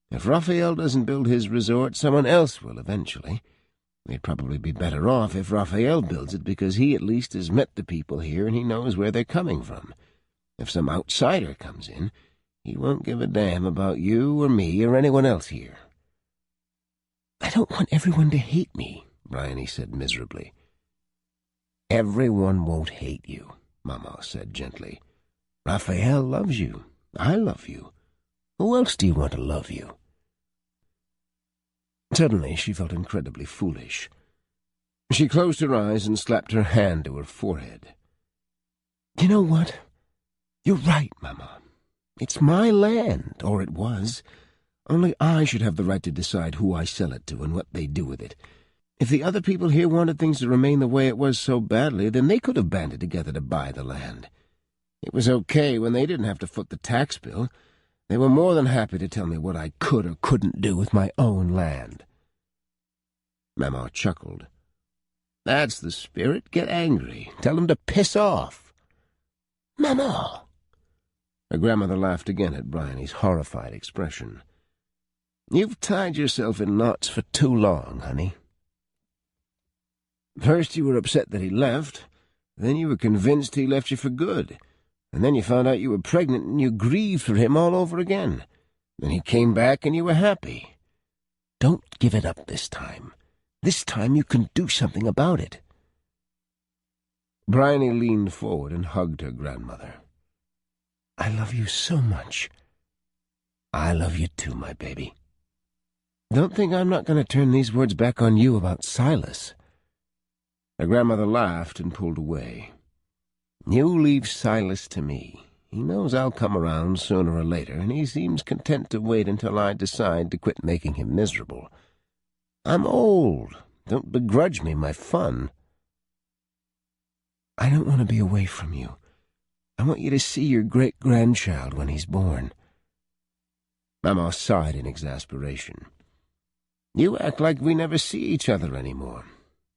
If Raphael doesn't build his resort, someone else will eventually. We'd probably be better off if Raphael builds it because he at least has met the people here and he knows where they're coming from. If some outsider comes in, he won't give a damn about you or me or anyone else here. I don't want everyone to hate me, Bryony said miserably. Everyone won't hate you, Mama said gently. Raphael loves you. I love you. Who else do you want to love you? Suddenly she felt incredibly foolish. She closed her eyes and slapped her hand to her forehead. You know what? You're right, Mama. It's my land, or it was. Only I should have the right to decide who I sell it to and what they do with it. If the other people here wanted things to remain the way it was so badly, then they could have banded together to buy the land. It was okay when they didn't have to foot the tax bill. They were more than happy to tell me what I could or couldn't do with my own land. Mama chuckled. That's the spirit. Get angry. Tell them to piss off. Mama! Her grandmother laughed again at Bryony's horrified expression. You've tied yourself in knots for too long, honey. First you were upset that he left, then you were convinced he left you for good, and then you found out you were pregnant and you grieved for him all over again. Then he came back and you were happy. Don't give it up this time. This time you can do something about it. Bryony leaned forward and hugged her grandmother. I love you so much. I love you too, my baby. Don't think I'm not going to turn these words back on you about Silas. Her grandmother laughed and pulled away. You leave Silas to me. He knows I'll come around sooner or later, and he seems content to wait until I decide to quit making him miserable. I'm old. Don't begrudge me my fun. I don't want to be away from you. I want you to see your great-grandchild when he's born. Mama sighed in exasperation. You act like we never see each other anymore.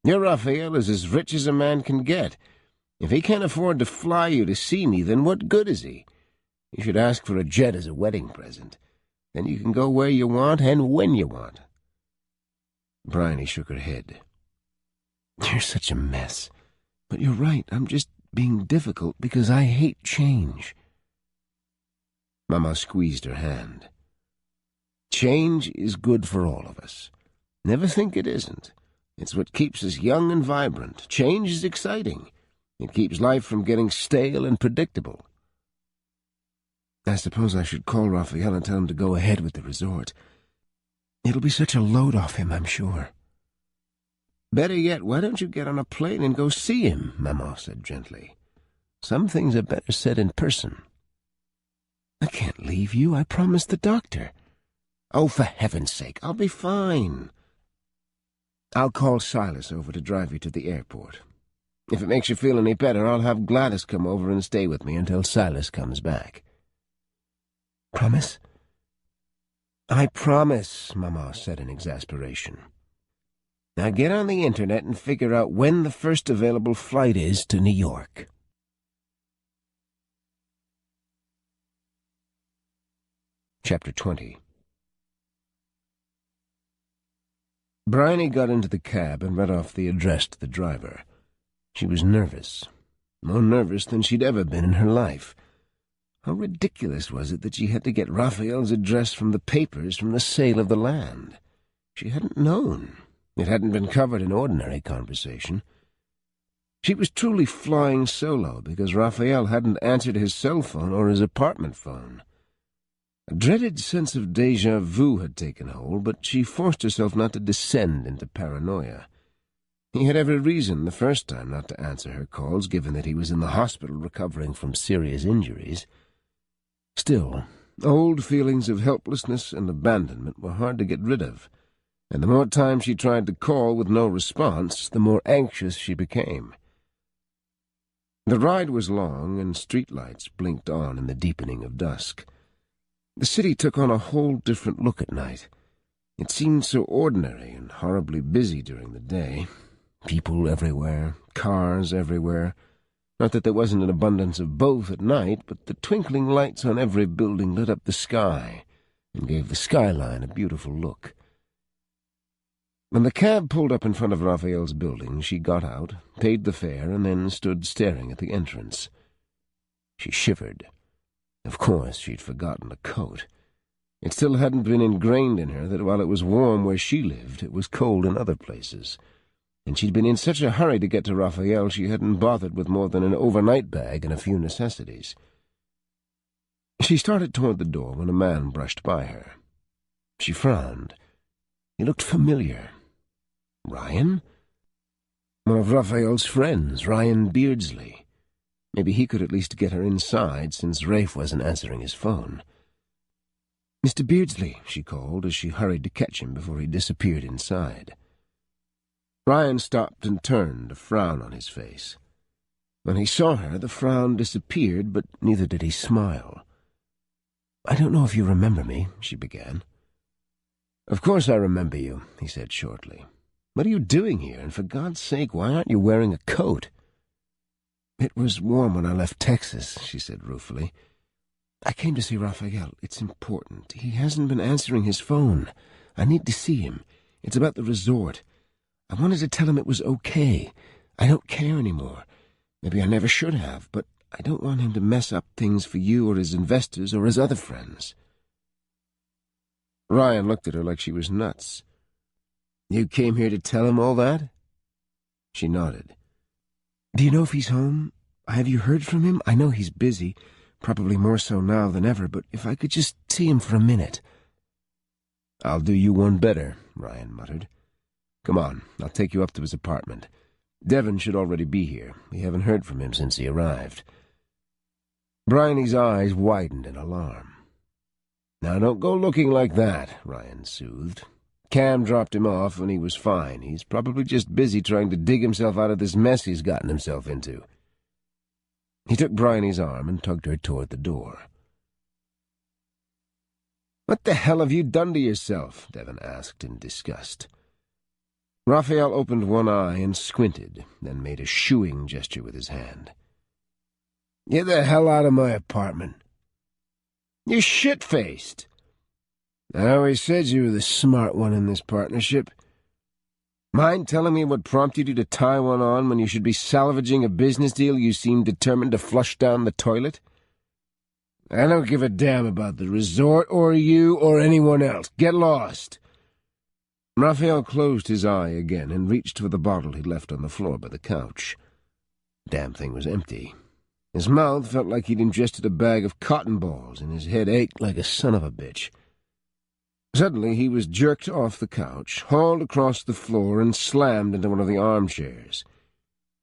Your Raphael is as rich as a man can get. If he can't afford to fly you to see me, then what good is he? You should ask for a jet as a wedding present. Then you can go where you want and when you want. Bryony shook her head. You're such a mess. But you're right, I'm just being difficult because I hate change. Mama squeezed her hand. Change is good for all of us. Never think it isn't. It's what keeps us young and vibrant. Change is exciting. It keeps life from getting stale and predictable. I suppose I should call Raphael and tell him to go ahead with the resort. It'll be such a load off him, I'm sure. Better yet, why don't you get on a plane and go see him, Mama said gently. Some things are better said in person. I can't leave you. I promised the doctor. Oh, for heaven's sake, I'll be fine. I'll call Silas over to drive you to the airport. If it makes you feel any better, I'll have Gladys come over and stay with me until Silas comes back. Promise? I promise, Mama said in exasperation. Now get on the internet and figure out when the first available flight is to New York. Chapter 20. Bryony got into the cab and read off the address to the driver. She was nervous, more nervous than she'd ever been in her life. How ridiculous was it that she had to get Raphael's address from the papers from the sale of the land? She hadn't known. It hadn't been covered in ordinary conversation. She was truly flying solo because Raphael hadn't answered his cell phone or his apartment phone. A dreaded sense of déjà vu had taken hold, but she forced herself not to descend into paranoia. He had every reason the first time not to answer her calls, given that he was in the hospital recovering from serious injuries. Still, old feelings of helplessness and abandonment were hard to get rid of, and the more time she tried to call with no response, the more anxious she became. The ride was long, and streetlights blinked on in the deepening of dusk. The city took on a whole different look at night. It seemed so ordinary and horribly busy during the day. People everywhere, cars everywhere. Not that there wasn't an abundance of both at night, but the twinkling lights on every building lit up the sky and gave the skyline a beautiful look. When the cab pulled up in front of Raphael's building, she got out, paid the fare, and then stood staring at the entrance. She shivered. Of course, she'd forgotten a coat. It still hadn't been ingrained in her that while it was warm where she lived, it was cold in other places. And she'd been in such a hurry to get to Raphael she hadn't bothered with more than an overnight bag and a few necessities. She started toward the door when a man brushed by her. She frowned. He looked familiar. Ryan? One of Raphael's friends, Ryan Beardsley. Maybe he could at least get her inside, since Rafe wasn't answering his phone. "Mr. Beardsley," she called as she hurried to catch him before he disappeared inside. Ryan stopped and turned, a frown on his face. When he saw her, the frown disappeared, but neither did he smile. "I don't know if you remember me," she began. "Of course I remember you," he said shortly. "What are you doing here, and for God's sake, why aren't you wearing a coat?" "It was warm when I left Texas," she said ruefully. "I came to see Raphael. It's important. He hasn't been answering his phone. I need to see him. It's about the resort. I wanted to tell him it was okay. I don't care anymore. Maybe I never should have, but I don't want him to mess up things for you or his investors or his other friends." Ryan looked at her like she was nuts. "You came here to tell him all that?" She nodded. "Do you know if he's home? Have you heard from him? I know he's busy, probably more so now than ever, but if I could just see him for a minute." "I'll do you one better," Ryan muttered. "Come on, I'll take you up to his apartment. Devon should already be here. We haven't heard from him since he arrived." Bryony's eyes widened in alarm. "Now don't go looking like that," Ryan soothed. "Cam dropped him off and he was fine. He's probably just busy trying to dig himself out of this mess he's gotten himself into." He took Bryony's arm and tugged her toward the door. "What the hell have you done to yourself?" Devon asked in disgust. Raphael opened one eye and squinted, then made a shooing gesture with his hand. "Get the hell out of my apartment." "You're shit-faced." "I always said you were the smart one in this partnership. Mind telling me what prompted you to tie one on when you should be salvaging a business deal you seem determined to flush down the toilet? I don't give a damn about the resort or you or anyone else. Get lost." Raphael closed his eye again and reached for the bottle he'd left on the floor by the couch. The damn thing was empty. His mouth felt like he'd ingested a bag of cotton balls, and his head ached like a son of a bitch. Suddenly he was jerked off the couch, hauled across the floor, and slammed into one of the armchairs.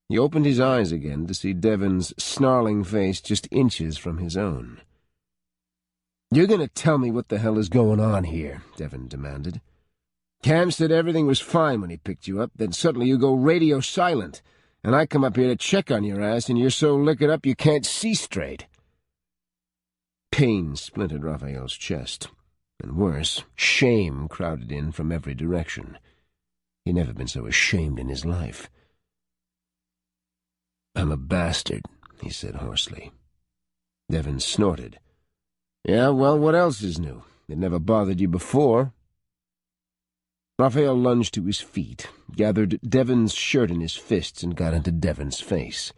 He opened his eyes again to see Devon's snarling face just inches from his own. "You're going to tell me what the hell is going on here," Devon demanded. "Cam said everything was fine when he picked you up, then suddenly you go radio silent, and I come up here to check on your ass, and you're so liquored up you can't see straight." Pain splintered Raphael's chest. And worse, shame crowded in from every direction. He'd never been so ashamed in his life. "I'm a bastard," he said hoarsely. Devon snorted. "Yeah, well, what else is new? It never bothered you before." Raphael lunged to his feet, gathered Devon's shirt in his fists, and got into Devon's face.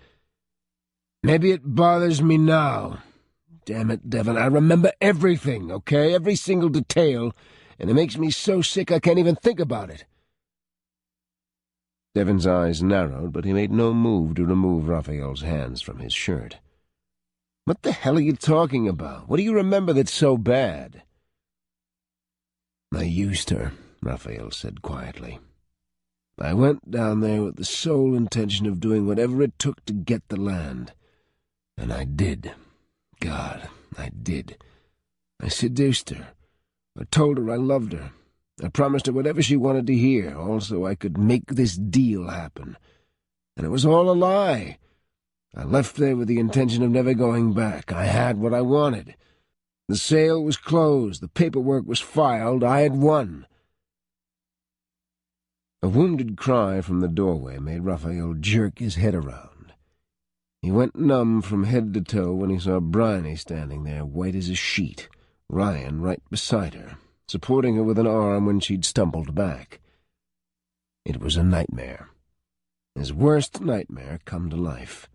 "Maybe it bothers me now. Damn it, Devon, I remember everything, okay? Every single detail, and it makes me so sick I can't even think about it." Devon's eyes narrowed, but he made no move to remove Raphael's hands from his shirt. "What the hell are you talking about? What do you remember that's so bad?" "I used her," Raphael said quietly. "I went down there with the sole intention of doing whatever it took to get the land. And I did. God, I did. I seduced her. I told her I loved her. I promised her whatever she wanted to hear, all so I could make this deal happen. And it was all a lie. I left there with the intention of never going back. I had what I wanted. The sale was closed. The paperwork was filed. I had won." A wounded cry from the doorway made Raphael jerk his head around. He went numb from head to toe when he saw Bryony standing there, white as a sheet, Ryan right beside her, supporting her with an arm when she'd stumbled back. It was a nightmare. His worst nightmare come to life.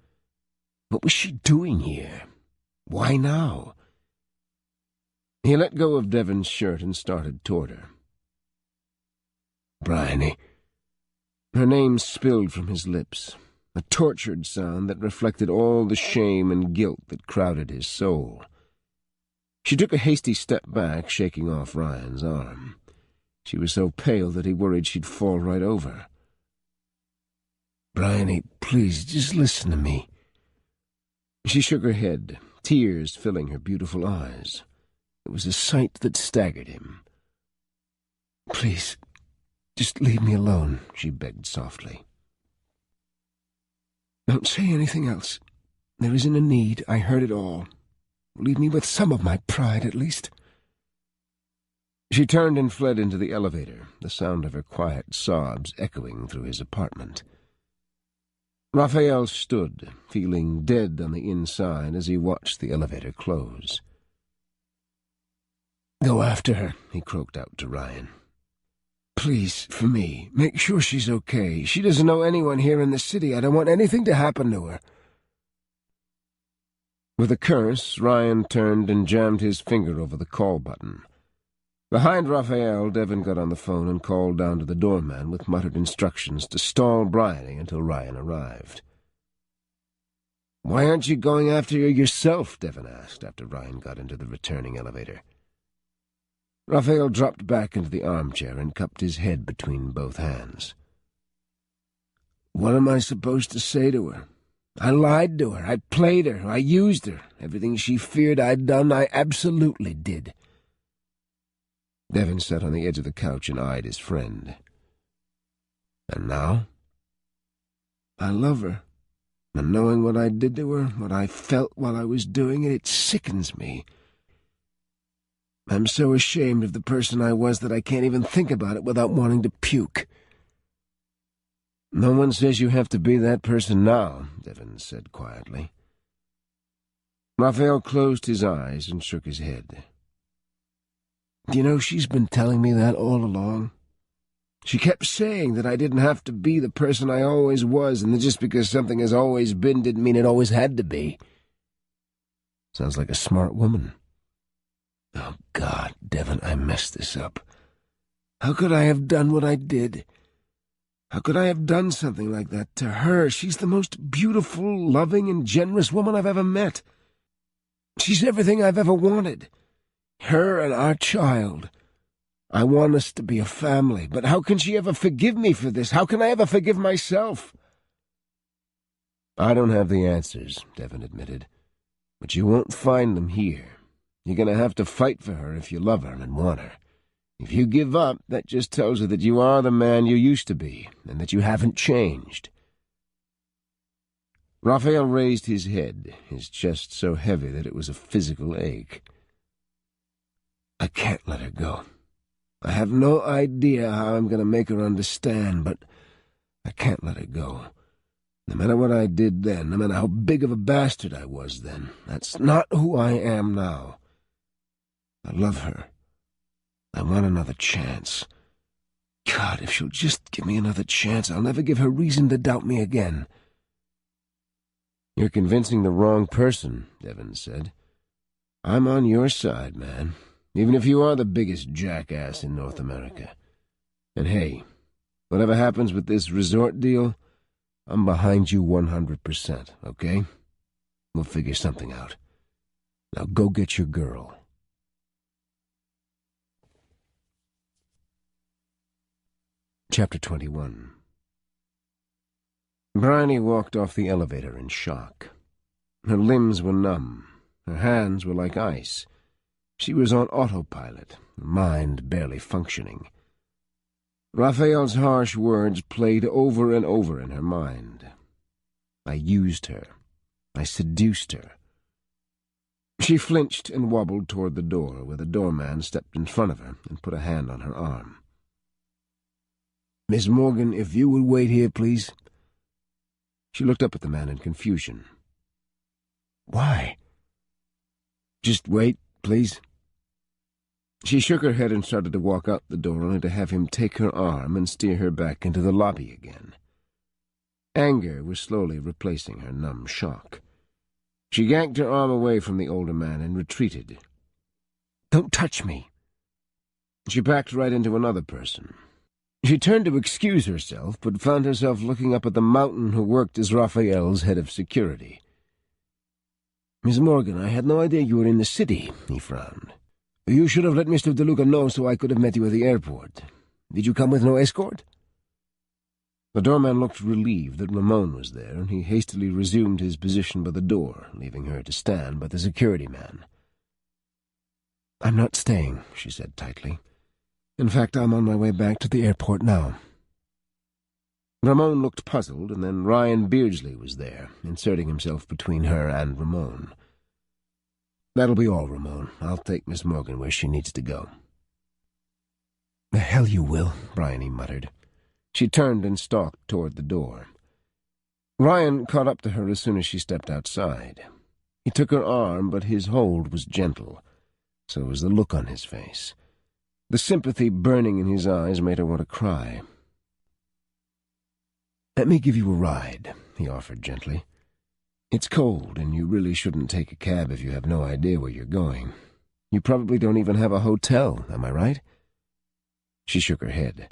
What was she doing here? Why now? He let go of Devon's shirt and started toward her. "Bryony." Her name spilled from his lips, a tortured sound that reflected all the shame and guilt that crowded his soul. She took a hasty step back, shaking off Ryan's arm. She was so pale that he worried she'd fall right over. "Bryony, please, just listen to me." She shook her head, tears filling her beautiful eyes. It was a sight that staggered him. "Please, just leave me alone," she begged softly. "Don't say anything else. There isn't a need. I heard it all. Leave me with some of my pride, at least." She turned and fled into the elevator, the sound of her quiet sobs echoing through his apartment. Raphael stood, feeling dead on the inside as he watched the elevator close. "Go after her," he croaked out to Ryan. "Please, for me, make sure she's okay. She doesn't know anyone here in the city. I don't want anything to happen to her." With a curse, Ryan turned and jammed his finger over the call button. Behind Raphael, Devon got on the phone and called down to the doorman with muttered instructions to stall Bryony until Ryan arrived. "Why aren't you going after her yourself?" Devon asked after Ryan got into the returning elevator. Raphael dropped back into the armchair and cupped his head between both hands. "What am I supposed to say to her? I lied to her. I played her. I used her. Everything she feared I'd done, I absolutely did." Devon sat on the edge of the couch and eyed his friend. "And now? I love her, and knowing what I did to her, what I felt while I was doing it, it sickens me. I'm so ashamed of the person I was that I can't even think about it without wanting to puke." "No one says you have to be that person now," Devon said quietly. Raphael closed his eyes and shook his head. "You know, she's been telling me that all along. She kept saying that I didn't have to be the person I always was, and that just because something has always been didn't mean it always had to be." Sounds like a smart woman. Oh, God, Devon, I messed this up. How could I have done what I did? How could I have done something like that to her? She's the most beautiful, loving, and generous woman I've ever met. She's everything I've ever wanted. Her and our child. I want us to be a family, but how can she ever forgive me for this? How can I ever forgive myself?" "I don't have the answers," Devon admitted, "but you won't find them here. You're going to have to fight for her if you love her and want her. If you give up, that just tells her that you are the man you used to be, and that you haven't changed." Raphael raised his head, his chest so heavy that it was a physical ache. "I can't let her go. I have no idea how I'm going to make her understand, but I can't let her go. No matter what I did then, no matter how big of a bastard I was then, that's not who I am now. I love her. I want another chance. God, God, if she'll just give me another chance, I'll never give her reason to doubt me again. You're convincing the wrong person, Devon said. I'm on your side, man, even if you are the biggest jackass in North America. And hey, whatever happens with this resort deal, I'm behind you 100%, okay? We'll figure something out. Now go get your girl. Chapter 21. Bryony walked off the elevator in shock. Her limbs were numb. Her hands were like ice. She was on autopilot, her mind barely functioning. Raphael's harsh words played over and over in her mind. I used her. I seduced her. She flinched and wobbled toward the door, where the doorman stepped in front of her and put a hand on her arm. "Miss Morgan, if you would wait here, please." She looked up at the man in confusion. "Why?" "Just wait, please." She shook her head and started to walk out the door, only to have him take her arm and steer her back into the lobby again. Anger was slowly replacing her numb shock. She yanked her arm away from the older man and retreated. "Don't touch me." She backed right into another person. She turned to excuse herself, but found herself looking up at the mountain who worked as Raphael's head of security. "Miss Morgan, I had no idea you were in the city," he frowned. "You should have let Mr. DeLuca know so I could have met you at the airport. Did you come with no escort?" The doorman looked relieved that Ramon was there, and he hastily resumed his position by the door, leaving her to stand by the security man. "I'm not staying," she said tightly. "In fact, I'm on my way back to the airport now." Ramon looked puzzled, and then Ryan Beardsley was there, inserting himself between her and Ramon. "That'll be all, Ramon. I'll take Miss Morgan where she needs to go." "The hell you will," Bryony muttered. She turned and stalked toward the door. Ryan caught up to her as soon as she stepped outside. He took her arm, but his hold was gentle. So was the look on his face. The sympathy burning in his eyes made her want to cry. "Let me give you a ride," he offered gently. "It's cold, and you really shouldn't take a cab if you have no idea where you're going. You probably don't even have a hotel, am I right?" She shook her head.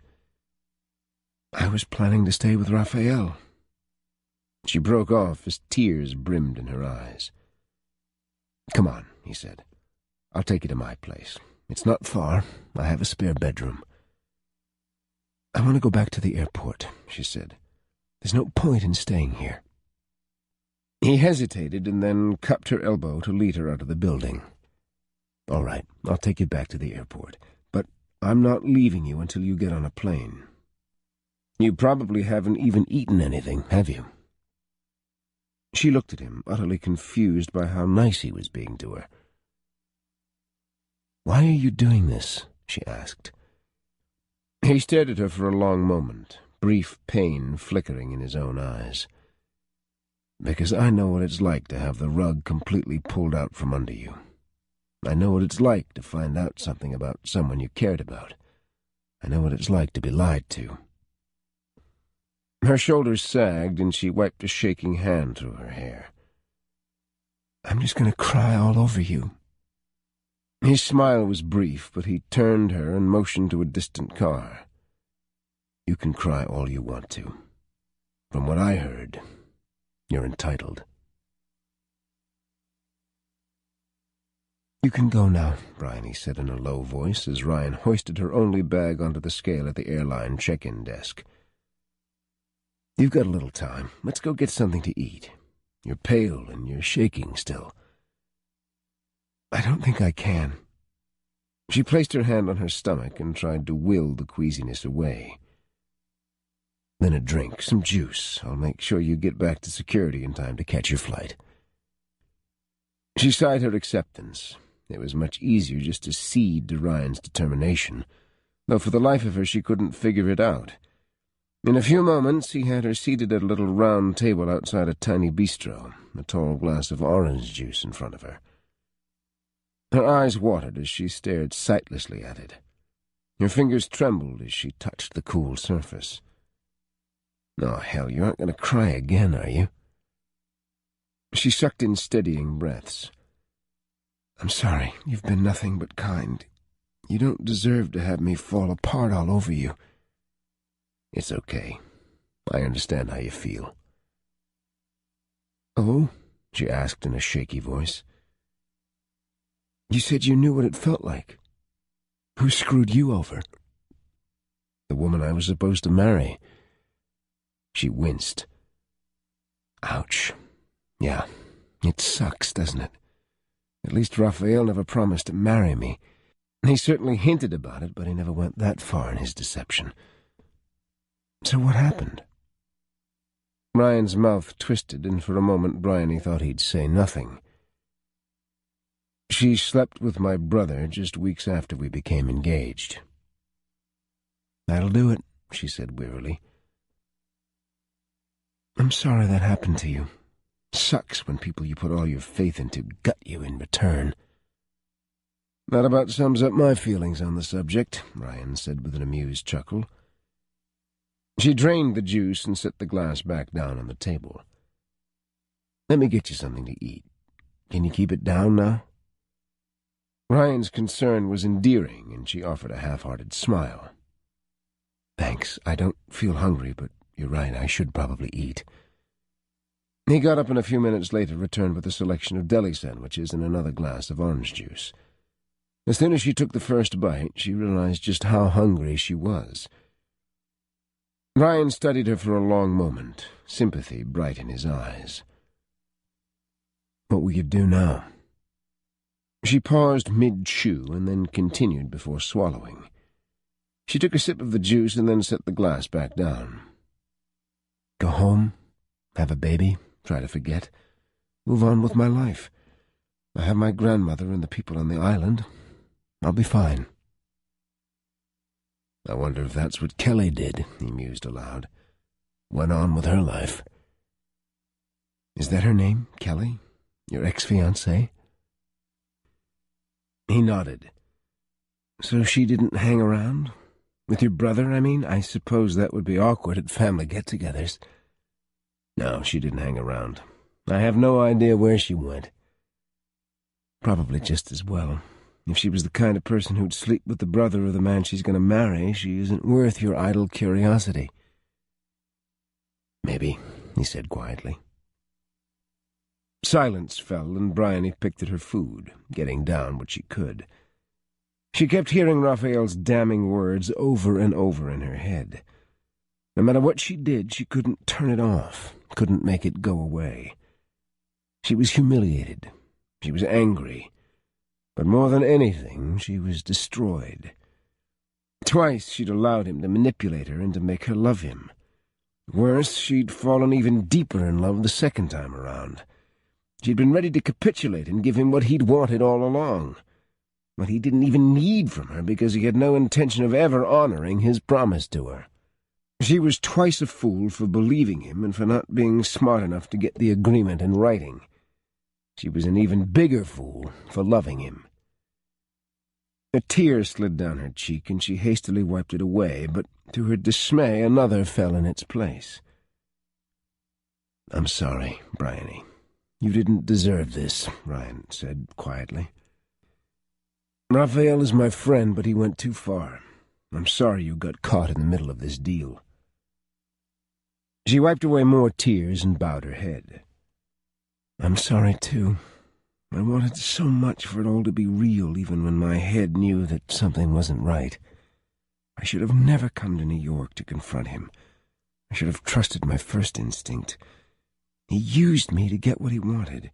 "I was planning to stay with Raphael." She broke off as tears brimmed in her eyes. "Come on," he said. "I'll take you to my place. It's not far. I have a spare bedroom." "I want to go back to the airport," she said. "There's no point in staying here." He hesitated and then cupped her elbow to lead her out of the building. "All right, I'll take you back to the airport, but I'm not leaving you until you get on a plane. You probably haven't even eaten anything, have you?" She looked at him, utterly confused by how nice he was being to her. "Why are you doing this?" she asked. He stared at her for a long moment, brief pain flickering in his own eyes. "Because I know what it's like to have the rug completely pulled out from under you. I know what it's like to find out something about someone you cared about. I know what it's like to be lied to." Her shoulders sagged, and she wiped a shaking hand through her hair. "I'm just going to cry all over you." His smile was brief, but he turned her and motioned to a distant car. "You can cry all you want to. From what I heard, you're entitled." "You can go now," Bryony said in a low voice as Ryan hoisted her only bag onto the scale at the airline check-in desk. "You've got a little time. Let's go get something to eat. You're pale and you're shaking still." "I don't think I can." She placed her hand on her stomach and tried to will the queasiness away. "Then a drink, some juice. I'll make sure you get back to security in time to catch your flight." She sighed her acceptance. It was much easier just to cede to Ryan's determination, though for the life of her she couldn't figure it out. In a few moments he had her seated at a little round table outside a tiny bistro, a tall glass of orange juice in front of her. Her eyes watered as she stared sightlessly at it. Her fingers trembled as she touched the cool surface. "Oh, hell, you aren't going to cry again, are you?" She sucked in steadying breaths. "I'm sorry. You've been nothing but kind. You don't deserve to have me fall apart all over you." "It's okay. I understand how you feel." "Oh?" she asked in a shaky voice. "You said you knew what it felt like. Who screwed you over?" "The woman I was supposed to marry." She winced. "Ouch. Yeah, it sucks, doesn't it? At least Raphael never promised to marry me. He certainly hinted about it, but he never went that far in his deception." "So what happened?" Ryan's mouth twisted, and for a moment Bryony thought he'd say nothing. "She slept with my brother just weeks after we became engaged." "That'll do it," she said wearily. "I'm sorry that happened to you. Sucks when people you put all your faith into gut you in return." "That about sums up my feelings on the subject," Ryan said with an amused chuckle. She drained the juice and set the glass back down on the table. "Let me get you something to eat. Can you keep it down now?" Ryan's concern was endearing, and she offered a half-hearted smile. "Thanks. I don't feel hungry, but you're right, I should probably eat." He got up and a few minutes later returned with a selection of deli sandwiches and another glass of orange juice. As soon as she took the first bite, she realized just how hungry she was. Ryan studied her for a long moment, sympathy bright in his eyes. "What will you do now?" She paused mid-chew and then continued before swallowing. She took a sip of the juice and then set the glass back down. "Go home, have a baby, try to forget, move on with my life. I have my grandmother and the people on the island. I'll be fine." "I wonder if that's what Kelly did," he mused aloud. "Went on with her life." "Is that her name, Kelly? Your ex-fiancée?" He nodded. "So she didn't hang around? With your brother, I mean? I suppose that would be awkward at family get-togethers." "No, she didn't hang around. I have no idea where she went." "Probably just as well. If she was the kind of person who'd sleep with the brother of the man she's going to marry, she isn't worth your idle curiosity." "Maybe," he said quietly. Silence fell, and Bryony picked at her food, getting down what she could. She kept hearing Raphael's damning words over and over in her head. No matter what she did, she couldn't turn it off, couldn't make it go away. She was humiliated. She was angry. But more than anything, she was destroyed. Twice she'd allowed him to manipulate her and to make her love him. Worse, she'd fallen even deeper in love the second time around. She'd been ready to capitulate and give him what he'd wanted all along. What he didn't even need from her because he had no intention of ever honoring his promise to her. She was twice a fool for believing him and for not being smart enough to get the agreement in writing. She was an even bigger fool for loving him. A tear slid down her cheek, and she hastily wiped it away, but to her dismay another fell in its place. "I'm sorry, Bryony. You didn't deserve this," Ryan said quietly. "Raphael is my friend, but he went too far. I'm sorry you got caught in the middle of this deal." She wiped away more tears and bowed her head. "I'm sorry, too. I wanted so much for it all to be real, even when my head knew that something wasn't right. I should have never come to New York to confront him. I should have trusted my first instinct. He used me to get what he wanted.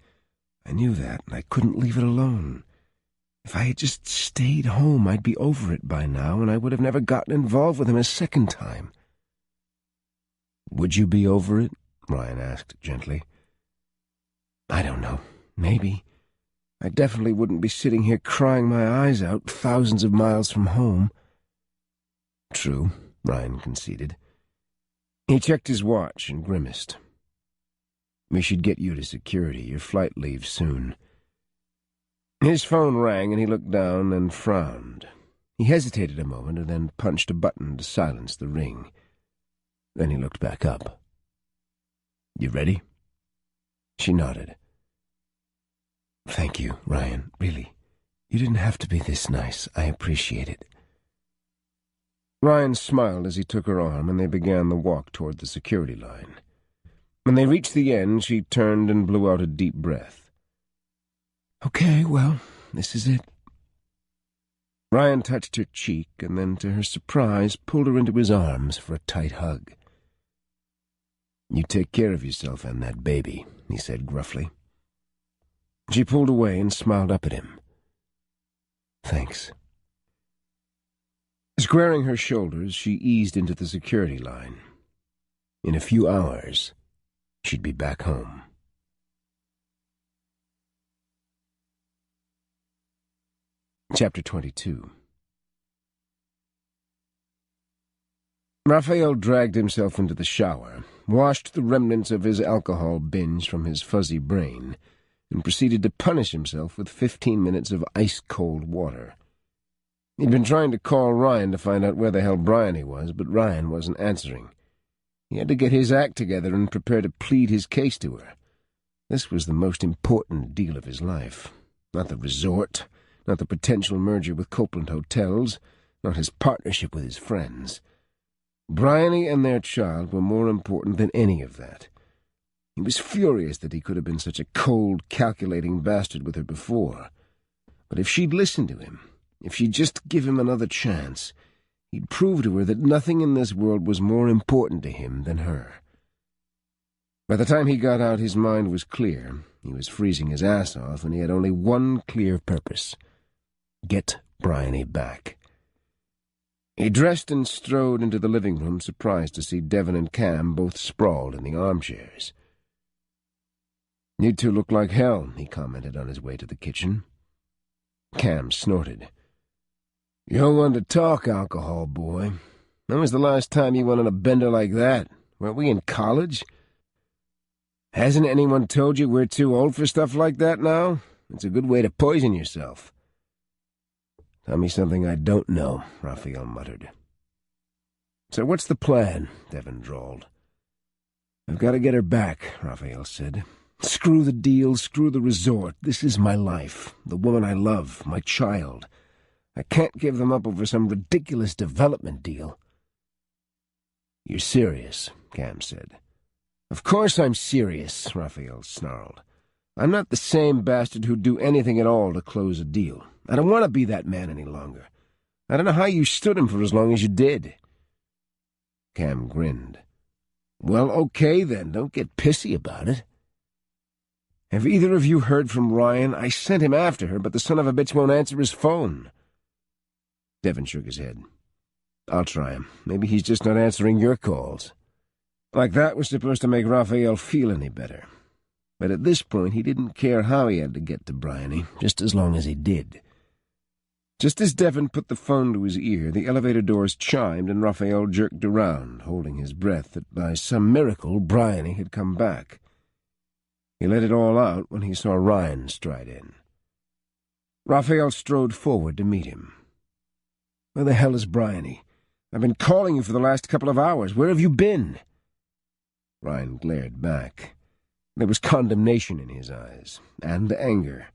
I knew that, and I couldn't leave it alone. If I had just stayed home, I'd be over it by now, and I would have never gotten involved with him a second time." "Would you be over it?" Ryan asked gently. "I don't know. Maybe. I definitely wouldn't be sitting here crying my eyes out thousands of miles from home." "True," Ryan conceded. He checked his watch and grimaced. "We should get you to security. Your flight leaves soon." His phone rang, and he looked down and frowned. He hesitated a moment and then punched a button to silence the ring. Then he looked back up. "You ready?" She nodded. "Thank you, Ryan, really. You didn't have to be this nice. I appreciate it." Ryan smiled as he took her arm, and they began the walk toward the security line. When they reached the end, she turned and blew out a deep breath. "Okay, well, this is it." Ryan touched her cheek and then, to her surprise, pulled her into his arms for a tight hug. "You take care of yourself and that baby," he said gruffly. She pulled away and smiled up at him. "Thanks." Squaring her shoulders, she eased into the security line. In a few hours, she'd be back home. Chapter 22. Raphael dragged himself into the shower, washed the remnants of his alcohol binge from his fuzzy brain, and proceeded to punish himself with 15 minutes of ice-cold water. He'd been trying to call Ryan to find out where the hell Bryony was, but Ryan wasn't answering. He had to get his act together and prepare to plead his case to her. This was the most important deal of his life. Not the resort, not the potential merger with Copeland Hotels, not his partnership with his friends. Bryony and their child were more important than any of that. He was furious that he could have been such a cold, calculating bastard with her before. But if she'd listened to him, if she'd just give him another chance, he'd prove to her that nothing in this world was more important to him than her. By the time he got out, his mind was clear. He was freezing his ass off, and he had only one clear purpose: get Bryony back. He dressed and strode into the living room, surprised to see Devon and Cam both sprawled in the armchairs. "You two look like hell," he commented on his way to the kitchen. Cam snorted. "You're one to talk, alcohol boy. When was the last time you went on a bender like that? Weren't we in college? Hasn't anyone told you we're too old for stuff like that now? It's a good way to poison yourself." "Tell me something I don't know," Raphael muttered. "So what's the plan?" Devon drawled. "I've got to get her back," Raphael said. "Screw the deal, screw the resort. This is my life, the woman I love, my child. I can't give them up over some ridiculous development deal." "You're serious," Cam said. "Of course I'm serious," Raphael snarled. "I'm not the same bastard who'd do anything at all to close a deal. I don't want to be that man any longer. I don't know how you stood him for as long as you did." Cam grinned. "Well, okay then, don't get pissy about it." "Have either of you heard from Ryan? I sent him after her, but the son of a bitch won't answer his phone." Devon shook his head. "I'll try him. Maybe he's just not answering your calls." Like that was supposed to make Raphael feel any better. But at this point he didn't care how he had to get to Bryony, just as long as he did. Just as Devon put the phone to his ear, the elevator doors chimed and Raphael jerked around, holding his breath that by some miracle Bryony had come back. He let it all out when he saw Ryan stride in. Raphael strode forward to meet him. "Where the hell is Bryony? I've been calling you for the last couple of hours. Where have you been?" Ryan glared back. There was condemnation in his eyes, and anger.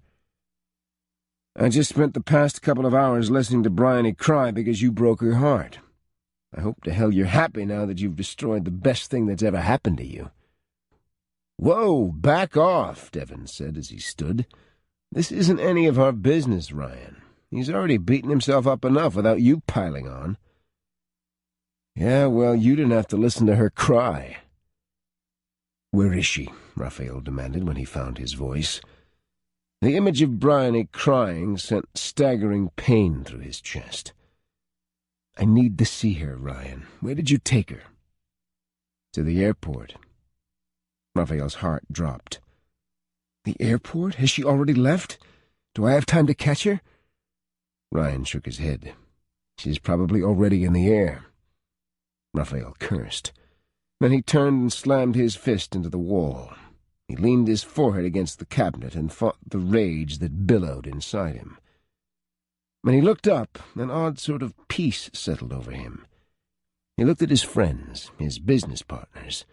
"I just spent the past couple of hours listening to Bryony cry because you broke her heart. I hope to hell you're happy now that you've destroyed the best thing that's ever happened to you." "Whoa, back off," Devon said as he stood. "This isn't any of our business, Ryan. He's already beaten himself up enough without you piling on." "Yeah, well, you didn't have to listen to her cry." "Where is she?" Raphael demanded when he found his voice. The image of Bryony crying sent staggering pain through his chest. "I need to see her, Ryan. Where did you take her?" "To the airport." Raphael's heart dropped. "The airport? Has she already left? Do I have time to catch her?" Ryan shook his head. "She's probably already in the air." Raphael cursed. Then he turned and slammed his fist into the wall. He leaned his forehead against the cabinet and fought the rage that billowed inside him. When he looked up, an odd sort of peace settled over him. He looked at his friends, his business partners,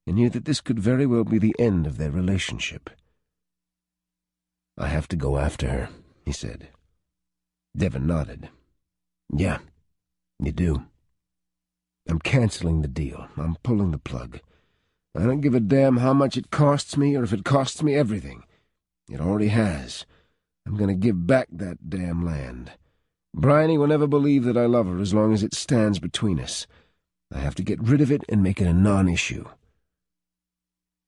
and knew that this could very well be the end of their relationship. "I have to go after her," he said. Devon nodded. "Yeah, you do. I'm canceling the deal. I'm pulling the plug. I don't give a damn how much it costs me or if it costs me everything. It already has. I'm going to give back that damn land. Bryony will never believe that I love her as long as it stands between us. I have to get rid of it and make it a non-issue."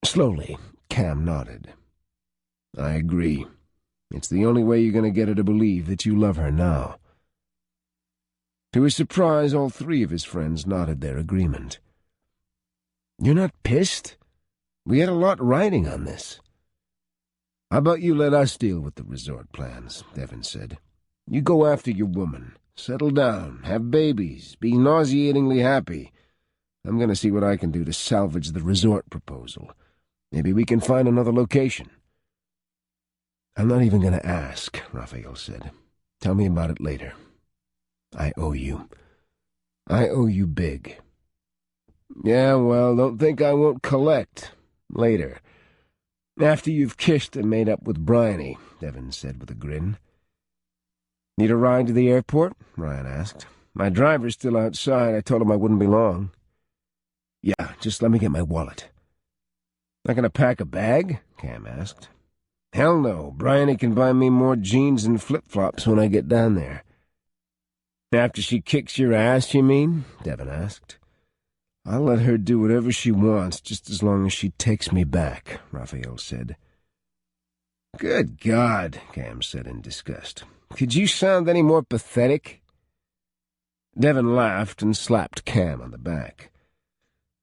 Slowly, Cam nodded. "I agree. It's the only way you're going to get her to believe that you love her now." To his surprise, all three of his friends nodded their agreement. "You're not pissed? We had a lot riding on this." "How about you let us deal with the resort plans?" Devon said. "You go after your woman. Settle down. Have babies. Be nauseatingly happy. I'm going to see what I can do to salvage the resort proposal. Maybe we can find another location." "I'm not even going to ask," Raphael said. "Tell me about it later. I owe you. I owe you big." "Yeah, well, don't think I won't collect. Later. After you've kissed and made up with Bryony," Devon said with a grin. "Need a ride to the airport?" Ryan asked. "My driver's still outside. I told him I wouldn't be long." "Yeah, just let me get my wallet." "Not going to pack a bag?" Cam asked. "Hell no. Bryony can buy me more jeans and flip-flops when I get down there." "After she kicks your ass, you mean?" Devon asked. "I'll let her do whatever she wants, just as long as she takes me back," Raphael said. "Good God," Cam said in disgust. "Could you sound any more pathetic?" Devon laughed and slapped Cam on the back.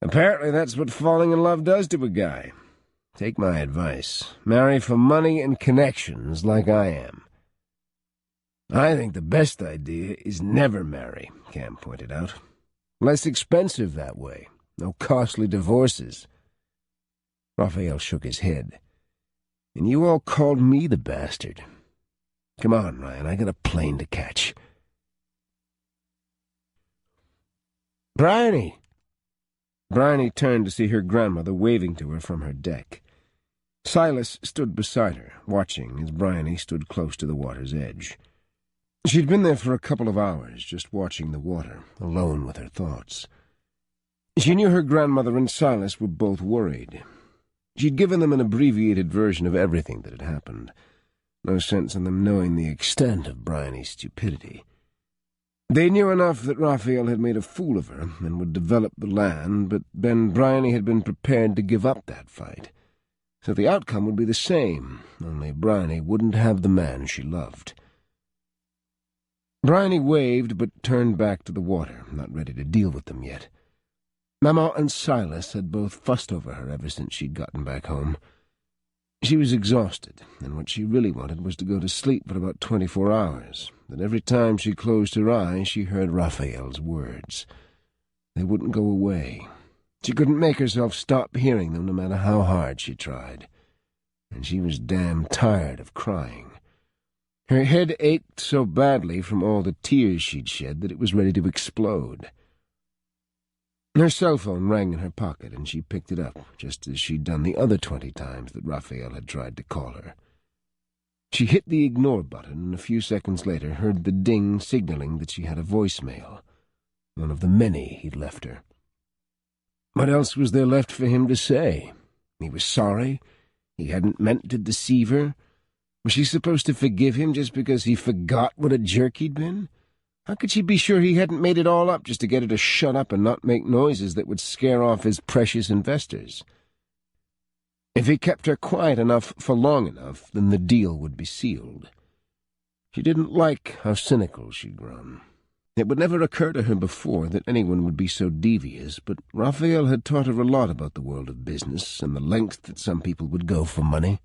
"Apparently that's what falling in love does to a guy. Take my advice. Marry for money and connections like I am." "I think the best idea is never marry," Cam pointed out. "Less expensive that way. No costly divorces." Raphael shook his head. "And you all called me the bastard. Come on, Ryan, I got a plane to catch." "Bryony!" Bryony turned to see her grandmother waving to her from her deck. Silas stood beside her, watching as Bryony stood close to the water's edge. She'd been there for a couple of hours, just watching the water, alone with her thoughts. She knew her grandmother and Silas were both worried. She'd given them an abbreviated version of everything that had happened. No sense in them knowing the extent of Bryony's stupidity. They knew enough that Raphael had made a fool of her and would develop the land, but then Bryony had been prepared to give up that fight. So the outcome would be the same, only Bryony wouldn't have the man she loved. Bryony waved, but turned back to the water, not ready to deal with them yet. Maman and Silas had both fussed over her ever since she'd gotten back home. She was exhausted, and what she really wanted was to go to sleep for about 24 hours, but every time she closed her eyes she heard Raphael's words. They wouldn't go away. She couldn't make herself stop hearing them no matter how hard she tried, and she was damn tired of crying. Her head ached so badly from all the tears she'd shed that it was ready to explode. Her cell phone rang in her pocket, and she picked it up, just as she'd done the other 20 times that Raphael had tried to call her. She hit the ignore button, and a few seconds later heard the ding signaling that she had a voicemail, one of the many he'd left her. What else was there left for him to say? He was sorry. He hadn't meant to deceive her. Was she supposed to forgive him just because he forgot what a jerk he'd been? How could she be sure he hadn't made it all up just to get her to shut up and not make noises that would scare off his precious investors? If he kept her quiet enough for long enough, then the deal would be sealed. She didn't like how cynical she'd grown. It would never occur to her before that anyone would be so devious, but Raphael had taught her a lot about the world of business and the lengths that some people would go for money.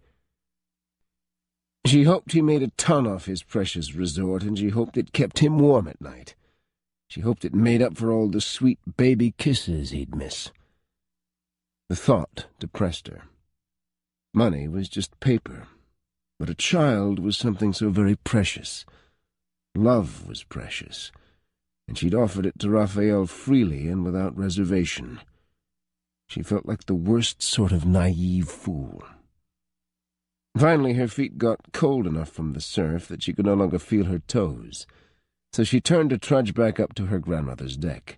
She hoped he made a ton off his precious resort, and she hoped it kept him warm at night. She hoped it made up for all the sweet baby kisses he'd miss. The thought depressed her. Money was just paper, but a child was something so very precious. Love was precious, and she'd offered it to Raphael freely and without reservation. She felt like the worst sort of naive fool. Finally, her feet got cold enough from the surf that she could no longer feel her toes, so she turned to trudge back up to her grandmother's deck.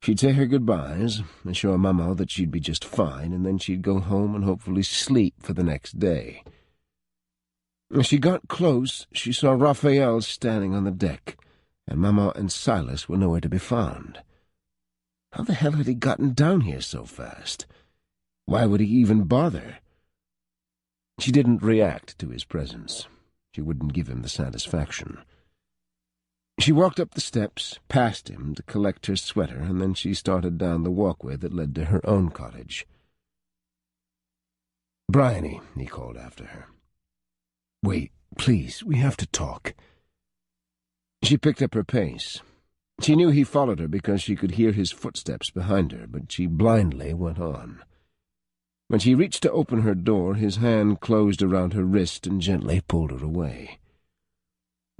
She'd say her goodbyes, assure Mama that she'd be just fine, and then she'd go home and hopefully sleep for the next day. As she got close, she saw Raphael standing on the deck, and Mama and Silas were nowhere to be found. How the hell had he gotten down here so fast? Why would he even bother? She didn't react to his presence. She wouldn't give him the satisfaction. She walked up the steps, past him, to collect her sweater, and then she started down the walkway that led to her own cottage. "Bryony," he called after her. "Wait, please, we have to talk." She picked up her pace. She knew he followed her because she could hear his footsteps behind her, but she blindly went on. When she reached to open her door, his hand closed around her wrist and gently pulled her away.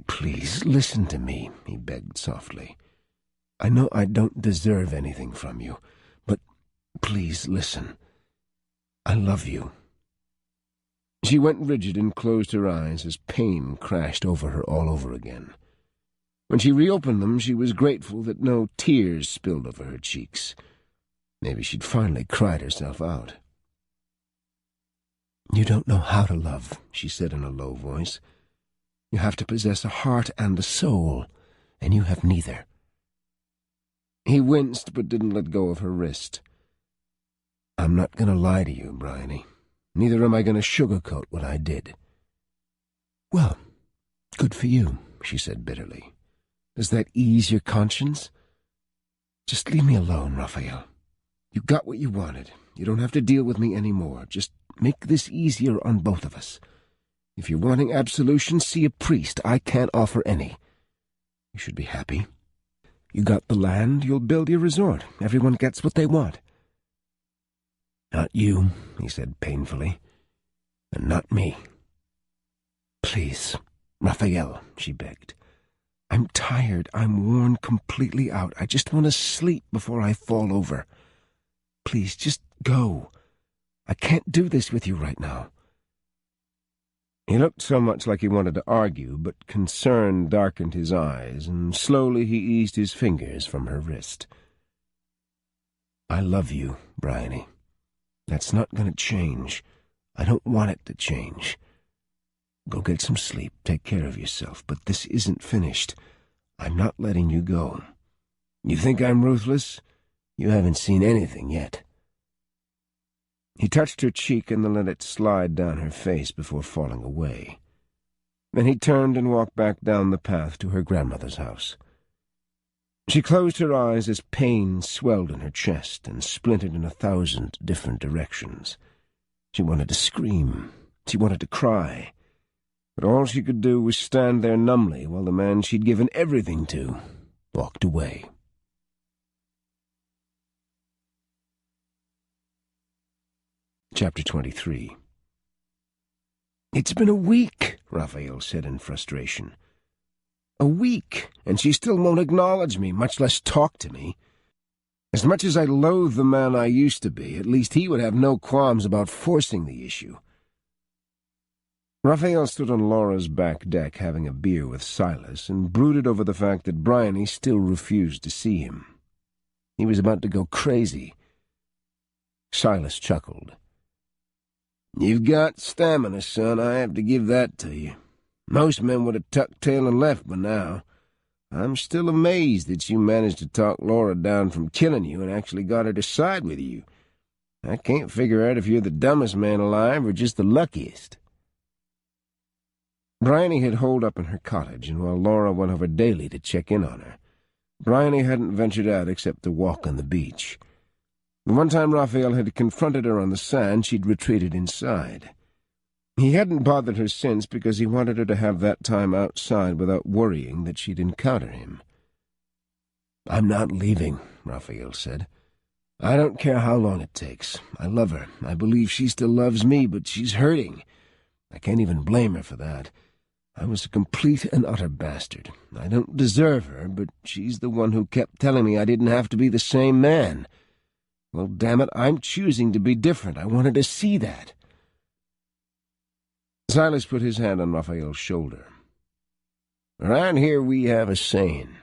"Please, listen to me," he begged softly. "I know I don't deserve anything from you, but please listen. I love you." She went rigid and closed her eyes as pain crashed over her all over again. When she reopened them, she was grateful that no tears spilled over her cheeks. Maybe she'd finally cried herself out. "You don't know how to love," she said in a low voice. "You have to possess a heart and a soul, and you have neither." He winced but didn't let go of her wrist. "I'm not going to lie to you, Bryony. Neither am I going to sugarcoat what I did." "Well, good for you," she said bitterly. "Does that ease your conscience? Just leave me alone, Raphael. You got what you wanted. You don't have to deal with me anymore. Just make this easier on both of us. If you're wanting absolution, see a priest. I can't offer any. You should be happy. You got the land, you'll build your resort. Everyone gets what they want." "Not you," he said painfully, "and not me." "Please, Raphael," she begged. "I'm tired. I'm worn completely out. I just want to sleep before I fall over. Please, just go. I can't do this with you right now." He looked so much like he wanted to argue, but concern darkened his eyes, and slowly he eased his fingers from her wrist. "I love you, Bryony. That's not going to change. I don't want it to change. Go get some sleep, take care of yourself, but this isn't finished. I'm not letting you go. You think I'm ruthless? You haven't seen anything yet." He touched her cheek and then let it slide down her face before falling away. Then he turned and walked back down the path to her grandmother's house. She closed her eyes as pain swelled in her chest and splintered in 1,000 different directions. She wanted to scream. She wanted to cry. But all she could do was stand there numbly while the man she'd given everything to walked away. Chapter 23. "It's been a week," Raphael said in frustration. "A week, and she still won't acknowledge me, much less talk to me. As much as I loathe the man I used to be, at least he would have no qualms about forcing the issue." Raphael stood on Laura's back deck having a beer with Silas and brooded over the fact that Bryony still refused to see him. He was about to go crazy. Silas chuckled. "You've got stamina, son, I have to give that to you. Most men would have tucked tail and left by now. I'm still amazed that you managed to talk Laura down from killing you and actually got her to side with you. I can't figure out if you're the dumbest man alive or just the luckiest." Bryony had holed up in her cottage, and while Laura went over daily to check in on her, Bryony hadn't ventured out except to walk on the beach. The one time Raphael had confronted her on the sand, she'd retreated inside. He hadn't bothered her since because he wanted her to have that time outside without worrying that she'd encounter him. "I'm not leaving," Raphael said. "I don't care how long it takes. I love her. I believe she still loves me, but she's hurting. I can't even blame her for that. I was a complete and utter bastard. I don't deserve her, but she's the one who kept telling me I didn't have to be the same man. Well, damn it, I'm choosing to be different. I wanted to see that. Silas put his hand on Raphael's shoulder. Around here we have a saying.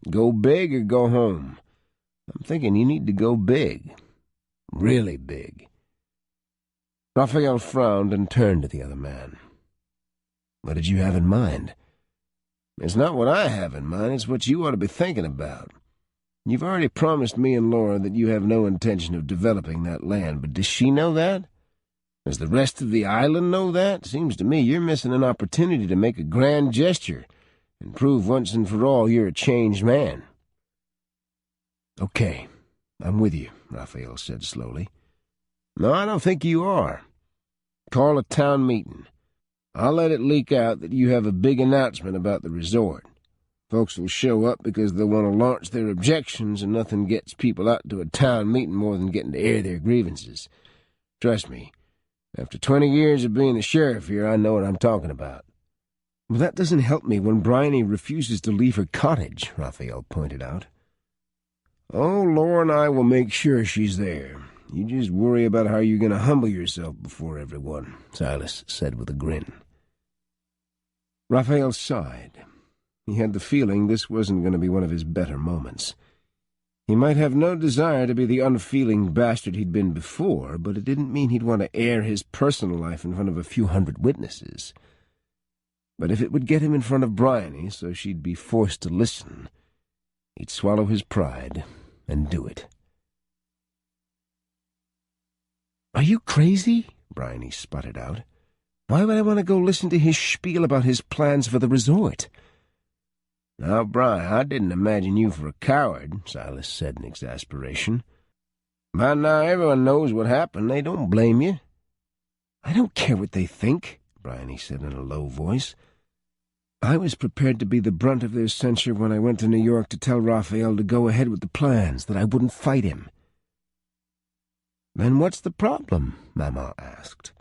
Go big or go home. I'm thinking you need to go big. Really big. Raphael frowned and turned to the other man. What did you have in mind? It's not what I have in mind, it's what you ought to be thinking about. You've already promised me and Laura that you have no intention of developing that land, but does she know that? Does the rest of the island know that? Seems to me you're missing an opportunity to make a grand gesture and prove once and for all you're a changed man. Okay, I'm with you, Raphael said slowly. No, I don't think you are. Call a town meeting. I'll let it leak out that you have a big announcement about the resort. Folks will show up because they'll want to launch their objections, and nothing gets people out to a town meeting more than getting to air their grievances. Trust me, after 20 years of being the sheriff here, I know what I'm talking about. Well, that doesn't help me when Bryony refuses to leave her cottage, Raphael pointed out. Oh, Laura and I will make sure she's there. You just worry about how you're going to humble yourself before everyone, Silas said with a grin. Raphael sighed. He had the feeling this wasn't going to be one of his better moments. He might have no desire to be the unfeeling bastard he'd been before, but it didn't mean he'd want to air his personal life in front of a few hundred witnesses. But if it would get him in front of Bryony so she'd be forced to listen, he'd swallow his pride and do it. Are you crazy? Bryony sputtered out. Why would I want to go listen to his spiel about his plans for the resort? Now, Brian, I didn't imagine you for a coward, Silas said in exasperation. By now everyone knows what happened. They don't blame you. I don't care what they think, Bryony said in a low voice. I was prepared to be the brunt of their censure when I went to New York to tell Raphael to go ahead with the plans, that I wouldn't fight him. Then what's the problem? Mama asked.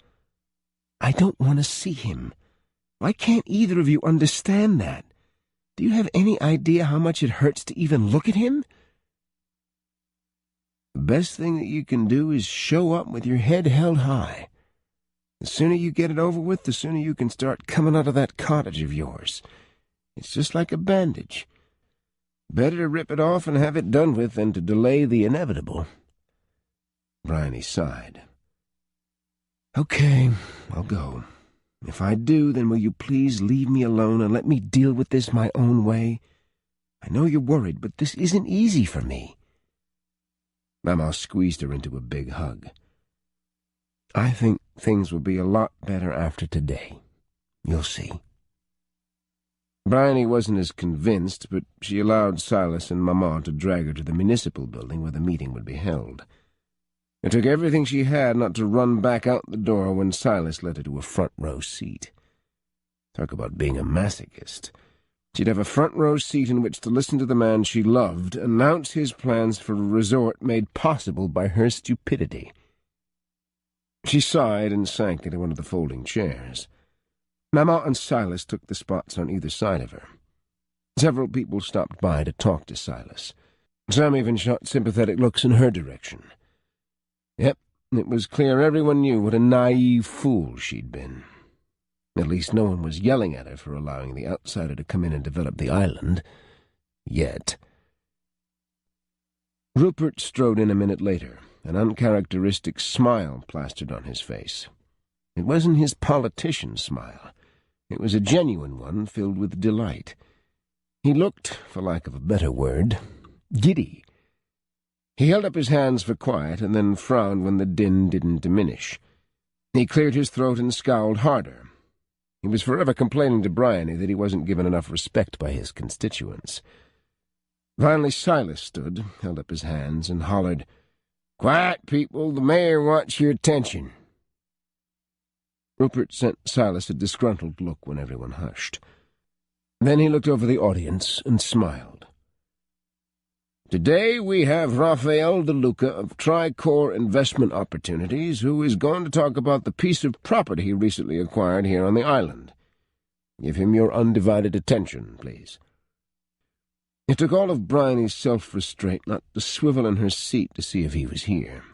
I don't want to see him. Why can't either of you understand that? Do you have any idea how much it hurts to even look at him? The best thing that you can do is show up with your head held high. The sooner you get it over with, the sooner you can start coming out of that cottage of yours. It's just like a bandage. Better to rip it off and have it done with than to delay the inevitable. Bryony sighed. Okay, I'll go. If I do, then will you please leave me alone and let me deal with this my own way? I know you're worried, but this isn't easy for me. Mama squeezed her into a big hug. I think things will be a lot better after today. You'll see. Bryony wasn't as convinced, but she allowed Silas and Mama to drag her to the municipal building where the meeting would be held. It took everything she had not to run back out the door when Silas led her to a front-row seat. Talk about being a masochist. She'd have a front-row seat in which to listen to the man she loved announce his plans for a resort made possible by her stupidity. She sighed and sank into one of the folding chairs. Mama and Silas took the spots on either side of her. Several people stopped by to talk to Silas. Some even shot sympathetic looks in her direction. Yep, it was clear everyone knew what a naive fool she'd been. At least no one was yelling at her for allowing the outsider to come in and develop the island. Yet. Rupert strode in a minute later, an uncharacteristic smile plastered on his face. It wasn't his politician smile. It was a genuine one filled with delight. He looked, for lack of a better word, giddy. He held up his hands for quiet and then frowned when the din didn't diminish. He cleared his throat and scowled harder. He was forever complaining to Bryony that he wasn't given enough respect by his constituents. Finally Silas stood, held up his hands, and hollered, "Quiet, people! The mayor wants your attention." Rupert sent Silas a disgruntled look when everyone hushed. Then he looked over the audience and smiled. Today we have Raphael De Luca of Tricor Investment Opportunities, who is going to talk about the piece of property he recently acquired here on the island. Give him your undivided attention, please." It took all of Bryony's self-restraint not to swivel in her seat to see if he was here.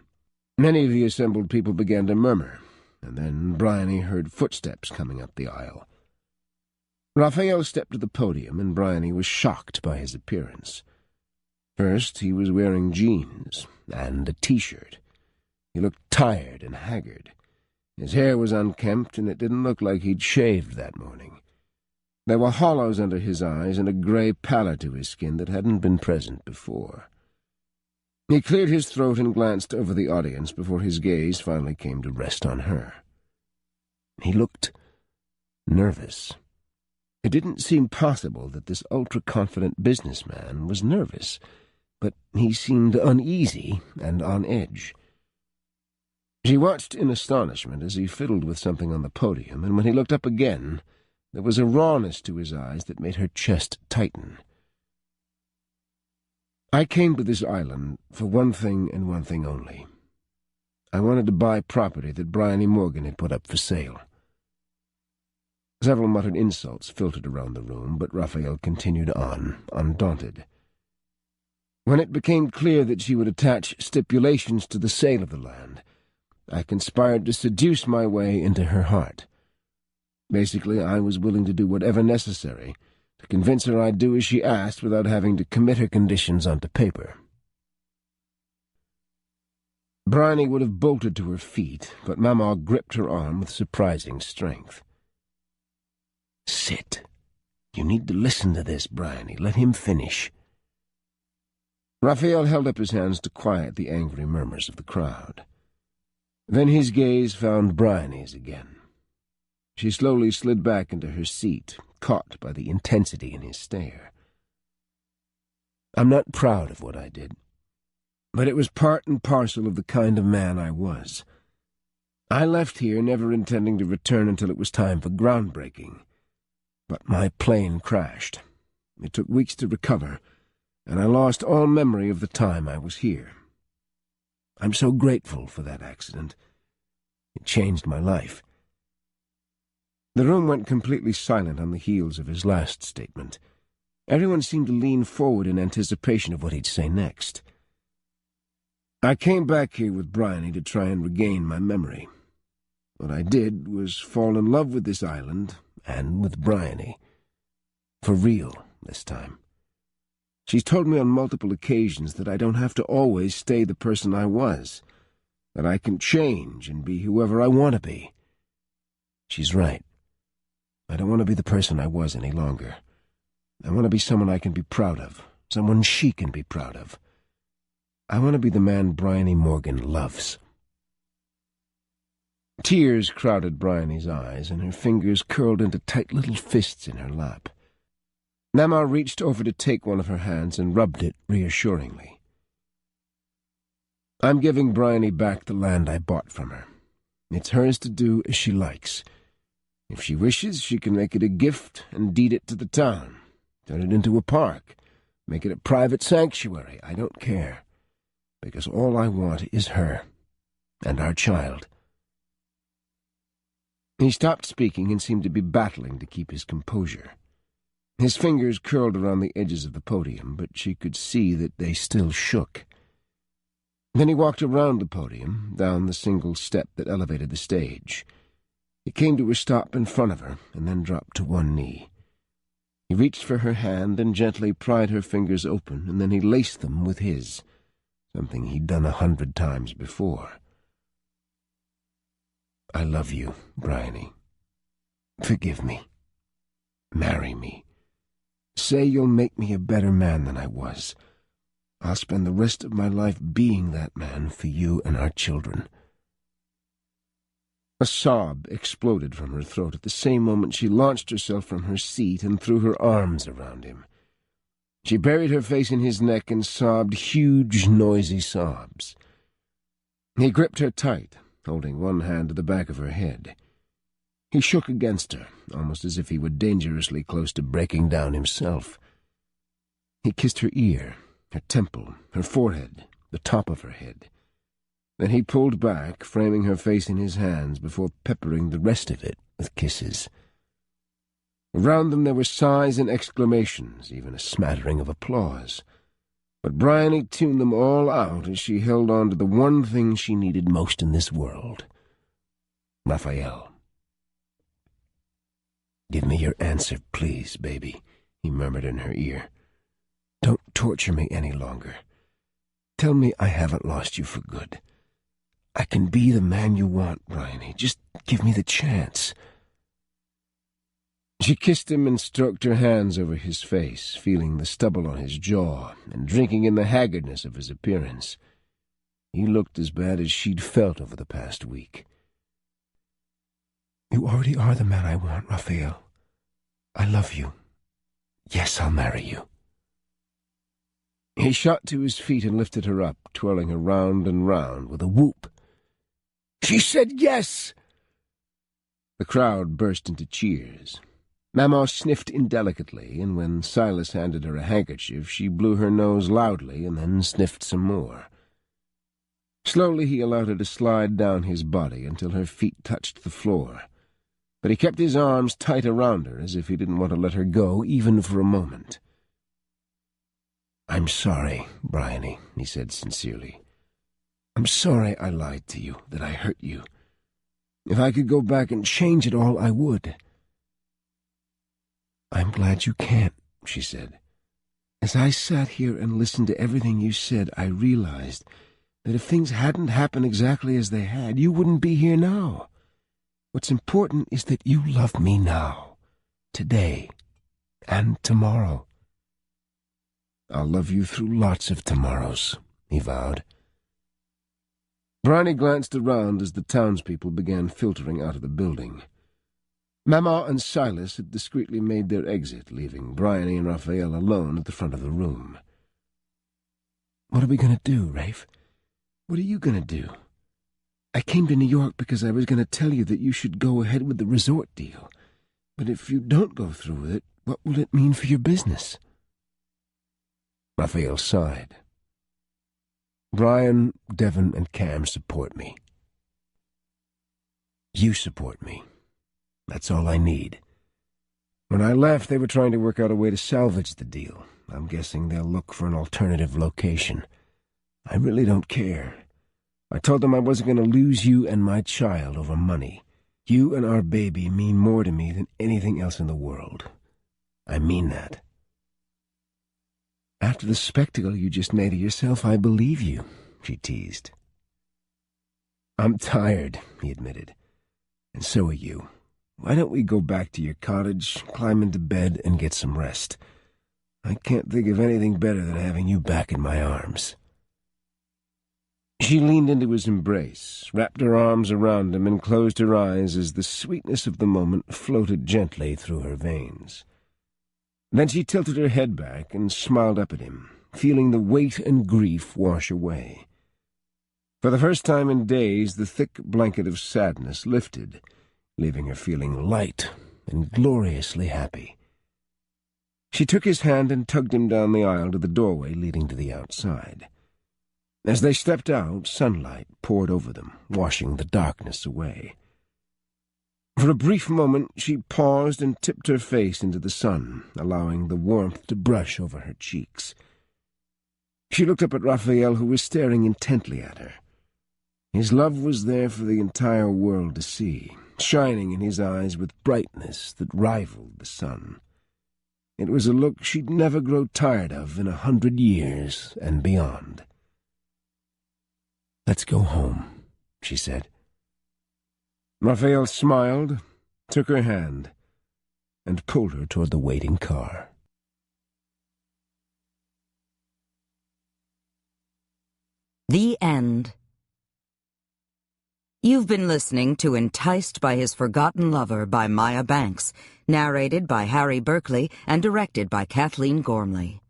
Many of the assembled people began to murmur, and then Bryony heard footsteps coming up the aisle. Raphael stepped to the podium, and Bryony was shocked by his appearance. First, he was wearing jeans and a T-shirt. He looked tired and haggard. His hair was unkempt, and it didn't look like he'd shaved that morning. There were hollows under his eyes and a grey pallor to his skin that hadn't been present before. He cleared his throat and glanced over the audience before his gaze finally came to rest on her. He looked nervous. It didn't seem possible that this ultra-confident businessman was nervous, but he seemed uneasy and on edge. She watched in astonishment as he fiddled with something on the podium, and when he looked up again, there was a rawness to his eyes that made her chest tighten. "I came to this island for one thing and one thing only. I wanted to buy property that Bryony Morgan had put up for sale." Several muttered insults filtered around the room, but Raphael continued on, undaunted. "When it became clear that she would attach stipulations to the sale of the land, I conspired to seduce my way into her heart. Basically, I was willing to do whatever necessary to convince her I'd do as she asked without having to commit her conditions onto paper." Bryony would have bolted to her feet, but Mamma gripped her arm with surprising strength. "Sit. You need to listen to this, Bryony. Let him finish." Raphael held up his hands to quiet the angry murmurs of the crowd. Then his gaze found Bryony's again. She slowly slid back into her seat, caught by the intensity in his stare. "I'm not proud of what I did, but it was part and parcel of the kind of man I was. I left here never intending to return until it was time for groundbreaking. But my plane crashed. It took weeks to recover, and I lost all memory of the time I was here. I'm so grateful for that accident. It changed my life." The room went completely silent on the heels of his last statement. Everyone seemed to lean forward in anticipation of what he'd say next. "I came back here with Bryony to try and regain my memory. What I did was fall in love with this island and with Bryony. For real, this time. She's told me on multiple occasions that I don't have to always stay the person I was, that I can change and be whoever I want to be. She's right. I don't want to be the person I was any longer. I want to be someone I can be proud of, someone she can be proud of. I want to be the man Bryony Morgan loves." Tears crowded Bryony's eyes, and her fingers curled into tight little fists in her lap. Namar reached over to take one of her hands and rubbed it reassuringly. "I'm giving Bryony back the land I bought from her. It's hers to do as she likes. If she wishes, she can make it a gift and deed it to the town, turn it into a park, make it a private sanctuary. I don't care, because all I want is her and our child." He stopped speaking and seemed to be battling to keep his composure. His fingers curled around the edges of the podium, but she could see that they still shook. Then he walked around the podium, down the single step that elevated the stage. He came to a stop in front of her, and then dropped to one knee. He reached for her hand and gently pried her fingers open, and then he laced them with his, something he'd done 100 times before. "I love you, Bryony. Forgive me. Marry me. Say you'll make me a better man than I was. I'll spend the rest of my life being that man for you and our children." A sob exploded from her throat at the same moment she launched herself from her seat and threw her arms around him. She buried her face in his neck and sobbed huge, noisy sobs. He gripped her tight, holding one hand to the back of her head. He shook against her, almost as if he were dangerously close to breaking down himself. He kissed her ear, her temple, her forehead, the top of her head. Then he pulled back, framing her face in his hands before peppering the rest of it with kisses. Around them there were sighs and exclamations, even a smattering of applause. But Bryony tuned them all out as she held on to the one thing she needed most in this world. Raphael. "Give me your answer, please, baby," he murmured in her ear. "Don't torture me any longer. Tell me I haven't lost you for good. I can be the man you want, Bryony. Just give me the chance." She kissed him and stroked her hands over his face, feeling the stubble on his jaw and drinking in the haggardness of his appearance. He looked as bad as she'd felt over the past week. "You already are the man I want, Raphael. I love you. Yes, I'll marry you." He shot to his feet and lifted her up, twirling her round and round with a whoop. "She said yes!" The crowd burst into cheers. Mamma sniffed indelicately, and when Silas handed her a handkerchief, she blew her nose loudly and then sniffed some more. Slowly he allowed her to slide down his body until her feet touched the floor, but he kept his arms tight around her as if he didn't want to let her go even for a moment. "I'm sorry, Bryony," he said sincerely. "I'm sorry I lied to you, that I hurt you. If I could go back and change it all, I would." "I'm glad you can't," she said. "As I sat here and listened to everything you said, I realized that if things hadn't happened exactly as they had, you wouldn't be here now. What's important is that you love me now, today, and tomorrow." "I'll love you through lots of tomorrows," he vowed. Bryony glanced around as the townspeople began filtering out of the building. Mamma and Silas had discreetly made their exit, leaving Bryony and Raphael alone at the front of the room. "What are we going to do, Rafe? What are you going to do? I came to New York because I was going to tell you that you should go ahead with the resort deal. But if you don't go through with it, what will it mean for your business?" Raphael sighed. "Brian, Devon, and Cam support me. You support me. That's all I need. When I left, they were trying to work out a way to salvage the deal. I'm guessing they'll look for an alternative location. I really don't care. I told them I wasn't going to lose you and my child over money. You and our baby mean more to me than anything else in the world. I mean that." "After the spectacle you just made of yourself, I believe you," she teased. "I'm tired," he admitted. "And so are you. Why don't we go back to your cottage, climb into bed, and get some rest? I can't think of anything better than having you back in my arms." She leaned into his embrace, wrapped her arms around him, and closed her eyes as the sweetness of the moment floated gently through her veins. Then she tilted her head back and smiled up at him, feeling the weight and grief wash away. For the first time in days, the thick blanket of sadness lifted, leaving her feeling light and gloriously happy. She took his hand and tugged him down the aisle to the doorway leading to the outside. As they stepped out, sunlight poured over them, washing the darkness away. For a brief moment, she paused and tipped her face into the sun, allowing the warmth to brush over her cheeks. She looked up at Raphael, who was staring intently at her. His love was there for the entire world to see, shining in his eyes with brightness that rivaled the sun. It was a look she'd never grow tired of in 100 years and beyond. "Let's go home," she said. Raphael smiled, took her hand, and pulled her toward the waiting car. The end. You've been listening to Enticed by His Forgotten Lover by Maya Banks, narrated by Harry Berkeley and directed by Kathleen Gormley.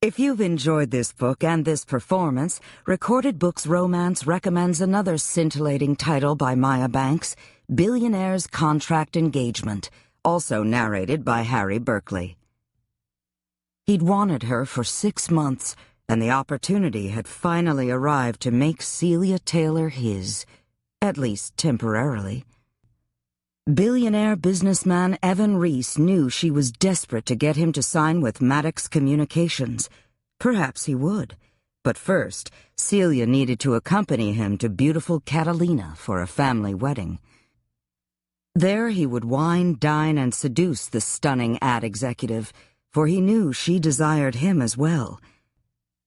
If you've enjoyed this book and this performance, Recorded Books Romance recommends another scintillating title by Maya Banks, Billionaire's Contract Engagement, also narrated by Harry Berkeley. He'd wanted her for 6 months, and the opportunity had finally arrived to make Celia Taylor his, at least temporarily. Billionaire businessman Evan Reese knew she was desperate to get him to sign with Maddox Communications. Perhaps he would. But first, Celia needed to accompany him to beautiful Catalina for a family wedding. There he would wine, dine, and seduce the stunning ad executive, for he knew she desired him as well.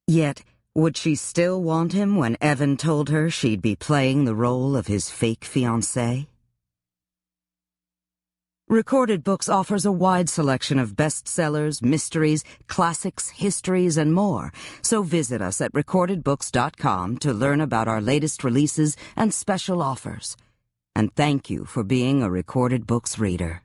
Yet, would she still want him when Evan told her she'd be playing the role of his fake fiancé? Recorded Books offers a wide selection of bestsellers, mysteries, classics, histories, and more, so visit us at recordedbooks.com to learn about our latest releases and special offers. And thank you for being a Recorded Books reader.